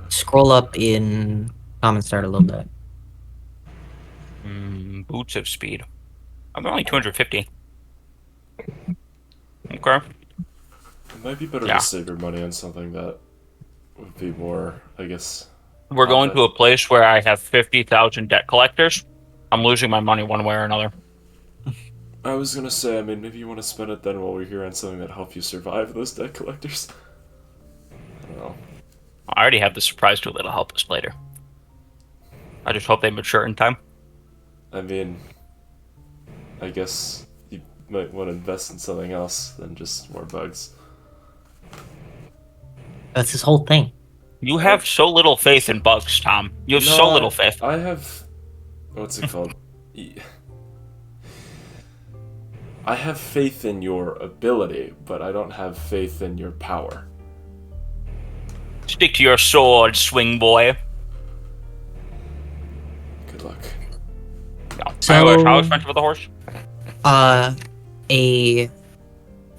Scroll up in Common Start a little bit. Boots of speed. I'm only 250. Okay. It might be better Yeah. to save your money on something that would be more, I guess. We're going to a place where I have 50,000 debt collectors. I'm losing my money one way or another. I was gonna say, I mean, maybe you want to spend it then while we're here on something that help you survive those debt collectors. I don't know. I already have the surprise tool that'll help us later. I just hope they mature in time. I mean, I guess you might want to invest in something else than just more bugs. That's his whole thing. You have so little faith in bugs, Tom. You have so little faith. I have. What's it called? I have faith in your ability, but I don't have faith in your power. Stick to your sword, swing boy. Good luck. No. So- How expensive was the horse? A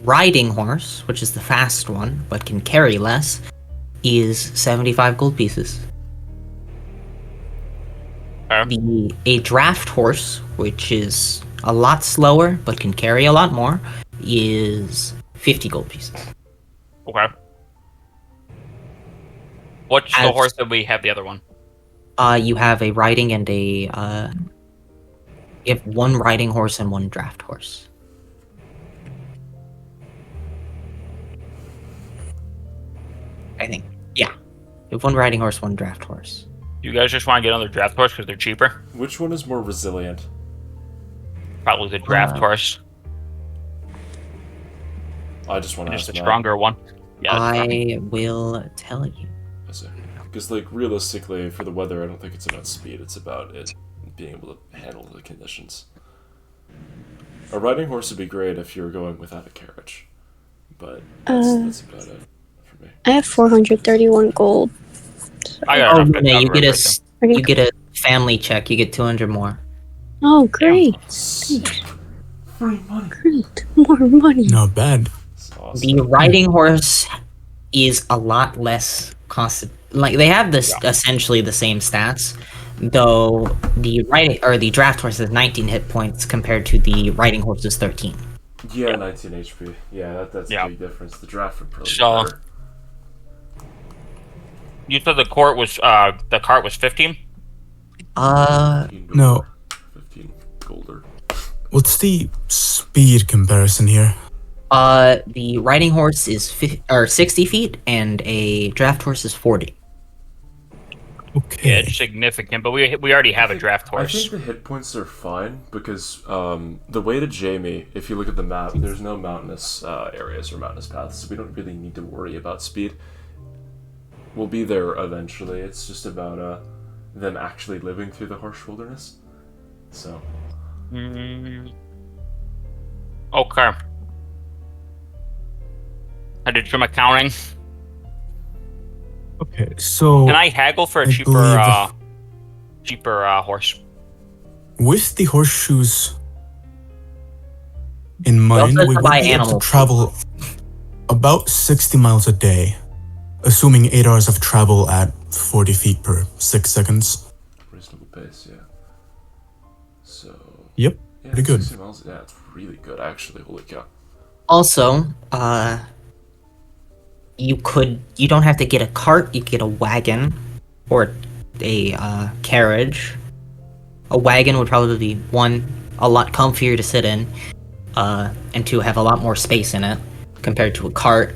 riding horse, which is the fast one, but can carry less, is 75 gold pieces. A draft horse, which is a lot slower but can carry a lot more, is 50 gold pieces. Okay. What's the As- horse that we have the other one? You have a riding and you have one riding horse and one draft horse. I think. Yeah. You have one riding horse, one draft horse. You guys just want to get another draft horse because they're cheaper? Which one is more resilient? Probably the draft horse. I just want to Just ask the Matt. stronger one. Yeah. I will tell you. Because, like, realistically, for the weather, I don't think it's about speed. It's about it being able to handle the conditions. A riding horse would be great if you're going without a carriage, but that's about it for me. I have 431 gold. I got enough to yeah, you cover get everything. you get a family check. You get 200 more. Oh, great. Free money. Great. More money. Not bad. It's awesome. The riding horse is a lot less constant. Like they have this essentially the same stats, though the draft horse has 19 hit points compared to the riding horse's 13. Yeah, 19 HP. Yeah, that's Yeah. a big difference. The draft would probably So- be better. You said the cart was 15? 15 No. golder. 15 golder. What's the speed comparison here? The riding horse is 60 feet and a draft horse is 40. Okay. Yeah, it's significant, but we already have a draft I horse. think the hit points are fine because the way to Jamie, if you look at the map, there's no mountainous areas or mountainous paths, so we don't really need to worry about speed. We'll be there eventually. It's just about them actually living through the harsh wilderness. So Okay. I did some accounting. Okay, so Can I haggle for a I cheaper believe- horse? with the horseshoes in mind, also we have to would buy be able animal to travel about 60 miles a day, assuming 8 hours of travel at 40 feet per 6 seconds. reasonable pace, yeah. So Yep, yeah, pretty good. 60 miles, yeah, it's really good actually. Holy cow. Also, you don't have to get a cart, you get a wagon or a carriage. A wagon would probably be a lot comfier to sit in, and two, have a lot more space in it compared to a cart.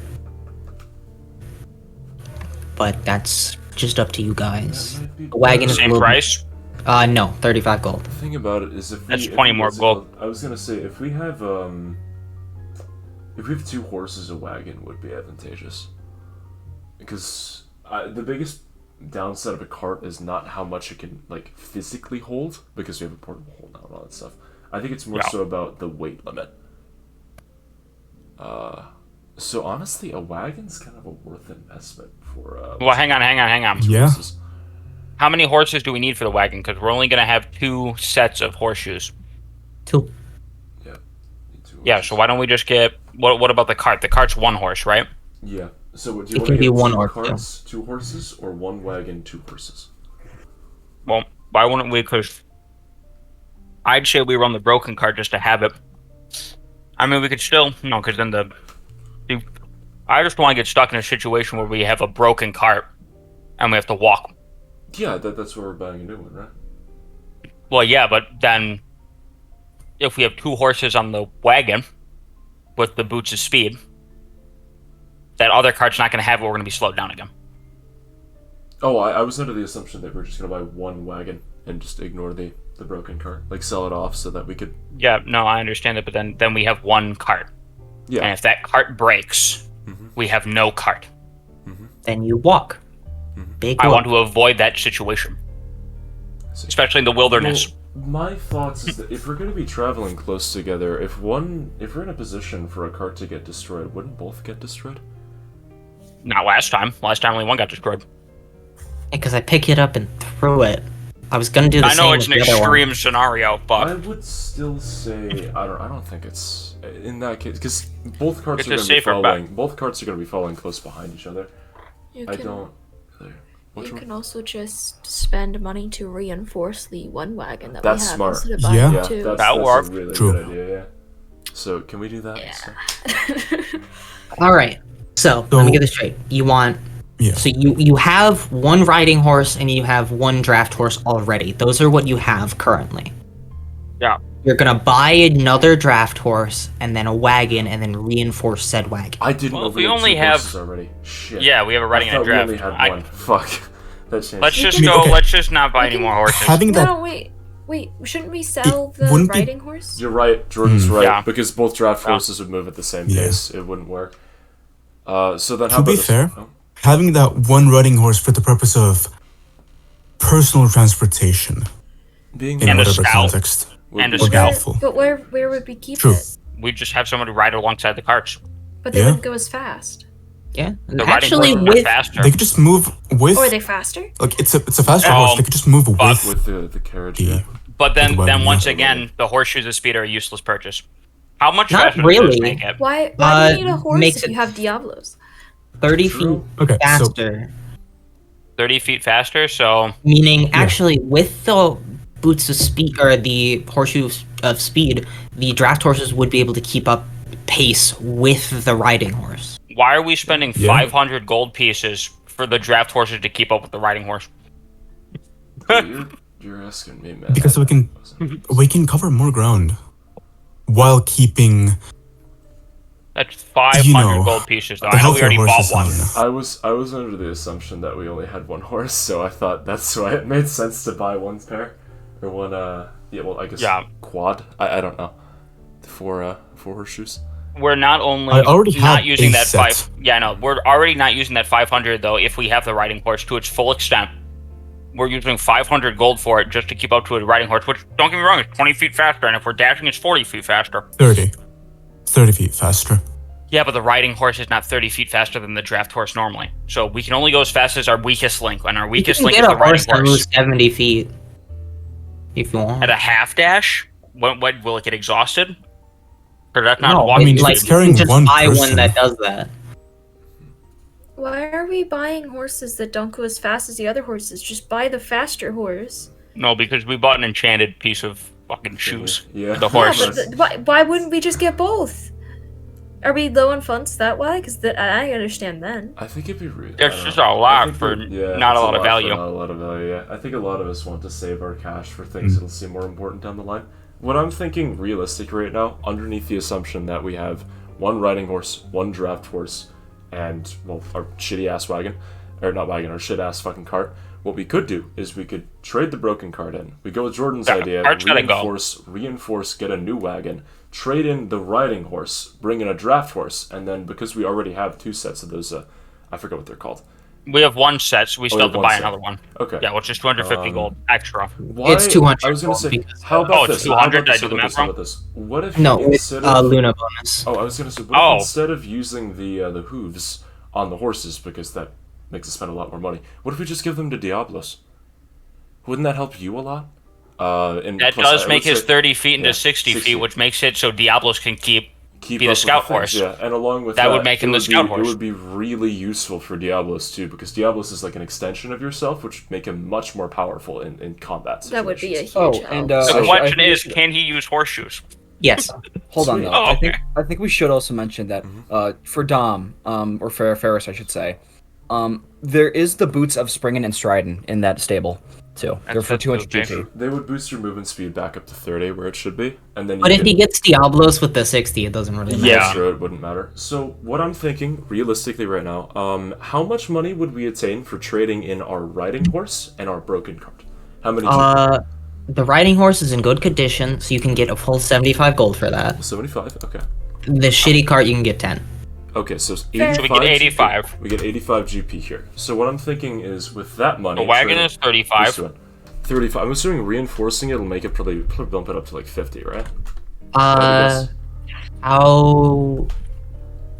But that's just up to you guys. That might be A wagon is a Same little price? no, 35 gold. The thing about it is if That's we, 20 more what's it gold. called? I was gonna say if we have 2 horses, a wagon would be advantageous. because the biggest downside of a cart is not how much it can like physically hold, because we have a portable hold now and all that stuff. I think it's more so about the weight limit. So honestly, a wagon's kind of a worth investment for. Well, hang on. Yeah. horses. How many horses do we need for the wagon? Because we're only going to have 2 sets of horseshoes. 2. Yeah. Yeah, so why don't we just get... What about the cart? The cart's 1 horse, right? Yeah. So do It you want can to be get one 2 or carts, 2 horses, or 1 wagon, 2 horses? Well, why wouldn't we? Because I'd say we run the broken cart just to have it. I mean, we could still... No, because then I just want to get stuck in a situation where we have a broken cart and we have to walk. Yeah, that's where we're buying a new one, right? Well, yeah, but then if we have 2 horses on the wagon with the boots of speed, that other cart's not going to have it. We're going to be slowed down again. Oh, I was under the assumption that we're just going to buy 1 wagon and just ignore the broken cart. Like, sell it off so that we could... Yeah, no, I understand it, but then we have 1 cart. Yeah. And if that cart breaks, we have no cart. Then you walk. Big I walk. want to avoid that situation, especially in the wilderness. Well, my thoughts is that if we're going to be traveling close together, if we're in a position for a cart to get destroyed, wouldn't both get destroyed? Not last time. Last time only 1 got destroyed. Because I pick it up and throw it. I was gonna do the I same know it's an with the other one. extreme scenario, I but would still say I don't think it's in that case, because both carts It's are a going to be safer bet. following. Both carts are going to be following close behind each other. You I can, don't. Which you one? can also just spend money to reinforce the 1 wagon that That's we have smart. instead of buying Yeah. Yeah, 2. that's work. a really True. good idea. Yeah. So can we do that? instead? All right. So let me get this straight. You want Yeah. so you have 1 riding horse and you have 1 draft horse already. Those are what you have currently. Yeah. You're gonna buy another draft horse and then a wagon and then reinforce said wagon. I didn't Well, know if we had only 2 have- horses already. Shit. yeah, we have a riding I and a thought draft. we only had 1. Fuck. That changed. Let's just I mean, go. okay. Let's just not buy any more horses. Having that No, wait. Shouldn't we sell the wouldn't be- riding horse? You're right. Jordan's right. Yeah. Because both draft Yeah. horses would move at the same Yeah. pace. It wouldn't work. So then, how To about be this? fair, Oh. having that 1 riding horse for the purpose of personal transportation Being in And a whatever scout. context And a would be scout. helpful. But where would we keep True. it? We just have somebody ride alongside the carts. But they Yeah. wouldn't go as fast. Yeah. The Actually, riding horses are with faster. They could just move with Or are they faster? like it's a faster Oh, horse. They could just move but with with the carriage. the Yeah. But then With the wagon, once yeah. again, the horseshoes of speed are a useless purchase. How much Not faster does really. this make it? Why do Uh, you need a horse makes if it- you have Diablos? 30 True. feet Okay, so faster. 30 feet faster, so Meaning, actually, with the boots of speed or the horseshoes of speed, the draft horses would be able to keep up pace with the riding horse. why are we spending Yeah. 500 gold pieces for the draft horses to keep up with the riding horse? You're asking me, man. because we can cover more ground while keeping That's 500 You know, gold pieces, though. the I know we healthier already bought horses one. on. I was under the assumption that we only had 1 horse, so I thought that's why it made sense to buy 1 pair or 1. Yeah, well, I guess quad. I don't know. 4 horseshoes. We're not only I already not have using a that set. 5. Yeah, no, we're already not using that 500 though. If we have the riding horse to its full extent, we're using 500 gold for it just to keep up to a riding horse. Which, don't get me wrong, it's 20 feet faster, and if we're dashing, it's 40 feet faster. 30 feet faster. Yeah, but the riding horse is not 30 feet faster than the draft horse normally. So we can only go as fast as our weakest link, and our You weakest can link get is a the riding horse that moves horse. 70 feet if you want. At a half dash, what will it get exhausted? Or that's not No, walking I mean, if like it's you carrying can just one buy person- one that does that. Why are we buying horses that don't go as fast as the other horses? Just buy the faster horse. No, because we bought an enchanted piece of fucking shoes. Yeah. The Yeah, horse. but why wouldn't we just get both? Are we low on funds that way? Because I understand then. I think it'd be rude. There's just a lot for not a lot of value. Not a lot of value, yeah. I think a lot of us want to save our cash for things that'll seem more important down the line. What I'm thinking realistic right now, underneath the assumption that we have 1 riding horse, 1 draft horse, and, well, our shitty ass wagon, or not wagon, our shit ass fucking cart, what we could do is we could trade the broken cart in. We go with Jordan's Yeah, idea, cart's gotta go. reinforce, get a new wagon, trade in the riding horse, bring in a draft horse, and then because we already have 2 sets of those I forgot what they're called. We have one set, so we still you have to have one buy set. another one. Okay. Yeah, which is 250 gold extra. Why, It's 200 I was gonna gold say, because- how about Oh, it's this? 200? How Did I do the about math this? How wrong? about this? What if No, you with instead of... Luna bonus. Oh, I was gonna say, what Oh. if instead of using the hooves on the horses, because that makes us spend a lot more money, what if we just give them to Diablos? Wouldn't that help you a lot? And That plus, does I make would his say- 30 feet into yeah, 60 60. feet, which makes it so Diablos can be up the with scout things, horse. Yeah, and along with That would make him it the would scout be, horse. It would be really useful for Diablos too, because Diablos is like an extension of yourself, which would make him much more powerful in combat situations. That would be a huge Oh, help. and The So- question is, can he use horseshoes? Yes. hold on Sweet. though. Oh, okay. I think we should also mention that for Dom, or for Ferris, I should say, there is the boots of Springen and Stridon in that stable too. They're for That's 200 okay. GP. They would boost your movement speed back up to 30, where it should be, and then. But you if can- he gets Diablos with the 60, it doesn't really matter. Yeah. Sure, it wouldn't matter. So what I'm thinking, realistically right now, how much money would we attain for trading in our riding horse and our broken cart? How many? The riding horse is in good condition, so you can get a full 75 gold for that. 75. Okay. The shitty cart, you can get 10. Okay, so it's Fair. 85. So we get 85. GP. We get 85 GP here. So what I'm thinking is, with that money, The wagon trading- is 35. this one, 35. I'm assuming reinforcing it'll make it probably bump it up to like 50, right? How...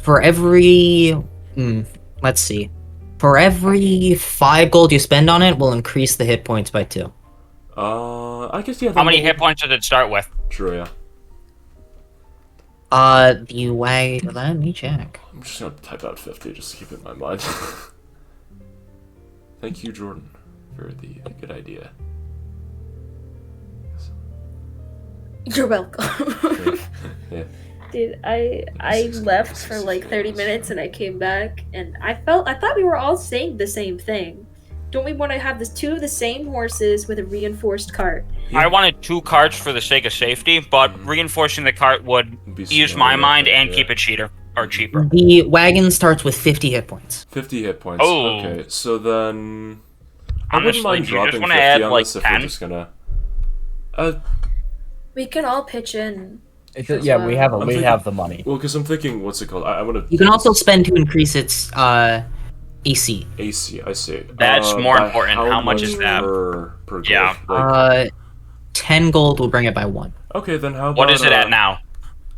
For every... let's see. For every 5 gold you spend on it, will increase the hit points by 2. I guess yeah. How many hit points did it start with? True, yeah. The way... Let me check. I'm just gonna type out 50 just to keep it in my mind. Thank you, Jordan, for the good idea. You're welcome. Yeah. Dude, I left for like 30 minutes and I came back and I thought we were all saying the same thing. Don't we want to have two of the same horses with a reinforced cart? I wanted 2 carts for the sake of safety, but reinforcing the cart would Be ease smarter, my mind I think, and yeah. keep it cheaper. The wagon starts with 50 hit points. 50 hit points. Oh. Okay, so then I Honestly, wouldn't mind do you just dropping wanna 50 add, on like, this if 10? we're just gonna. We can all pitch in. Yeah, we have I'm we thinking- have the money. Well, because I'm thinking, what's it called? I want to. You can also spend to increase its AC. AC. I see. That's more by important. How much is that? per gold? Yeah. Like, 10 gold will bring it by 1. okay, then how about What is it at now?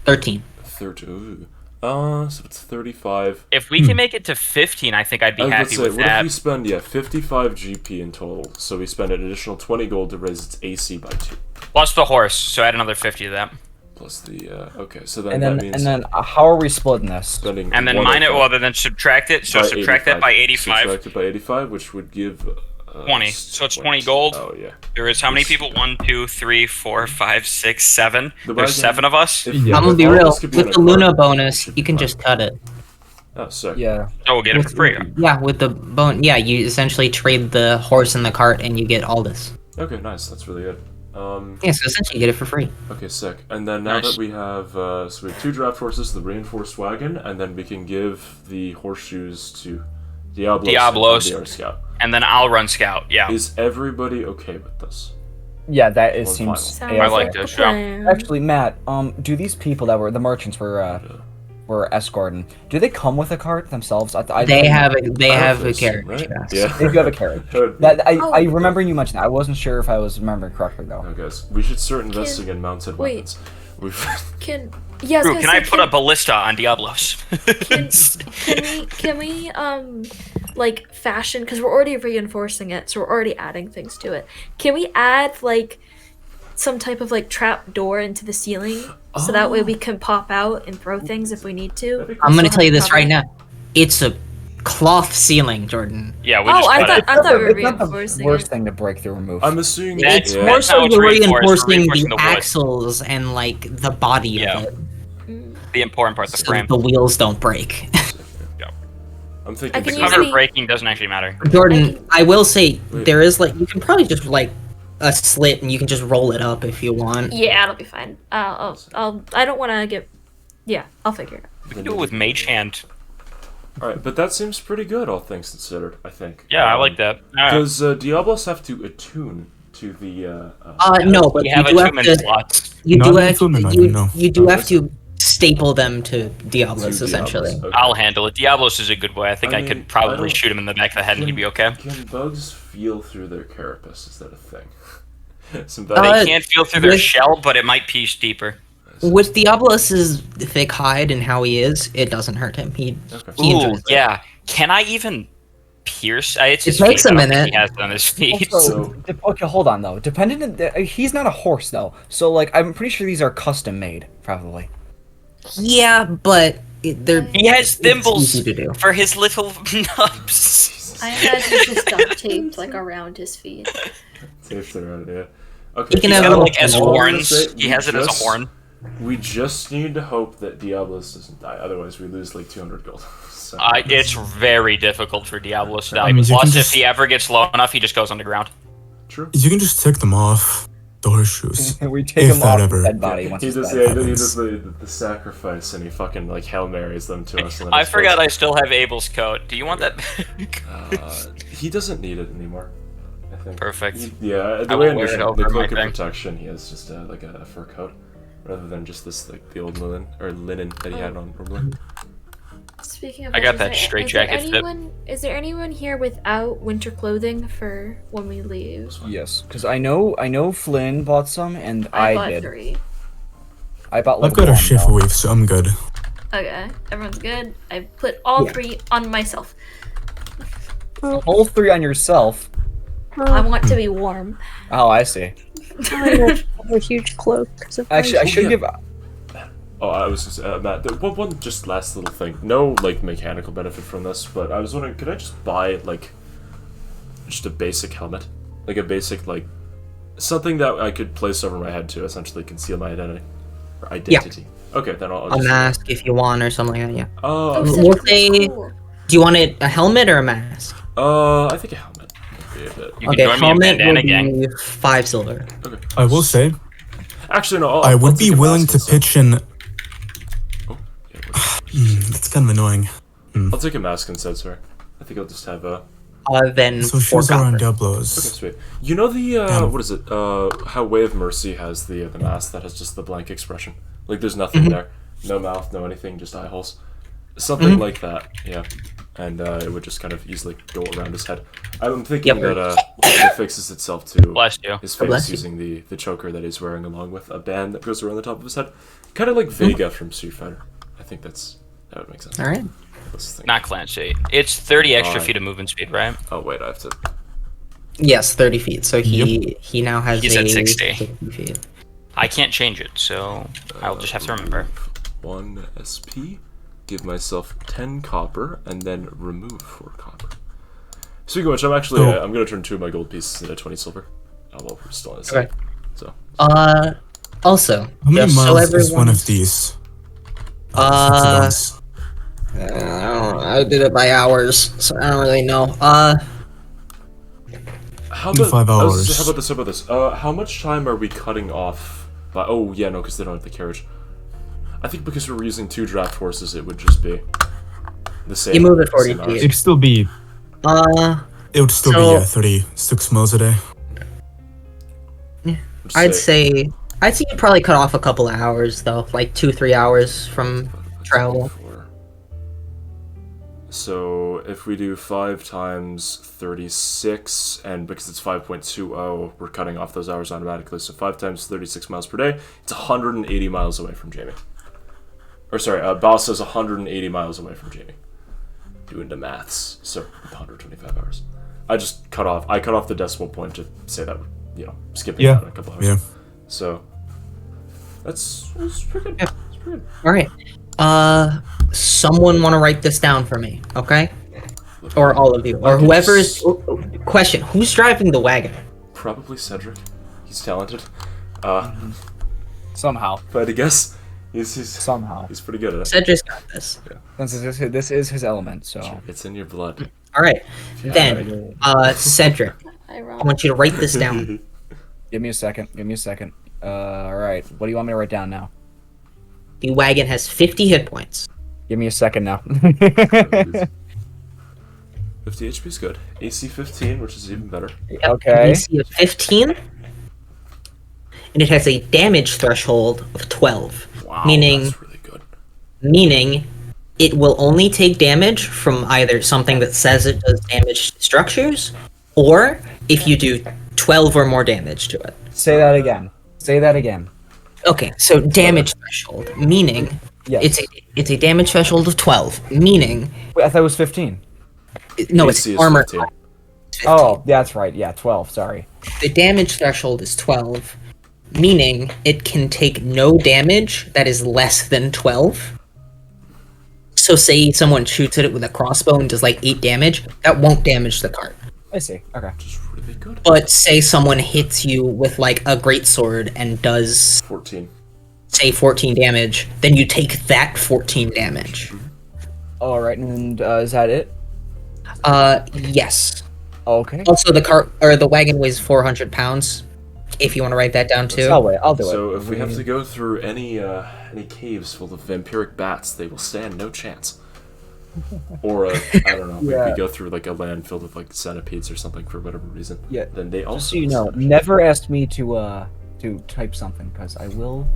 13. 30. Ooh. So it's 35. If we can make it to 15, I think I'd be I was about to happy say, with what if that. we spend 55 GP in total? So we spend an additional 20 gold to raise its AC by 2. Plus the horse, so add another 50 to that. Plus the okay, so then And that then means how are we splitting this? spending And then one mine of it, that well, then subtract it. So subtract that by 85. Subtract it by 85, which would give 20. So it's 20 gold. Oh yeah. There is how many people? 1, 2, 3, 4, 5, 6, 7. The There's wagon- 7 of us. If- I'm if gonna be all of real. us could be in With a the cart, Luna it bonus, should be you can fine. just cut it. Oh, sick. Yeah. So we'll get it for free. Yeah, with the bone. Yeah, you essentially trade the horse and the cart, and you get all this. Okay, nice. That's really good. Yeah, so essentially you get it for free. Okay, sick. And then now Nice. that we have, so we have 2 draft horses, the reinforced wagon, and then we can give the horseshoes to Diablos. and the Scout. And then I'll run scout. Yeah. Is everybody okay with this? Yeah, that it Well, seems. fine. Sounds I like a this, yeah. plan. Actually, Matt, do these people that were the merchants were escorting? Do they come with a cart themselves? They have a I have would a assume, carriage. right? Yes. Yeah. They do have a carriage. Good. I remember you mentioned that. I wasn't sure if I was remembering correctly though. No, guys, we should start investing in mounted wait. weapons. We've Yeah, I was Drew, gonna can say, I put a ballista on Diablos? can we like fashion, because we're already reinforcing it, so we're already adding things to it. Can we add like some type of like trap door into the ceiling so that way we can pop out and throw things if we need to? I'm gonna Still tell you have this right cover. now. It's a cloth ceiling, Jordan. Yeah, we Oh, just I cut it. thought we were It's not the reinforcing worst it. thing to break through and move. I'm assuming That's- It's yeah. more that's how so it's you're reinforced. We're reinforcing reinforcing the the wood. axles and like the body Yeah. of it, The important part, the so frame. the wheels don't break. I'm thinking I can The use cover the- breaking doesn't actually matter. Jordan, I will say Wait. there is like you can probably just like a slit and you can just roll it up if you want. Yeah, it'll be fine. I don't want to get. Yeah, I'll figure it out. We can do it with Mage Hand. Alright, but that seems pretty good, all things considered, I think. Yeah, I like that. Alright. Does Diablos have to attune to the... No, but We you have do have attunement to. slots. You Not do in have Fulminant, you, no. you do have to staple them to Diablos, Two essentially. Diablos, okay. I'll handle it. Diablos is a good boy. I think I, mean, could probably don't- shoot him in the back of the head and he'd be okay. Can bugs feel through their carapace? Is that a thing? Some Uh, They can't feel through their with- shell, but it might pierce deeper. With Diablos' thick hide and how he is, it doesn't hurt him. He Okay. He Ooh, enjoys it. yeah. Can I even pierce? It's his takes feet. a I don't think minute. He has it on his feet. Also, okay, hold on though. He's not a horse though, so like I'm pretty sure these are custom made, probably. Yeah, but they're He has thimbles easy to do. for his little nubs. I imagine it's just duct taped like around his feet. Tapes around it, yeah. Okay. You can He's have got it a like as little- horns. He has it as a horn. We just need to hope that Diablos doesn't die, otherwise we lose like 200 gold. So, It's very difficult for Diablos to die. I mean, you can Plus, if just- he ever gets low enough, he just goes underground. true. You can just take them off the horseshoes. We take If him that off ever- his dead body once He he's does, dead. he does the sacrifice and he fucking like Hail Marys them to us. and then I it's forgot I like, still have Abel's coat. Do you want that? he doesn't need it anymore. I think. Perfect. Yeah, I the will way I wear it envision over the my cloak of thing. protection, he has just like a fur coat, rather than just this like the old linen that he had on normally. Speaking of I got which, that is straight there jacket fit. Is there anyone here without winter clothing for when we leave? Yes, because I know Flynn bought some and I bought did. 3. I bought like I've got a one, shift though. weave, so I'm good. Okay, everyone's good. I put all Yeah. 3 on myself. Whole 3 on yourself. I want to be warm. Oh, I see. I have a huge cloak. Actually, I should yeah. give. Oh, I was just, Matt. One just last little thing. No like mechanical benefit from this, but I was wondering, could I just buy like just a basic helmet, like a basic like something that I could place over my head to essentially conceal my identity or identity. Okay, then I'll A just. mask if you want or something like that. Yeah. Uh, Oh, We'll Cedric, that's say- cool. Do you want it a helmet or a mask? I think a helmet would be a bit. You can join me in helmet Bandana will Gang. be 5 silver. Okay. I will say, Actually, no. I I'll would take be a willing mask to instead. pitch in. Oh, yeah, That's kind of annoying. I'll take a mask instead, sir. I think I'll just have a. Then So 4 shoes are on copper. Okay, Diablos. sweet. You know the Damn. what is it? How Way of Mercy has the mask that has just the blank expression. Like there's nothing there, no mouth, no anything, just eye holes. Something like that, yeah. And it would just kind of easily go around his head. I'm thinking Yep. that it fixes itself to Bless you. his Bless face you. using the choker that he's wearing, along with a band that goes around the top of his head, kind of like Vega from Street Fighter. I think that would make sense. All right. Let's think. Not Clancy. It's 30 extra Alright. feet of movement speed, right? Oh wait, I have to. Yes, 30 feet. So he now has He's at 60. 60 feet. I can't change it, so I'll just have to remember. 1 SP, give myself 10 copper, and then remove 4 copper. Speaking of which, I'm actually Oh. I'm gonna turn 2 of my gold pieces into 20 silver. Oh well, we're still on this. Okay. So Also, How many just so miles is one everyone's- of these? Uh, Six I did it by hours, so I don't really know. how In 5 I was- hours. How about this? How about this? How much time are we cutting off? By oh yeah, no, because they don't have the carriage. I think because we're using 2 draft horses, it would just be the same. You move it 40 same hours. feet. It'd still be. It would still So- be 36 miles a day. Just I'd say you'd probably cut off a couple of hours though, like 2-3 hours from travel. So if we do 5 times 36, and because it's 5.20, we're cutting off those hours automatically. So 5 times 36 miles per day, it's 180 miles away from Jamie. Or sorry, Boss is 180 miles away from Jamie. Doing the maths, so 125 hours. I cut off the decimal point to say that, skipping Yeah. out a couple hours. Yeah. So that's pretty good. Yeah. That's pretty good. All right. Someone want to write this down for me, okay? Or all of you, or whoever's. Question: who's driving the wagon? Probably Cedric. He's talented. Somehow. If I had to guess, he's Somehow. he's pretty good at it. Cedric's got this. Since this is his element, so. It's in your blood. All right. Then, Cedric, I I wrong. want you to write this down. Give me a second. Alright. What do you want me to write down now? The wagon has 50 hit points. Give me a second now. 50 HP is good. AC 15, which is even better. Okay. AC of 15, and it has a damage threshold of 12. Wow, Meaning- that's really good. meaning it will only take damage from either something that says it does damage to structures, or if you do 12 or more damage to it. Say that again. Say that again. Okay, so damage threshold, meaning Yes. it's a damage threshold of 12, meaning Wait, I thought it was 15. no, AC it's is armor 15. class. 15. Oh, that's right. Yeah, 12. Sorry. The damage threshold is 12, meaning it can take no damage that is less than 12. So say someone shoots at it with a crossbow and does like 8 damage, that won't damage the cart. I see. Okay. Which is really good. But say someone hits you with like a greatsword and does 14. say 14 damage, then you take that 14 damage. All right, and is that it? Yes. Okay. Also, the cart or the wagon weighs 400 pounds. If you want to write that down too. I'll wait. I'll do it. So if we have to go through any caves full of vampiric bats, they will stand no chance. Or I don't know, Yeah. if we go through like a land filled with like centipedes or something for whatever reason. Yeah. Then they also. Just so you know, never ask me to type something because I will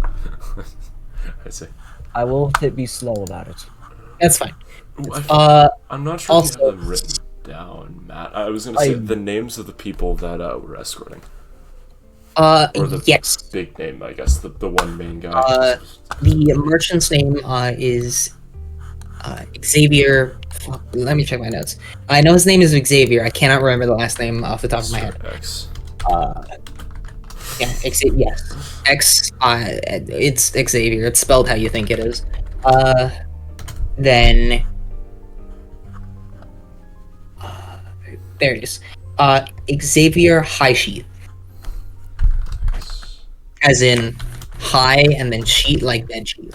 I see. be slow about it. That's fine. Ooh, I- Uh, I'm not sure if you also- have them written down, Matt. I was gonna say I- the names of the people that we're escorting. Or the yes. big name, I guess, the one main guy. The merchant's name is Xavier. Fuck, let me check my notes. I know his name is Xavier. I cannot remember the last name off the top of my head. X. Yeah, yes. X. It's Xavier. It's spelled how you think it is. Then. There it is. Xavier Highsheath. As in high and then sheet like bed sheet.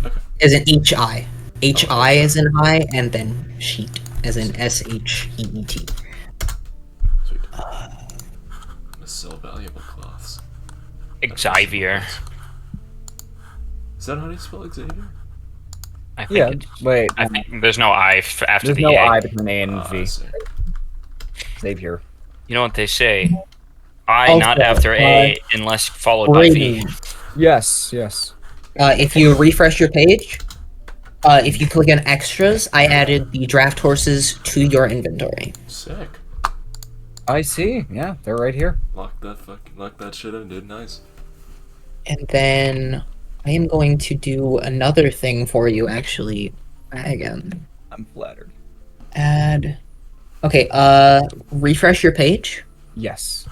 Okay. As in HI. HI as in high and then sheet as in SHEET. Sweet. I'm gonna sell valuable cloths. Xavier. Is that how you spell Xavier? I think Yeah. it's, Wait. I think there's no I after There's the no A. I between A and I V. see. Xavier. You know what they say? I Also, not after A unless followed by V. Brady, Yes. Yes. if you refresh your page, if you click on extras, I added the draft horses to your inventory. Sick. I see. Yeah, they're right here. Lock that shit in, dude. Nice. And then I am going to do another thing for you, actually. Again. I'm flattered. Add. Okay, refresh your page. Yes.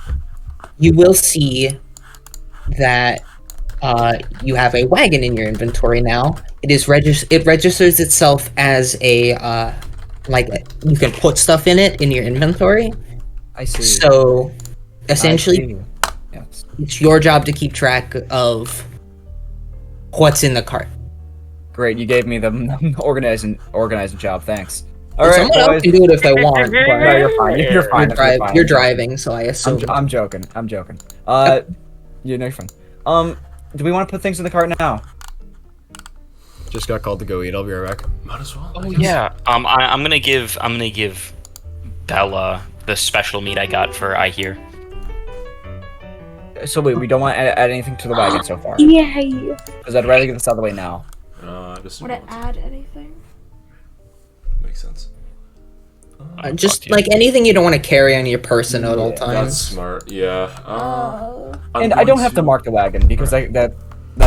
You will see that you have a wagon in your inventory now. It registers itself as a like you can put stuff in it in your inventory. I see. So essentially, I see. Yes. it's your job to keep track of what's in the cart. Great. You gave me the organizing job. Thanks. All right. Someone else boys. can do it if they want. No, But you're fine. You're fine. you're driving, so I assume. I'm joking. I'm joking. You know you're fine. Do we want to put things in the cart now? Just got called to go eat. I'll be right back. Might as well. Oh yeah. I'm gonna give Bella the special meat I got for I hear. So wait, we don't want to add anything to the wagon so far. Yay! Because I'd rather get this out of the way now. Just Would it add anything? makes sense. Just like anything you don't want to carry on your person at all That's times. smart. Yeah. I'm And I going don't have to mark the wagon because that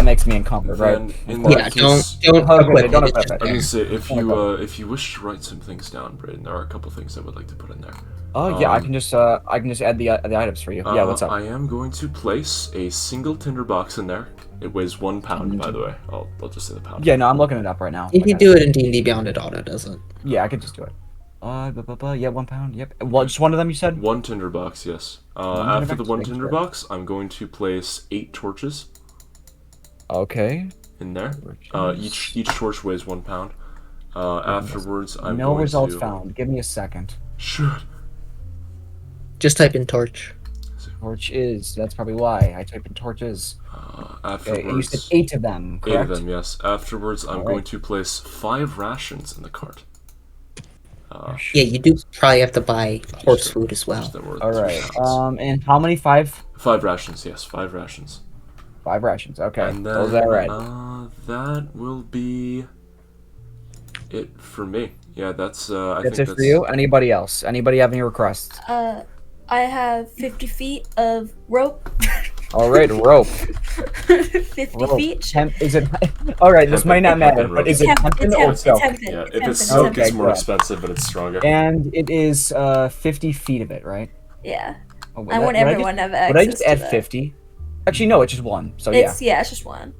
makes me encumbered, right? Then in Yeah, that case, don't Okay, equip don't it. equip It's it. I was just gonna say Okay. if you wish to write some things down, Braden, there are a couple things I would like to put in there. Oh yeah, I can just add the items for you. Yeah, what's up? I am going to place a single tinderbox in there. It weighs 1 pound, by the way. I'll just say the pound. Yeah, no, I'm looking it up right now. If you Okay. do it in D&D Beyond, it auto does it. Yeah, I could just do it. Yeah, 1 pound. Yep. Well, just one of them, you said? 1 tinderbox, yes. One After the tinderbox, 1 make sure. tinderbox, I'm going to place 8 torches Okay. in there. Each torch weighs 1 pound. Afterwards, I'm No going results to... found. Give me a second. Shit. Just type in torch. Torch is. That's probably why I typed in torches. Okay, you said Afterwards... 8 of them, 8 correct? of them, yes. Afterwards, I'm Alright. going to place 5 rations in the cart. Yeah, you do probably have to buy horse food as well. Just that were All 3 right. pounds. And how many? 5? 5 rations, yes. 5 rations. 5 rations. Okay. And then, Those are right. that will be it for me. Yeah, that's. I That's think it for you. Anybody else? Anybody have any requests? I have 50 feet of rope. All right, rope. 50 Rope. feet. Is it? All right, this might not matter, Hempen but is rope. it hempen or silk? Yeah, if it's silk, it's more expensive, but it's stronger. And it is 50 feet of it, right? Yeah. Oh, I want everyone to have access Would I just to add that. 50? Actually, no, it's just one. So It's it's just one.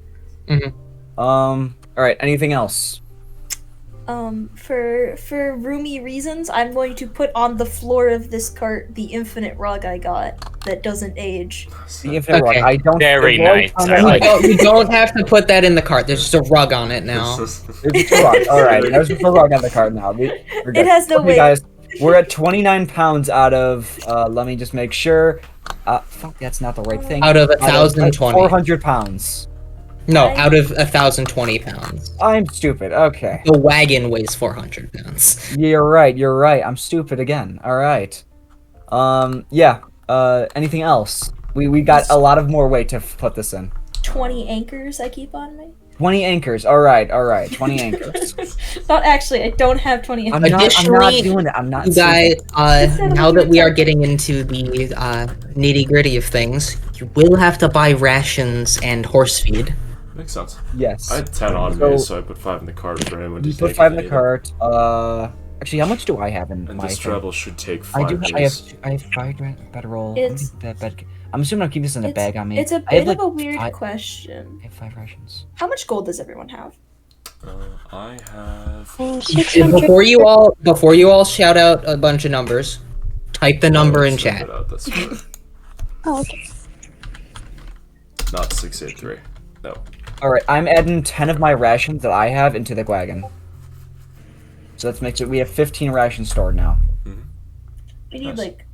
All right. Anything else? For roomy reasons, I'm going to put on the floor of this cart the infinite rug I got that doesn't age. The infinite rug. Okay. I don't. Very nice. I like You don't have to put that in the cart. There's just a rug on it now. There's just a rug. All right. There's just a rug on the cart now. We're good. It has no Okay, weight. guys. We're at 29 pounds out of. Let me just make sure. Fuck, that's not the right thing. Out of 1,020. 400 pounds. No, out of 1,020 pounds. I'm stupid. Okay. The wagon weighs 400 pounds. You're right. You're right. I'm stupid again. All right. Yeah. Anything else? We got a lot of more weight to put this in. 20 anchors I keep on me. 20 anchors. All right. 20 anchors. Not actually, I don't have 20 I'm anchors. not doing it. I'm not. You guys, Instead of now that we are doing getting into the nitty gritty of things, you will have to buy rations and horse feed. Makes sense. Yes. I had 10 on me, so I put 5 in the cart for him. When You he's put taking 5 in the it. cart. Actually, how much do I have in And my this thing? travel should take I 5 do. days. I have 5 bedroll. It's- I'm assuming I'll keep this in a bag on me. It's a I have, bit of like, a weird 5 question. I have 5 rations. How much gold does everyone have? I have. 600. Before you all shout out a bunch of numbers, type the number in Send chat. it out, that's fine. Oh, okay. Not 683. No. All right, I'm adding 10 of my rations that I have into the wagon. So that makes it. We have 15 rations stored now. We need like.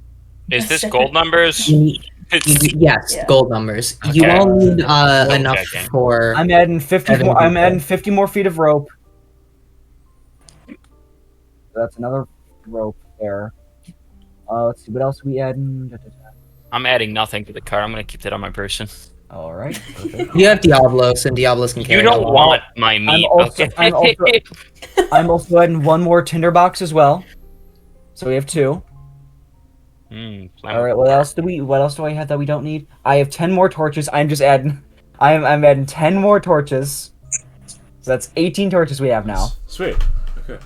Is a this second- gold numbers? Yes, Yeah. gold numbers. You Okay. all need Double enough checking. for. I'm adding 50. Seven More, I'm people. adding 50 more feet of rope. That's another rope there. Let's see what else we adding. I'm adding nothing to the cart. I'm gonna keep that on my person. All right. Perfect. You have Diablos, and Diablos can carry. You don't a lot. want my meat. also- Okay. I'm also adding 1 more tinderbox as well. So we have 2. All right. What else do I have that we don't need? I have 10 more torches. I'm just adding. I'm adding 10 more torches. So that's 18 torches we have now. Sweet. Okay.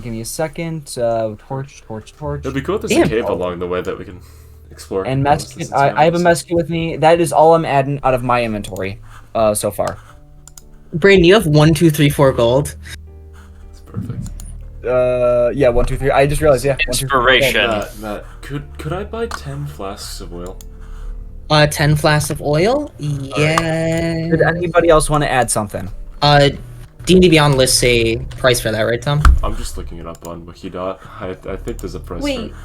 Give me a second. Torch. It'd be cool if there's Damn. a cave along the way that we can explore. And Since mesquite. it's I have a around, mesquite with me. That is all I'm adding out of my inventory. So far. Braden, you have 1, 2, 3, 4 gold. It's perfect. Yeah. 1, 2, 3. I just realized. Yeah. 1, 2, 3. Inspiration. Matt, could I buy 10 flasks of oil? 10 flasks of oil. Yeah. Did anybody else want to add something? D&D Beyond lists a price for that, right, Tom? I'm just looking it up on Wikidot. I think there's a price Wait, for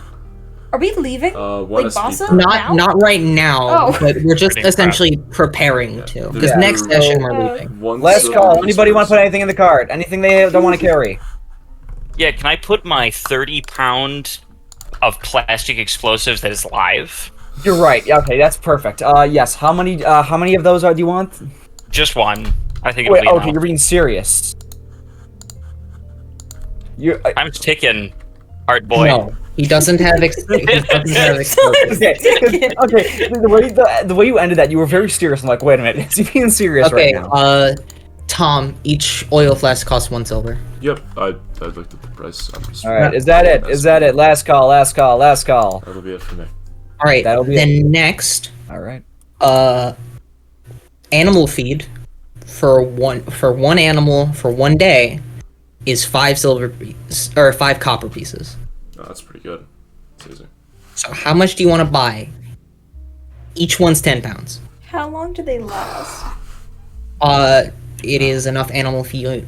are we leaving? it. Like Bassa? Not Now? not right now, Oh. but we're just Pretty essentially preparing Yeah. to. Because Yeah. next session we're Uh, leaving. one Last silver call. piece Anybody want to put first. anything in the cart? Anything they don't want to carry? Yeah, can I put my 30-pound of plastic explosives that is live? You're right. Yeah, okay, that's perfect. Yes. How many of those do you want? Just one. I think Wait. it'll be Okay, enough. you're being serious. You're. I'm ticking, hard boy. No, he doesn't have explosives. Okay. Okay. The way you ended that, you were very serious. I'm like, wait a minute. Is he being serious Okay, right now? Tom, each oil flask costs 1 silver. Yep, I looked at the price. I'm just All right. Is that it? Is that it? Last call. That'll be it for me. Alright, That'll be then next, All right. animal feed for one animal for 1 day is 5 copper pieces. Oh, that's pretty good. It's easy. So how much do you want to buy? Each one's 10 pounds. How long do they last? It is enough animal feed.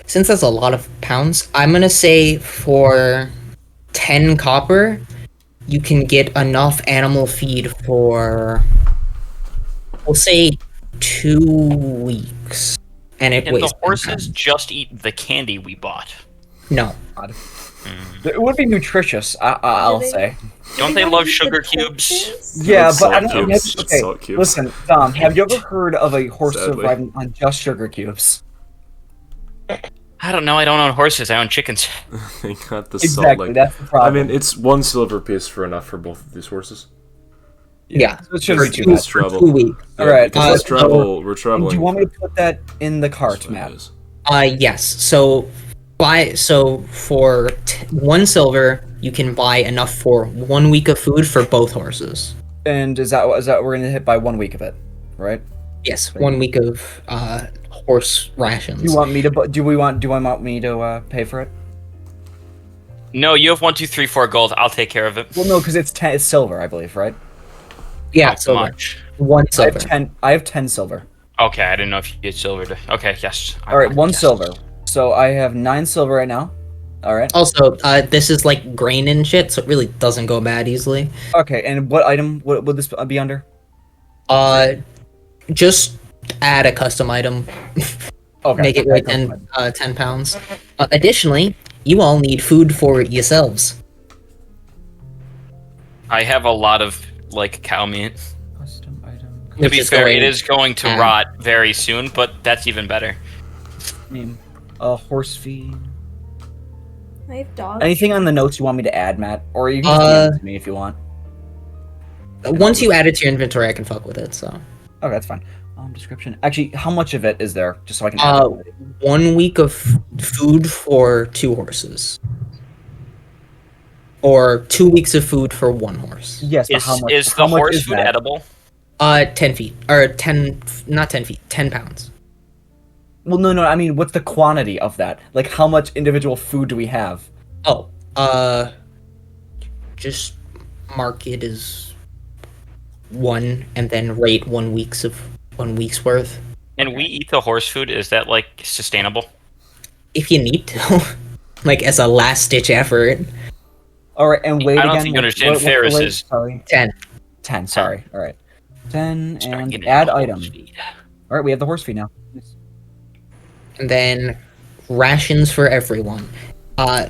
Since that's a lot of pounds, I'm gonna say for 10 copper, you can get enough animal feed for, we'll say, 2 weeks, and it Can weighs the 10 horses pounds. just eat the candy we bought? No. It would be nutritious. I'll Do they- say. Don't they have love any sugar potatoes? cubes? Yeah, but Salt I don't. cubes, Okay, salt cubes. listen, Dom. Have you ever heard of a horse Sadly. surviving on just sugar cubes? I don't know. I don't own horses. I own chickens. They got the salt. Exactly. Like, That's the I problem. mean, it's 1 silver piece for enough for both of these horses. Yeah. So it shouldn't be too Let's bad. travel. 2 weeks. Yeah, Alright, because uh, let's travel. We're Do traveling. you want me to put that in the cart, That's what it Matt? is. Yes. So for 1 silver, you can buy enough for 1 week of food for both horses. And is that we're gonna hit by 1 week of it, right? Yes, 1 week of horse rations. Do you want me to? Do we want me to pay for it? No, you have 1, 2, 3, 4 gold. I'll take care of it. Well, no, because it's silver, I believe, right? Yeah, How silver. much? 1 I have silver. 10. I have 10 silver. Okay, I didn't know if you had silver. Okay, yes. All right, 1 Yes. silver. So I have 9 silver right now. All right. Also, this is like grain and shit, so it really doesn't go bad easily. Okay, and what item would this be under? Just add a custom item, Okay. make it weigh 10 pounds. Additionally, you all need food for yourselves. I have a lot of like cow meat. Custom item. To Which be is fair, going- it is going to rot very soon, but that's even better. Name. Horse feed. I have dogs. Anything on the notes you want me to add, Matt? Or you can just DM it to me if you want. Once you add it to your inventory, I can fuck with it, so. Okay, that's fine. Description. Actually, how much of it is there? Just so I can add it. 1 week of food for 2 horses. Or 2 weeks of food for 1 horse. Yes, but how much? Is how the much horse is food that? edible? 10 feet. Or 10, not 10 feet, 10 pounds. Well, no. I mean, what's the quantity of that? Like, how much individual food do we have? Oh, just mark it as 1 and then rate 1 week's worth. And we eat the horse food. Is that like sustainable? If you need to. Like as a last ditch effort. All right, and wait I don't again. think you understand what's the Ferris weight? is- Sorry. 10. 10. Sorry. All right. 10 Start and getting add the horse item. feed. All right, we have the horse feed now. And then rations for everyone.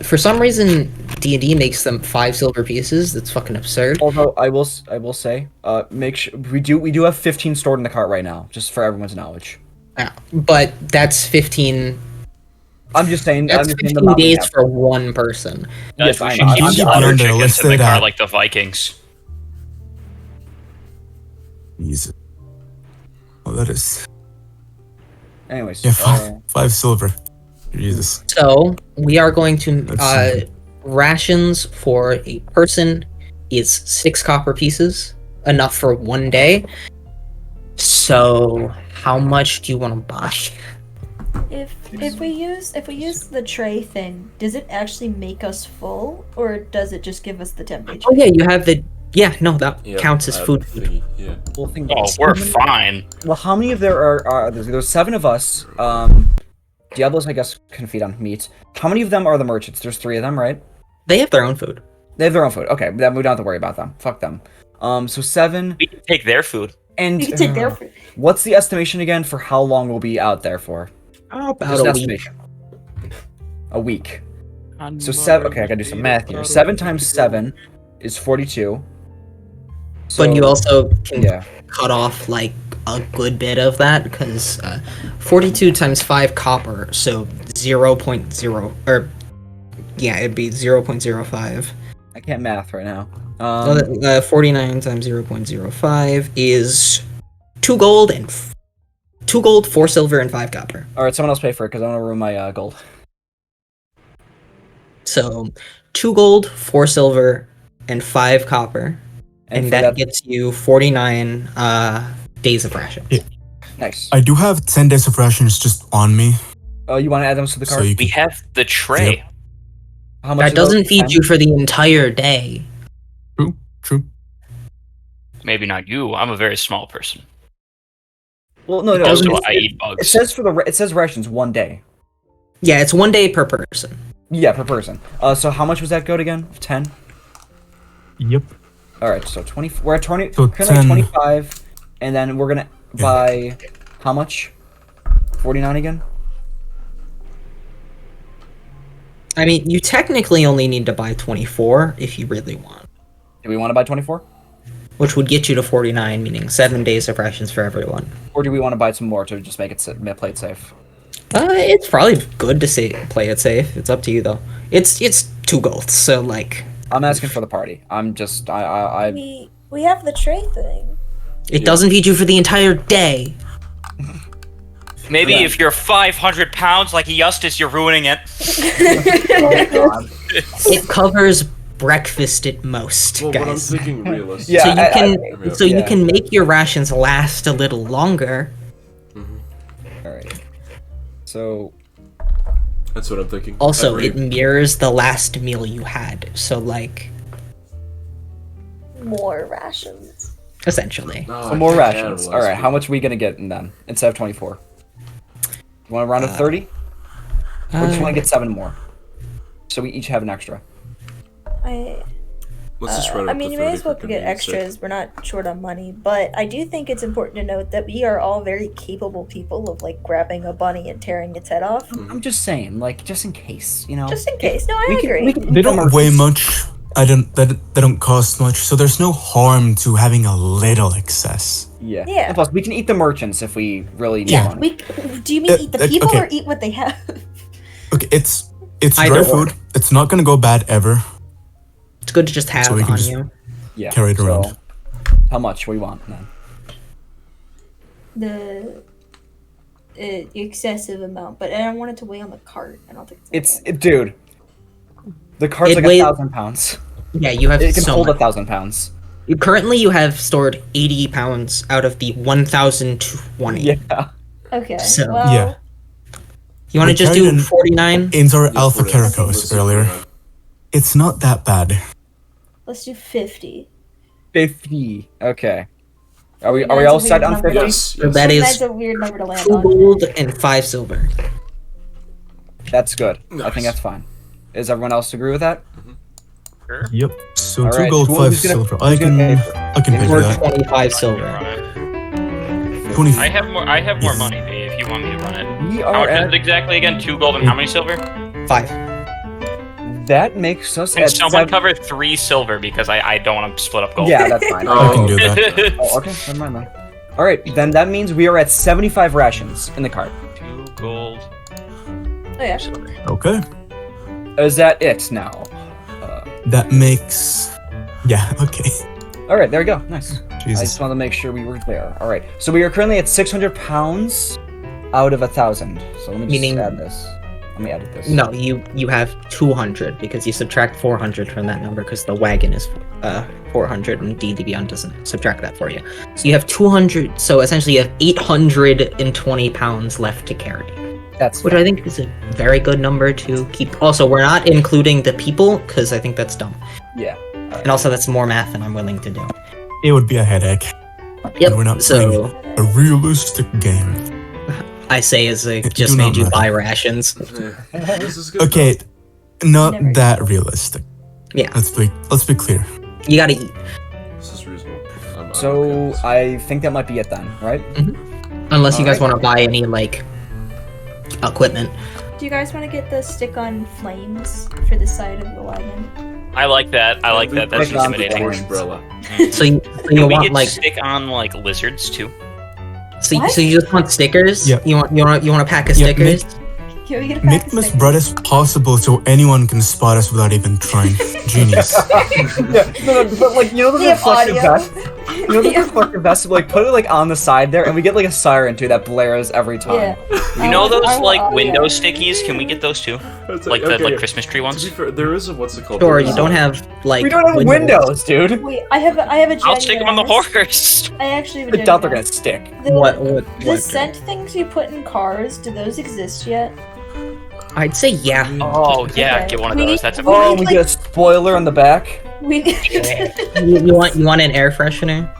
For some reason, D&D makes them 5 silver pieces. That's fucking absurd. Although I will say, make sure we do have 15 stored in the cart right now, just for everyone's knowledge. But that's 15. I'm just saying. That's I'm just saying the 15 amount we days have. for 1 person. Yes, we I should know. keep I'm just- slaughter Under, chickens let's in the say car that. like the Vikings. Jesus. Oh, that is. Anyways. Yeah, 5 silver. Jesus. So we are going to That's- rations for a person is 6 copper pieces, enough for 1 day. So how much do you want to buy? If we use the tray thing, does it actually make us full, or does it just give us the temperature? Oh yeah, you have the that Yeah, counts as food. thingy, yeah. We'll think Oh, about it. we're fine. Well, how many of there are there's 7 of us. Diablos, I guess, can feed on meat. How many of them are the merchants? There's 3 of them, right? They have their own food. They have their own food. Okay, then we don't have to worry about them. Fuck them. So 7 We can take their food. and We can take their food. what's the estimation again for how long we'll be out there for? About Just a an week. estimation. A week. So 7. Okay, I gotta do some math here. 7 times 7 is 42. But you So- also can yeah. cut off like a good bit of that because 42 times 5 copper, so 0.0 or yeah, it'd be 0.05. I can't math right now. 49 times 0.05 is 2 gold and 2 gold, 4 silver, and 5 copper. All right, someone else pay for it because I want to ruin my gold. So 2 gold, 4 silver, and 5 copper, and for that gets you 49 days of ration. nice. I do have 10 days of rations just on me. Oh, you want to add them to the So cart? you We can. have the tray. Yep. How much? That is those? doesn't feed 10? you for the entire day. True. Maybe not you. I'm a very small person. Well, no. Also, It, I eat it bugs. says it says rations 1 day. Yeah, it's 1 day per person. Yeah, per person. So how much was that goat again? 10. Yep. All right, so 20. We're at 20. So Currently at 10. 25, and then we're gonna buy how much? 49 again. I mean, you technically only need to buy 24 if you really want, Do we want to buy 24? which would get you to 49, meaning 7 days of rations for everyone. Or do we want to buy some more to just make it play it safe? It's probably good to play it safe. It's up to you though. It's 2 gold, so like I'm asking for the party. I'm just I We have the tray thing. it doesn't feed you for the entire day. Maybe Yeah. if you're 500 pounds like Eustace, you're ruining it. It covers breakfast at most, Well, what I'm guys. thinking realistically. Yeah, So you can yeah. you can make your rations last a little longer. All right. So That's what I'm thinking. Also, Every- it mirrors the last meal you had. So like More rations. essentially. No, some I more can't rations. cannibalize All right. How people. much are we gonna get in them instead of 24? You want a round of 30? Or just want to get 7 more? So we each have an extra. Let's just run I up mean, to you may 30 as well for get convenience sake. extras. We're not short on money, but I do think it's important to note that we are all very capable people of like grabbing a bunny and tearing its head off, I'm just saying, like, just in case, you know. just in case. No, I We can- agree. we can- They don't weigh much. They don't cost much, so there's no harm to having a little excess. Yeah. Yeah. And plus, we can eat the merchants if we really need Yeah. one. Do you mean eat the people okay. or eat what they have? Okay, it's Either dry or. food. It's not gonna go bad ever. It's good to just have we can on just- you. Yeah. Carry it around. How much? What do you want then? The excessive amount, but I don't want it to weigh on the cart. I don't think It's dude. The cart's It like weighs- 1,000 pounds. Yeah, you have It can so hold much. 1,000 pounds. Currently, you have stored 80 pounds out of the 1,020. Yeah. okay. So- well, Yeah. You want to We just carried do in- 49? In our Yeah, Alpha 49. Let's Caracos do earlier, 49. it's not that bad. let's do 50. 50. Okay. Are we That's all a set weird on number. 50? Yes, So yes. that That's is a weird number to land 2 on. gold and 5 silver. That's good. I Nice. think that's fine. Does everyone else agree with that? Sure. Yep. So All 2 right, gold, who's 5 gonna- silver. who's gonna pay for it? I can pay for Or that. 25 silver. Run it. 20. I have more Yes. money, V, if you want me to run it. We How are much is at it exactly again? 2 gold and how many silver? 5. that makes us Can at someone 7 cover 3 silver because I don't want to split up gold. Yeah, that's fine. I can do that. Oh, okay, never mind then. All right, then that means we are at 75 rations in the cart. 2 gold, Oh yeah. silver. Okay. Is that it now? That makes. Yeah. Okay. All right, there we go. Nice. I Jesus. just wanted to make sure we were there. All right, so we are currently at 600 pounds out of 1,000. So let me just Meaning- add this. Let me edit this. No, you have 200 because you subtract 400 from that number because the wagon is 400 and D Beyond doesn't subtract that for you. So you have 200. So essentially, you have 820 pounds left to carry, That's which I think is a very good number to keep. Also, we're not including the people because I think that's dumb, yeah. and also that's more math than I'm willing to do. It would be a headache. Yep. we're not So A realistic game. I say as I Do just not made you matter. buy rations. Yeah. This is good. Okay. Not Never. that realistic. Yeah. Let's be clear. You gotta eat. This is reasonable. I'm okay So with this. I think that might be it then, right? Unless you guys Alright. want to buy any like equipment. Do you guys want to get the stick-on flames for the side of the wagon? I like that. I like that. That's Click on the intimidating. orange. Umbrella. So you Can we want get like stick on like lizards too? so What? you just want stickers? Yeah. You want a pack of Yeah, stickers? Can we get a pack Make of them as stickers? bright as possible so anyone can spot us without even trying. Genius. Yeah, no, but like you know the We have reflective audio. vest. You know the reflective vest. Like put it like on the side there, and we get like a siren too that blares every time. Yeah. You know those I want like audio. window stickies? Can we get those too? That's Like okay, the like yeah. Christmas tree To ones? be fair, there is a what's it called? Sure, There you is don't a- have like We don't have windows, dude. Wait, I have a genuine I'll stick them on the ask. horse. I actually have a I doubt they're genuine gonna stick. ask. The, what the scent things you put in cars, do those exist yet? I'd say yeah. Oh yeah, Okay. get one of We those. need- That's a we Oh, need, we like- get a spoiler on the back. We You want an air freshener?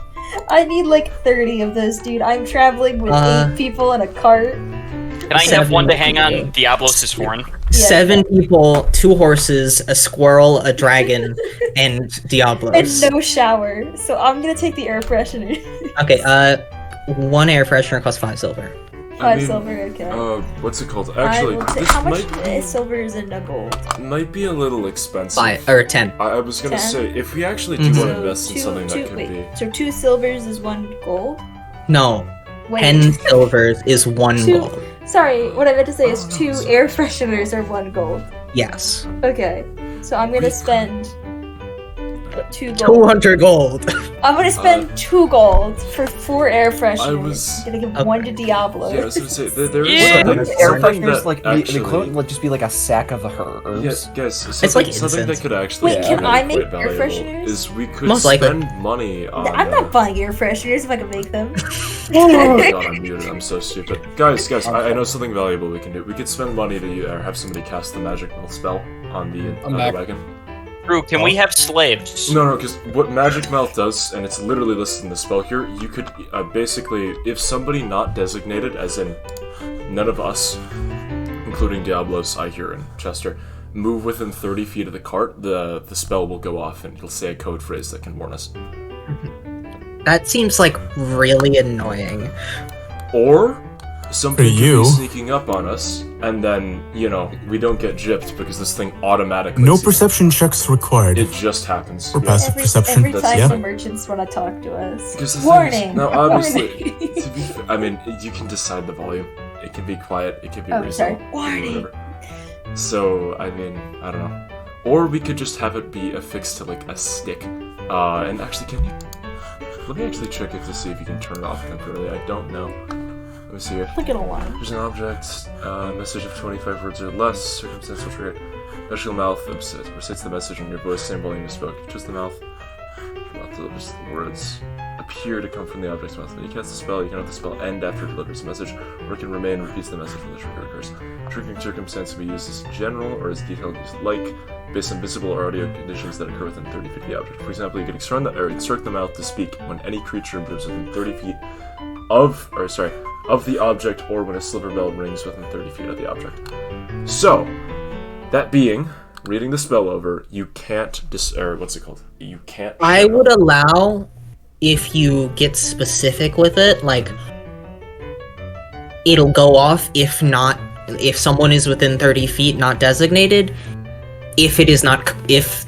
I need like 30 of those, dude. I'm traveling with 8 people in a cart. Can I have 7 one to hang on people. Diablos' horn? Yeah. 7 people, 2 horses, a squirrel, a dragon, and Diablos. And no shower. So I'm gonna take the air freshener. Okay, 1 air freshener costs 5 silver. 5 silver. Okay. What's it called? I Actually, will this how much might silver is in a gold? might be a little expensive. 5 or 10. I was gonna 10? say, if we actually do Mhm. want to invest in something that could wait, be. so 2 silvers is 1 gold? No, Wait, 10 silvers is 1 Two- gold. Sorry, what I meant to say is Oh, no, 2 it's- air fresheners are 1 gold. Yes. Okay, so I'm gonna We- spend 2 gold. 200 gold. I'm gonna spend 2 gold for 4 air fresheners. was- I'm gonna give Okay. 1 to Diablo. Yeah, I was gonna say there is Yeah. something, Wouldn't air something fresheners that like actually. the equivalent would just be like a sack of herbs? Yes, guys. Something, like something that incense. could actually Wait, be can really I make quite air valuable fresheners? is we could Most likely. spend money on. I'm not buying air fresheners if I can make them. Oh my god, I'm muted. I'm so stupid. Guys, I know something valuable we can do. We could spend money to have somebody cast the magic melt spell on the back. wagon. Drew, can we have slaves? No, because what magic melt does, and it's literally listed in the spell here, you could basically, if somebody not designated, as in none of us, including Diablos, Ihir, and Chester, move within 30 feet of the cart, the spell will go off and it'll say a code phrase that can warn us. That seems like really annoying. Or somebody For could you. be sneaking up on us, and then, we don't get gypped because this thing automatically No sees- perception checks required. It just happens. Or passive Every perception. time That's- the yeah. merchants want to talk to us. Because the Warning! thing is, now obviously, Warning! to be fair, I mean, you can decide the volume. It can be quiet, it can be Oh, sorry. reasonable, Warning! whatever. So, I mean, I don't know. Or we could just have it be affixed to like a stick. And actually, can you? Let me actually check it to see if you can turn it off temporarily. I don't know. Let me see here. Look at a line. Here's an object, message of 25 words or less, circumstantial trigger. Magical mouth recites the message in your voice, same volume you spoke. Twist the mouth. Your mouth delivers the words appear to come from the object's mouth. When you cast the spell, you can have the spell end after it delivers a message, or it can remain and repeats the message when the trigger occurs. Triggering circumstance can be used as general or as detailed as like, based on visible or audio conditions that occur within 30 feet of the object. For example, you can instruct the mouth to speak when any creature moves within 30 feet of the object, or when a silver bell rings within 30 feet of the object. So, that being, reading the spell over, you can't what's it called? You can't. I would allow if you get specific with it, like it'll go off if someone is within 30 feet not designated, if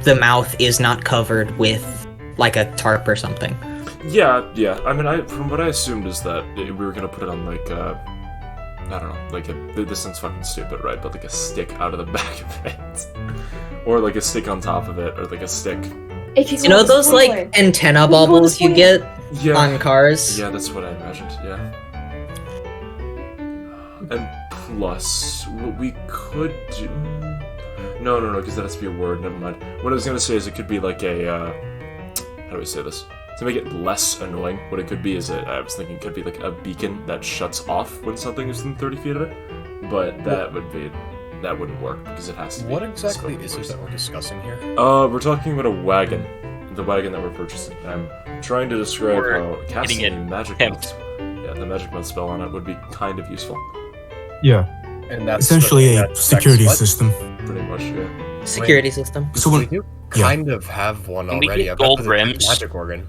the mouth is not covered with like a tarp or something. Yeah. I mean, from what I assumed is that we were gonna put it on like I don't know, like this sounds fucking stupid, right? But like a stick out of the back of it, or like a stick on top of it, or like a stick. You know those like antenna bubbles you get on cars? Yeah, that's what I imagined. Yeah. And plus, what we could do. No, because that has to be a word. Never mind. What I was gonna say is it could be like a. How do we say this? To make it less annoying, what it could be is I was thinking it could be like a beacon that shuts off when something is within 30 feet of it, but that wouldn't work because it has to be. What exactly scoped is it first. that we're discussing here? We're talking about a wagon, the wagon that we're purchasing. I'm trying to describe We're how casting getting a it magic pimped. mouth. Yeah, the magic mouth spell on it would be kind of useful. Yeah. And that's Essentially that a affects security what? system. Pretty much, yeah. Security system. So We when, do yeah. kind of have one Can we already. get I've got gold the rims? Magic organ.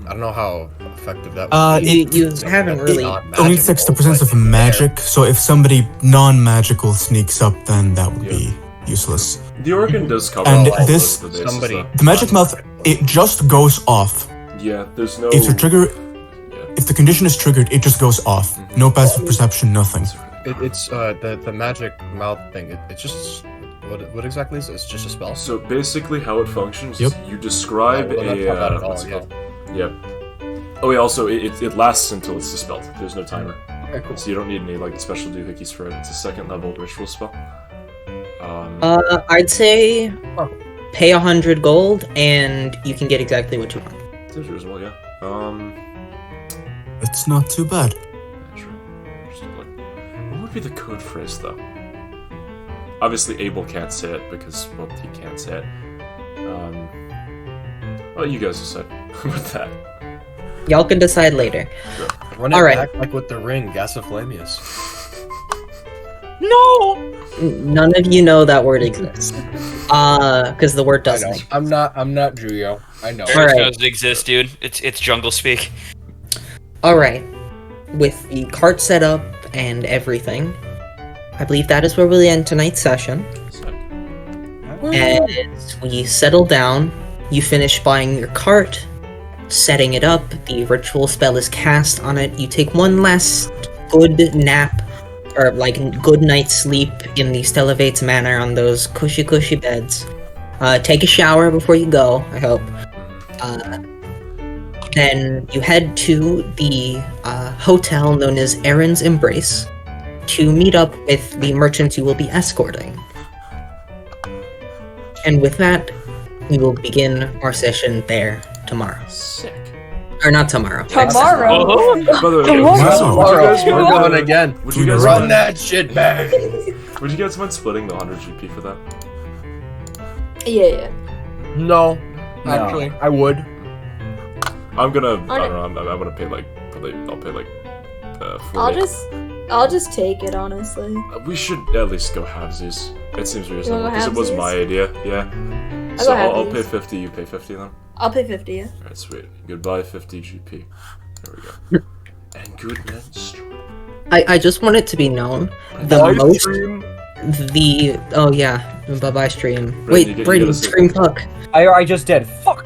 I don't know how effective that would be. You haven't really. only detects the presence of magic, so if somebody non-magical sneaks up, then that would be useless. The organ does cover And all this- of the bases, Somebody. though. The magic mouth, it just goes off. Yeah, there's no. If the trigger, Yeah. if the condition is triggered, it just goes off. No passive perception, nothing. It's the magic mouth thing. It's just what exactly is it? It's just a spell. So basically, how it functions Yep. is you describe Oh, well, that's not bad at all, what's it yeah. called? Yep. Oh, yeah. Also, it lasts until it's dispelled. There's no timer, Okay, cool. so you don't need any like special doohickeys for it. It's a second level ritual spell. I'd say pay 100 gold and you can get exactly what you want. It's interesting, well, yeah. It's not too bad. Sure. Just like, what would be the code phrase though? Obviously, Abel can't say it because well, he can't say it. Oh, you guys decide about that. Y'all can decide later. Run it All right. back like with the ring, Gasiflamius. None of you know that word exists. Because the word I doesn't. know. I'm not Juyo. I know. All right. Doesn't exist, dude. It's jungle speak. Alright. with the cart set up and everything, I believe that is where we'll end tonight's session. Sick. As we settle down, you finish buying your cart, setting it up, the ritual spell is cast on it, you take one last good nap, or like good night's sleep in the Stellavates Manor on those cushy beds. Take a shower before you go, I hope. Then you head to the hotel known as Aaron's Embrace to meet up with the merchants you will be escorting. And with that, we will begin our session there tomorrow. Sick. Or not tomorrow. Tomorrow. By the way, Tomorrow, we're going again. Would you guys Run mind, that shit back. Would you guys mind splitting the 100 GP for that? Yeah. No, No. actually, I would. I'm gonna. I don't know. I'm gonna pay like. Probably. I'll pay like. 40. I'll just take it, honestly. We should at least go halvesies. It seems reasonable go because it was halvesies? my idea. Yeah. I'll So go I'll pay halvesies. 50. You pay 50 then. I'll pay 50, yeah. Alright, sweet. Goodbye, 50 GP. There we go. And good night, stream. I just want it to be known, the most... Oh yeah, bye-bye stream. Brady, Wait, you Brady, gotta stream fuck. I just did. Fuck.